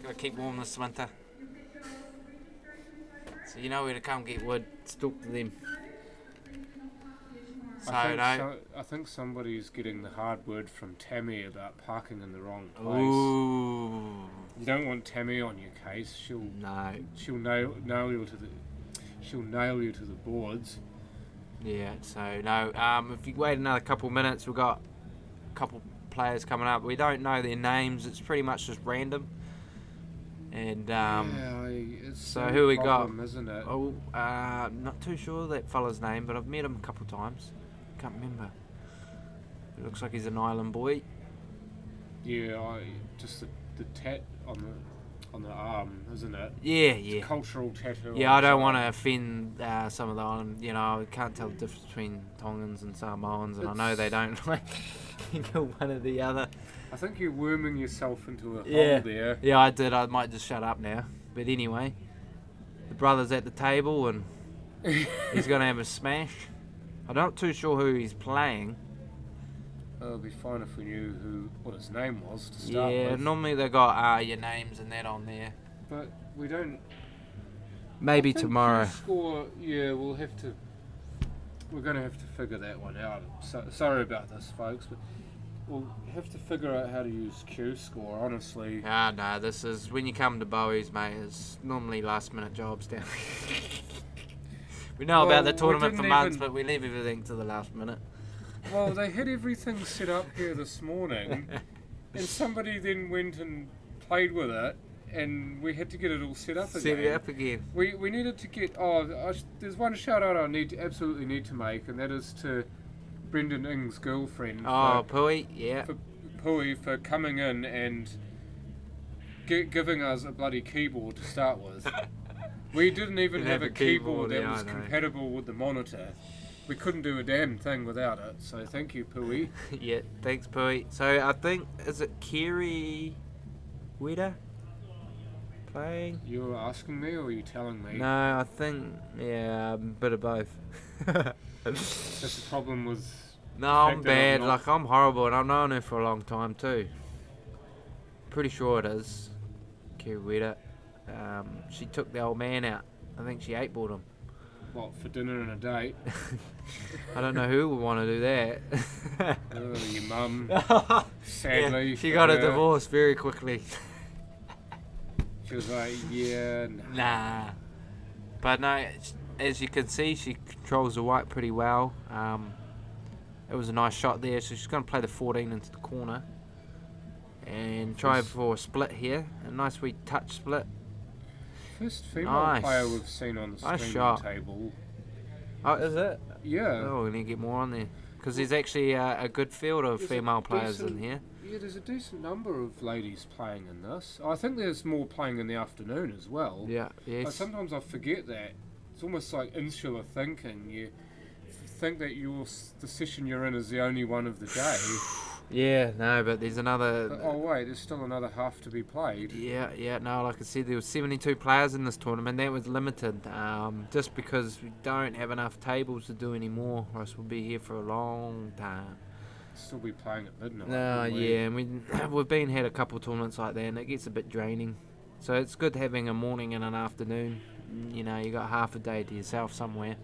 gotta keep warm this winter. So you know where to come get wood, talk to them. So I think somebody's getting the hard word from Tammy about parking in the wrong place. Ooh. You don't want Tammy on your case. She'll nail you to the boards. Yeah. So no. If you wait another couple minutes, we've got a couple players coming up. We don't know their names. It's pretty much just random. And it's so a who we got? problem, isn't it? Oh, not too sure that fella's name, but I've met him a couple times. Can't remember. It looks like he's an island boy. Yeah, just the tat on the arm, isn't it? Yeah, It's a yeah. cultural tattoo. Yeah, I don't want to offend some of the island. You know, I can't tell the difference between Tongans and Samoans, and I know they don't like either one or the other. I think you're worming yourself into a Yeah. hole there. Yeah, I did. I might just shut up now. But anyway, the brother's at the table and he's going to have a smash. I'm not too sure who he's playing. It would be fine if we knew what his name was to start Yeah, with. normally they got your names and that on there. But we don't. Maybe I think tomorrow. Q score, yeah, we're going to have to figure that one out. So, sorry about this, folks, but we'll have to figure out how to use Q score, honestly. No, this is when you come to Bowey's, mate. It's normally last minute jobs down. We know about the Well, we tournament for didn't months, even- but we leave everything to the last minute. Well, they had everything set up here this morning, and somebody then went and played with it, and we had to get it all set up again. Set it up again. We needed to get. There's one shout out I absolutely need to make, and that is to Brendan Ing's girlfriend. Oh, Bowey, yeah. For Pui for coming in and giving us a bloody keyboard to start with. We didn't even Didn't have have a a keyboard keyboard, that yeah, was I know. compatible with the monitor. We couldn't do a damn thing without it, so thank you, Pui. Yeah, thanks, Bowey. So I think, is it Kiri Weda playing? You were asking me or were you telling me? No, I think, yeah, a bit of both. That's the problem with... No, the I'm fact that I'm bad. not- Like, I'm horrible, and I've known her for a long time too. Pretty sure it is Kiri Weda. She took the old man out. I think she 8-balled him. What, for dinner and a date? I don't know who would want to do that. Oh, your mum. Sadly. Yeah, she for got a her, divorce very quickly. She was like, yeah, Nah. But no, as you can see, she controls the white pretty well. It was a nice shot there, so she's going to play the 14 into the corner. And try for a split here. A nice wee touch split. First female Nice. player we've seen on the Nice streaming shot. table. Oh, is it? Yeah. Oh, we need to get more on there. Because there's actually a good field of There's a female players in decent- here. Yeah, there's a decent number of ladies playing in this. I think there's more playing in the afternoon as well. Yeah, yes. Sometimes I forget that. It's almost like insular thinking. You think that the session you're in is the only one of the day. Yeah, no, but there's another... But, oh wait, there's still another half to be played. Yeah, no, like I said, there was 72 players in this tournament. That was limited, just because we don't have enough tables to do any more, or else we'll be here for a long time. Still be playing at midnight. No, wouldn't we? yeah, and we've had a couple tournaments like that, and it gets a bit draining. So it's good having a morning and an afternoon. You know, you got half a day to yourself somewhere.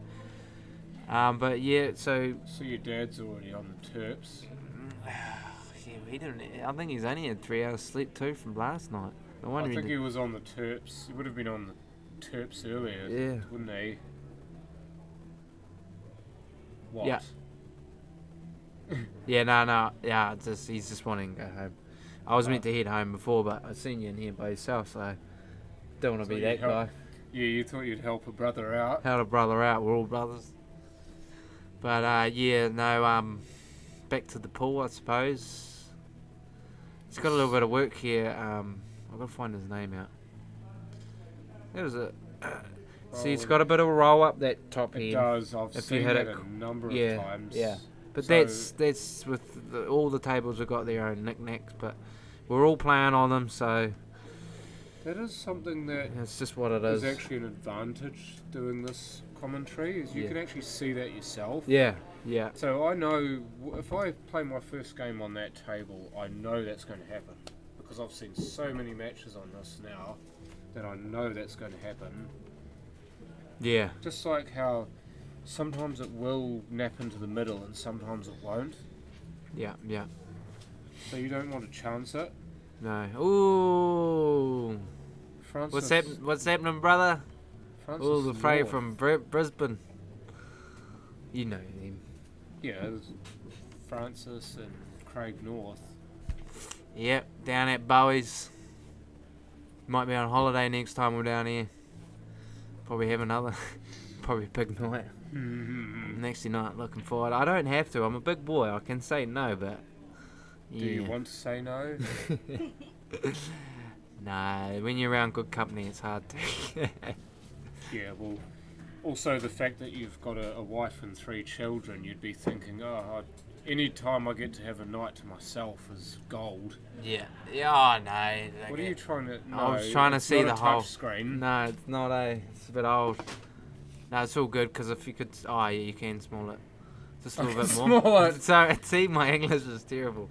But yeah, so So your dad's already on the terps. yeah, he didn't. I think he's only had 3 hours sleep too from last night. No wonder I think he he was on the terps. He would have been on the terps earlier, Yeah. wouldn't he? What? Yeah. Yeah, no, yeah. He's just wanting to go home. I was meant to head home before, but I seen you in here by yourself, so don't want to So be you that help- guy. Yeah, you thought you'd help a brother out. Held a brother out. We're all brothers. But yeah, no. Back to the pool, I suppose. It's got a little bit of work here. I've got to find his name out. There was a. See, it's got a bit of a roll up that top It end. does. I've If you seen had it it a number yeah, of times. yeah. But So- that's with all the tables have got their own knickknacks, but we're all playing on them, so That is something that it's just what it is is. actually an advantage doing this commentary, is you Yeah. can actually see that yourself. Yeah, yeah, So I know if I play my first game on that table, I know that's going to happen because I've seen so many matches on this now that I know that's going to happen. yeah, Just like how sometimes it will nap into the middle and sometimes it won't. yeah, yeah. So you don't want to chance it. No. Ooh. Francis, What's happening, brother? Francis Oh, the fray North. from Brisbane. You know him. Yeah, there's Francis and Craig North. Yep, down at Bowey's. Might be on holiday next time we're down here. Probably have another. Probably a big night. Next night, looking forward. I don't have to. I'm a big boy. I can say no, but Do you want to say no? Nah, when you're around good company, it's hard to. Yeah, well, also the fact that you've got a wife and 3 children, you'd be thinking, any time I get to have a night to myself is gold. Yeah. Yeah. Oh, no. What are you trying to? No, I was trying to it's see not the a whole. touch screen. No, it's not a. It's a bit old. No, it's all good because if you could. Oh, yeah, you can small it. Just a little bit more. Small it. So, see, my English is terrible.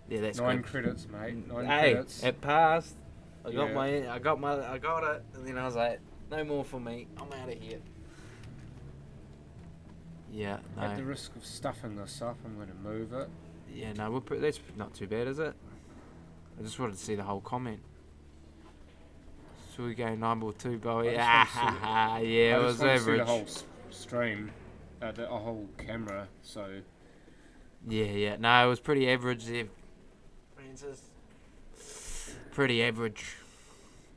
Yeah, that's 9 good. credits, mate. 9 Hey, credits. it passed. I Yeah. got it, and then I was like, no more for me. I'm out of here. Yeah, At the no. risk of stuffing this up, I'm going to move it. Yeah, no, that's not too bad, is it? I just wanted to see the whole comment. Should we go 9-2, Bowie? I just wanna Ah, yeah, I it just was want to see average. the whole stream, the whole camera. So Yeah, no, it was pretty average there, Francis. Pretty average.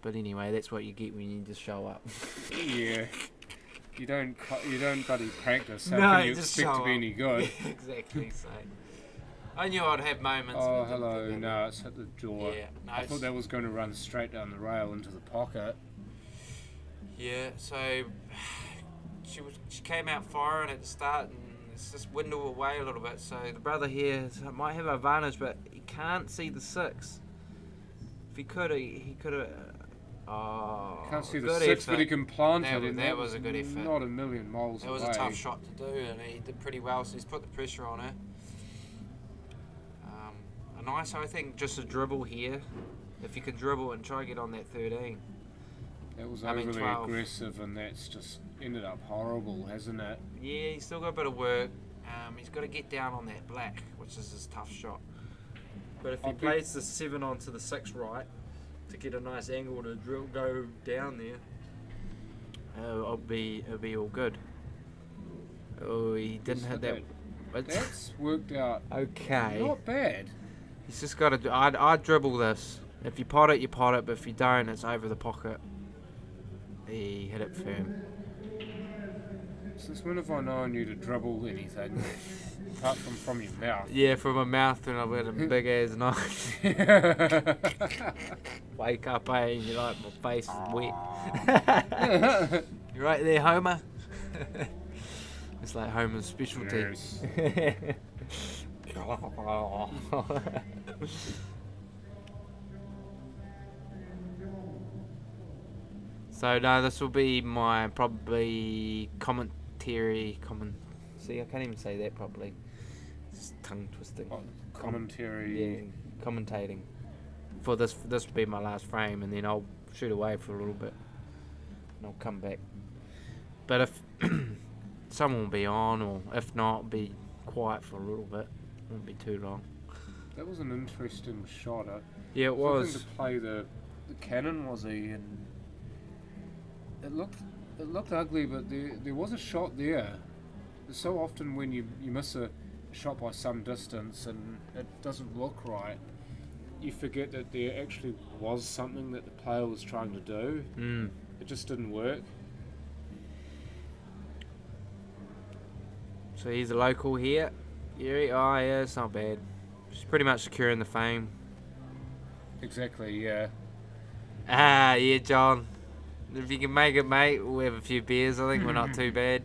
But anyway, that's what you get when you just show up. yeah, You don't bloody practice. How No, can you just expect to show be up. any good? Exactly. So I knew I'd have moments. Oh, but didn't hello. think No, it's hit the jaw. Yeah. No, I thought that was going to run straight down the rail into the pocket. Yeah. So she came out firing at the start, and it's just dwindled away a little bit. So the brother here might have an advantage, but he can't see the 6. If he could, he could have. Oh, Can't see the good 6, but he effort. can plant That it. was- and that was a good effort. Not a million miles That away. was a tough shot to do, and he did pretty well. So he's put the pressure on her. A nice, I think, just a dribble here. If you can dribble and try to get on that 13. That was I mean, overly 12. aggressive, and that's just ended up horrible, hasn't it? Yeah, he's still got a bit of work. He's got to get down on that black, which is his tough shot. But if he I'll be- plays the 7 onto the 6 right to get a nice angle to go down there, it'll be all good. Oh, he didn't hit that. That's worked out Okay. not bad. He's just got to. I'd dribble this. If you pot it, you pot it. But if you don't, it's over the pocket. He hit it firm. Since when have I known you to dribble anything apart from your mouth? Yeah, from my mouth when I've got a big ass knife. Wake up, and you're like, my face is wet. You right there, Homer? It's like Homer's specialty. Yes. So no, this will be my probably commentary. See, I can't even say that properly. It's tongue twisting. What, commentary. Yeah, commentating. For this will be my last frame, and then I'll shoot away for a little bit, and I'll come back. But if someone will be on, or if not, be quiet for a little bit. Won't be too long. That was an interesting shot. Yeah, it Looking was. to play the cannon, was he? And it looked ugly, but there was a shot there. So often when you miss a shot by some distance and it doesn't look right, you forget that there actually was something that the player was trying to do. It just didn't work. So he's a local here. Yeah, it's not bad. She's pretty much securing the fame. Exactly, yeah. Ah, yeah, John. If you can make it, mate, we'll have a few beers. I think we're not too bad.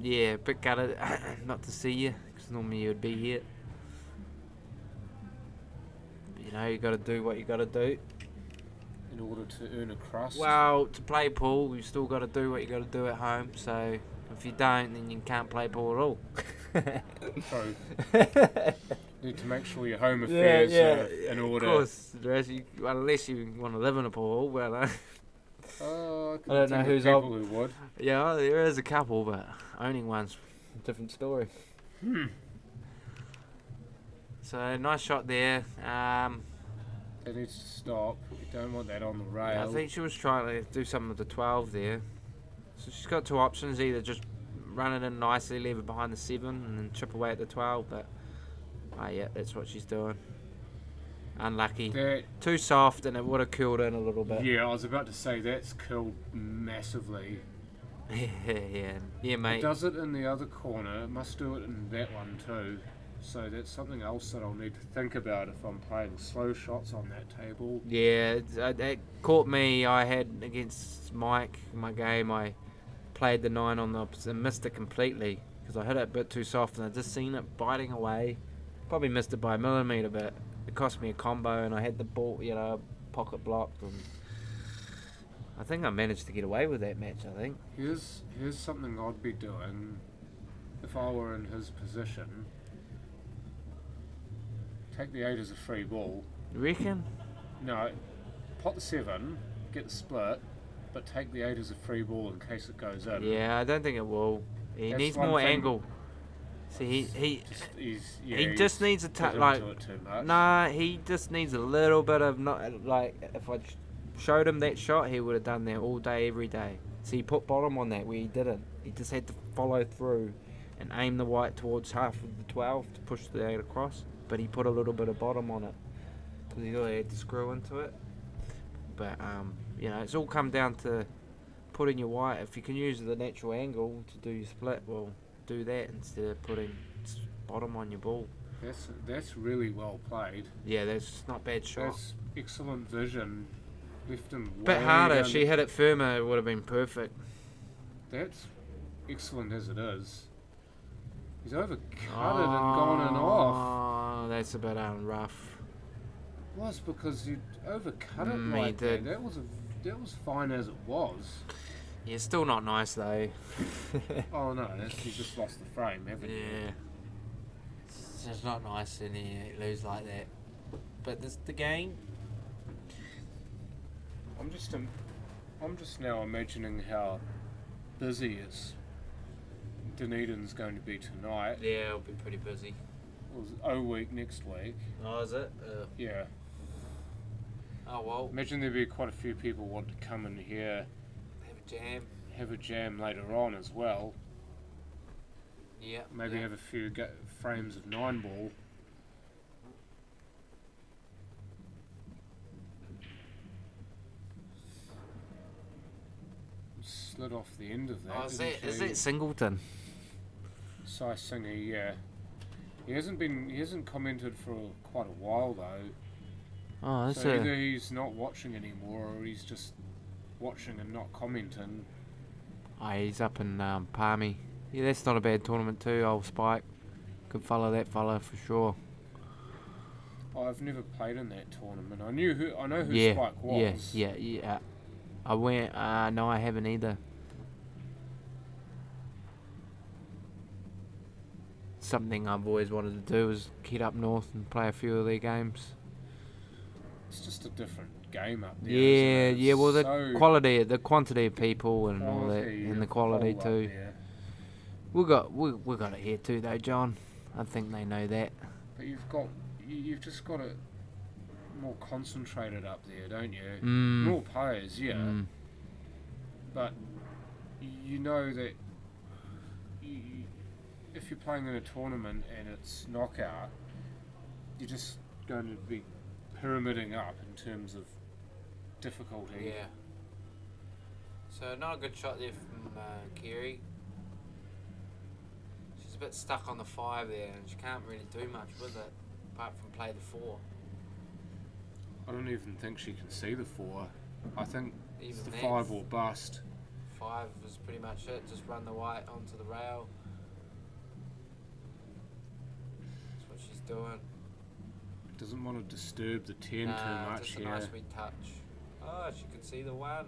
Yeah, a bit gutted not to see you, because normally you would be here. But, you know, you got to do what you got to do. In order to earn a crust. Well, to play pool, you still got to do what you got to do at home. So if you don't, then you can't play pool at all. True. Need to make sure your home affairs are in order. Of course, unless you want to live in a pool, well, Oh, I don't know think of who's people up. who would. yeah, there is a couple, but owning one's a different story. So nice shot there. It needs to stop. You don't want that on the rail. I think she was trying to do something with the 12 there. So she's got two options: either just run it in nicely, leave it behind the 7, and then chip away at the 12. But yeah, that's what she's doing. Unlucky. That, Too soft, and it would have cooled in a little bit. yeah, I was about to say that's killed massively. Yeah, mate. It does it in the other corner. It must do it in that one too. So that's something else that I'll need to think about if I'm playing slow shots on that table. Yeah, it caught me. I had against Mike in my game. I played the 9 on the opposite and missed it completely because I hit it a bit too soft, and I just seen it biting away. Probably missed it by a millimetre, but it cost me a combo, and I had the ball, pocket blocked, and I think I managed to get away with that match. I think. Here's something I'd be doing if I were in his position. Take the 8 as a free ball. You reckon? No, pot the 7, get the split, but take the 8 as a free ball in case it goes in. Yeah, I don't think it will. He That's needs one more thing. angle. See, he He's just needs a bit touch. into Like, it too much. nah, he just needs a little bit of not like. If I showed him that shot, he would have done that all day, every day. So he put bottom on that where he didn't. He just had to follow through and aim the white towards half of the 12 to push the 8 across. But he put a little bit of bottom on it because he thought he had to screw into it. But it's all come down to putting your white, if you can use the natural angle to do your split, well, do that instead of putting bottom on your ball. That's really well played. Yeah, that's not bad shot. That's excellent vision. Left him Bit way harder. down If she hit it firmer, it would have been perfect. That's excellent as it is. He's overcut it and gone and off. Oh, that's a bit rough. It was because he overcut it He like did. that. That was fine as it was. Yeah, still not nice though. Oh no, you just lost the frame, haven't you? Yeah. It's just not nice when you lose like that. But this the game. I'm just now imagining how busy Dunedin's going to be tonight. Yeah, it'll be pretty busy. It was O week next week. Oh, is it? Yeah. Oh well. Imagine there'd be quite a few people want to come in here, have a jam later on as well. Yeah. Maybe have a few frames of 9-ball. Slid off the end of that. Oh, is didn't that she? Singleton? Sai Singer, yeah. He hasn't commented for quite a while though. Oh, that's So either he's not watching anymore or he's just watching and not commenting. Oh, he's up in Palmy. Yeah, that's not a bad tournament too, old Spike. Good fella, that fella, for sure. I've never played in that tournament. I know who Yeah, Spike was. yeah. I went, no I haven't either. Something I've always wanted to do is get up north and play a few of their games. It's just a different game up there. Yeah, isn't it? yeah, well the So quality, the quantity of people and all that, quality and the of quality hole up too. there. We got it here too though, John. I think they know that. But you've just got it more concentrated up there, don't you? Mm. More players, yeah. Mm. But you know that if you're playing in a tournament and it's knockout, you're just going to be pyramiding up in terms of difficulty. Yeah. So not a good shot there from Kerry. She's a bit stuck on the 5 there, and she can't really do much with it apart from play the 4. I don't even think she can see the 4. I think it's Even the that, 5 or bust. 5 was pretty much it. Just run the white onto the rail. That's what she's doing. Doesn't want to disturb the 10 too much just here. a nice wee touch. Oh, she could see the 1.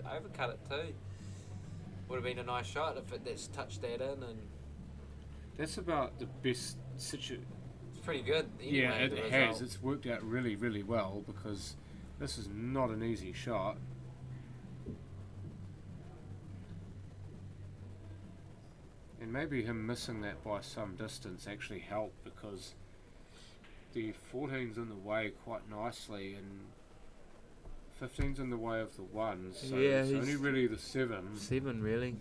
Overcut it too. Would have been a nice shot if that's touched that in, and That's about the best situation. it's pretty good. Anyway, Yeah, it the has. result. It's worked out really, really well because this is not an easy shot. And maybe him missing that by some distance actually helped because the 14's in the way quite nicely and 15's in the way of the 1, so Yeah, it's he's- only really the 7. 7 really.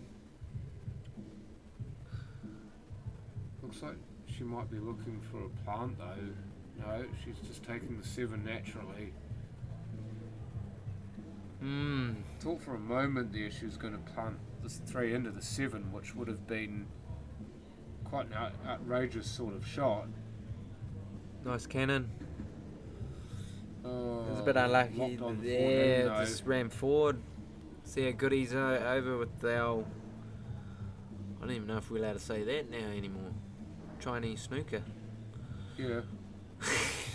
Looks like she might be looking for a plant though. No, she's just taking the 7 naturally. Thought for a moment there she was going to plant this 3 into the 7, which would have been quite an outrageous sort of shot. Nice cannon. Oh, It was a bit unlucky. locked on the 14 Yeah, though. just ran forward. See how good he's over with the old. I don't even know if we're allowed to say that now anymore. Chinese snooker. Yeah.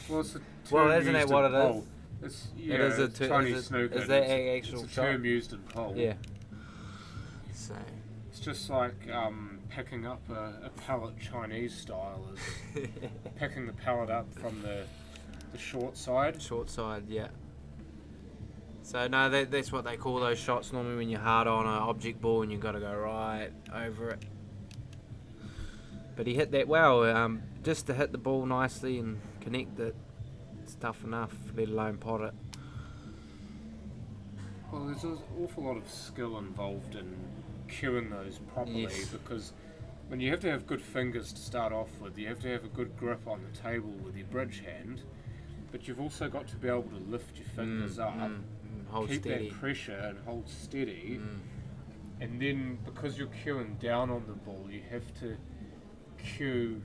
Well, it's a term Well, isn't used that what in it is? pole. It's, yeah, It is a it's ter- Chinese is it- snooker. is that it's, actual it's a shot? term used in pole. Yeah. So. It's just like picking up a pallet Chinese style is picking the pallet up from the short side. Short side, yeah. So no, that's what they call those shots normally when you're hard on an object ball and you've got to go right over it. But he hit that well. Just to hit the ball nicely and connect it, it's tough enough, let alone pot it. Well, there's an awful lot of skill involved in cueing those properly Yes. because when you have to have good fingers to start off with, you have to have a good grip on the table with your bridge hand, but you've also got to be able to lift your fingers up, Hold keep steady. that pressure and hold steady, And then because you're cueing down on the ball, you have to cue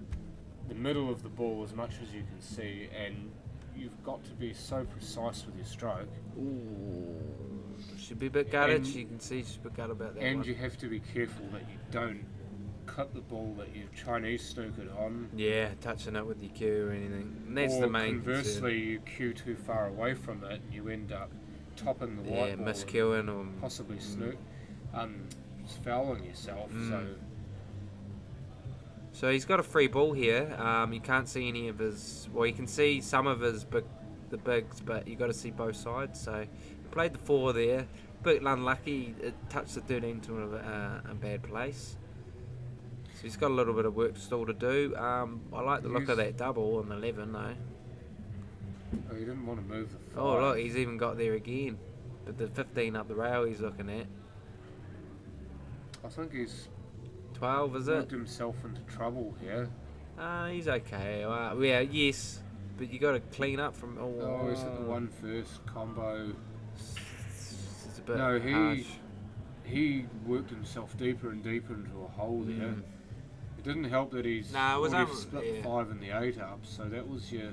the middle of the ball as much as you can see, and you've got to be so precise with your stroke. Ooh. Should be a bit gutted. And- You can see she's a bit gutted about that And one. you have to be careful that you don't cut the ball that you've Chinese snookered on. Yeah, touching it with your cue or anything. And that's or the main conversely, concern. you cue too far away from it and you end up topping the Yeah, white ball and miscuing or possibly just fouling yourself. So he's got a free ball here. You can't see any of his. Well, you can see some of his the bigs, but you got to see both sides. So he played the 4 there. Bit unlucky. It touched the 13 to a bad place. So he's got a little bit of work still to do. I like the look of that double on the 11 though. Oh, you didn't want to move the 5. Oh look, he's even got there again. But the 15 up the rail he's looking at. I think he's 12 is worked it? himself into trouble here. He's okay. Yeah, yes. But you got to clean up from. Oh, he's at the 1 first combo. It's a bit No, harsh. he worked himself deeper and deeper into a hole there. It didn't help that he's No, it was already only- split yeah. the 5 and the 8 up, so that was your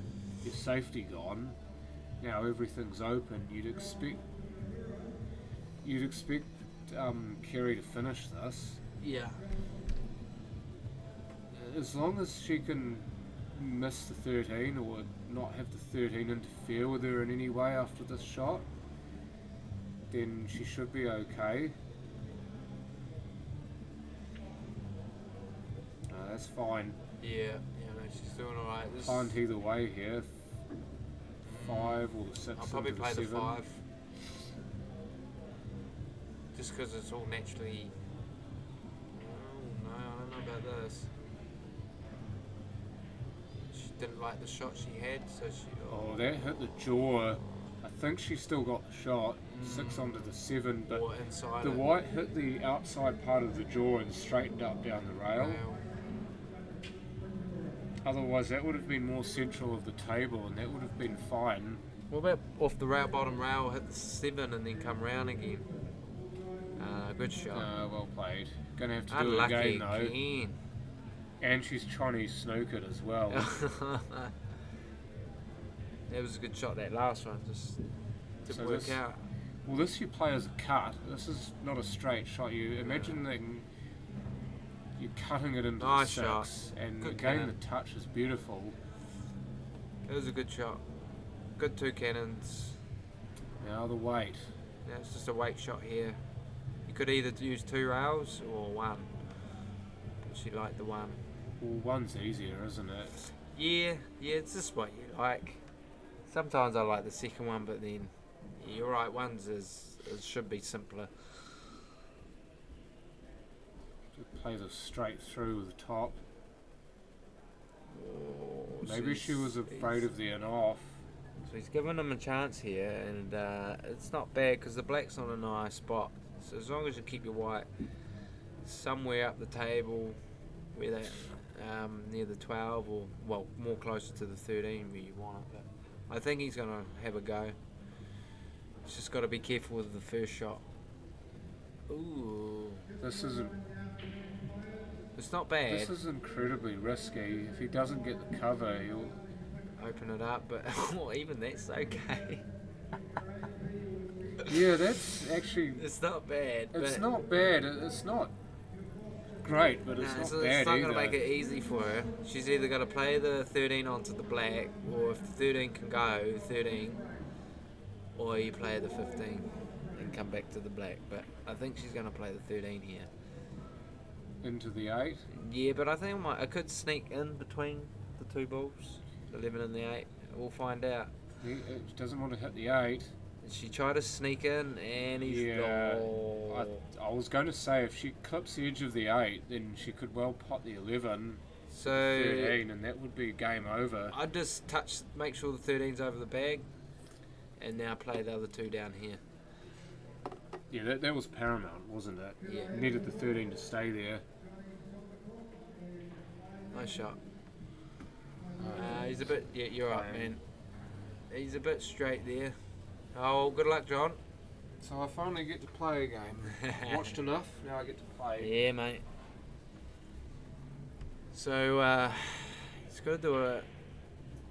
safety gone. Now everything's open. You'd expect Kerry to finish this. Yeah. As long as she can miss the 13 or not have the 13 interfere with her in any way after this shot, then she should be okay. No, that's fine. Yeah, no, she's doing alright. Can't either way here. 5 or the 6. I'll probably into play the 7. 5. Just because it's all naturally. Oh no, I don't know about this. She didn't like the shot she had, so she. Oh, that hit the jaw. I think she still got the shot. 6 onto the 7, but Or inside the it. white hit the outside part of the jaw and straightened up down the rail. Rail. Otherwise, that would have been more central of the table, and that would have been fine. What about off the rail, bottom rail, hit the 7 and then come round again? Good shot. Well played. Gonna have to do Unlucky it again though. again. And she's Chinese snookered as well. That was a good shot, that last one. Just didn't So work this- out. Well, this you play as a cut. This is not a straight shot. You imagine that you're cutting it into Nice the 6, shot. and Good again cannon. the touch is beautiful. It was a good shot. Good 2 cannons. Now the weight. Yeah, it's just a weight shot here. You could either use 2 rails or 1. But she liked the 1. Well, 1's easier, isn't it? Yeah, it's just what you like. Sometimes I like the second one, but then you're right, 1's should be simpler. Play this straight through with the top. Oh, Maybe she was afraid of the in off. So he's given him a chance here, and it's not bad because the black's on a nice spot. So as long as you keep your white somewhere up the table, where they near the 12 or well more closer to the 13 where you want it. But I think he's gonna have a go. He's just got to be careful with the first shot. Ooh, This is it's not bad. this is incredibly risky. If he doesn't get the cover, he'll. Open it up, but even that's okay. Yeah, that's actually. It's not bad. It's but not bad. It's not great, but it's no, not so bad it's not either. going to make it easy for her. She's either got to play the 13 onto the black, or if the 13 can go, 13, or you play the 15 and come back to the black. But I think she's going to play the 13 here. Into the 8. Yeah, but I think I could sneak in between the 2 balls, the 11 and the 8. We'll find out. He doesn't want to hit the 8. She tried to sneak in, and he's Yeah, oh. I was going to say if she clips the edge of the 8, then she could well pot the 11, So 13, and that would be game over. I'd just make sure the 13's over the bag, and now play the other 2 down here. Yeah, that was paramount, wasn't it? Yeah. Needed the 13 to stay there. Nice shot. He's a bit. Yeah, you're right, man. He's a bit straight there. Oh, good luck, John. So I finally get to play a game. Watched enough, now I get to play. Yeah, mate. So he's got to do a.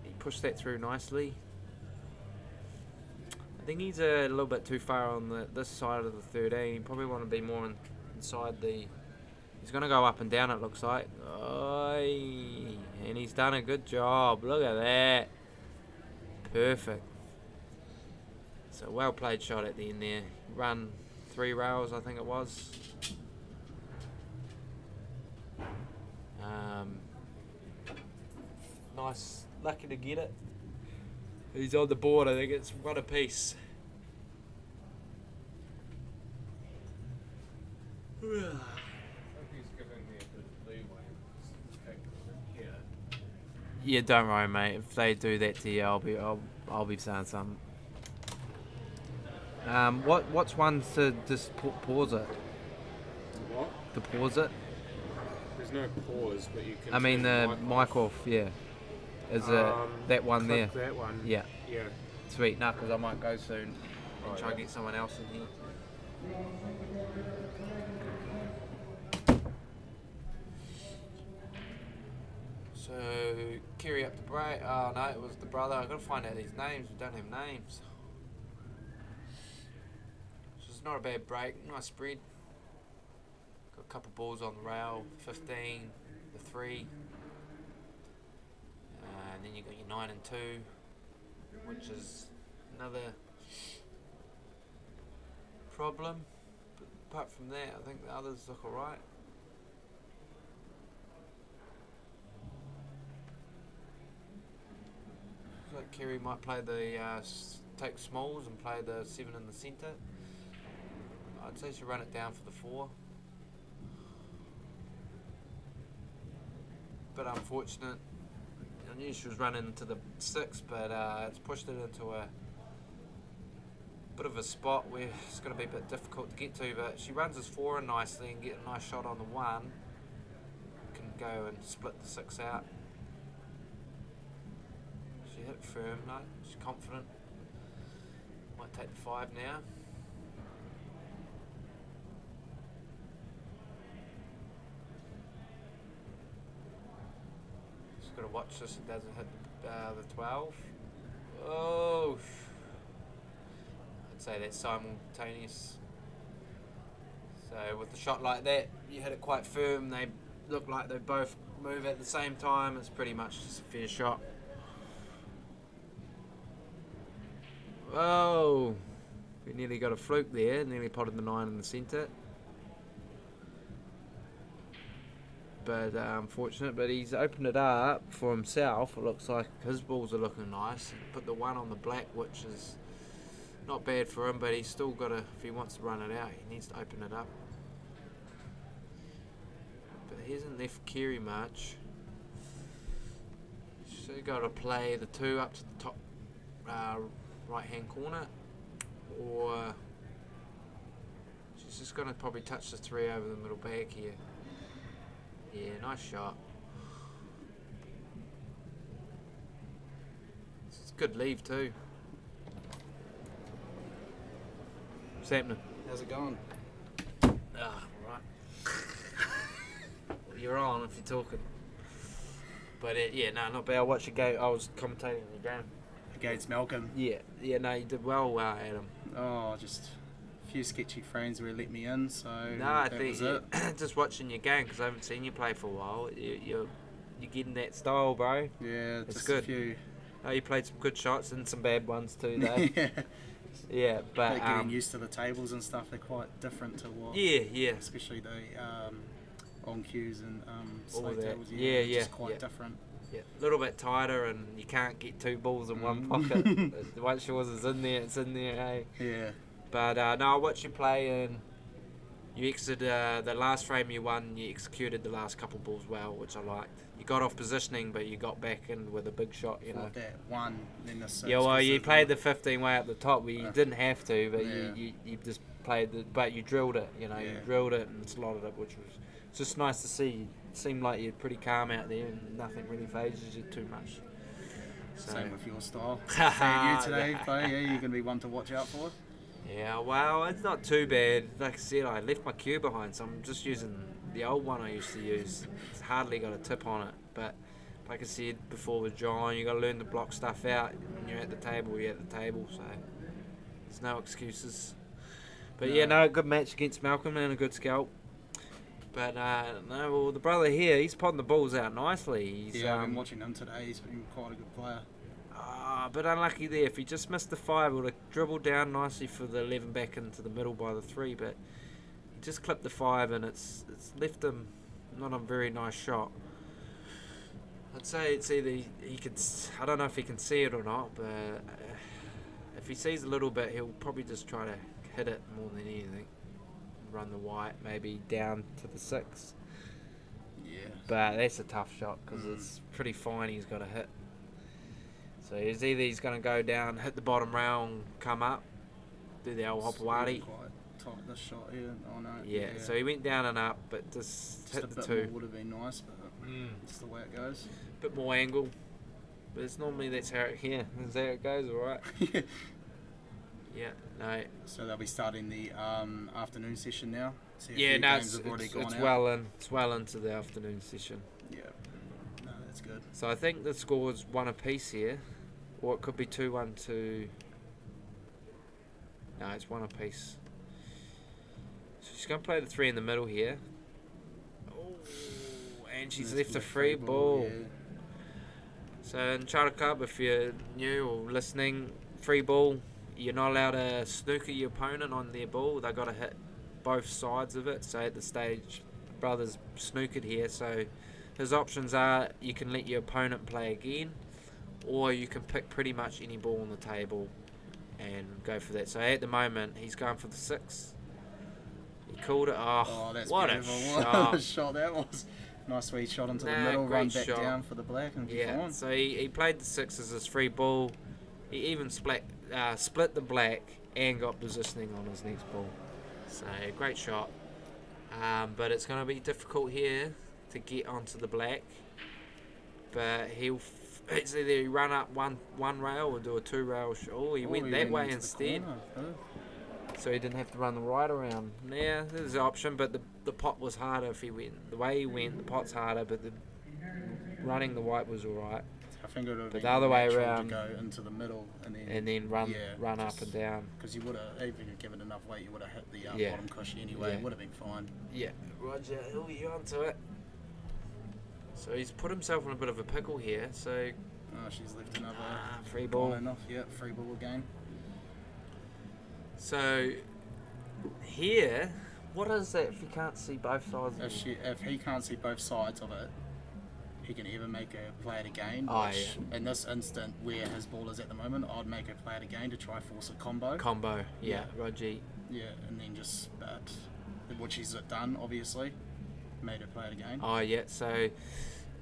He pushed that through nicely. I think he's a little bit too far on this side of the 13. Probably want to be more inside the. He's going to go up and down. It looks like. Oy, and he's done a good job. Look at that. Perfect. So well played shot at the end there. Run 3 rails, I think it was. Nice, lucky to get it. He's on the board. I think it's 1 apiece. I think he's giving me a bit of leeway. Yeah, don't worry, mate. If they do that to you, I'll be saying something. What's one to just pause it? What? To pause it? There's no pause, but you can. I mean the mic off. Yeah. Is it that one there? Click that one. Yeah. Yeah. Sweet. No, because I might go soon and Oh, try yeah. and get someone else in here. So Kerry up the break. Oh no, it was the brother. I gotta find out these names. We don't have names. So it's not a bad break. Nice spread. Got a couple balls on the rail. 15, the 3. And then you got your 9 and 2, which is another problem. But apart from that, I think the others look alright. Looks like Kerry might play the take smalls and play the 7 in the centre. I'd say she run it down for the 4. But unfortunate. I knew she was running into the 6, but it's pushed it into a bit of a spot where it's going to be a bit difficult to get to. But she runs his 4 in nicely and get a nice shot on the 1. Can go and split the 6 out. She hit firm, no, she's confident. Might take the 5 now. Just got to watch this, it doesn't hit the 12. Oh, I'd say that's simultaneous. So with a shot like that, you hit it quite firm, they look like they both move at the same time, it's pretty much just a fair shot. Oh, we nearly got a fluke there, nearly potted the 9 in the centre. But unfortunate, but he's opened it up for himself. It looks like his balls are looking nice. Put the 1 on the black, which is not bad for him, but he's still got to, if he wants to run it out, he needs to open it up. But he hasn't left Kerry much. So you got to play the 2 up to the top right hand corner, or she's just going to probably touch the 3 over the middle bag here. Yeah, nice shot. It's a good leave too. What's happening? How's it going? Ah, right. Well, you're on if you're talking. But yeah, no, not bad. I watched the game. I was commentating the game. Against Malcolm. Yeah, no, you did well, Adam. Oh, just a few sketchy frames where he let me in, so No, I that think was it. just watching your game, because I haven't seen you play for a while. You're getting that style, bro. Yeah, It's just good. a few. Oh, you played some good shots and some bad ones too, though. Yeah. Yeah, but Getting used to the tables and stuff, they're quite different to what. yeah. Especially the on cues and All slow that. tables. Yeah, just quite yeah. different. Yeah, a little bit tighter, and you can't get 2 balls in one pocket. Once yours is in there, it's in there, eh? Yeah. But no, I watched you play, and you exited the last frame you won. You executed the last couple balls well, which I liked. You got off positioning, but you got back in with a big shot. You know. Fought that 1, then the 6. Yeah, well, you 'cause played the 15 way up the top, where you didn't have to, but Yeah. you just played the, but you drilled it. You know, you Yeah. drilled it and slotted it, which was just nice to see. It seemed like you're pretty calm out there, and nothing really phases you too much. So. Same with your style. Seeing you today play, yeah, you're going to be one to watch out for. Yeah, well, it's not too bad. Like I said, I left my cue behind, so I'm just using the old one I used to use. It's hardly got a tip on it, but like I said before with John, you got to learn to block stuff out. When you're at the table, you're at the table, so there's no excuses. But yeah, no, good match against Malcolm and a good scalp. But no, well, the brother here, he's potting the balls out nicely. He's, Yeah, I've been watching him today. He's been quite a good player. But unlucky there. If he just missed the 5, would have dribbled down nicely for the 11 back into the middle by the 3. But he just clipped the 5, and it's left him not a very nice shot. I'd say it's either he could. I don't know if he can see it or not, but if he sees a little bit, he'll probably just try to hit it more than anything. Run the white, maybe down to the 6. Yeah. But that's a tough shot because it's pretty fine. He's got to hit. So it's either he's going to go down, hit the bottom rail, and come up, do the old Hopawati. Quite tight this shot here. Oh no. Yeah, so he went down and up, but just hit a the bit 2. more would have been nice, but it's the way it goes. Bit more angle, but it's normally that's how it goes, all right. Yeah, no. So they'll be starting the afternoon session now. See if Yeah, the no, games have already gone out. It's well into the afternoon session. Yeah. No, that's good. So I think the score's 1 apiece here, or it could be 2-1 to. No, it's 1 apiece. So she's going to play the 3 in the middle here. Oh, and she's That's left a good free ball. Yeah. So in Charter Club, if you're new or listening, free ball, you're not allowed to snooker your opponent on their ball. They've got to hit both sides of it. So at the stage, brother's snookered here. So his options are you can let your opponent play again, or you can pick pretty much any ball on the table and go for that. So at the moment, he's going for the 6. He called it. Oh, That's what beautiful. a What shot. a shot that was. Nice sweet shot into the Nah, middle, great run back shot. down for the black and keep Yeah, on. so he played the 6 as his free ball. He even split the black and got positioning on his next ball. So great shot. But it's going to be difficult here to get onto the black. But it's either he run up one rail or do a 2 rail shot. Oh, he went that way into the instead. corner. Oh. So he didn't have to run the right around. Yeah, there's an option, but the pot was harder if he went. The way he went, the pot's harder, but the running the white was alright. I think it would have But been the other way natural around, to go into the middle and then run up and down. Because you would have, even given enough weight, you would have hit the Yeah. bottom cushion anyway. Yeah. It would have been fine. Yeah, Roger, he'll be onto it. So he's put himself in a bit of a pickle here. So Oh, she's left another free ball. Enough. Yeah, free ball again. So here, what is that? If you can't see both sides, of it? If he can't see both sides of it, he can either make a play it again. Oh, Which in this instant, where his ball is at the moment, I'd make a play it again to try force a combo. Combo, yeah, Roger. Yeah, and then just which he's done, obviously. Made it play it again. Oh yeah. So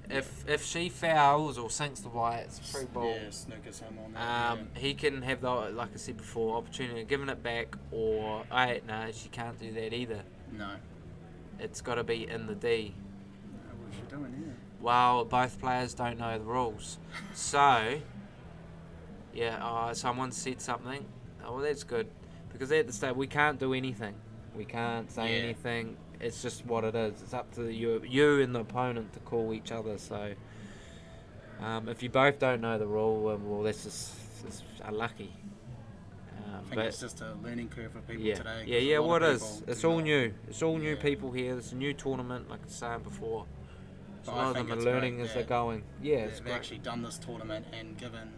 if she fouls or sinks the white, it's a free ball. Yeah, snookers him on that. He can have the, like I said before, opportunity of giving it back, or no, she can't do that either. No. It's got to be in the D. What's she doing here? Well, both players don't know the rules. So, yeah, someone said something. Oh, well, that's good. Because at the stage, we can't do anything. We can't say anything. It's just what it is. It's up to you and the opponent to call each other. So, if you both don't know the rule, well, that's just it's unlucky. I think it's just a learning curve for people today. Yeah, what it is? It's all new. It's all new people here. It's a new tournament, like I was saying before. So a lot of them are learning as they're going. Yeah, it's they've great. actually done this tournament and given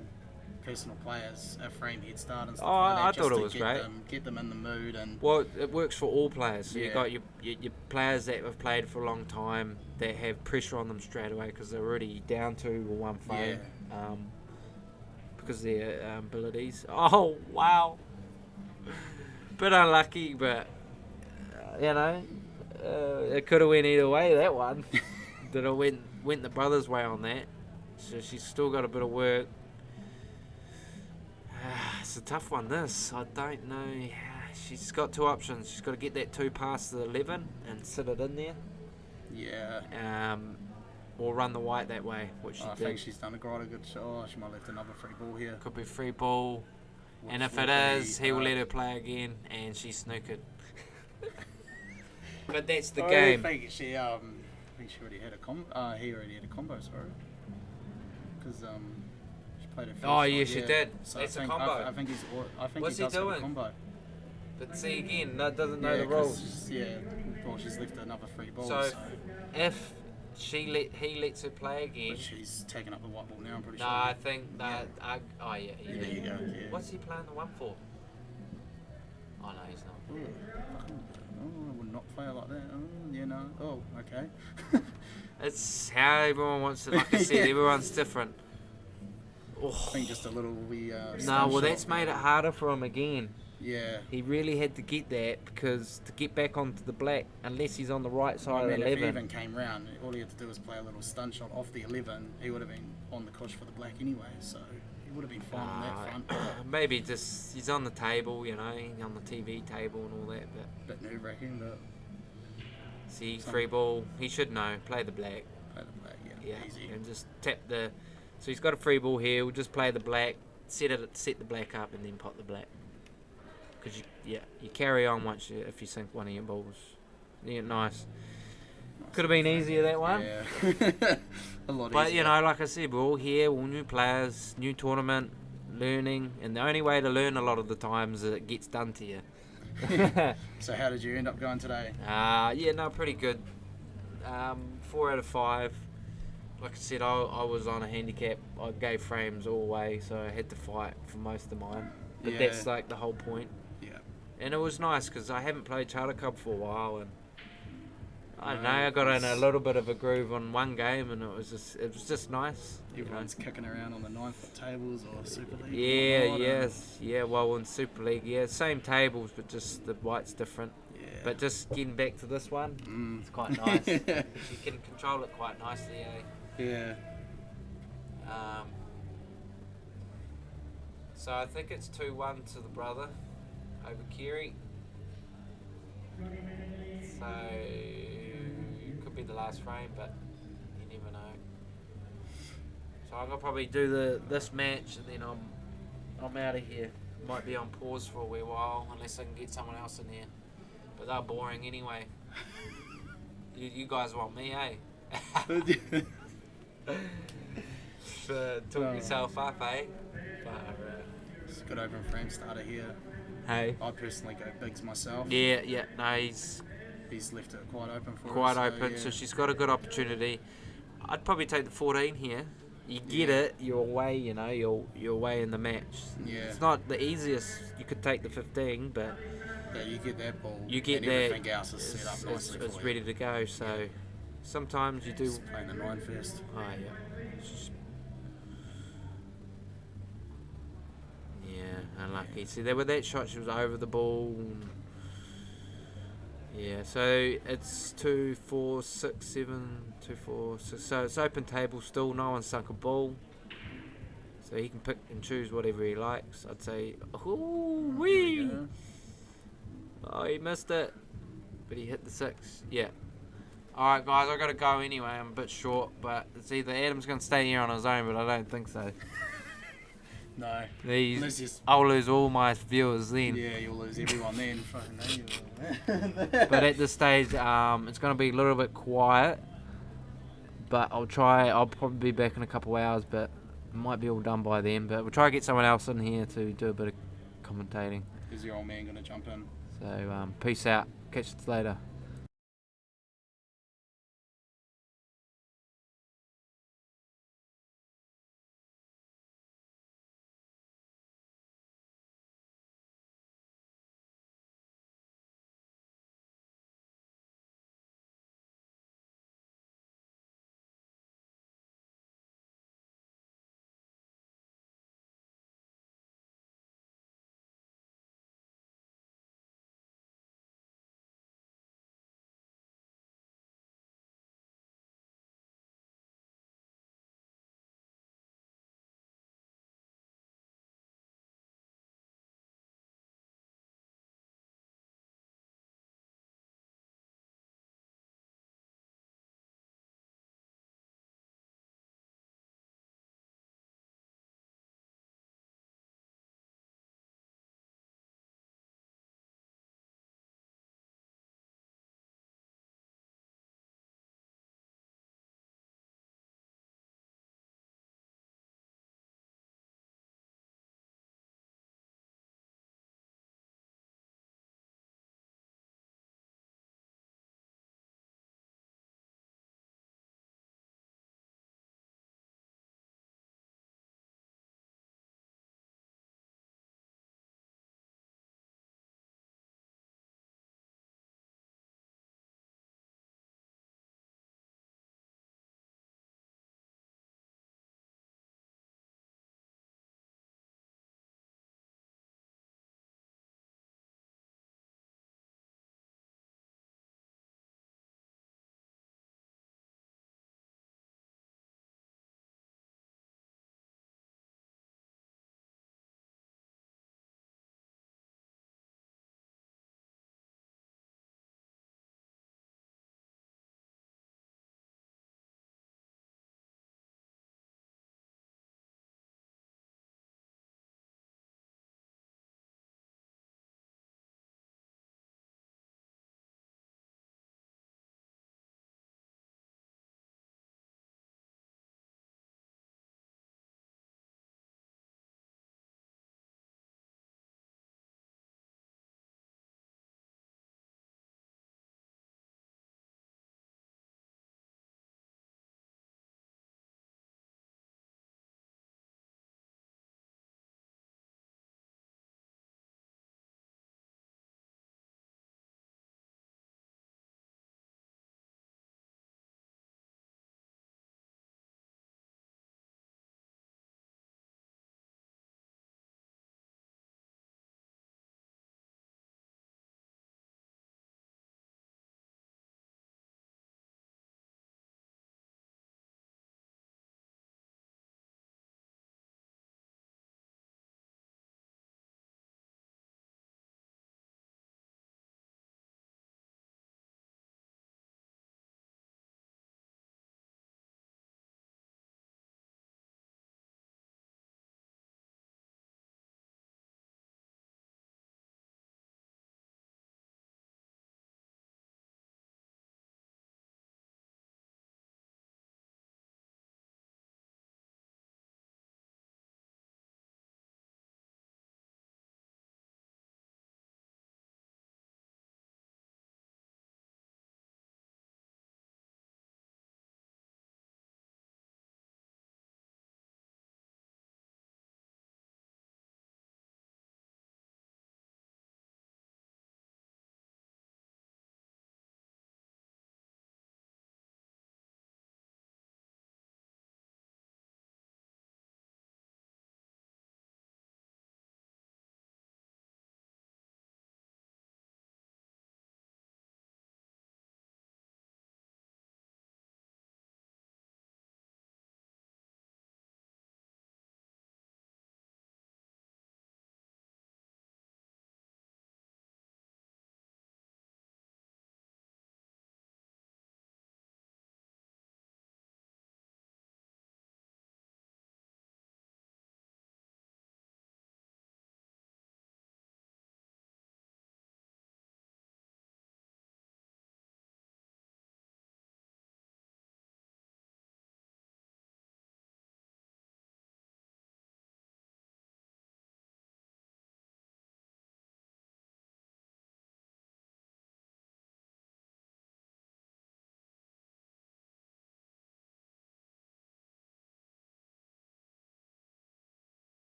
personal players a frame head start and stuff Oh, like that. I just thought it to was get great. Get them in the mood and. Well, it works for all players. So Yeah. you got your players that have played for a long time that have pressure on them straight away because they're already down 2 or 1 frame because of their abilities. Oh wow! Bit unlucky, but it could have went either way. That one, that it went the brothers' way on that. So she's still got a bit of work. It's a tough one, this. I don't know. She's got 2 options. She's got to get that 2 past the 11 and sit it in there. Yeah. Or run the white that way, which she I did. think she's done quite a good shot. Oh, she might have left another free ball here. Could be free ball. And if will it be, is, he will let her play again, and she's snookered. But that's the I game. think she she already had a he already had a combo, sorry. Because she played a Oh, yeah, she did. So That's I a think, combo. I think What's he he does have a doing? combo. But see again, that doesn't know Yeah, the 'cause rules. well, she's left another free ball, So so if he lets her play again. but she's taking up the white ball now. I'm pretty No, sure. I think that. Oh yeah. Yeah, there you go. Yeah. What's he playing the one for? Oh no, he's not. Ooh, I would not play it like that. Oh, yeah, no. Oh, okay. It's how everyone wants it. Like I said, Yeah. everyone's different. I think just a little No, stun well shot. that's made it harder for him again. Yeah. He really had to get that because to get back onto the black, unless he's on the right side I mean, of the if he 11. even came round, all he had to do was play a little stun shot off the 11. He would have been on the cush for the black anyway, so he would have been fine on that front. Maybe just he's on the table, you know, on the TV table and all that. But Bit nerve wracking, but see, free ball, he should know. Play the black. play the black, Yeah, easy. and just tap the. So he's got a free ball here. We'll just play the black, set the black up, and then pot the black. Because you carry on if you sink one of your balls. Yeah, nice. Could have been easier that one. Yeah. A lot But easier. you know, like I said, we're all here, we're all new players, new tournament, learning, and the only way to learn a lot of the times is it gets done to you. So how did you end up going today? Yeah, no, pretty good. 4 out of 5. Like I said, I was on a handicap. I gave frames all the way, so I had to fight for most of mine. But Yeah. that's like the whole point. Yeah. And it was nice because I haven't played Charter Cup for a while, and I don't know, No, I got in a it's- little bit of a groove on one game, and it was just nice. you know. Everyone's kicking around on the 9-foot tables or Super League. Yeah, or whatnot, yes, yeah. Well, in Super League, yeah, same tables, but just the white's different. Yeah. But just getting back to this one, Mm. it's quite nice. You can control it quite nicely, eh? Yeah. So I think it's 2-1 to the brother over Kiri. So it could be the last frame, but you never know. So I'm gonna probably do this match, and then I'm out of here. Might be on pause for a wee while unless I can get someone else in here. But they're boring anyway. You guys want me, eh? Talk yourself up, eh? It's good open frame starter here. Hey. I personally go bigs myself. Yeah. No, he's He's left it quite open for quite us. open, yeah. so she's got a good opportunity. I'd probably take the 14 here. You get Yeah. it, you're away, you know, you're away in the match. Yeah. It's not the easiest. You could take the 15, but Yeah, you get that ball. you get and that. everything else is set up nicely it's for ready you. to go. So sometimes you do. Just playing the 9 first. Oh yeah. Yeah, unlucky. See, there with that shot, she was over the ball. Yeah, so it's 2, 4, 6, 7, 2, 4, 6. So it's open table still. No one sunk a ball. So he can pick and choose whatever he likes. I'd say, ooh wee. go. Oh, he missed it, but he hit the 6. Yeah. All right, guys, I gotta go anyway. I'm a bit short, but it's either Adam's gonna stay here on his own, but I don't think so. No. These, Unless you I'll lose all my viewers then. Yeah, you'll lose everyone then. Fucking no, you will. But at this stage, it's going to be a little bit quiet. But I'll try. I'll probably be back in a couple of hours, but it might be all done by then. But we'll try to get someone else in here to do a bit of commentating. Is your old man going to jump in? So peace out. Catch you later.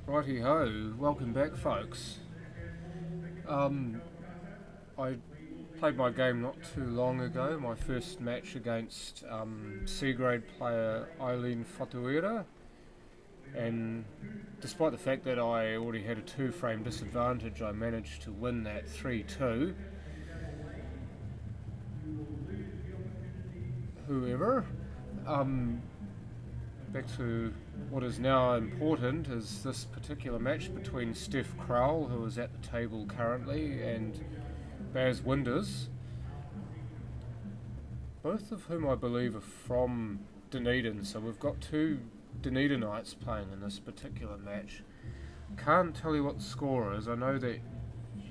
Righty ho, welcome back, folks. I played my game not too long ago, my first match against C grade player Eileen Fatuera, and despite the fact that I already had a 2-frame disadvantage, I managed to win that 3-2. However, back to what is now important is this particular match between Steph Crowell, who is at the table currently, and Baz Winders, both of whom I believe are from Dunedin, so we've got two Dunedinites playing in this particular match. Can't tell you what the score is. I know that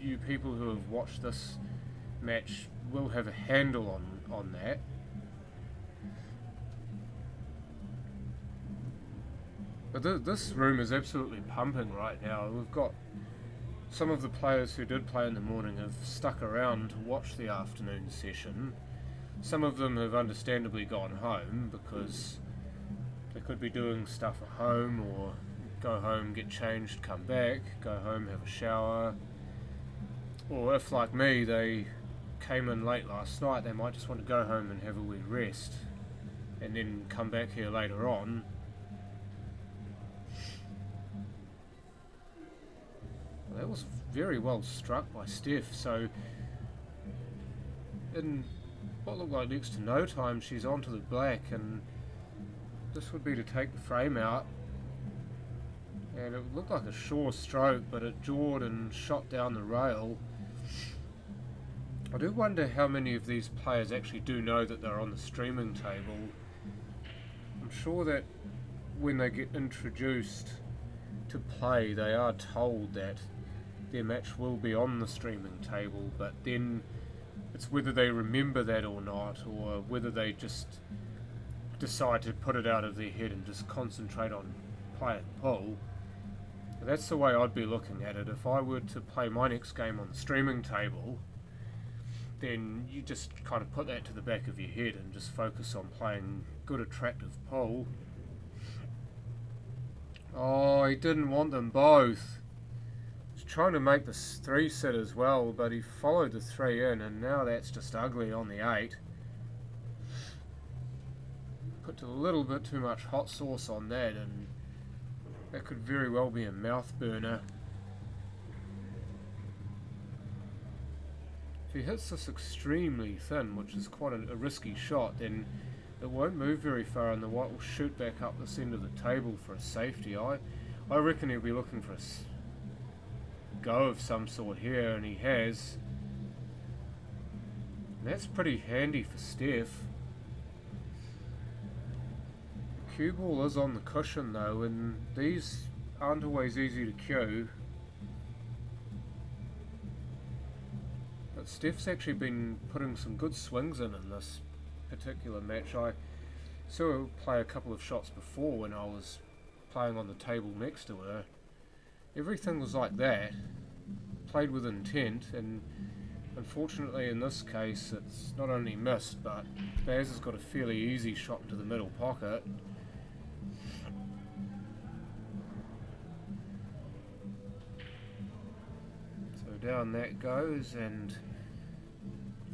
you people who have watched this match will have a handle on that. But this room is absolutely pumping right now. We've got some of the players who did play in the morning have stuck around to watch the afternoon session. Some of them have understandably gone home because they could be doing stuff at home, or go home, get changed, come back, go home, have a shower. Or if, like me, they came in late last night, they might just want to go home and have a wee rest and then come back here later on. That was very well struck by Steph, so in what looked like next to no time she's onto the black, and this would be to take the frame out, and it looked like a sure stroke, but it jawed and shot down the rail. I do wonder how many of these players actually do know that they're on the streaming table. I'm sure that when they get introduced to play, they are told that their match will be on the streaming table, but then it's whether they remember that or not, or whether they just decide to put it out of their head and just concentrate on playing pool. That's the way I'd be looking at it. If I were to play my next game on the streaming table, then you just kind of put that to the back of your head and just focus on playing good, attractive pool. Oh, he didn't want them both. Trying to make this 3 sit as well, but he followed the 3 in, and now that's just ugly on the 8. Put a little bit too much hot sauce on that, and that could very well be a mouth burner. If he hits this extremely thin, which is quite a risky shot, then it won't move very far, and the white will shoot back up this end of the table for a safety. I reckon he'll be looking for a go of some sort here, and he has. And that's pretty handy for Steph. The cue ball is on the cushion though, and these aren't always easy to cue. But Steph's actually been putting some good swings in this particular match. I saw her play a couple of shots before when I was playing on the table next to her. Everything was like that, played with intent, and unfortunately in this case it's not only missed, but Baz has got a fairly easy shot into the middle pocket. So down that goes, and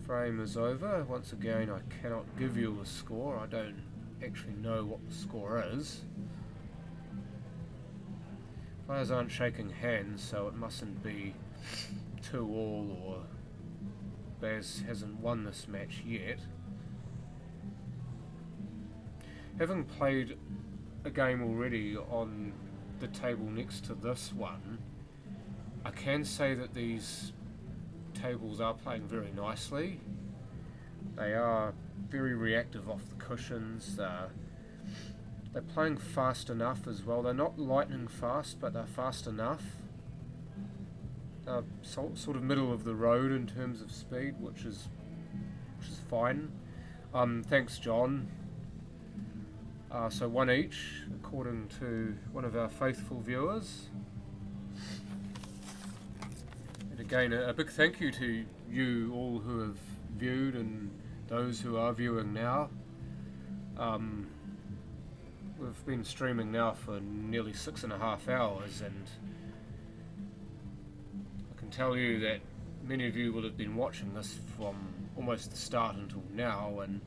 frame is over. Once again, I cannot give you a score. I don't actually know what the score is. Players aren't shaking hands, so it mustn't be 2-all, or Baz hasn't won this match yet. Having played a game already on the table next to this one, I can say that these tables are playing very nicely. They are very reactive off the cushions. They're playing fast enough as well. They're not lightning fast, but they're fast enough. Sort of middle of the road in terms of speed, which is fine. Thanks, John. So 1 each, according to one of our faithful viewers. And again, a big thank you to you all who have viewed and those who are viewing now. we've been streaming now for nearly 6.5 hours, and I can tell you that many of you will have been watching this from almost the start until now, and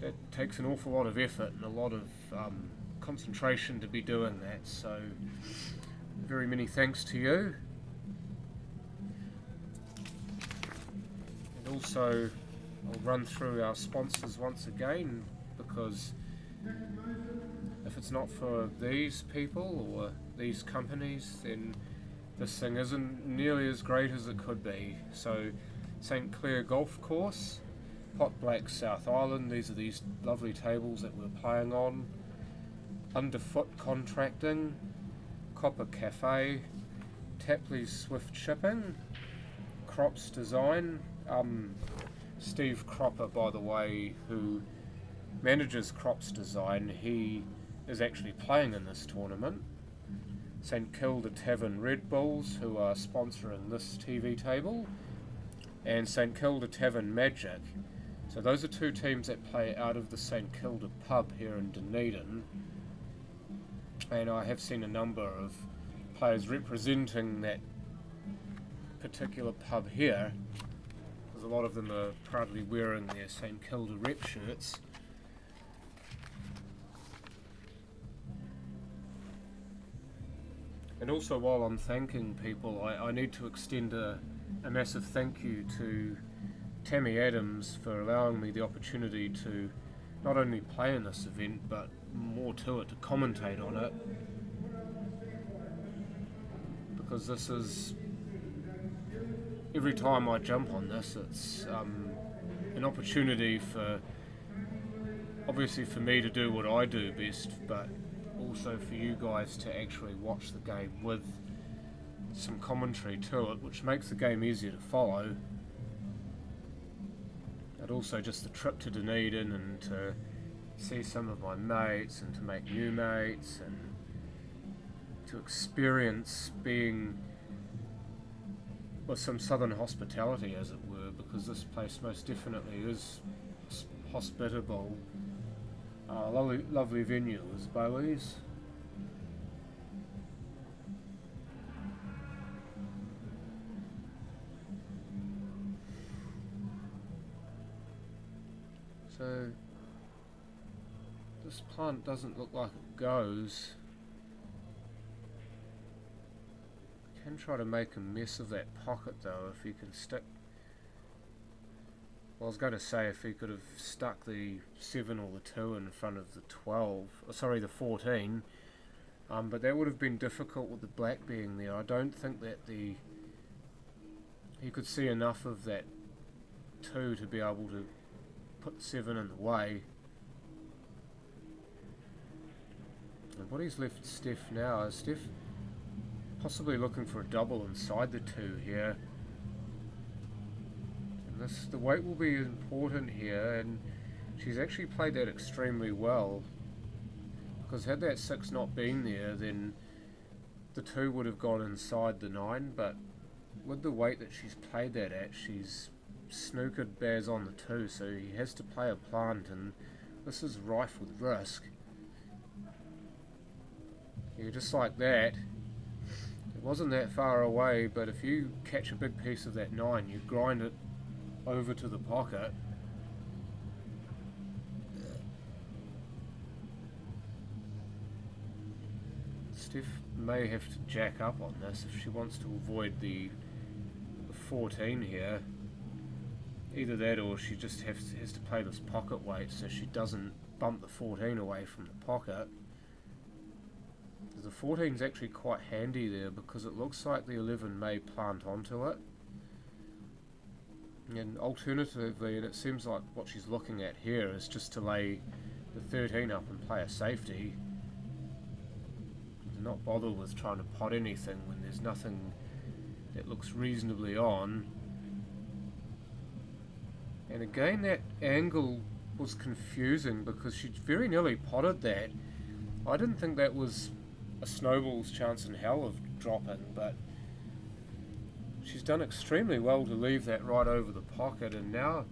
that takes an awful lot of effort and a lot of concentration to be doing that, so very many thanks to you. And also I'll run through our sponsors once again, because if it's not for these people or these companies, then this thing isn't nearly as great as it could be. So St Clair Golf Course, Pot Black South Island, these are these lovely tables that we're playing on. Underfoot Contracting, Copper Cafe, Tapley's Swift Shipping, Crops Design, Steve Cropper, by the way, who manages Crops Design, he is actually playing in this tournament. St Kilda Tavern Red Bulls, who are sponsoring this TV table, and St Kilda Tavern Magic. So those are two teams that play out of the St Kilda pub here in Dunedin, and I have seen a number of players representing that particular pub here, because a lot of them are proudly wearing their St Kilda rep shirts. And also, while I'm thanking people, I need to extend a massive thank you to Tammy Adams for allowing me the opportunity to not only play in this event, but more to it, to commentate on it. Because this is, every time I jump on this, it's an opportunity for, obviously for me to do what I do best, but also for you guys to actually watch the game with some commentary to it, which makes the game easier to follow. And also just the trip to Dunedin and to see some of my mates and to make new mates and to experience being with some southern hospitality, as it were, because this place most definitely is hospitable. Lovely venue is Bowey's. So this plant doesn't look like it goes. I can try to make a mess of that pocket though, if he can stick. Well, I was going to say if he could have stuck the 7 or the 2 in front of the 12, sorry, the 14, but that would have been difficult with the black being there. I don't think that he could see enough of that 2 to be able to put 7 in the way. And what he's left Steph now is Steph possibly looking for a double inside the 2 here. And the weight will be important here, and she's actually played that extremely well, because had that 6 not been there, then the 2 would have gone inside the 9, but with the weight that she's played that at, she's snookered Baz on the 2, so he has to play a plant, and this is rife with risk. Yeah, just like that. It wasn't that far away, but if you catch a big piece of that 9, you grind it over to the pocket. Steph may have to jack up on this if she wants to avoid the 14 here. Either that, or she just has to play this pocket weight so she doesn't bump the 14 away from the pocket. The 14 is actually quite handy there, because it looks like the 11 may plant onto it. And alternatively, and it seems like what she's looking at here is just to lay the 13 up and play a safety. Not bother with trying to pot anything when there's nothing that looks reasonably on. And again, that angle was confusing, because she very nearly potted that. I didn't think that was a snowball's chance in hell of dropping, but she's done extremely well to leave that right over the pocket, and now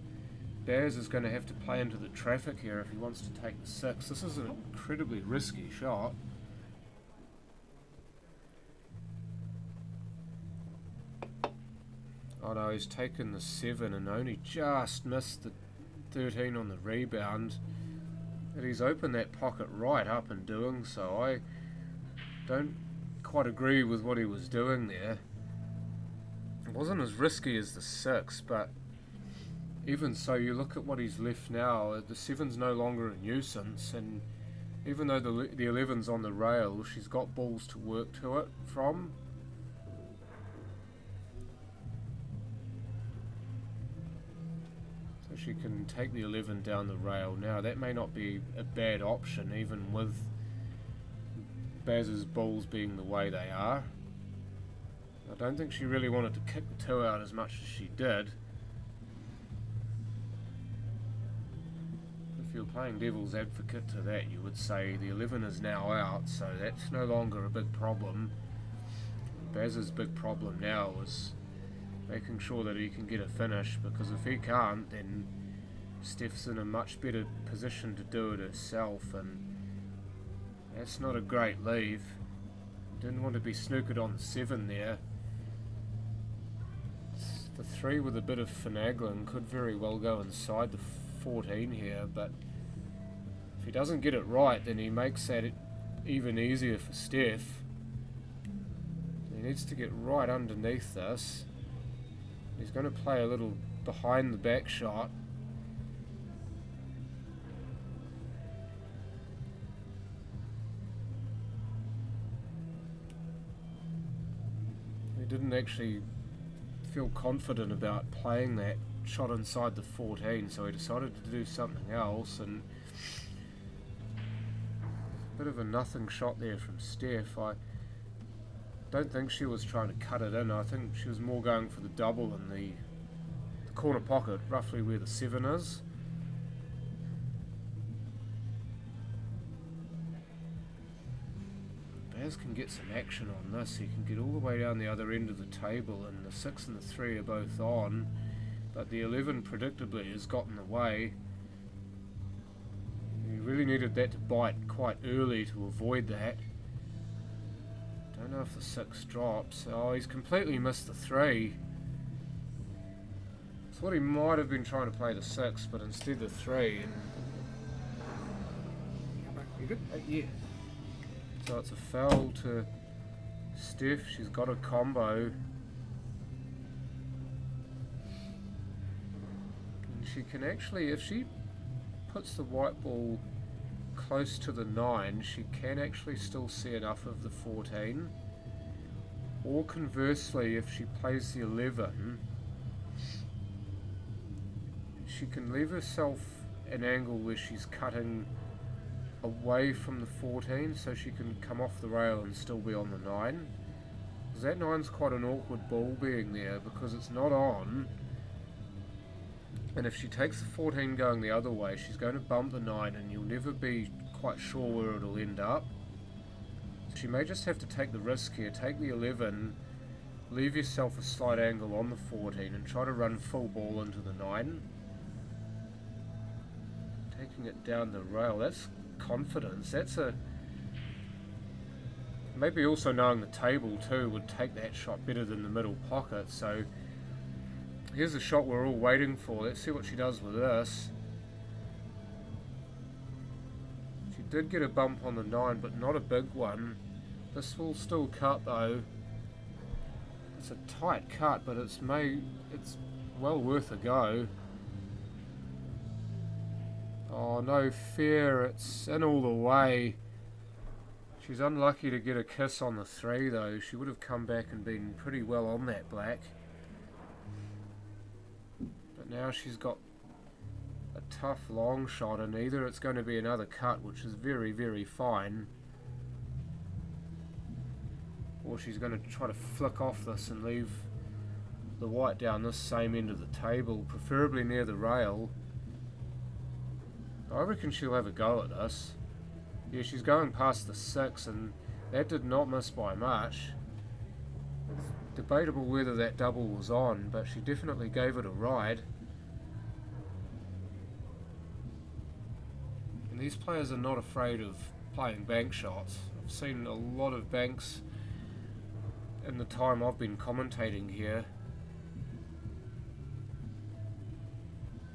Bears is going to have to play into the traffic here if he wants to take the 6. This is an incredibly risky shot. Oh no, he's taken the 7 and only just missed the 13 on the rebound. But he's opened that pocket right up in doing so. I don't quite agree with what he was doing there. It wasn't as risky as the 6, but even so, you look at what he's left now. The 7's no longer a nuisance, and even though the 11's on the rail, she's got balls to work to it from. So she can take the 11 down the rail. Now that may not be a bad option, even with Baz's balls being the way they are. I don't think she really wanted to kick the 2 out as much as she did. If you're playing devil's advocate to that, you would say the 11 is now out, so that's no longer a big problem. Baz's big problem now is making sure that he can get a finish, because if he can't, then Steph's in a much better position to do it herself, and that's not a great leave. Didn't want to be snookered on the 7 there. The 3 with a bit of finagling could very well go inside the 14 here, but if he doesn't get it right, then he makes that even easier for Steph. He needs to get right underneath this. He's going to play a little behind the back shot. He didn't actually feel confident about playing that shot inside the 14, so he decided to do something else, and a bit of a nothing shot there from Steph. I don't think she was trying to cut it in. I think she was more going for the double in the corner pocket, roughly where the 7 is. Baz can get some action on this. He can get all the way down the other end of the table, and the 6 and the 3 are both on, but the 11 predictably has gotten away. He really needed that to bite quite early to avoid that. Don't know if the 6 drops. Oh, he's completely missed the 3. Thought he might have been trying to play the 6, but instead the 3. And you good? Yeah. So it's a foul to Steph. She's got a combo. And she can actually, if she puts the white ball close to the 9, she can actually still see enough of the 14. Or conversely, if she plays the 11, she can leave herself an angle where she's cutting away from the 14, so she can come off the rail and still be on the 9. Because that 9's quite an awkward ball being there, because it's not on. And if she takes the 14 going the other way, she's going to bump the 9, and you'll never be quite sure where it'll end up. She may just have to take the risk here, take the 11, leave yourself a slight angle on the 14, and try to run full ball into the 9. Taking it down the rail, that's confidence. That's a... maybe also knowing the table too would take that shot better than the middle pocket. So here's the shot we're all waiting for. Let's see what she does with this. She did get a bump on the 9, but not a big one. This will still cut though. It's a tight cut, but it's well worth a go. Oh, no fear, it's in all the way. She's unlucky to get a kiss on the 3 though. She would have come back and been pretty well on that black. But now she's got a tough long shot, and either it's going to be another cut, which is very, very fine, or she's going to try to flick off this and leave the white down this same end of the table, preferably near the rail. I reckon she'll have a go at this. Yeah, she's going past the 6, and that did not miss by much. It's debatable whether that double was on, but she definitely gave it a ride. And these players are not afraid of playing bank shots. I've seen a lot of banks in the time I've been commentating here.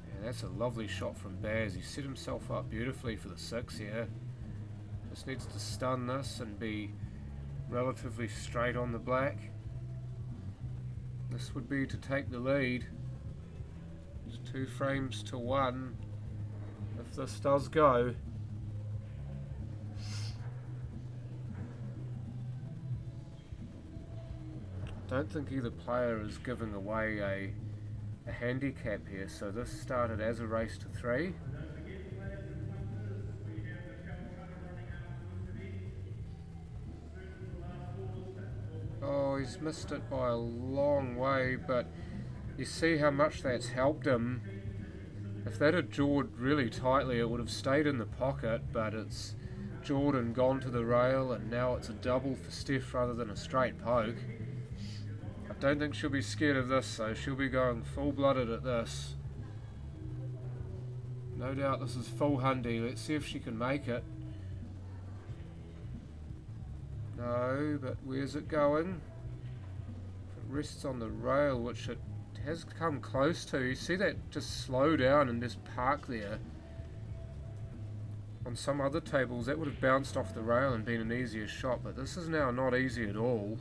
Yeah, that's a lovely shot from Baz. He set himself up beautifully for the 6 here. Just needs to stun this and be relatively straight on the black. This would be to take the lead. It's 2 frames to 1 if this does go. Don't think either player is giving away a handicap here, so this started as a race to 3. Oh, he's missed it by a long way, but you see how much that's helped him. If that had jawed really tightly, it would have stayed in the pocket, but it's jawed and gone to the rail, and now it's a double for Steph rather than a straight poke. I don't think she'll be scared of this, so she'll be going full-blooded at this. No doubt this is full hundy. Let's see if she can make it. No, but where's it going? It rests on the rail, which it has come close to. You see that just slow down and just park there. On some other tables that would have bounced off the rail and been an easier shot, but this is now not easy at all.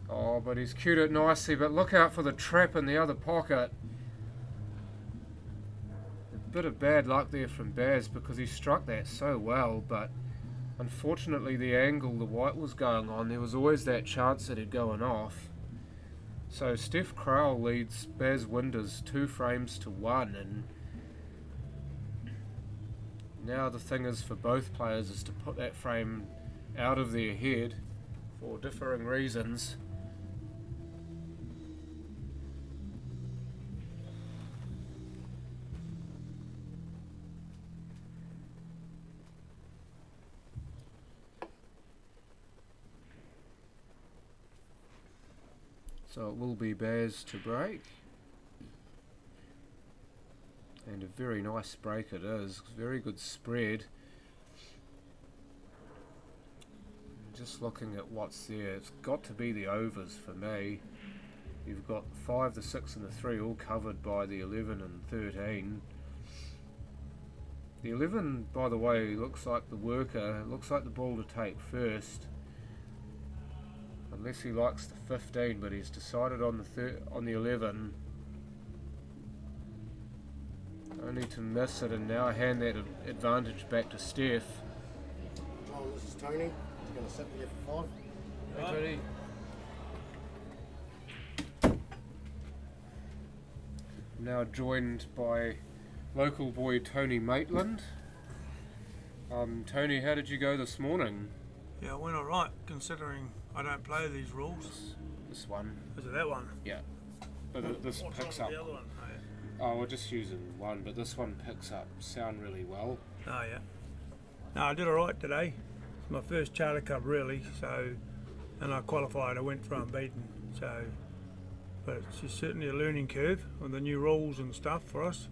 Oh, but he's cued it nicely, but look out for the trap in the other pocket. A bit of bad luck there from Baz because he struck that so well, but unfortunately the angle the white was going on, there was always that chance that it'd going off. So Steph Crowell leads Baz Winders 2 frames to 1, and now the thing is for both players is to put that frame out of their head for differing reasons. So it will be Baz to break. And a very nice break it is. Very good spread. Just looking at what's there, it's got to be the overs for me. You've got the 5, the 6 and the 3 all covered by the 11 and 13. The 11, by the way, looks like the worker, looks like the ball to take first. Unless he likes the 15, but he's decided on the 11. Only to miss it and now hand that advantage back to Steph. Oh, this is Tony. He's going to sit there for 5. Hey, Tony. Now joined by local boy Tony Maitland. Tony, how did you go this morning? Yeah, it went alright, considering I don't play these rules. This one. Is it that one? Yeah. But this What's picks wrong up. with the other one? Oh, we're just using one, but this one picks up sound really well. Oh yeah. No, I did alright today. It's my first Charter Cup really, so, and I qualified, I went for unbeaten, so, but it's just certainly a learning curve with the new rules and stuff for us.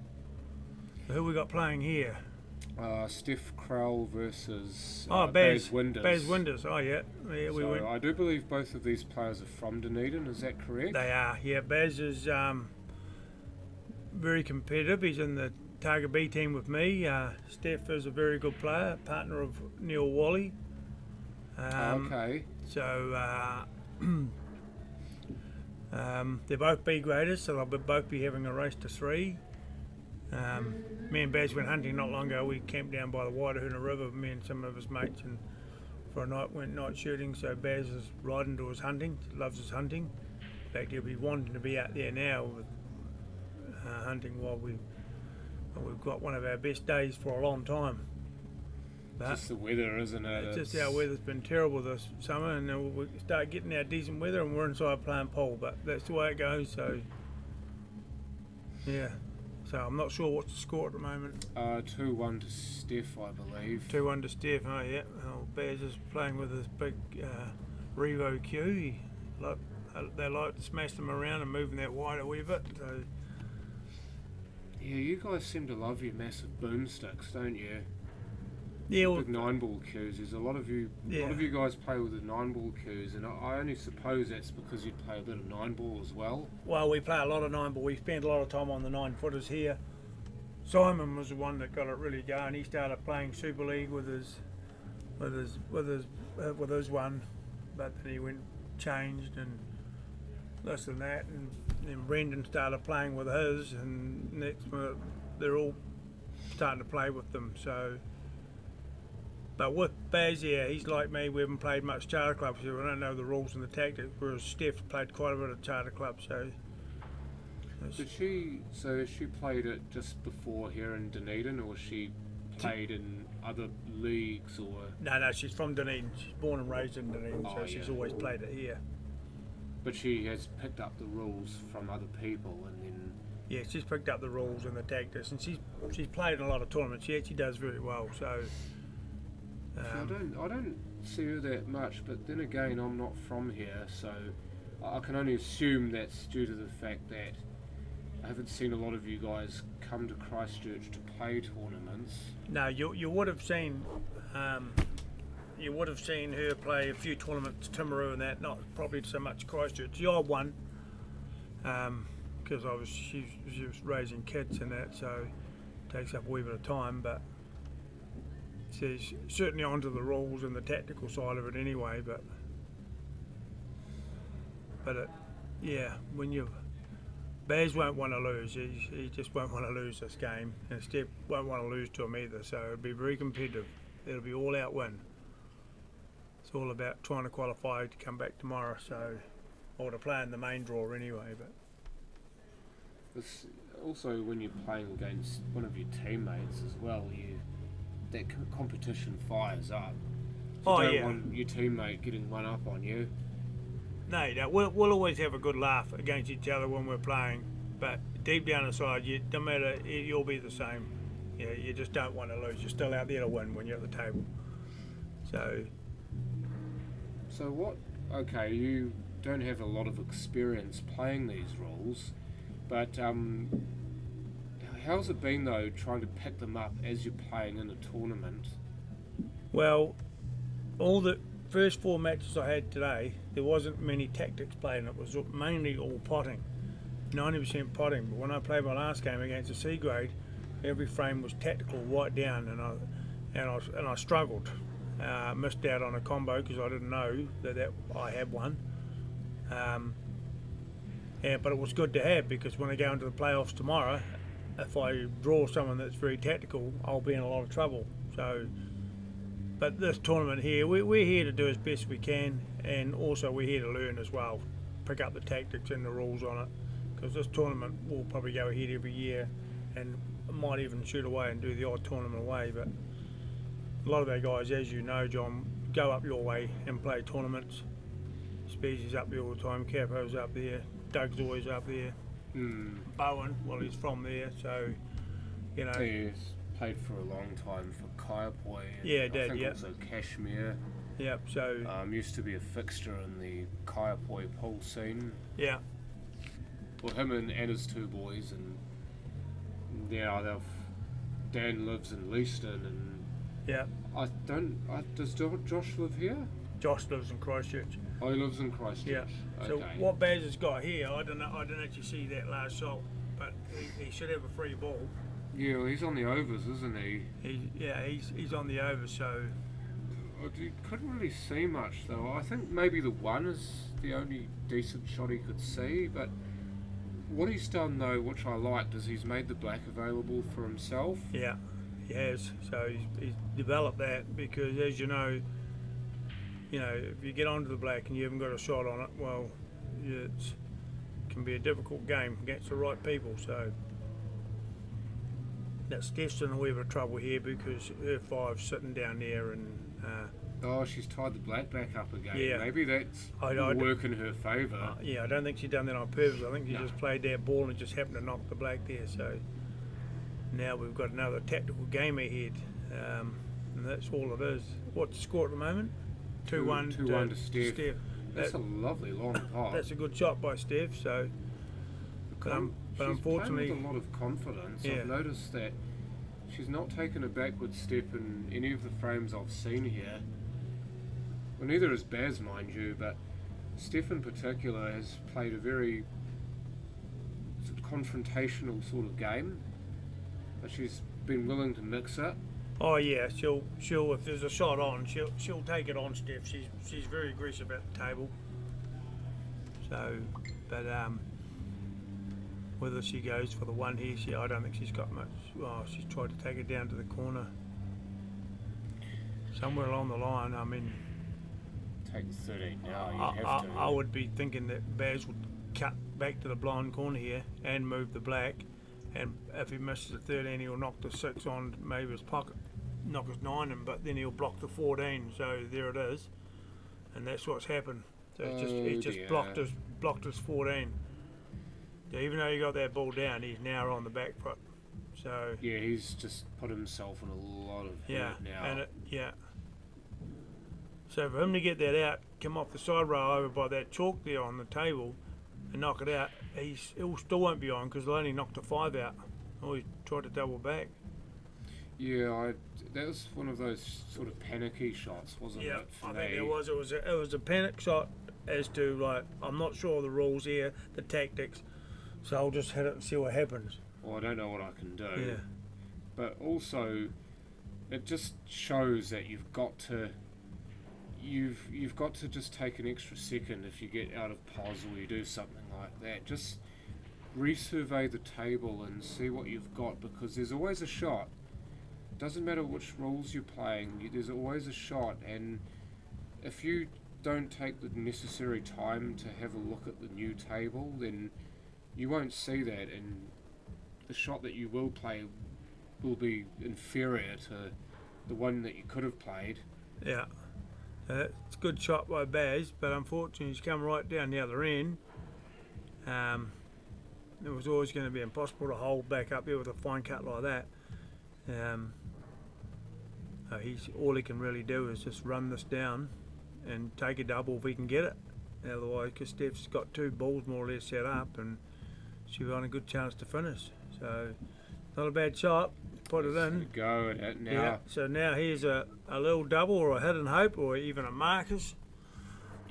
So who we got playing here? Steph Crowell versus Baz Baz Winders. Baz Winders, oh yeah. Yeah, we So went. I do believe both of these players are from Dunedin, is that correct? They are, yeah. Baz is very competitive. He's in the Target B team with me. Steph is a very good player, partner of Neil Wally. Okay. So they're both B graders, so they'll both be having a race to 3. Me and Baz went hunting not long ago. We camped down by the Waitāhuna River, me and some of his mates, and for a night went night shooting. So Baz is right into his hunting, loves his hunting. In fact, he'll be wanting to be out there now with hunting while we've got one of our best days for a long time. But Just the weather, isn't it? it's just our weather's been terrible this summer, and then we start getting our decent weather and we're inside playing pool, but that's the way it goes. So yeah, so I'm not sure what's the score at the moment. 2-1 to Steph, I believe. 2-1 to Steph. Oh yeah, Baz is playing with his big Revo Q. they like to smash them around and moving that wide a wee bit. So Yeah, you guys seem to love your massive boomsticks, don't you? yeah, well, Big 9-ball cues. There's a lot of you guys play with the 9-ball cues, and I only suppose that's because you'd play a bit of 9-ball as well. well, we play a lot of 9-ball. We spend a lot of time on the 9-footers here. Simon was the one that got it really going. He started playing Super League with his one, but then he changed and this and that, and then Brendan started playing with his, and next minute they're all starting to play with them. So, but with Baz, yeah, he's like me. We haven't played much charter clubs, so we don't know the rules and the tactics. Whereas Steph played quite a bit of charter clubs, so. Has she played it just before here in Dunedin, or she played in other leagues, or? No, she's from Dunedin. She's born and raised in Dunedin, so Oh, she's yeah. always played it here. But she has picked up the rules from other people, and then. Yeah, she's picked up the rules and the tactics, and she's played in a lot of tournaments. She actually does very well. So. See, I don't see her that much, but then again, I'm not from here, so I can only assume that's due to the fact that I haven't seen a lot of you guys come to Christchurch to play tournaments. No, you would have seen her play a few tournaments, Timaru and that. Not probably so much Christchurch. The odd one, because she was raising kids and that, so it takes up a wee bit of time. But she's certainly onto the rules and the tactical side of it anyway. But when you Baz won't want to lose. He just won't want to lose this game, and Steph won't want to lose to him either. So it'll be very competitive. It'll be all out win. It's all about trying to qualify to come back tomorrow. So, or to play in the main draw anyway. But It's also when you're playing against one of your teammates as well, that competition fires up. You don't want your teammate getting one up on you. No, you don't. We'll always have a good laugh against each other when we're playing, but deep down inside, no matter, you'll be the same. Yeah, you just don't want to lose. You're still out there to win when you're at the table. So what? Okay, you don't have a lot of experience playing these rules, but how's it been though trying to pick them up as you're playing in a tournament? well, all the first 4 matches I had today, there wasn't many tactics played, and it was mainly all potting, 90% potting. But when I played my last game against a C grade, every frame was tactical right down, and I struggled. Missed out on a combo because I didn't know that I had one. But it was good to have, because when I go into the playoffs tomorrow, if I draw someone that's very tactical, I'll be in a lot of trouble. So. But this tournament here, we're here to do as best we can, and also we're here to learn as well, pick up the tactics and the rules on it, because this tournament will probably go ahead every year, and might even shoot away and do the odd tournament away. But a lot of our guys, as you know, John, go up your way and play tournaments. Speezy's up there all the time, Capo's up there, Doug's always up there, Bowen, well, he's from there, so, you know. He's played for a long time for Kaiapoi, and Yeah, I did, think yeah. also Kashmir. Yep, so, Used to be a fixture in the Kaiapoi pool scene. yeah. Well, him and his 2 boys, and Dan lives in Leaston, and Yeah, does Josh live here? Josh lives in Christchurch. Oh, he lives in Christchurch. Yeah. Okay. So what Baz has got here, I didn't actually see that last shot, but he should have a free ball. Yeah, well, he's on the overs, isn't he? He's on the over, so You couldn't really see much though. I think maybe the one is the only decent shot he could see, but what he's done though, which I liked, is he's made the black available for himself. yeah, he has. So he's developed that, because as you know, if you get onto the black and you haven't got a shot on it, well, it can be a difficult game against the right people. So that's Steph's in a wee bit of trouble here, because her 5's sitting down there, and She's tied the black back up again. Yeah. Maybe that's work in her favour. I don't think she done that on purpose. I think she just played that ball and just happened to knock the black there. So now we've got another tactical game ahead, and that's all it is. What's the score at the moment? 2-1 2-1 to Steph. That's a lovely long pot. That's a good shot by Steph. So, but She's unfortunately, playing with a lot of confidence. Yeah. I've noticed that she's not taken a backward step in any of the frames I've seen here. Well, neither has Baz, mind you, but Steph in particular has played a very sort of confrontational sort of game, but she's been willing to mix it. oh yeah, she'll if there's a shot on, she'll take it on Steph. She's very aggressive at the table. So, but whether she goes for the one here, I don't think she's got much. Well, she's tried to take it down to the corner. Somewhere along the line, I mean, Take the 13 now, you'd have to. I would be thinking that Baz would cut back to the blind corner here and move the black, and if he misses the 13, he'll knock the 6 on maybe his pocket, knock his 9 in, but then he'll block the 14. So there it is, and that's what's happened. So it's just dear. blocked his 14. So even though he got that ball down, he's now on the back foot. So Yeah, he's just put himself in a lot of yeah, hurt now. and yeah. So for him to get that out, come off the side rail over by that chalk there on the table, and knock it out, he still won't be on because he'll only knocked a 5 out. Oh, he tried to double back. Yeah, that was one of those sort of panicky shots, wasn't Yeah, it? For I me? think it was. It was a panic shot as to like I'm not sure of the rules here, the tactics, so I'll just hit it and see what happens. Well, I don't know what I can do. Yeah. But also, it just shows that you've got to just take an extra second if you get out of pause or you do something like that. Just resurvey the table and see what you've got, because there's always a shot. Doesn't matter which rules you're playing, there's always a shot, and if you don't take the necessary time to have a look at the new table, then you won't see that, and the shot that you will play will be inferior to the one that you could have played. Yeah. It's a good shot by Baz, but unfortunately he's come right down the other end. It was always going to be impossible to hold back up there with a fine cut like that. All he can really do is just run this down and take a double if he can get it. Otherwise, because Steph's got 2 balls more or less set up, and she's on a good chance to finish. So, not a bad shot. Put it in. Go at it now. Yeah. So now here's a little double or a hidden hope or even a Marcus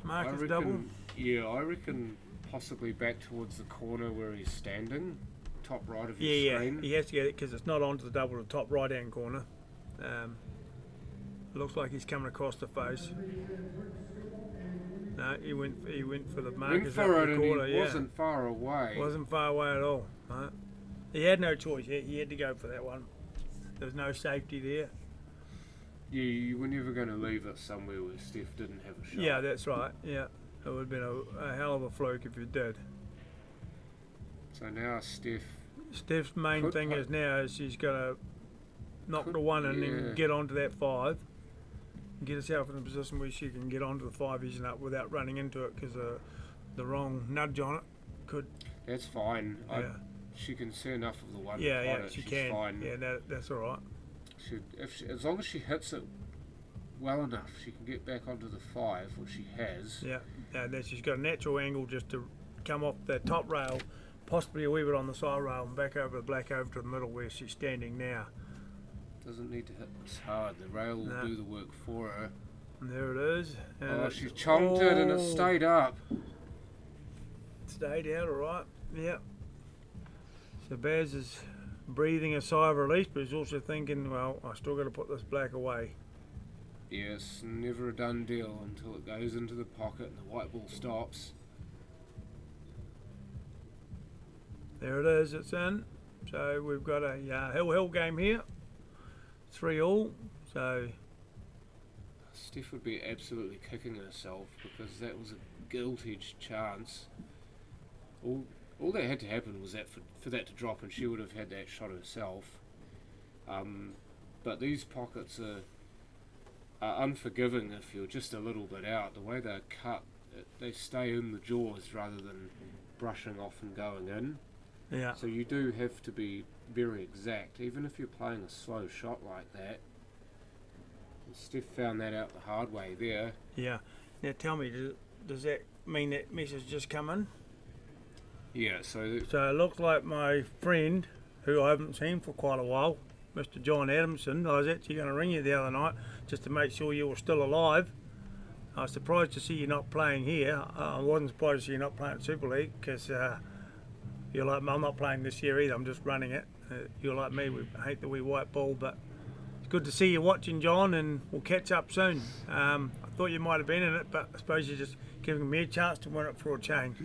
double. Yeah, I reckon possibly back towards the corner where he's standing, top right of his Yeah, screen. he has to get it because it's not onto the double, the top right hand corner. Looks like he's coming across the face. No, he went for the Marcus Went up for it the and corner. he wasn't far away. Wasn't far away at all. Right? He had no choice. He had to go for that one. There's no safety there. Yeah, you were never going to leave it somewhere where Steph didn't have a shot. Yeah, that's right. Yeah, it would have been a hell of a fluke if you did. So now Steph's main thing is now is she's got to knock the 1 and then get onto that 5. Get herself in a position where she can get onto the 5 isn't up without running into it because the wrong nudge on it could. That's fine. Yeah. She can see enough of the 1 Yeah, to yeah, pot it. she She's can. fine. Yeah, that's all right. As long as she hits it well enough, she can get back onto the 5, which she has. Yeah, then she's got a natural angle just to come off the top rail, possibly a wee bit on the side rail, and back over the black over to the middle where she's standing now. Doesn't need to hit this hard. The rail will do the work for her. And there it is. And she's chonked it and it stayed up. Stayed out, all right. Yep. So Baz is breathing a sigh of release, but he's also thinking, well, I still got to put this black away. Yes, never a done deal until it goes into the pocket and the white ball stops. There it is, it's in. So we've got a hill game here. 3-all. So Steph would be absolutely kicking herself because that was a gilt-edged chance. All that had to happen was that for that to drop, and she would have had that shot herself. But these pockets are unforgiving if you're just a little bit out. The way they're cut, they stay in the jaws rather than brushing off and going in. yeah. So you do have to be very exact, even if you're playing a slow shot like that. And Steph found that out the hard way there. Yeah. Now tell me, does that mean that message just come in? Yeah, so So it looks like my friend, who I haven't seen for quite a while, Mr. John Adamson, I was actually going to ring you the other night just to make sure you were still alive. I was surprised to see you not playing here. I wasn't surprised to see you not playing Super League because you're like, I'm not playing this year either, I'm just running it. You're like me, we hate the wee white ball, but it's good to see you watching, John, and we'll catch up soon. I thought you might have been in it, but I suppose you're just giving me a chance to win it for a change.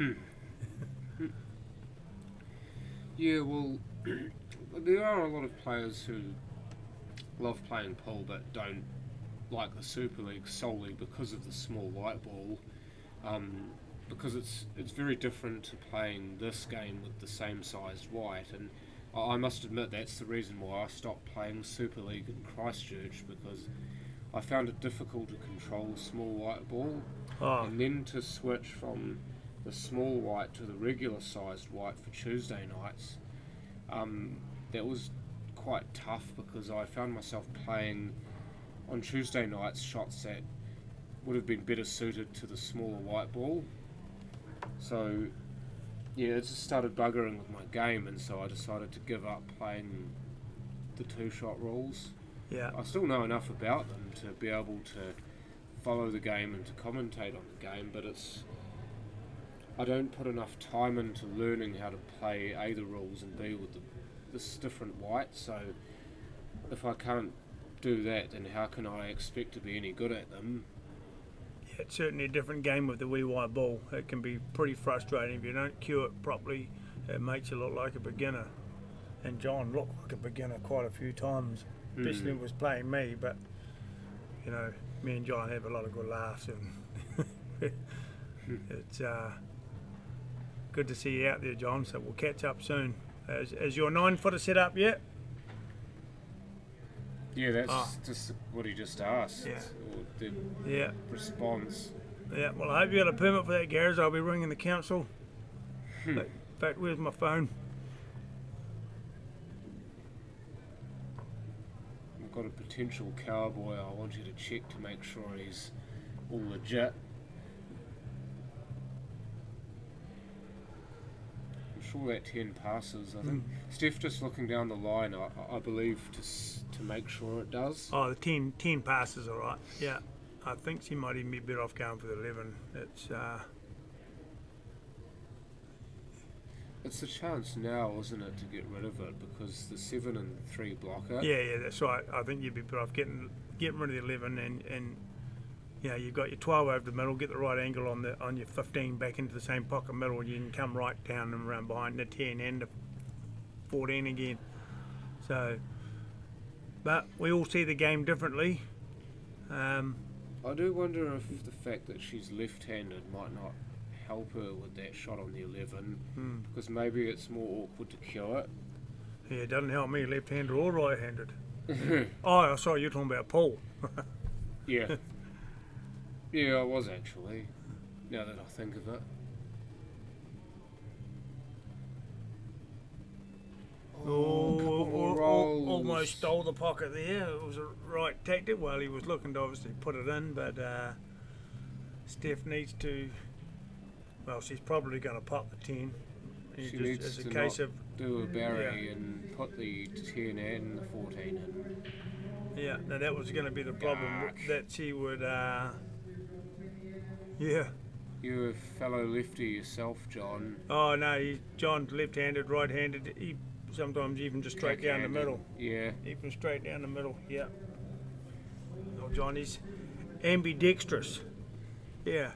yeah, well, there are a lot of players who love playing pool but don't like the Super League solely because of the small white ball. Because it's very different to playing this game with the same sized white, and I must admit that's the reason why I stopped playing Super League in Christchurch, because I found it difficult to control the small white ball, and then to switch from the small white to the regular sized white for Tuesday nights. That was quite tough because I found myself playing on Tuesday nights shots that would have been better suited to the smaller white ball. So yeah, it just started buggering with my game, and so I decided to give up playing the two-shot rules. Yeah. I still know enough about them to be able to follow the game and to commentate on the game, but I don't put enough time into learning how to play A, the rules, and B, with this different white. So if I can't do that, then how can I expect to be any good at them? Yeah, it's certainly a different game with the wee white ball. It can be pretty frustrating if you don't cue it properly. It makes you look like a beginner. And John looked like a beginner quite a few times, especially when he was playing me. But you know, me and John have a lot of good laughs, and it's good to see you out there, John. So we'll catch up soon. Is your 9-footer set up yet? Yeah, that's just what he just asked. Yeah. Or the Yeah. response. Yeah. Well, I hope you got a permit for that, Gareth. I'll be ringing the council. In fact, where's my phone? I've got a potential cowboy I want you to check to make sure he's all legit. I'm sure that 10 passes. I think Steph just looking down the line, I believe, to make sure it does. Oh, the 10 passes, all right. Yeah. I think she might even be better off going for the 11. It's a chance now, isn't it, to get rid of it, because the 7 and 3 block it. Yeah, that's right. I think you'd be better off getting rid of the 11 and you know, you've got your 12 over the middle, get the right angle on your 15 back into the same pocket middle, you can come right down and around behind the 10 and the 14 again. So, but we all see the game differently. I do wonder if the fact that she's left-handed might not help her with that shot on the 11, because maybe it's more awkward to cue it. Yeah, it doesn't help me, left-handed or right-handed. Oh, sorry, you're talking about Paul. Yeah. Yeah, I was actually, now that I think of it. Almost stole the pocket there. It was a right tactic. Well, he was looking to obviously put it in, but Steph needs to. Well, she's probably going to pop the 10. She needs to do a Barry and put the 10 and the 14 in. Yeah, now that was going to be the problem, that she would. Yeah. You're a fellow lefty yourself, John. Oh no, John's left-handed, right-handed. He sometimes even just straight down the middle. Yeah. Even straight down the middle. Yeah. Oh, Johnny's ambidextrous. Yeah.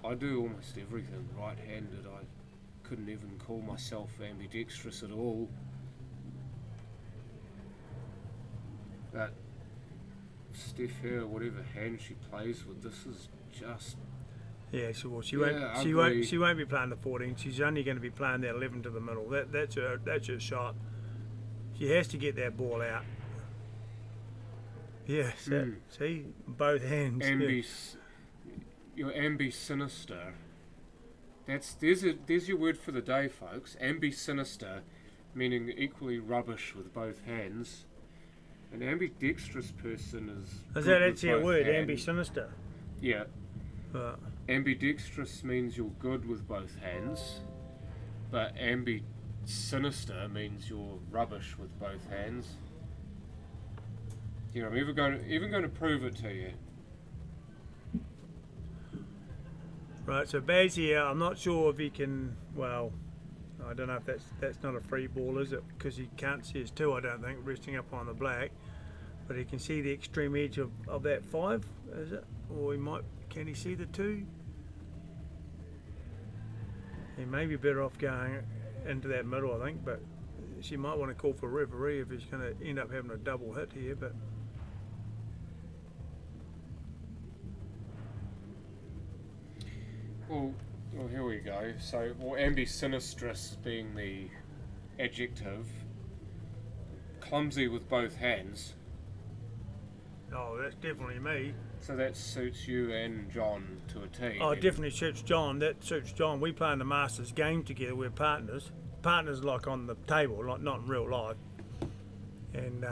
I do almost everything right-handed. I couldn't even call myself ambidextrous at all. But Steph here, whatever hand she plays with, this is just. Yeah, she won't be playing the 14. She's only going to be playing the 11 to the middle. That's her shot. She has to get that ball out. Yeah, see, both hands. You're ambi-sinister. There's your word for the day, folks. Ambi-sinister, meaning equally rubbish with both hands. An ambidextrous person is. Is that actually a word? Ambi-sinister. Yeah. ambidextrous means you're good with both hands, but sinister means you're rubbish with both hands. You know, I'm even going to prove it to you. Right, so Baz here, I'm not sure if he can, well, I don't know if that's not a free ball, is it? Because he can't see his two, I don't think, resting up on the black. But he can see the extreme edge of that 5, is it? Or can he see the 2? He may be better off going into that middle, I think, but she might want to call for a referee if he's going to end up having a double hit here, but... Well, here we go. So, ambisinistrous being the adjective, clumsy with both hands. Oh, that's definitely me. So that suits you and John to a T. Oh, it definitely suits John. That suits John. We play in the Masters game together. We're partners. Partners like on the table, like not in real life. And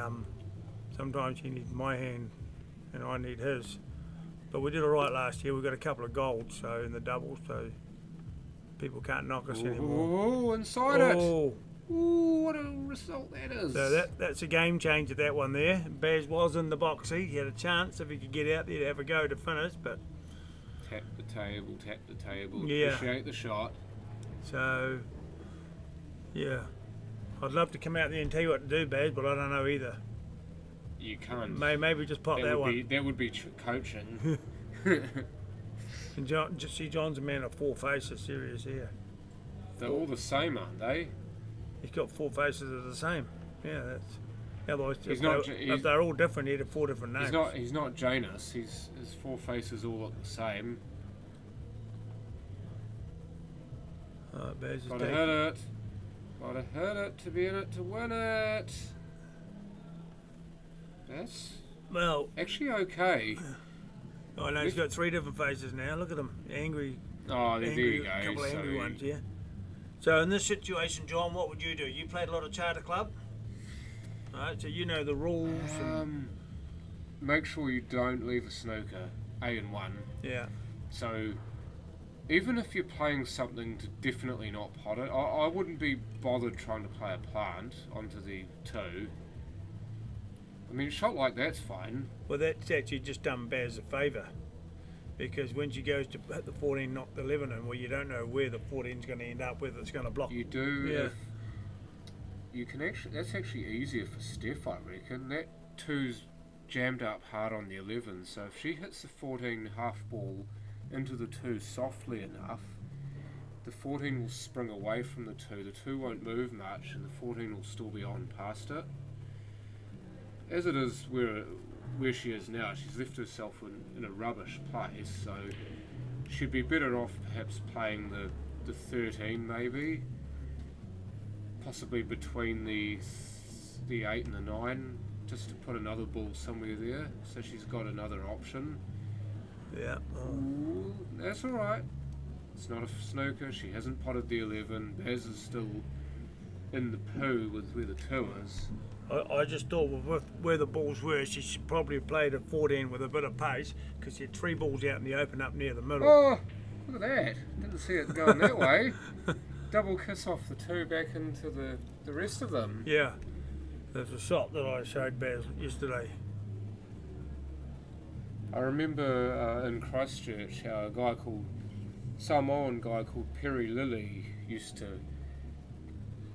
sometimes he needs my hand and I need his. But we did all right last year. We got a couple of golds, so in the doubles, so people can't knock us anymore. Oh, inside it! Ooh, what a result that is! So that's a game changer, that one there. Baz was in the box seat. He had a chance if he could get out there to have a go to finish, but tap the table. Yeah. Appreciate the shot. So yeah, I'd love to come out there and tell you what to do, Baz, but I don't know either. You can't. Maybe just pop that one. That would be coaching. And John, just see, John's a man of 4 faces, serious here. They're all the same, aren't they? He's got 4 faces that are the same. Yeah, that's. Otherwise, if they're all different, he'd have 4 different names. He's not Janus. His 4 faces all look the same. Baz is Gotta hit it. Gotta hit it to be in it to win it. That's actually okay. Oh no, he's got 3 different faces now. Look at him, angry. Oh, there you go. A couple of angry ones, yeah. So in this situation, John, what would you do? You played a lot of charter club, right? So you know the rules. Make sure you don't leave a snooker, A and 1. Yeah. So even if you're playing something to definitely not pot it, I wouldn't be bothered trying to play a plant onto the 2. I mean, a shot like that's fine. Well, that's actually just done Baz a favour, because when she goes to hit the 14, knock the 11 in, well, you don't know where the 14's going to end up, whether it's going to block. You do. Yeah. If you can actually, that's actually easier for Steph, I reckon. That 2's jammed up hard on the 11, so if she hits the 14 half ball into the 2 softly enough, the 14 will spring away from the 2. The 2 won't move much, and the 14 will still be on past it. As it is where she is now, she's left herself in a rubbish place, so she'd be better off perhaps playing the 13 maybe, possibly between the 8 and the 9, just to put another ball somewhere there, so she's got another option. Yeah. Ooh, that's alright. It's not a snooker, she hasn't potted the 11, Baz is still in the poo with where the 2 is. I just thought with where the balls were, she should probably have played at 14 with a bit of pace, because she had 3 balls out in the open up near the middle. Oh, look at that. Didn't see it going that way. Double kiss off the 2 back into the rest of them. Yeah. There's a shot that I showed Baz yesterday. I remember in Christchurch how a Samoan guy called Perry Lilly used to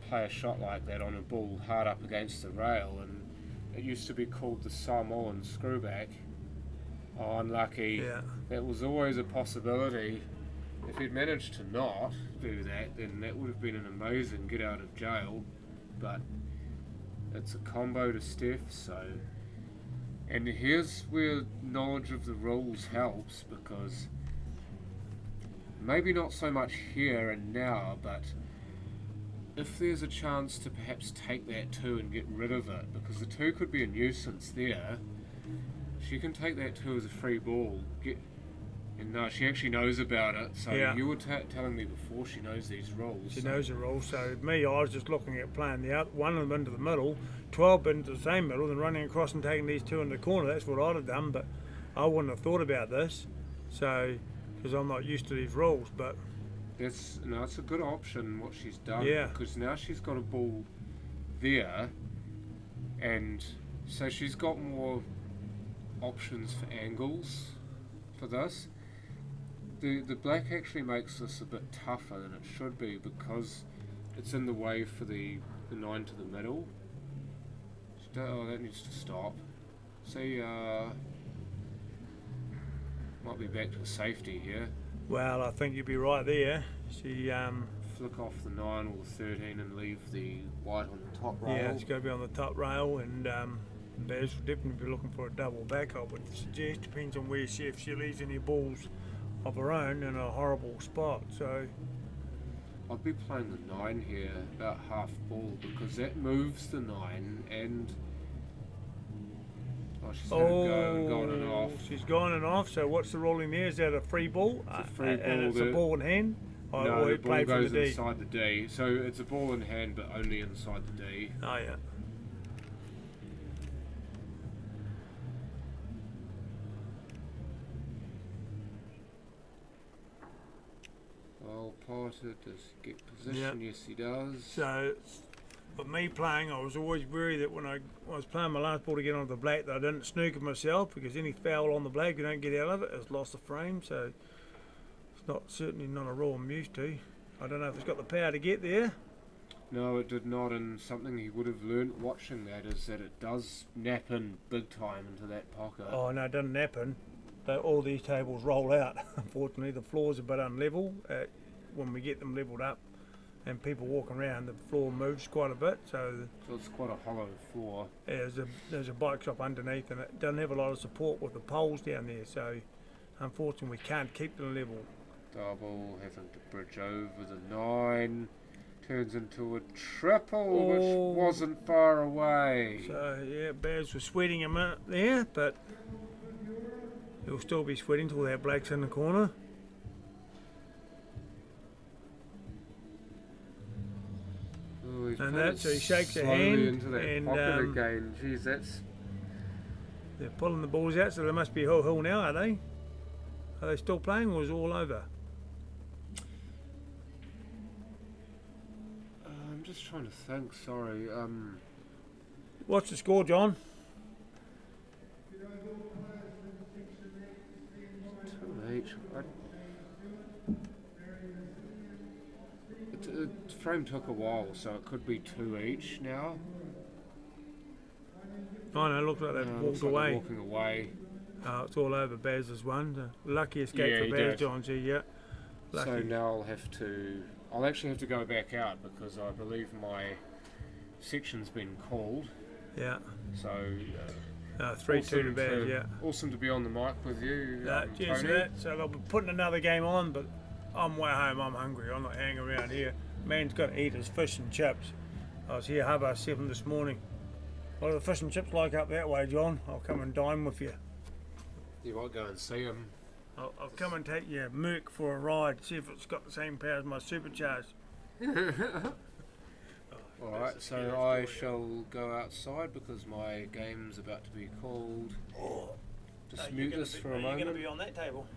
play a shot like that on a ball hard up against the rail, and it used to be called the Samoan screwback. Oh, unlucky. Yeah. That was always a possibility. If he'd managed to not do that, then that would have been an amazing get out of jail, but it's a combo to Steph, so... And here's where knowledge of the rules helps, because maybe not so much here and now, but if there's a chance to perhaps take that 2 and get rid of it, because the 2 could be a nuisance there, she can take that 2 as a free ball. And no, she actually knows about it, so yeah. You were telling me before she knows these rules. She knows the rules, so me, I was just looking at playing the out, one of them into the middle, 12 into the same middle, then running across and taking these 2 in the corner. That's what I'd have done, but I wouldn't have thought about this. So because I'm not used to these rules. But It's a good option what she's done. Yeah. Because now she's got a ball there, and so she's got more options for angles for this. The black actually makes this a bit tougher than it should be because it's in the way for the 9 to the middle. Oh, that needs to stop. See, might be back to safety here. well, I think you'd be right there. She Flick off the 9 or the 13 and leave the white on the top rail. yeah, it's going to be on the top rail, and Bears will definitely be looking for a double back. I would suggest, depends on where if she leaves any balls of her own in a horrible spot. So I'd be playing the 9 here, about half ball, because that moves the 9 and... Oh, she's had a go and gone and off. She's gone and off. So what's the ruling there? Is that a free ball? It's a free ball. And it's a ball in hand? No, or the you ball play goes for the D? inside the D. So it's a ball in hand, but only inside the D. Oh, yeah. Well, Potter does get position. Yes, he does. So, but me playing, I was always worried that when I was playing my last ball to get onto the black, that I didn't snooker myself, because any foul on the black, you don't get out of it. It's lost the frame, so it's certainly not a rule I'm used to. I don't know if it's got the power to get there. No, it did not, and something he would have learnt watching that is that it does nap in big time into that pocket. Oh no, it doesn't happen. All these tables roll out. Unfortunately, the floor's a bit unlevel. When we get them levelled up and people walk around, the floor moves quite a bit. So it's quite a hollow floor. Yeah, there's a bike shop underneath, and it doesn't have a lot of support with the poles down there. So unfortunately, we can't keep them level. Double, having to bridge over the 9. Turns into a triple, which wasn't far away. So yeah, Baz was sweating a minute there, but he'll still be sweating till that black's in the corner. Oh, And that's so he shakes a slowly hand into that and pocket again. Jeez, that's... They're pulling the balls out, so they must be hill now, are they? Are they still playing, or is it all over? I'm just trying to think, sorry. What's the score, John? 2 each. The frame took a while, so it could be 2 each now. Oh no, it looks like they've walked looks like away. they're walking away. It's all over. Baz has won. Lucky escape Yeah, for he Baz, did. John G. Yeah. Lucky. So now I'll actually have to go back out because I believe my section's been called. Yeah. So 3-2 to Baz. Yeah. Awesome to be on the mic with you. Cheers for Tony. that. So they'll be putting another game on, but I'm way home. I'm hungry. I'm not hanging around here. Man's got to eat his fish and chips. I was here 7:30 this morning. What are the fish and chips like up that way, John? I'll come and dine with you. You might go and see him. I'll come and take your Merc for a ride, see if it's got the same power as my supercharged. Alright, so I shall go outside because my game's about to be called. Just mute this for a moment. You're going to be on that table.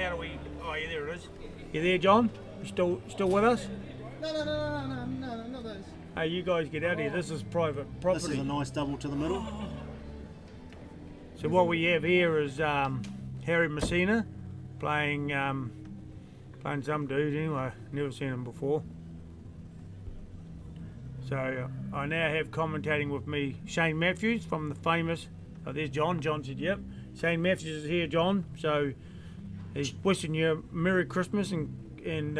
how do we? Oh, yeah, there it is. You there, John? You still with us? No, not those. Hey, you guys get out of here. This is private property. This is a nice double to the middle. So what we have here is Harry Messina playing some dude anyway. Never seen him before. So I now have commentating with me Shane Matthews from the famous. Oh, there's John. John said, "Yep." Shane Matthews is here, John. So he's wishing you a Merry Christmas and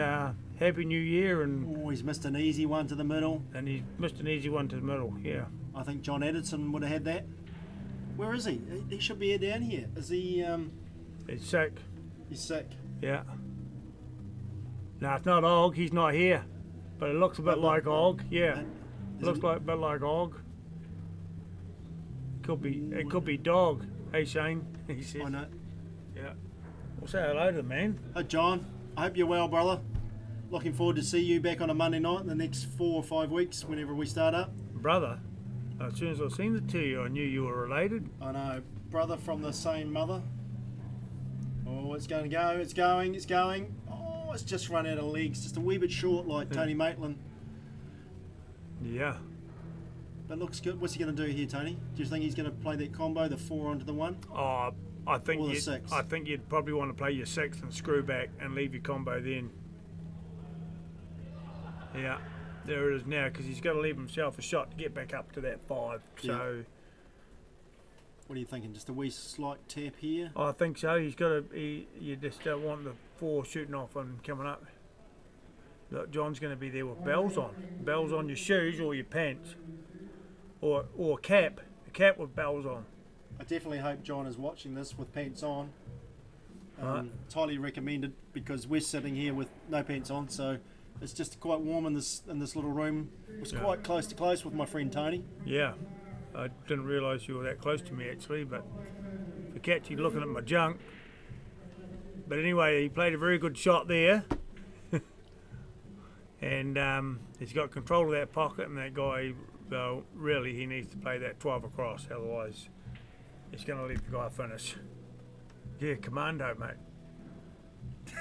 Happy New Year, and Oh, he's missed an easy one to the middle. he's missed an easy one to the middle. Yeah. I think John Edison would have had that. Where is he? He should be down here. Is he? He's sick. He's sick. Yeah. No, it's not Og. He's not here. But it looks a bit like Og. Yeah. Looks like a bit like Og. It could be Dog. Hey Shane. He says. I know. Yeah. Well, say hello to the man. Hey John, I hope you're well, brother. Looking forward to see you back on a Monday night in the next 4 or 5 weeks, whenever we start up. Brother. As soon as I seen the two, I knew you were related. I know, brother from the same mother. Oh, it's going to go. It's going. Oh, it's just run out of legs. Just a wee bit short, like Tony Maitland. Yeah. But looks good. What's he going to do here, Tony? Do you think he's going to play that combo, the 4 onto the 1? Oh, I think Or the 6? I think you'd probably want to play your 6 and screw back and leave your combo then. Yeah, there it is now, because he's got to leave himself a shot to get back up to that 5. So What are you thinking? Just a wee slight tap here? I think so. He's got to. You just don't want the 4 shooting off and coming up. Look, John's going to be there with bells on. Bells on your shoes or your pants, or a cap. A cap with bells on. I definitely hope John is watching this with pants on. Right. It's highly recommended because we're sitting here with no pants on, so it's just quite warm in this little room. It was quite close to close with my friend Tony. Yeah, I didn't realise you were that close to me actually, but for catch you looking at my junk. But anyway, he played a very good shot there. And he's got control of that pocket, and that guy, well, really, he needs to play that 12 across, otherwise he's going to let the guy finish. Yeah, commando, mate.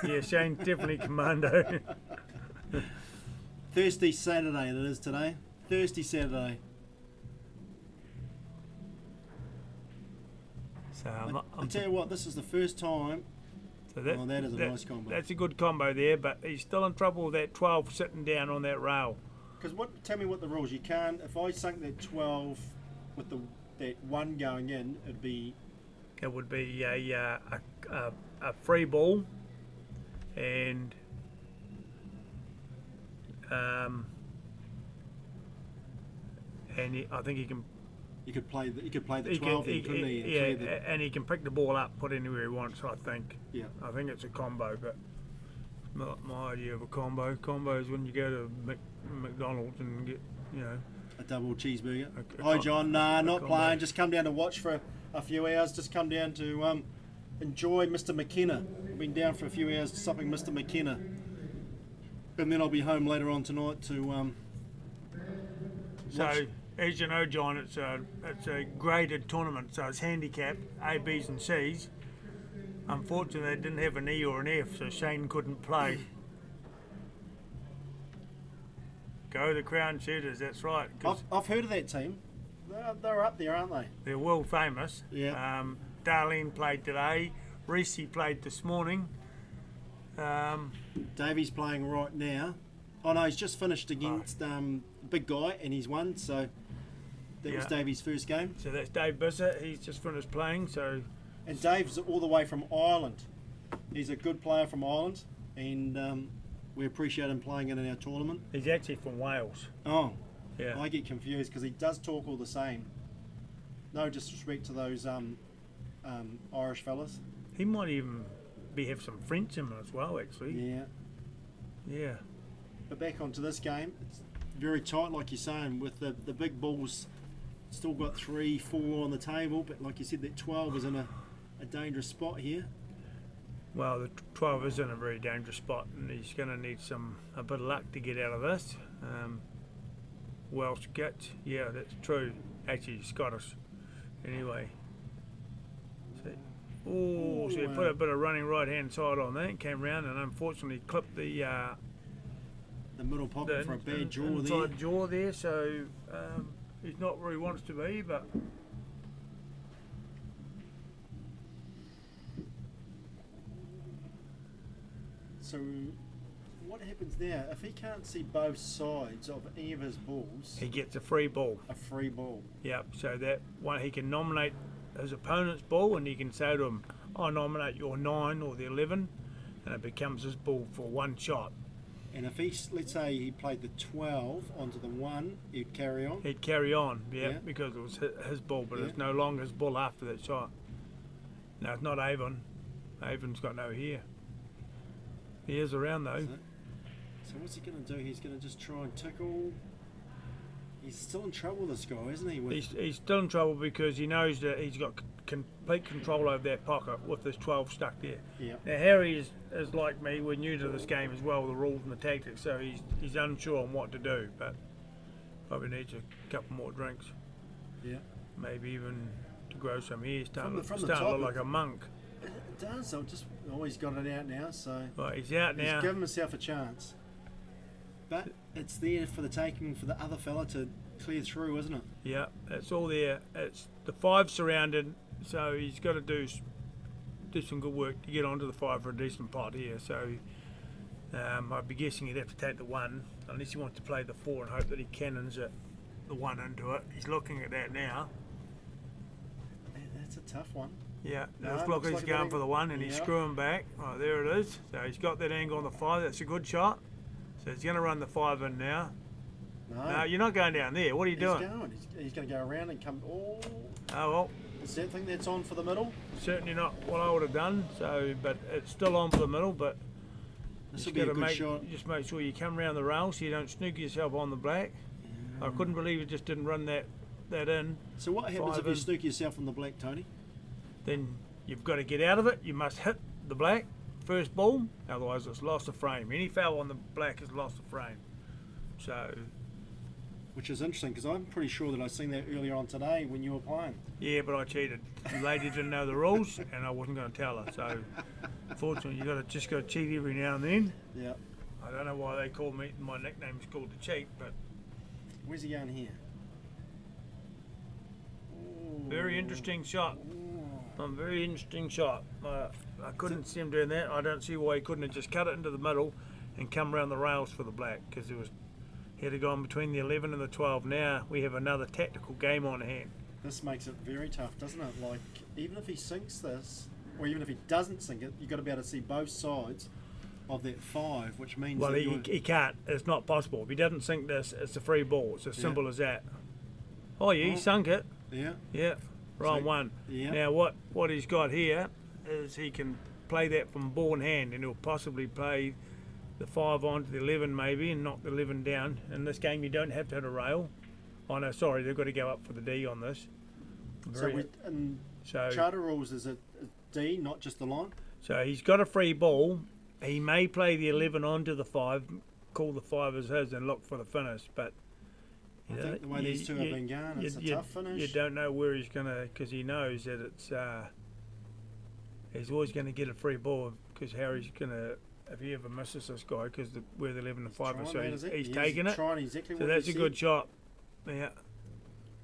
Yeah, Shane's definitely commando. Thursday, Saturday, that is today. Thursday, Saturday. So I tell you what, this is the first time. So that is a nice combo. That's a good combo there, but he's still in trouble with that 12 sitting down on that rail. Because tell me what the rules. You can't. If I sunk that 12 with that 1 going in, it would be a free ball, and I think he can. You could play the 12, couldn't he? Yeah, and he can pick the ball up, put it anywhere he wants. I think. Yeah. I think it's a combo, but not my idea of a combo. Combo is when you go to McDonald's and get, a double cheeseburger. Hi, John. Nah, not playing. Just come down to watch for a few hours. Just come down to enjoy Mr. McKenna. I've been down for a few hours supping Mr. McKenna, and then I'll be home later on tonight to. So, as you know, John, it's a graded tournament, so it's handicapped A, B's, and C's. Unfortunately, they didn't have an E or an F, so Shane couldn't play. Go the Crown Shooters, that's right. I've heard of that team. They're up there, aren't they? They're world famous. Yeah. Darlene played today. Reese played this morning. Davey's playing right now. Oh no, he's just finished against big guy and he's won. So that was Davey's first game. So that's Dave Bissett. He's just finished playing. So. And Dave's all the way from Ireland. He's a good player from Ireland, and we appreciate him playing in our tournament. He's actually from Wales. Oh, yeah. I get confused because he does talk all the same. No disrespect to those Irish fellas. He might even have some French in him as well, actually. Yeah. Yeah. But back onto this game, it's very tight, like you're saying, with the big balls. Still got 3, 4 on the table, but like you said, that 12 is in a dangerous spot here. Well, the 12 is in a very dangerous spot, and he's going to need a bit of luck to get out of this. Welsh gets, yeah, that's true. Actually, Scottish. Anyway. So, ball, so he put a bit of running right hand side on that and came round and unfortunately clipped the middle pocket for a bad jaw there. Inside jaw there, so he's not where he wants to be, but. So, what happens now if he can't see both sides of any of his balls? He gets a free ball. A free ball. Yep. So that one he can nominate his opponent's ball, and he can say to him, "I nominate your 9 or the 11," and it becomes his ball for one shot. And if let's say he played the 12 onto the 1, he'd carry on? He'd carry on, yeah. Because it was his ball, but it's no longer his ball after that shot. No, it's not Avon. Avon's got no hair. He is around though. So what's he going to do? He's going to just try and tickle. He's still in trouble, this guy, isn't he? He's still in trouble because he knows that he's got complete control over that pocket with this 12 stuck there. Yeah. Now Harry is like me. We're new to this game as well, the rules and the tactics, so he's unsure on what to do. But probably needs a couple more drinks. Yeah. Maybe even to grow some hair. Starting to top, look like a monk. It does. I've just always got it out now, so. Well, he's out now. He's given himself a chance. But it's there for the taking for the other fella to clear through, isn't it? Yeah, it's all there. It's the 5 surrounded, so he's got to do some good work to get onto the 5 for a decent pot here. So I'd be guessing he'd have to take the 1, unless he wants to play the 4 and hope that he cannons it, the 1 into it. He's looking at that now. That's a tough one. Yeah, looks like he's going for the 1 and he's screwing back. Oh, there it is. So he's got that angle on the 5. That's a good shot. So he's going to run the 5 in now. No, you're not going down there. What are you doing? He's going to go around and come. Oh well. Is that thing that's on for the middle? Certainly not what I would have done. So, but it's still on for the middle. But this will be a good shot. Just make sure you come around the rail so you don't snook yourself on the black. I couldn't believe it just didn't run that in. So what happens if you snook yourself on the black, Tony? Then you've got to get out of it. You must hit the black first ball, otherwise it's lost a frame. Any foul on the black is lost a frame. So, which is interesting because I'm pretty sure that I seen that earlier on today when you were playing. Yeah, but I cheated. The lady didn't know the rules, and I wasn't going to tell her. So, unfortunately, you just got to cheat every now and then. Yeah. I don't know why they call me. My nickname is called the cheat, but. Where's he going here? Ooh. Very interesting shot. Very interesting shot. I couldn't see him doing that. I don't see why he couldn't have just cut it into the middle and come around the rails for the black, because he had to go in between the 11 and the 12. Now we have another tactical game on hand. This makes it very tough, doesn't it? Like, even if he sinks this, or even if he doesn't sink it, you've got to be able to see both sides of that 5, which means well, he can't. It's not possible. If he doesn't sink this, it's a free ball. It's as simple as that. Oh yeah, he sunk it. Yeah. Yeah. Wrong one. Yeah. Now what he's got here is he can play that from ball in hand, and he'll possibly play the 5 onto the 11 maybe and knock the 11 down. In this game you don't have to hit a rail. Oh no, sorry, they've got to go up for the D on this. So charter rules is a D, not just the line? So he's got a free ball. He may play the 11 onto the 5, call the 5 as his and look for the finish, but I think the way these two have been going, it's a tough finish. You don't know where he's going to, because he knows that it's he's always going to get a free ball, because Harry's going to, if he ever misses this guy, because where the 11 and 5 are, so he's taking it. Exactly so that's a good shot. Yeah.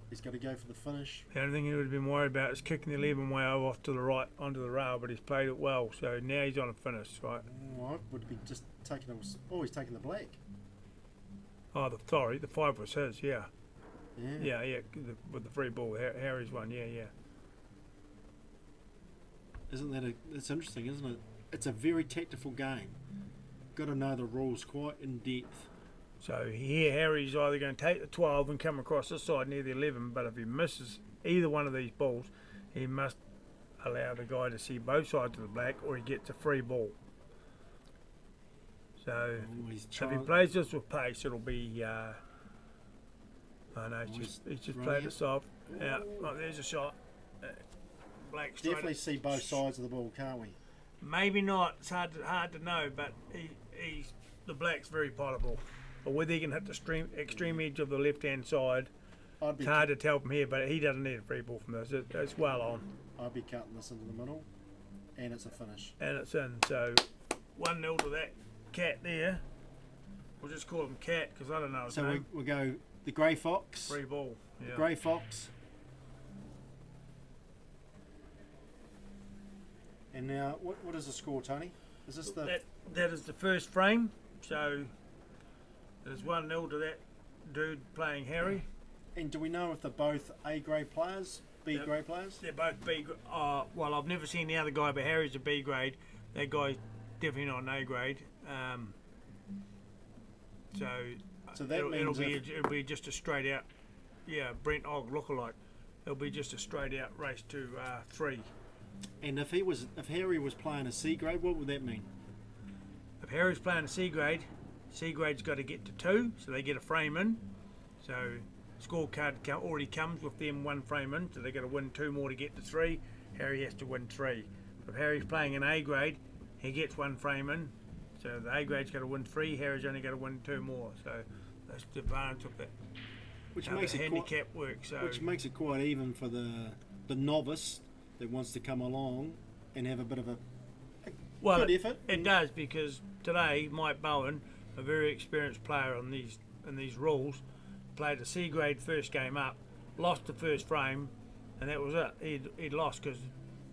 He's got to go for the finish. The only thing he would have been worried about is kicking the 11 way over off to the right onto the rail, but he's played it well, so now he's on a finish, right? Oh, I would be just taking him. Oh, he's taking the black. Oh, the 5 was his, yeah. Yeah. Yeah, with the free ball, Harry's one, yeah. Isn't that it's interesting, isn't it? It's a very tactical game. Got to know the rules quite in depth. So here Harry's either going to take the 12 and come across this side near the 11, but if he misses either one of these balls, he must allow the guy to see both sides of the black, or he gets a free ball. So if he plays this with pace, it'll be. I know he's just played it soft. Yeah, right, there's a shot. Black. Definitely see both sides of the ball, can't we? Maybe not. It's hard to know, but the black's very potable. But whether he can hit the extreme edge of the left-hand side, it's hard to tell from here. But he doesn't need a free ball from this. It's well on. I'd be cutting this into the middle. And it's a finish. and it's in. So 1-0 to that cat there. We'll just call him Cat because I don't know his So name. we go the Grey Fox. Free ball. Yeah. Grey Fox. And now, what is the score, Tony? Is this the... That is the first frame. So there's 1-0 to that dude playing Harry. And do we know if they're both A-grade players, B-grade players? They're both B. Well, I've never seen the other guy, but Harry's a B grade. That guy's definitely not an A grade. So that it'll be just a straight out, Brent Og lookalike. It'll be just a straight out race to 3. And if Harry was playing a C grade, what would that mean? If Harry's playing a C grade, C grade's got to get to 2, so they get a frame in. So scorecard already comes with them 1 frame in, so they've got to win 2 more to get to 3. Harry has to win 3. If Harry's playing an A grade, he gets 1 frame in. So the A grade's got to win 3. Harry's only got to win 2 more. So that's the advantage of that. Which how makes the it handicap works. So which makes it quite even for the novice that wants to come along and have a bit of a good effort. It does, because today Mike Bowen, a very experienced player on these rules, played a C grade first game up, lost the first frame, and that was it. He'd lost because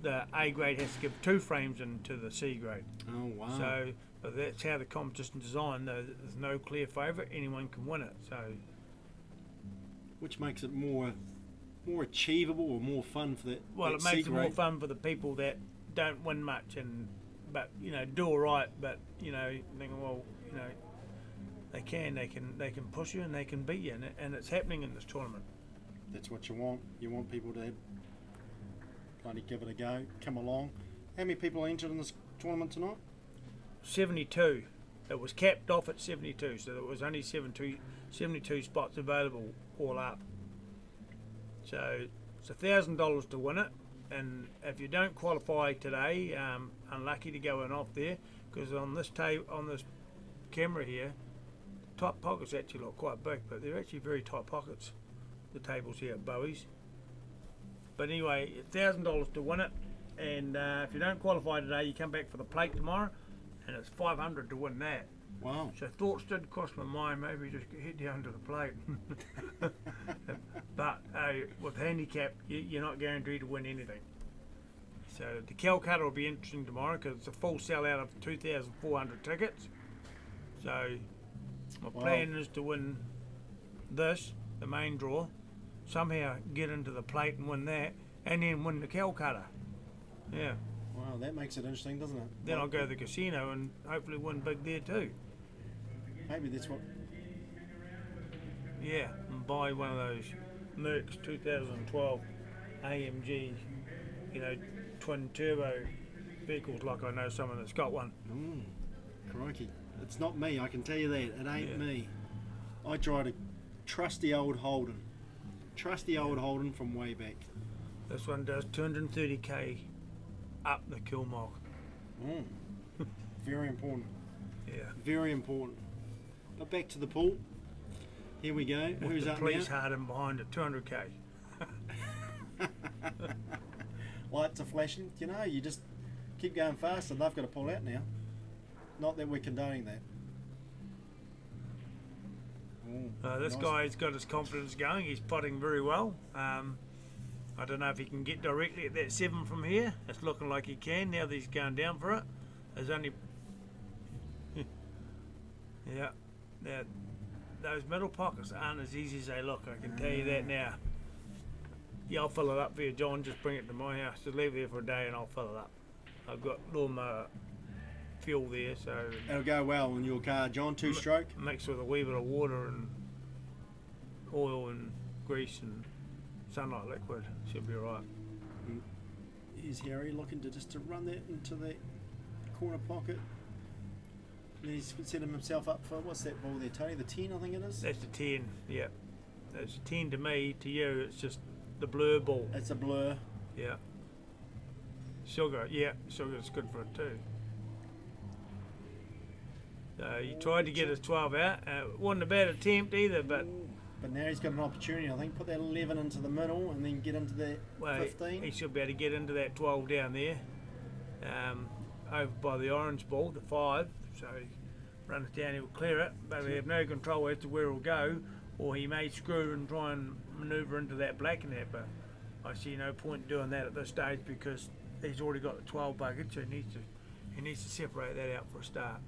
the A grade has to give 2 frames into the C grade. Oh wow! So but that's how the competition's designed. There's no clear favourite. Anyone can win it. So which makes it more achievable or more fun for that. Well, that it makes C it more grade. fun for the people that don't win much but do all right. But thinking, well, they can push you and they can beat you, and it's happening in this tournament. That's what you want. You want people to bloody give it a go, come along. How many people are entered in this tournament tonight? 72. It was capped off at 72, so there was only 72 spots available all up. So it's $1,000 to win it, and if you don't qualify today, unlucky to go in off there, because on this camera here, top pockets actually look quite big, but they're actually very tight pockets. The tables here at Bowey's. But anyway, $1,000 to win it, and if you don't qualify today, you come back for the plate tomorrow, and it's $500 to win that. Wow! So thoughts did cross my mind, maybe just head down to the plate. But with handicap, you're not guaranteed to win anything. So the Calcutta will be interesting tomorrow because it's a full sellout of 2,400 tickets. So my plan is to win this, the main draw, somehow get into the plate and win that, and then win the Calcutta. Yeah. Wow, that makes it interesting, doesn't it? Then I'll go to the casino and hopefully win big there too. Maybe that's what. Yeah, and buy one of those Mercs 2012 AMG, twin turbo vehicles, like I know someone that's got one. Crikey. It's not me, I can tell you that. It ain't me. I drive a trusty old Holden. Trusty old Holden from way back. This one does 230k up the kill mark. Very important. Yeah. Very important. But back to the pool. Here we go. With Who's the up police now? hard and behind at 200k. Lights are flashing. You just keep going fast and they've got to pull out now. Not that we're condoning that. This nice. guy's got his confidence going. He's putting very well. I don't know if he can get directly at that 7 from here. It's looking like he can now that he's going down for it. There's only... yeah. Those middle pockets aren't as easy as they look, I can tell you that now. Yeah, I'll fill it up for you, John. Just bring it to my house. Just leave it there for a day and I'll fill it up. I've got all my fuel there, so... It'll go well in your car, John. 2-stroke. Mixed with a wee bit of water and oil and grease and sunlight liquid. Should be alright. Is Harry looking to run that into that corner pocket? And he's setting himself up for, what's that ball there, Tony? The 10, I think it is? That's the 10, yeah. That's 10 to me. To you, it's just the blur ball. It's a blur. Yeah. Sugar's good for it too. He tried to get his 12 out. Wasn't a bad attempt either, but now he's got an opportunity, I think. Put that 11 into the middle and then get into that 15. He should be able to get into that 12 down there. over by the orange ball, the 5. So he runs down, he'll clear it, but we have no control as to where it'll go, or he may screw and try and manoeuvre into that black net, but I see no point in doing that at this stage because he's already got the 12 bucket, so he needs to separate that out for a start.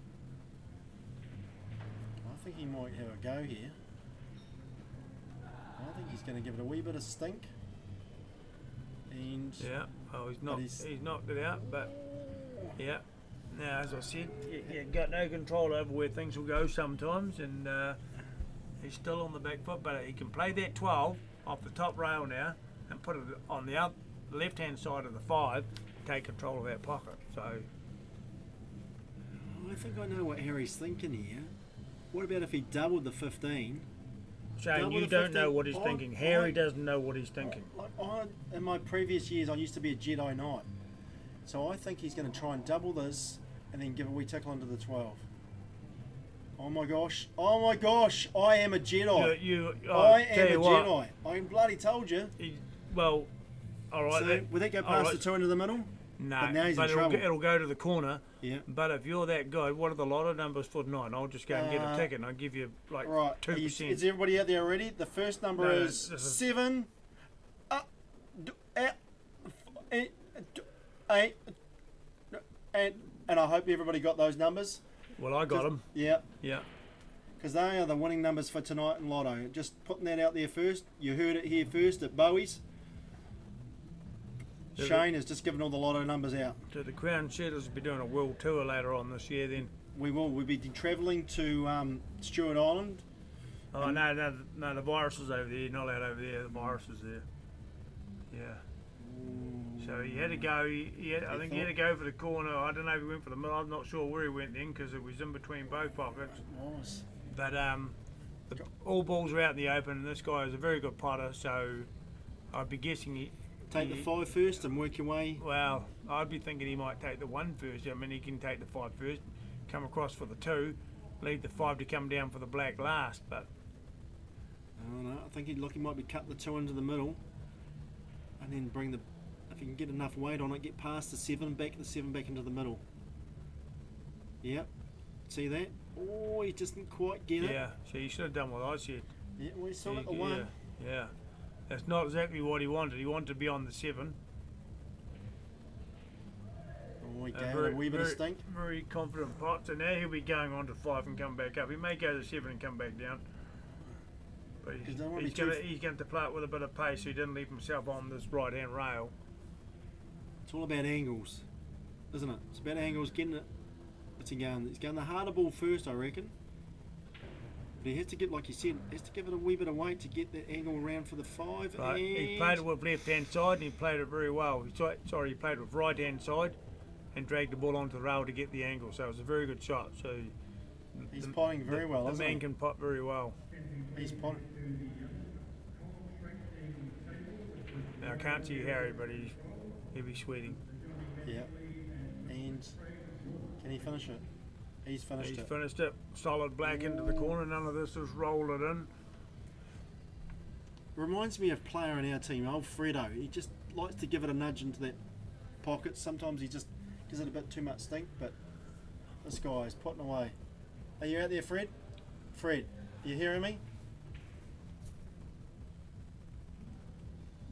I think he might have a go here. I think he's going to give it a wee bit of stink. And Yeah, oh, he's knocked it out, but yeah. Now, as I said, you got no control over where things will go sometimes, and he's still on the back foot, but he can play that 12 off the top rail now and put it on the left-hand side of the 5, take control of that pocket. So I think I know what Harry's thinking here. What about if he doubled the 15? Shane, Double you the don't know 15. what he's thinking. Harry doesn't know what he's thinking. In my previous years, I used to be a Jedi Knight. So I think he's going to try and double this and then give a wee tickle onto the 12. Oh my gosh. I am a Jedi. I am a Jedi. I bloody told you. Well, all right. So, would that go past the 2 into the middle? No, but now he's in trouble. It'll go to the corner. Yeah. But if you're that guy, what are the lotto numbers for tonight? I'll just go and get a ticket and I'll give you like 2%. Is everybody out there ready? The first number is 7, 8, and I hope everybody got those numbers. Well, I got them. Yeah. Yeah. Because they are the winning numbers for tonight in Lotto. Just putting that out there first. You heard it here first at Bowey's. Shane has just given all the Lotto numbers out. So the Crown Shedders will be doing a world tour later on this year then? We will. We'll be travelling to Stewart Island. Oh, no, the virus is over there. You're not allowed over there. The virus is there. Yeah. So he had to go. I think he had to go for the corner. I don't know if he went for the middle. I'm not sure where he went then because it was in between both pockets. It was. But all balls are out in the open, and this guy is a very good putter. So I'd be guessing he. Take the 5 first and work your way. Well, I'd be thinking he might take the 1 first. I mean, he can take the 5 first, come across for the 2, leave the 5 to come down for the black last. But I don't know. I think he might be cut the 2 into the middle, and then bring the. If he can get enough weight on it, get past the 7 back into the middle. Yep. See that? Oh, he just didn't quite get it. Yeah. So you should have done what I said. Yeah, well, he saw it the 1. Yeah. That's not exactly what he wanted. He wanted to be on the 7. Oh, he gave a wee bit of stink. Very confident pot. So now he'll be going on to 5 and come back up. He may go to 7 and come back down. But he's going to play it with a bit of pace so he didn't leave himself on this right-hand rail. It's all about angles, isn't it? It's about angles, getting it. What's he going? He's going the harder ball first, I reckon. But he has to get, like you said, has to give it a wee bit of weight to get that angle around for the 5. Right. He played it with left-hand side and he played it very well. He played it with right-hand side and dragged the ball onto the rail to get the angle. So it was a very good shot. So he's potting very well, the man can pot very well. He's potting. Now I can't see Harry, but he'll be sweating. Yeah. And can he finish it? He's finished it. Solid black into the corner. None of this has rolled it in. Reminds me of a player in our team, old Fredo. He just likes to give it a nudge into that pocket. Sometimes he just gives it a bit too much stink, but this guy is putting away. Are you out there, Fred? Fred, you hearing me?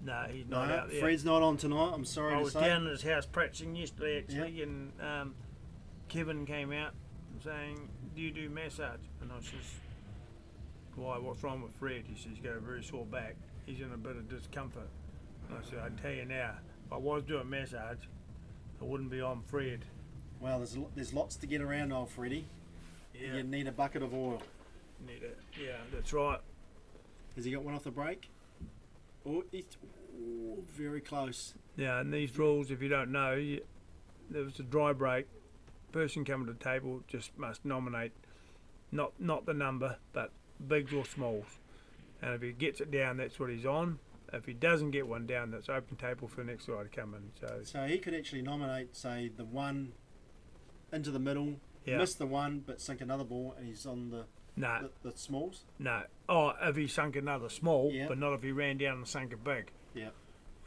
No, he's not out there. Fred's not on tonight, I'm sorry to say. I was down at his house practicing yesterday actually, and Kevin came out saying, "Do you do massage?" And I says, "Why? What's wrong with Fred?" He says, "He's got a very sore back. He's in a bit of discomfort." And I said, "I tell you now, if I was doing massage, I wouldn't be on Fred." Well, there's lots to get around, old Freddie. Yeah. You need a bucket of oil. Need it. Yeah, that's right. Has he got one off the break? Oh, very close. Yeah, and these rules, if you don't know, there was a dry break. Person coming to the table just must nominate not the number, but bigs or smalls. And if he gets it down, that's what he's on. If he doesn't get one down, that's open table for the next guy to come in. So he could actually nominate, say, the 1 into the middle, miss the 1, but sink another ball, and he's on the smalls? No. Oh, if he sunk another small, but not if he ran down and sunk a big. Yeah.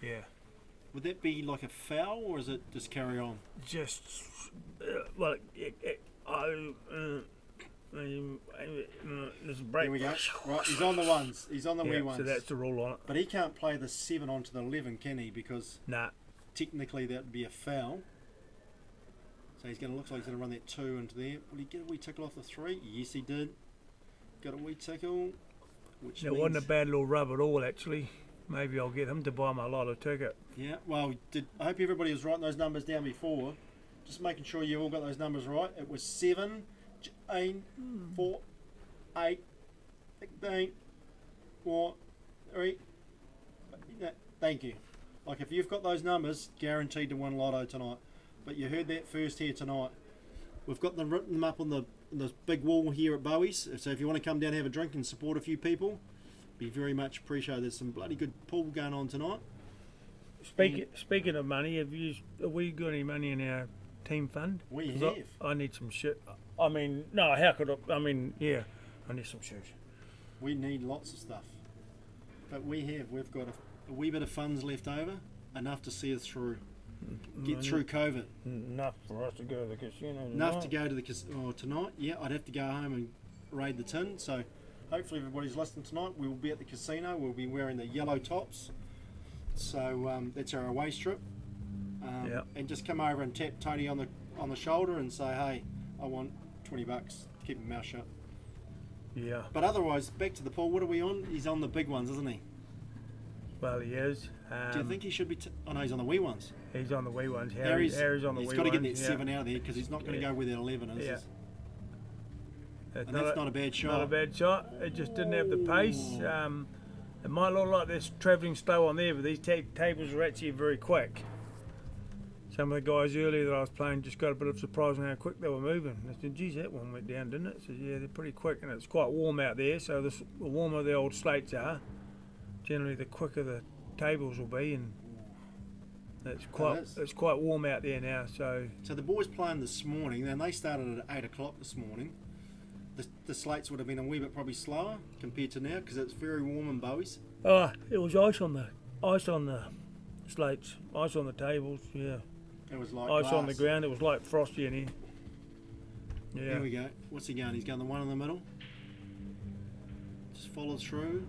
Yeah. Would that be like a foul, or is it just carry on? Just there's a break. There we go. Right, he's on the ones. He's on the wee ones. So that's the rule on it. But he can't play the 7 onto the 11, can he? Because Nah. technically that would be a foul. So he's going to look like he's going to run that 2 into there. Will he get a wee tickle off the 3? Yes, he did. Got a wee tickle. Which It wasn't a bad little rub at all, actually. Maybe I'll get him to buy my lotto ticket. Yeah, well, I hope everybody was writing those numbers down before. Just making sure you all got those numbers right. It was 7, 8, 4, 8, 16, 4, 3. Thank you. Like, if you've got those numbers, guaranteed to win lotto tonight. But you heard that first here tonight. We've got them written up on the big wall here at Bowey's. So if you want to come down and have a drink and support a few people, be very much appreciated. There's some bloody good pool going on tonight. Speaking of money, have we got any money in our team fund? We 'Cause have. I need some shit. I mean, no, how could I mean, yeah, I need some shoes. We need lots of stuff. But we've got a wee bit of funds left over, enough to see us through. Get through COVID. Enough for us to go to the casino tonight. Enough to go to the casino tonight. Yeah, I'd have to go home and raid the tin. So hopefully everybody's listening tonight. We will be at the casino. We'll be wearing the yellow tops. So that's our away strip. And just come over and tap Tony on the shoulder and say, hey, I want $20. Keep my mouth shut. Yeah. But otherwise, back to the pool. What are we on? He's on the big ones, isn't he? Well, he is. Do you think he should be? Oh no, he's on the wee ones. He's on the wee ones. Harry's on the wee ones. He's got to get that 7 out of there because he's not going to go where that 11 is. Yeah. And that's not a bad shot. Not a bad shot. It just didn't have the pace. It might look like they're travelling slow on there, but these tables are actually very quick. Some of the guys earlier that I was playing just got a bit of surprise on how quick they were moving. I said, geez, that one went down, didn't it? I said, yeah, they're pretty quick, and it's quite warm out there, so the warmer the old slates are, generally the quicker the tables will be, and it's quite warm out there now. So the boys playing this morning, and they started at 8 o'clock this morning. The slates would have been a wee bit probably slower compared to now because it's very warm in Bowey's. Oh, it was ice on the slates, ice on the tables, yeah. It was like ice glass. on the ground. It was like frosty in here. Yeah. Here we go. What's he going? He's going the one in the middle. Just follows through.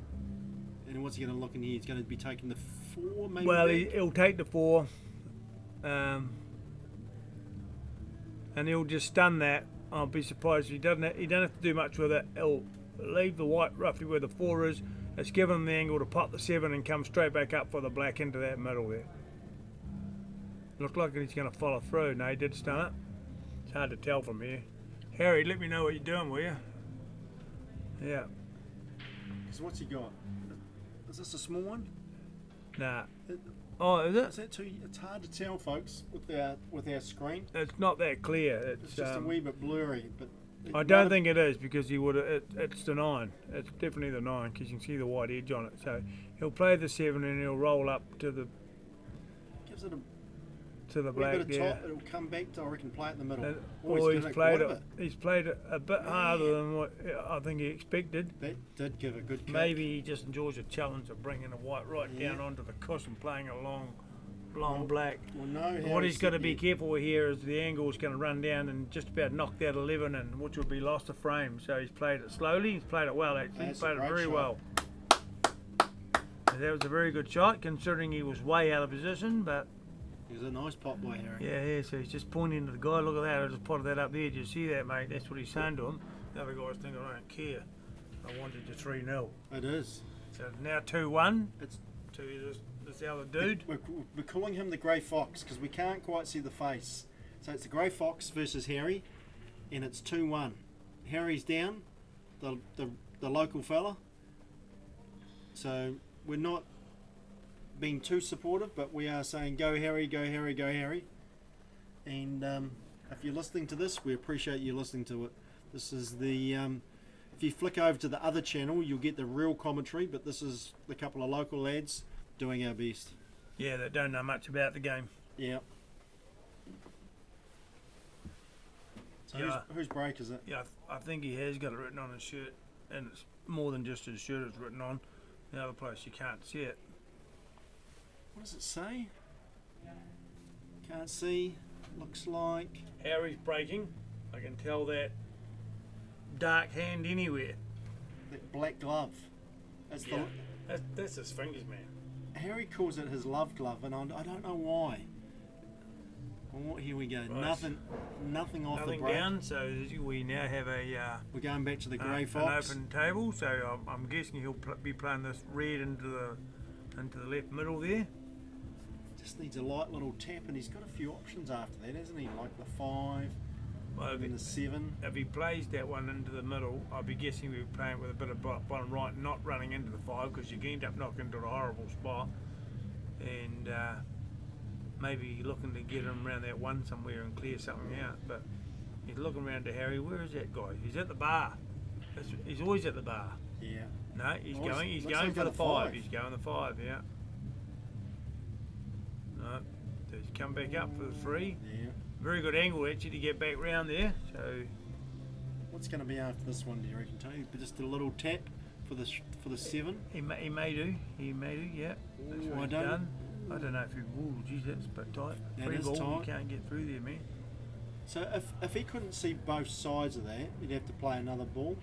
And what's he going to look in here? He's going to be taking the 4, maybe. Well, he'll take the 4, and he'll just stun that. I'll be surprised if he doesn't. He don't have to do much with it. He'll leave the white roughly where the 4 is. It's given him the angle to pop the 7 and come straight back up for the black into that middle there. Looked like he's going to follow through. No, he did stun it. It's hard to tell from here. Harry, let me know what you're doing, will you? Yeah. So what's he got? Is this a small one? Nah. Oh, is it? Is that too? It's hard to tell, folks, with our screen. It's not that clear. It's just a wee bit blurry. But I don't think it is because he would. It's the 9. It's definitely the 9 because you can see the white edge on it. So he'll play the 7 and he'll roll up to the. Gives it a. To the black, bit of top, it'll come back to, I reckon, play it in the middle. He's played it a bit harder than what I think he expected. That did give a good kick. Maybe he just enjoys the challenge of bringing the white right down onto the cushion, playing a long black. Well, no, what he's got to be careful with here is the angle is going to run down and just about knock that 11, and which would be lost a frame. So he's played it slowly. He's played it well, actually. He's played it very well. That was a very good shot, considering he was way out of position, but. It was a nice pop by Harry. Yeah, so he's just pointing to the guy. Look at that, I just potted that up there. Did you see that, mate? That's what he's saying to him. The other guy's thinking, I don't care. I wanted you 3-0. It is. So now 2-1. It's to this other dude. We're calling him the Grey Fox because we can't quite see the face. So it's the Grey Fox versus Harry, and it's 2-1. Harry's down, the local fella. So we're not being too supportive, but we are saying go Harry, go Harry, go Harry. And if you're listening to this, we appreciate you listening to it. This is the if you flick over to the other channel, you'll get the real commentary, but this is the couple of local lads doing our best. Yeah, that don't know much about the game. Yeah. So whose break is it? Yeah, I think he has got it written on his shirt, and it's more than just his shirt it's written on. The other place you can't see it. What does it say? Can't see. Looks like. Harry's breaking. I can tell that dark hand anywhere. That black glove. That's Yeah. That's his fingers, man. Harry calls it his love glove, and I don't know why. Oh, here we go. Right. Nothing off Nothing the break. down, so we now have a We're going back to the grey an fox. open table. So I'm guessing he'll be playing this red into the left middle there. Just needs a light little tap, and he's got a few options after that, hasn't he? Like the 5, Well, and the 7. if he plays that one into the middle, I'll be guessing we'll be playing with a bit of bottom right, not running into the 5, because you can end up knocking into a horrible spot. And maybe looking to get him around that 1 somewhere and clear something out. But he's looking around to Harry. Where is that guy? He's at the bar. He's always at the bar. Yeah. No, he's Always- going. He's looks going like for the got a 5. five. He's going the 5. Yeah. No, so he's come back up for the 3. Yeah. Very good angle actually to get back round there. So What's going to be after this one, do you reckon, Tony? Just a little tap for the 7. he may do. Yeah. That's Ooh, what I he's don't- done. I don't know if he. Ooh, geez, that's a bit tight. That Free is ball, tight. you can't get through there, man. So if he couldn't see both sides of that, he'd have to play another ball.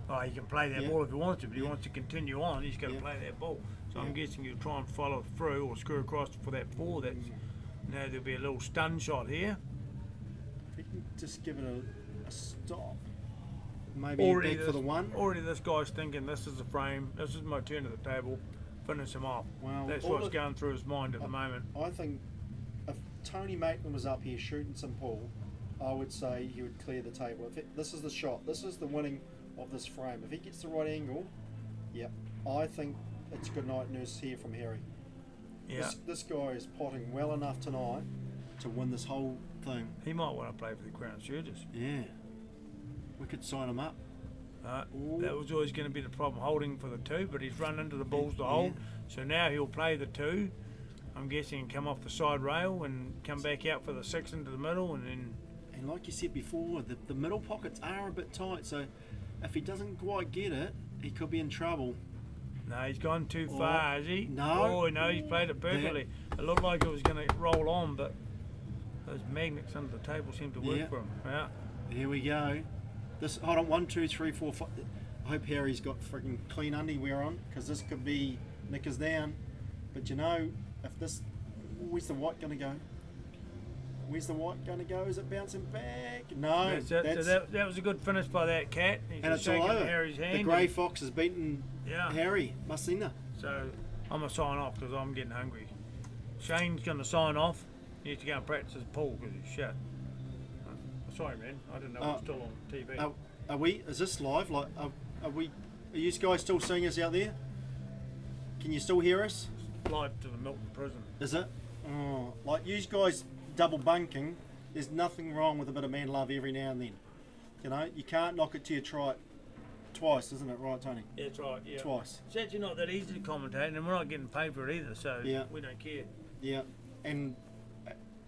Oh, he can play that Yeah. ball if he wants to, but he Yeah. wants to continue on. He's got to Yeah. play that ball. So Yeah. I'm guessing he'll try and follow through or screw across for that 4. That's now there'll be a little stun shot here. If he can just give it a stop, maybe back for the 1. Already this guy's thinking, this is the frame, this is my turn at the table, finish him off. Well, That's all what's it- going through his mind at the moment. I think if Tony Maitland was up here shooting some pool, I would say he would clear the table. This is the shot, this is the winning of this frame. If he gets the right angle, yep, I think it's good night nurse here from Harry. Yeah, This guy is potting well enough tonight to win this whole thing. he might want to play for the Crown Surges. Yeah. We could sign him up. Ooh. That was always going to be the problem, holding for the 2, but he's run into the balls to Yeah. hold. So now he'll play the 2. I'm guessing come off the side rail and come back out for the 6 into the middle, and then And like you said before, the middle pockets are a bit tight, so if he doesn't quite get it, he could be in trouble. no, he's gone too far, has he? No. Oh no, he's played it perfectly. It looked like it was going to roll on, but those magnets under the table seem to work Yeah. for him. Yeah. Here we go. Hold on, 1, 2, 3, 4, 5. I hope Harry's got freaking clean underwear on, because this could be knickers down. But you know, if this, where's the white going to go? Where's the white going to go? Is it bouncing back? No. That's it. So that was a good finish by that cat. He's and just it's all shaking over. Harry's hand. The grey fox has beaten Yeah. Harry. Masina. So I'm going to sign off because I'm getting hungry. Shane's going to sign off. He needs to go and practice his pool because he's shit. Sorry, man. I didn't know it was still on TV. Are we? Is this live? Like, are we? Are you guys still seeing us out there? Can you still hear us? Live to the Milton prison. Is it? Oh, like you guys double bunking. There's nothing wrong with a bit of man love every now and then. You know, you can't knock it till you try it twice, isn't it? Right, Tony? Yeah, that's right. Yeah. Twice. It's actually not that easy to commentate, and we're not getting paid for it either, so Yeah. we don't care. Yeah, and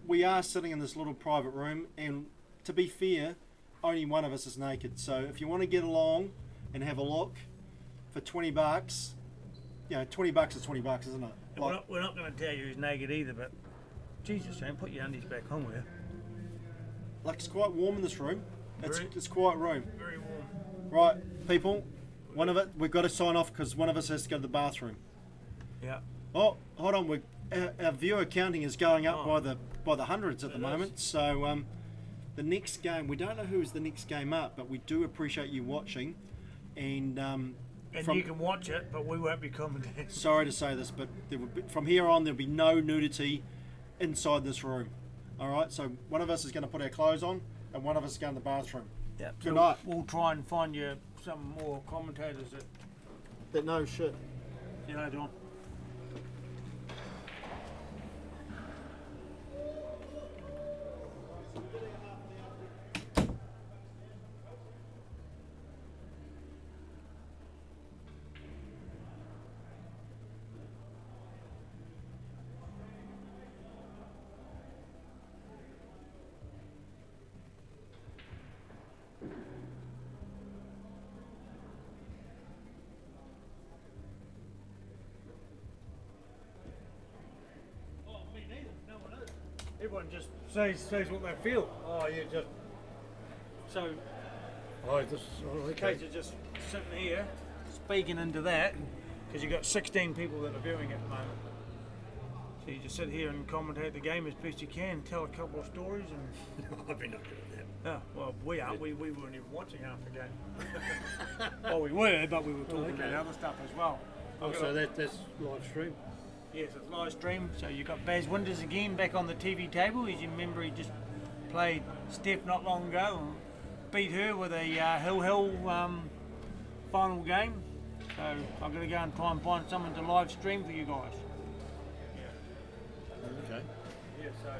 we are sitting in this little private room, and to be fair, only one of us is naked. So if you want to get along and have a look for $20, you know, $20 is $20, isn't it? And we're not going to tell you who's naked either, but Jesus, Shane, put your undies back on, will you? Like it's quite warm in this room. Very- It's quite room. Very warm. Right, people. We've got to sign off because one of us has to go to the bathroom. Yeah. Oh, hold on. Our viewer counting is going up Oh. by the hundreds at the It moment. So the next game, we don't know who is the next game up, but we do appreciate you watching. And And from, you can watch it, but we won't be commentating. sorry to say this, but from here on there'll be no nudity inside this room. All right. So one of us is going to put our clothes on, and one of us is going to the bathroom. Yeah. Good night. We'll try and find you some more commentators that No shit. you know, John. everyone just says what they feel. Oh, you just so. Oh, this is In case you're just sitting here speaking into that, because you've got 16 people that are viewing at the moment. So you just sit here and commentate the game as best you can, tell a couple of stories, and I've been not good at that. yeah, well, we aren't. We weren't even watching half the game. Well, we were, but we were talking about other stuff as well. Oh, so that's live stream. Yes, it's live stream. So you've got Baz Winters again back on the TV table. As you remember, he just played Steph not long ago and beat her with a Hill final game. So I'm going to go and try and find someone to live stream for you guys. Okay. Yeah, so.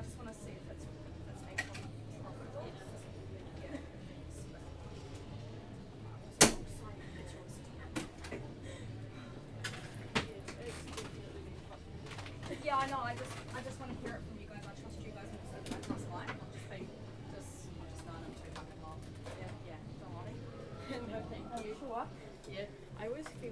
just want to see if it's made from profit. Yeah. Yeah, I know. I just want to hear it from you guys. I trust you guys more than I trust mine. I'm just being, I'm just knowing I'm too fucking long. Yeah, don't worry. No, thank you. Sure. Yeah, I always feel.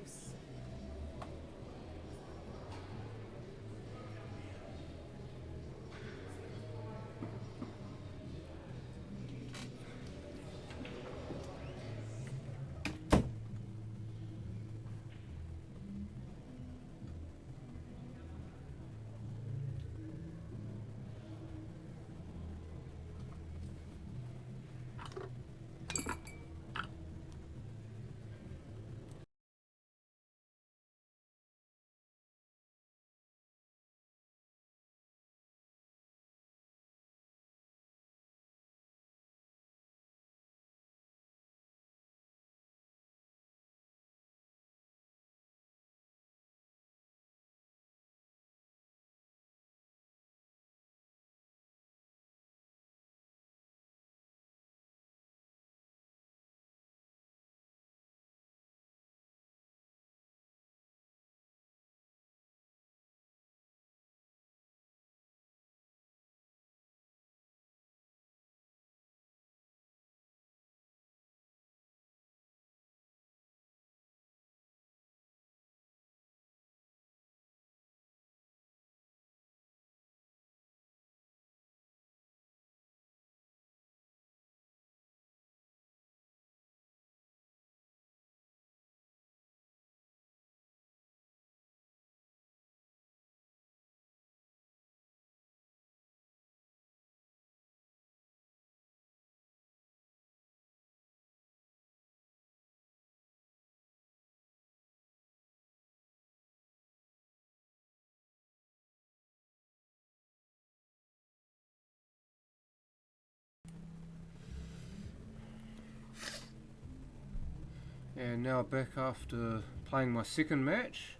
And now back after playing my second match.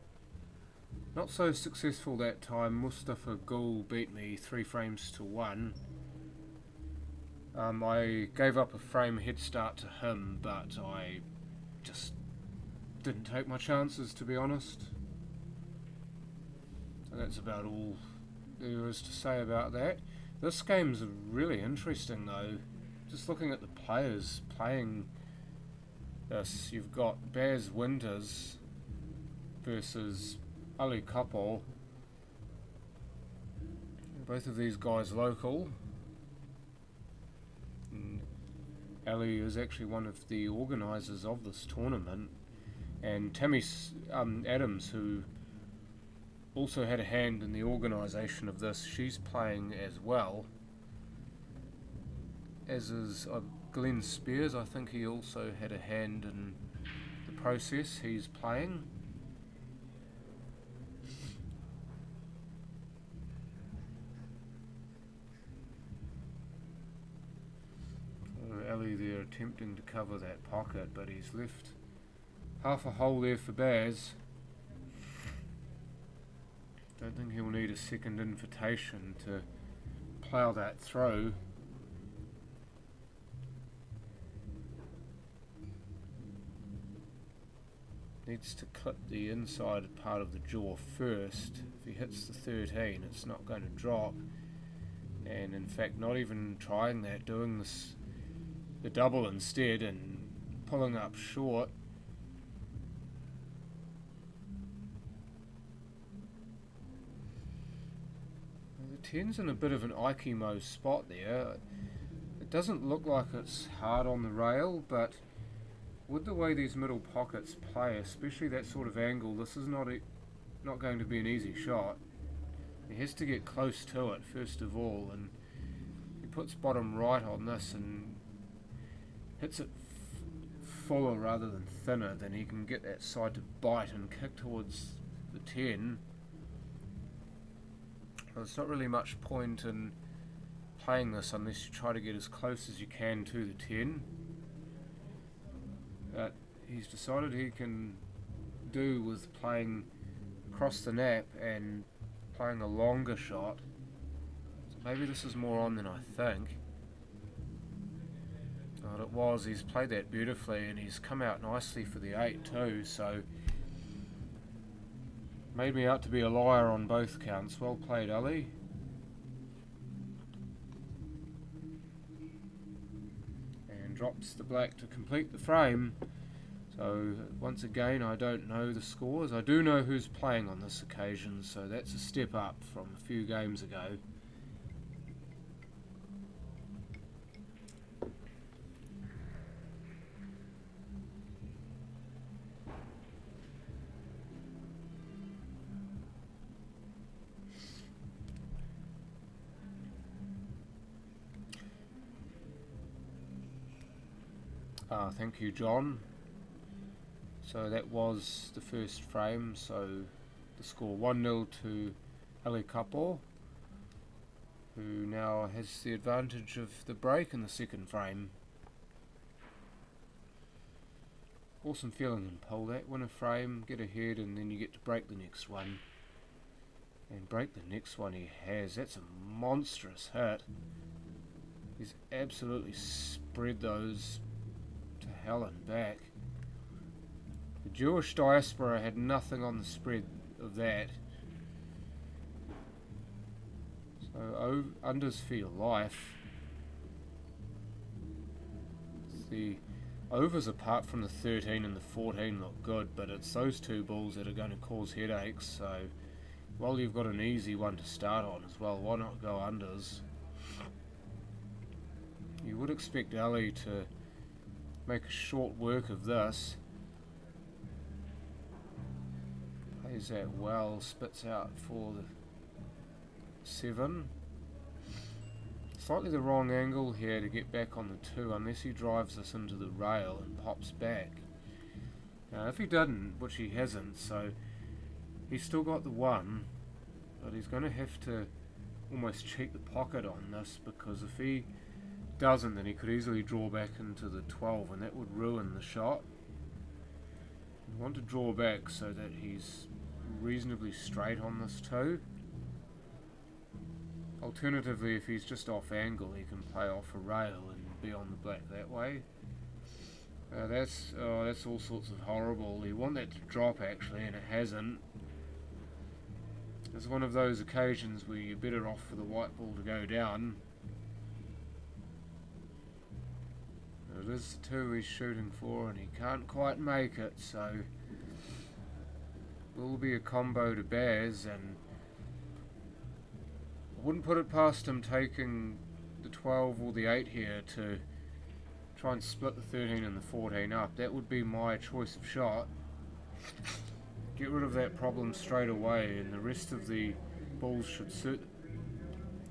Not so successful that time. Mustafa Gul beat me 3 frames to 1. I gave up a frame head start to him, but I just didn't take my chances, to be honest. So that's about all there is to say about that. This game's really interesting though. Just looking at the players playing this, you've got Baz Winters versus Ali Kapol. Both of these guys local. And Ali is actually one of the organisers of this tournament, and Tammy Adams, who also had a hand in the organisation of this, she's playing as well, as is Glenn Spears. I think he also had a hand in the process. He's playing. Ali there attempting to cover that pocket, but he's left half a hole there for Baz. Don't think he'll need a second invitation to plough that through. Needs to clip the inside part of the jaw first. If he hits the 13, it's not going to drop. And in fact, not even trying that, doing this, the double instead, and pulling up short. The 10's in a bit of an Aikimo spot there. It doesn't look like it's hard on the rail, but with the way these middle pockets play, especially that sort of angle, this is not going to be an easy shot. He has to get close to it first of all, and he puts bottom right on this and hits it fuller rather than thinner, then he can get that side to bite and kick towards the 10. Well, there's not really much point in playing this unless you try to get as close as you can to the 10. But he's decided he can do with playing across the nap and playing a longer shot. So Maybe this is more on than I think. But it was. He's played that beautifully and he's come out nicely for the 8 too, so made me out to be a liar on both counts. Well played, Ali. And drops the black to complete the frame. So once again, I don't know the scores. I do know who's playing on this occasion, so that's a step up from a few games ago. Thank you, John. So that was the first frame, so the score 1-0 to Ali Kapo, who now has the advantage of the break in the second frame. Awesome feeling in pole, that. Win a frame, get ahead, and then you get to break the next one. And break the next one he has. That's a monstrous hit. He's absolutely spread those to hell and back. The Jewish diaspora had nothing on the spread of that. So unders for your life. The overs apart from the 13 and the 14 look good, but it's those two balls that are going to cause headaches. So while you've got an easy one to start on as well, why not go unders? You would expect Ali to make a short work of this. Plays that well, spits out for the 7. Slightly the wrong angle here to get back on the 2, unless he drives this into the rail and pops back. Now if he didn't, which he hasn't, so he's still got the 1, but he's going to have to almost cheat the pocket on this, because if he doesn't, then he could easily draw back into the 12 and that would ruin the shot. You want to draw back so that he's reasonably straight on this too. Alternatively, if he's just off angle, he can play off a rail and be on the black that way. That's all sorts of horrible. You want that to drop actually, and it hasn't. It's one of those occasions where you're better off for the white ball to go down. It is the 2 he's shooting for, and he can't quite make it, so will be a combo to Baz, and I wouldn't put it past him taking the 12 or the 8 here to try and split the 13 and the 14 up. That would be my choice of shot. Get rid of that problem straight away, and the rest of the balls should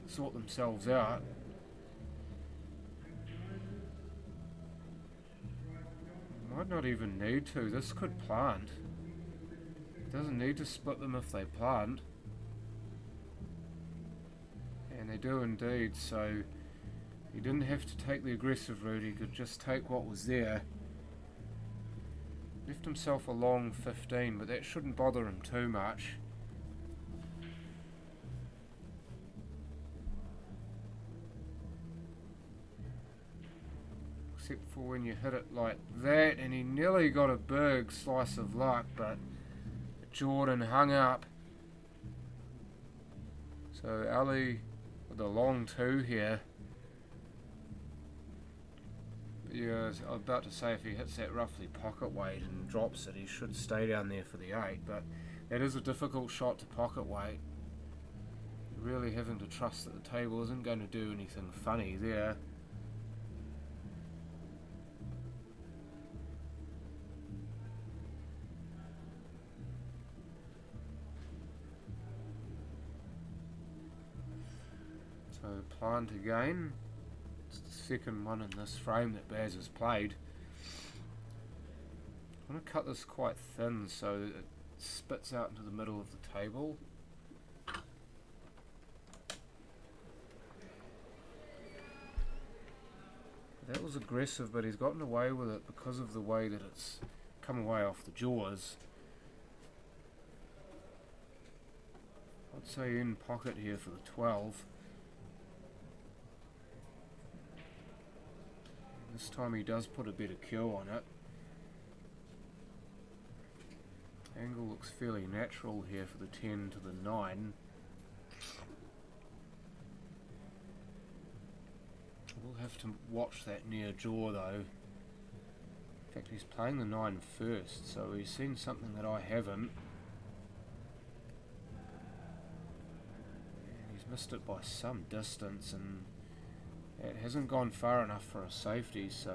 sort themselves out. Might not even need to. This could plant. It doesn't need to split them if they plant. And they do indeed, so he didn't have to take the aggressive route, he could just take what was there. Left himself a long 15, but that shouldn't bother him too much. Except for when you hit it like that, and he nearly got a big slice of luck, but Jordan hung up. So Ali with a long 2 here. Yeah, I was about to say if he hits that roughly pocket weight and drops it, he should stay down there for the 8, but that is a difficult shot to pocket weight. You're really having to trust that the table isn't going to do anything funny there. So plant again. It's the second one in this frame that Baz has played. I'm going to cut this quite thin so that it spits out into the middle of the table. That was aggressive, but he's gotten away with it because of the way that it's come away off the jaws. I'd say in pocket here for the 12. This time he does put a better cue on it. Angle looks fairly natural here for the 10 to the 9. We'll have to watch that near jaw though. In fact, he's playing the 9 first, so he's seen something that I haven't. And he's missed it by some distance, and it hasn't gone far enough for a safety, so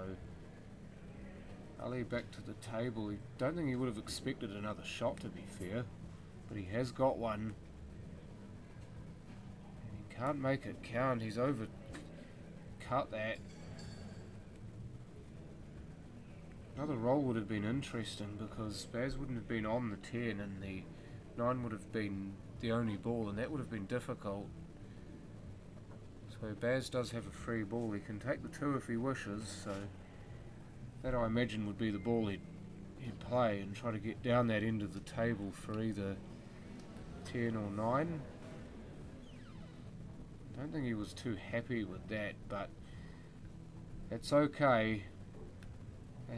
Ali back to the table. I don't think he would have expected another shot, to be fair, but he has got one. And he can't make it count. He's overcut that. Another roll would have been interesting because Baz wouldn't have been on the 10 and the 9 would have been the only ball, and that would have been difficult. So Baz does have a free ball. He can take the 2 if he wishes, so that I imagine would be the ball he'd play and try to get down that end of the table for either 10 or 9. I don't think he was too happy with that, but it's okay.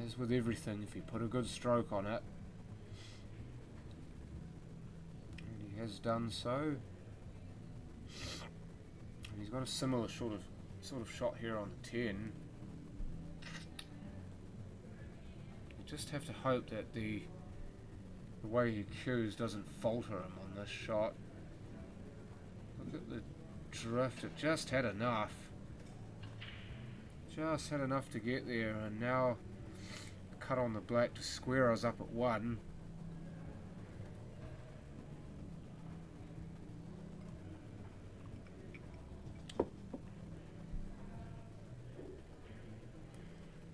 As with everything, if you put a good stroke on it, and he has done so, and he's got a similar sort of shot here on the 10. You just have to hope that the way he cues doesn't falter him on this shot. Look at the drift, it just had enough. Just had enough to get there, and now cut on the black to square us up at 1.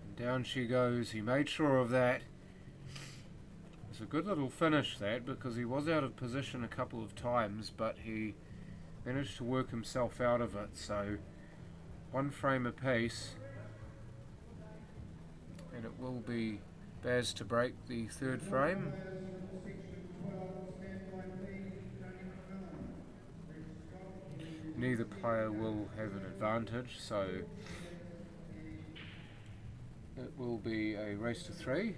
And down she goes. He made sure of that. It's a good little finish, that, because he was out of position a couple of times, but he managed to work himself out of it. So 1 frame apiece. And it will be Baz to break the 3rd frame. Neither player will have an advantage, so it will be a race to 3.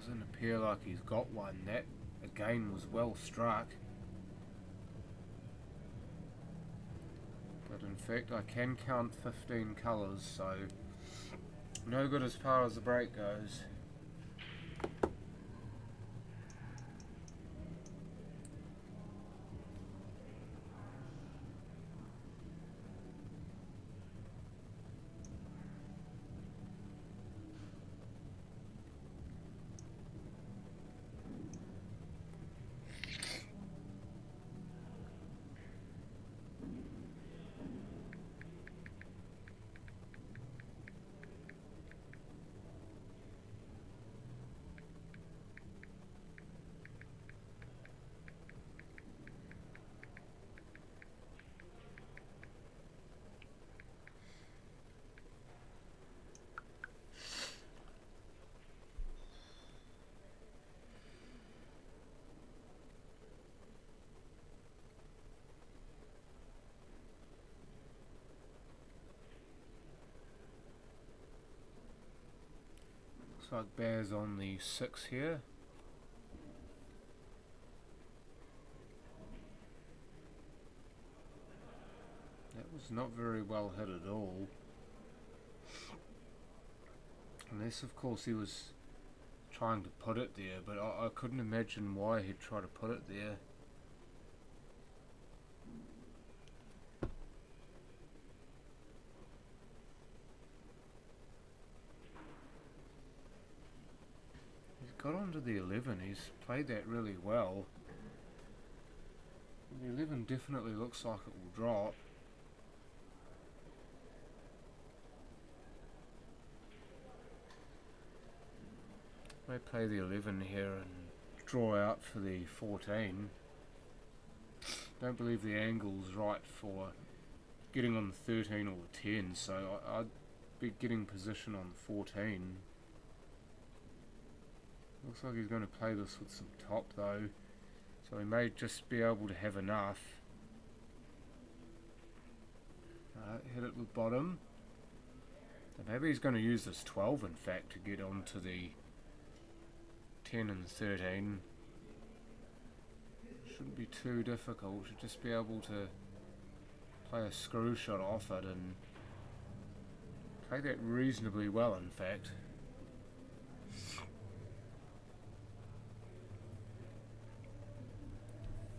Doesn't appear like he's got one. That again was well struck, but in fact I can count 15 colours, so no good as far as the break goes. Looks like Baz on the 6 here. That was not very well hit at all. Unless of course he was trying to put it there, but I couldn't imagine why he'd try to put it there. Got onto the 11, he's played that really well. The 11 definitely looks like it will drop. May play the 11 here and draw out for the 14. Don't believe the angle's right for getting on the 13 or the 10, so I'd be getting position on the 14. Looks like he's going to play this with some top though, so he may just be able to have enough. Hit it with bottom. And maybe he's going to use this 12 in fact to get onto the 10 and the 13. Shouldn't be too difficult, should just be able to play a screw shot off it and play that reasonably well in fact.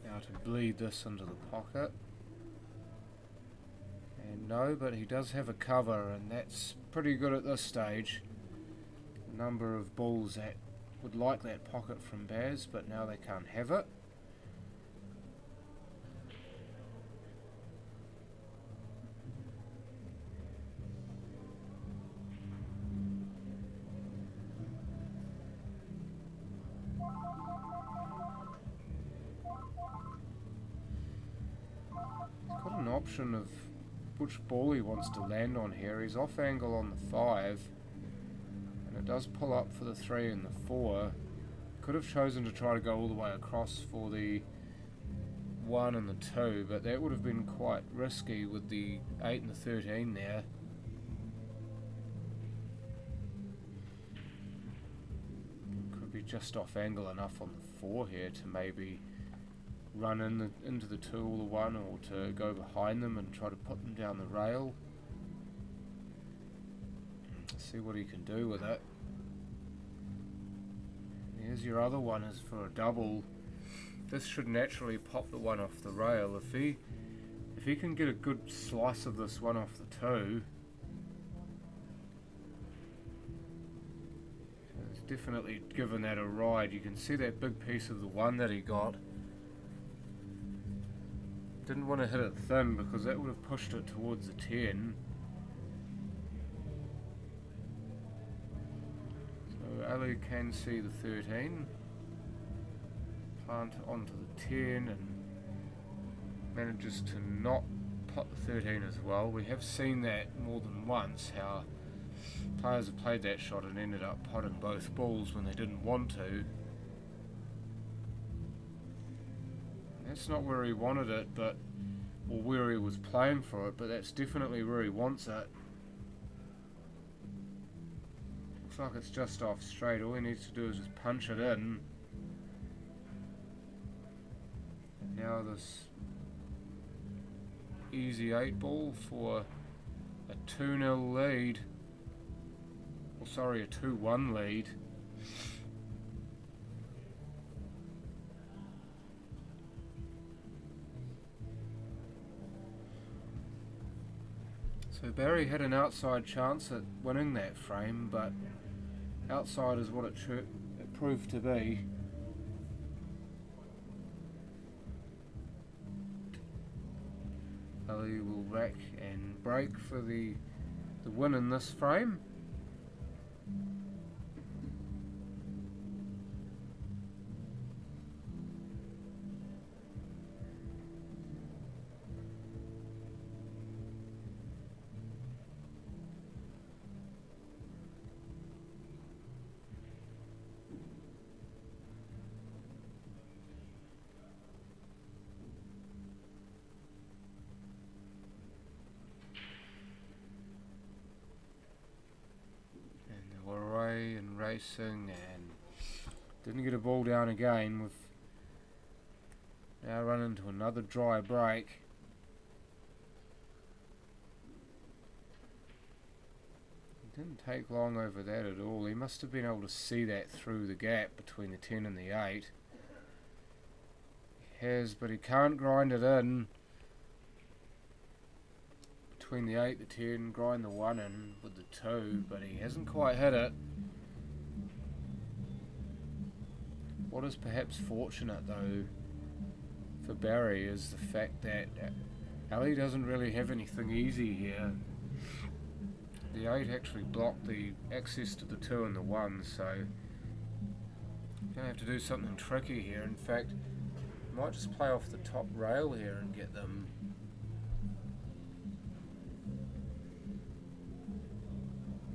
Now to bleed this into the pocket. And no, but he does have a cover, and that's pretty good at this stage. A number of bulls that would like that pocket from Baz, but now they can't have it. He's got an option of which ball he wants to land on here. He's off angle on the 5, and it does pull up for the 3 and the 4. Could have chosen to try to go all the way across for the 1 and the 2, but that would have been quite risky with the 8 and the 13 there. Could be just off angle enough on the 4 here to maybe run into the 2 or the 1, or to go behind them and try to put them down the rail. See what he can do with it. Here's your other one, is for a double. This should naturally pop the 1 off the rail. If he can get a good slice of this 1 off the 2, so it's definitely given that a ride. You can see that big piece of the 1 that he got. Didn't want to hit it thin because that would have pushed it towards the 10. So Ali can see the 13. Plant it onto the 10 and manages to not pot the 13 as well. We have seen that more than once, how players have played that shot and ended up potting both balls when they didn't want to. That's not where he wanted it, or where he was playing for it, but that's definitely where he wants it. Looks like it's just off straight. All he needs to do is just punch it in. And now this easy 8 ball for a 2-0 lead. Or sorry, a 2-1 lead. So Barry had an outside chance at winning that frame, but outside is what it proved to be. Ali will rack and break for the win in this frame. Racing and didn't get a ball down again. We've now run into another dry break. It didn't take long over that at all. He must have been able to see that through the gap between the 10 and the 8. He has, but he can't grind it in. Between the 8, the 10, grind the 1 in with the 2, but he hasn't quite hit it. What is perhaps fortunate though for Barry is the fact that Ali doesn't really have anything easy here. The 8 actually blocked the access to the 2 and the 1, so Gonna have to do something tricky here. In fact, might just play off the top rail here and get them.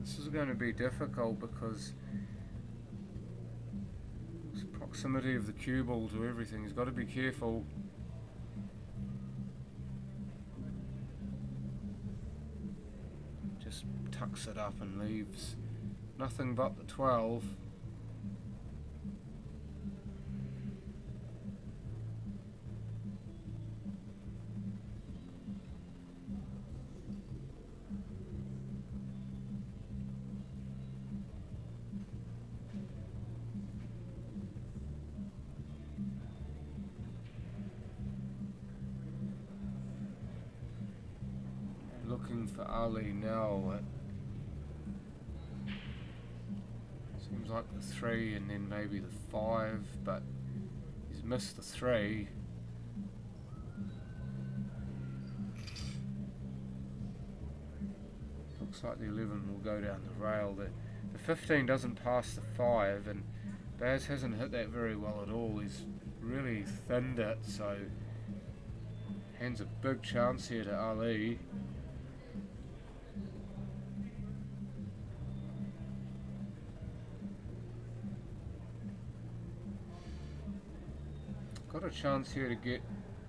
This is going to be difficult because this proximity of the cue ball to everything. He's got to be careful. Just tucks it up and leaves nothing but the 12. Looking for Ali now. Seems like the 3 and then maybe the 5, but he's missed the 3. Looks like the 11 will go down the rail. The 15 doesn't pass the 5, and Baz hasn't hit that very well at all. He's really thinned it, so hands a big chance here to Ali. Got a chance here to get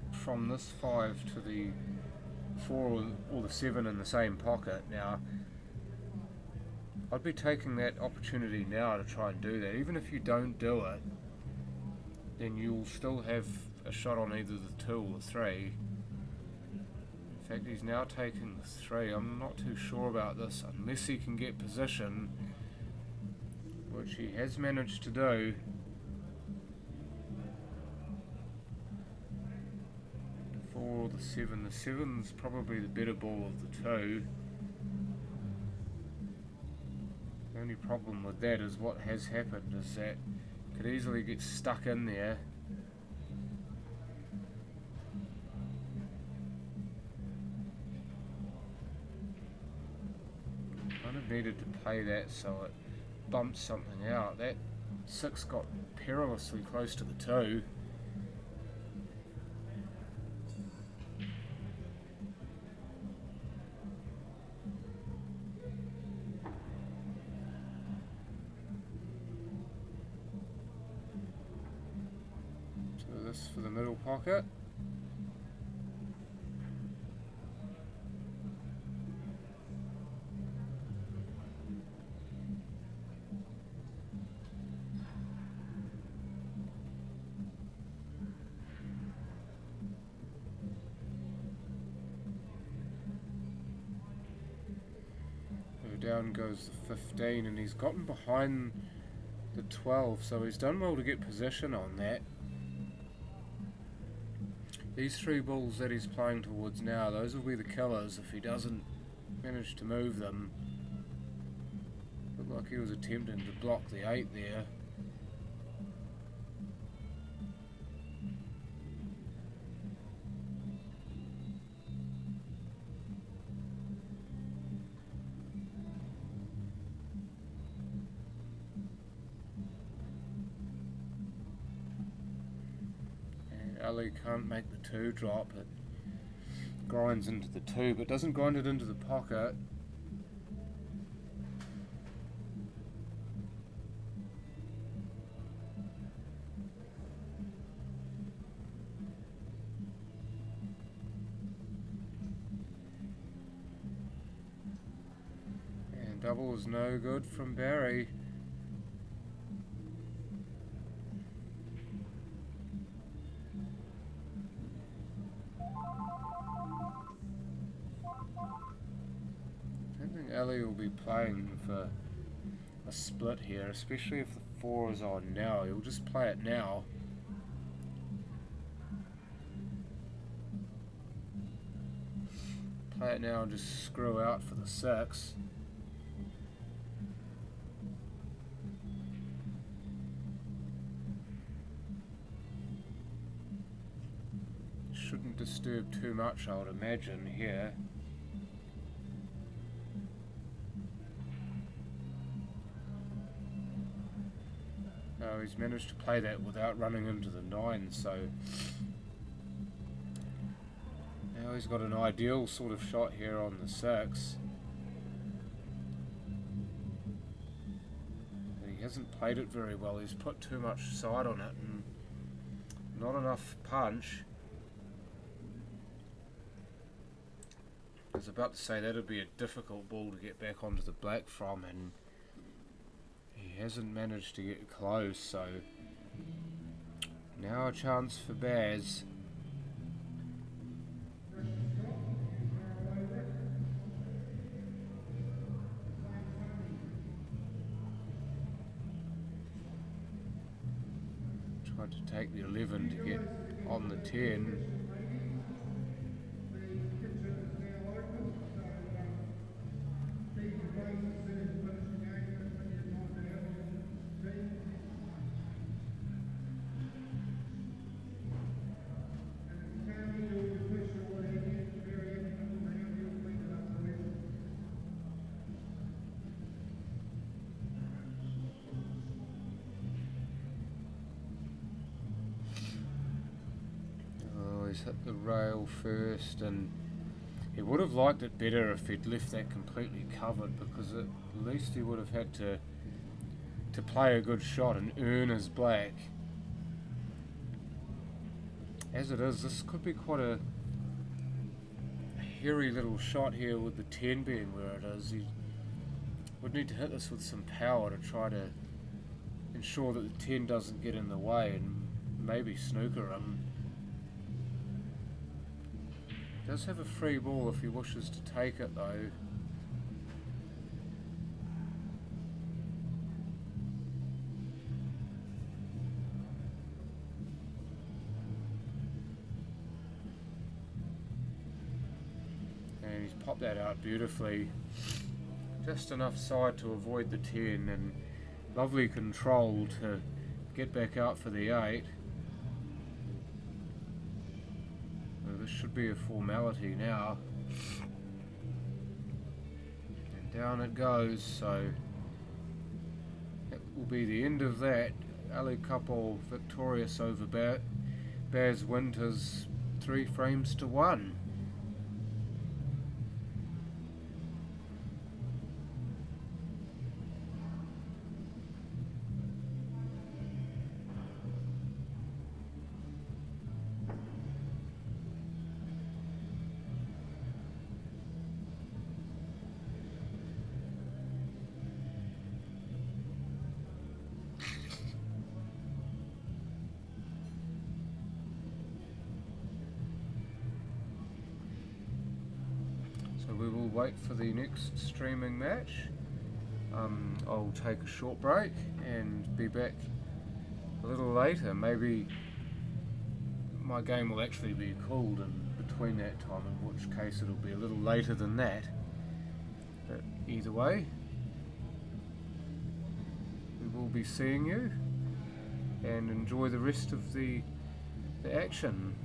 from this 5 to the 4 or the 7 in the same pocket. Now, I'd be taking that opportunity now to try and do that. Even if you don't do it, then you'll still have a shot on either the 2 or the 3. In fact, he's now taking the 3. I'm not too sure about this unless he can get position, which he has managed to do. Or the 7. The 7's probably the better ball of the 2. The only problem with that is what has happened is that it could easily get stuck in there. Kind of needed to play that so it bumped something out. That 6 got perilously close to the 2. For the middle pocket. Down goes the 15, and he's gotten behind the 12, so he's done well to get position on that. These 3 balls that he's playing towards now, those will be the killers if he doesn't manage to move them. Looked like he was attempting to block the 8 there. Ali can't make the 2 drop. It grinds into the 2, but doesn't grind it into the pocket. And double is no good from Barry. Ali will be playing for a split here, especially if the 4 is on now. He'll just play it now. Play it now and just screw out for the 6. Shouldn't disturb too much, I would imagine, here. No, he's managed to play that without running into the 9, so now he's got an ideal sort of shot here on the 6. He hasn't played it very well. He's put too much side on it and not enough punch. I was about to say that'd be a difficult ball to get back onto the black from, and he hasn't managed to get close, so now a chance for Baz. Tried to take the 11 to get on the 10. He's hit the rail first, and he would have liked it better if he'd left that completely covered, because at least he would have had to play a good shot and earn his black. As it is, this could be quite a hairy little shot here with the 10 being where it is. He would need to hit this with some power to try to ensure that the 10 doesn't get in the way and maybe snooker him. Does have a free ball if he wishes to take it though. And he's popped that out beautifully. Just enough side to avoid the 10, and lovely control to get back out for the 8. This should be a formality now. And down it goes, so that will be the end of that. Ali Couple victorious over Baz Winters 3 frames to 1. We will wait for the next streaming match. I'll take a short break and be back a little later. Maybe my game will actually be called in between that time, in which case it'll be a little later than that. But either way, we will be seeing you, and enjoy the rest of the action.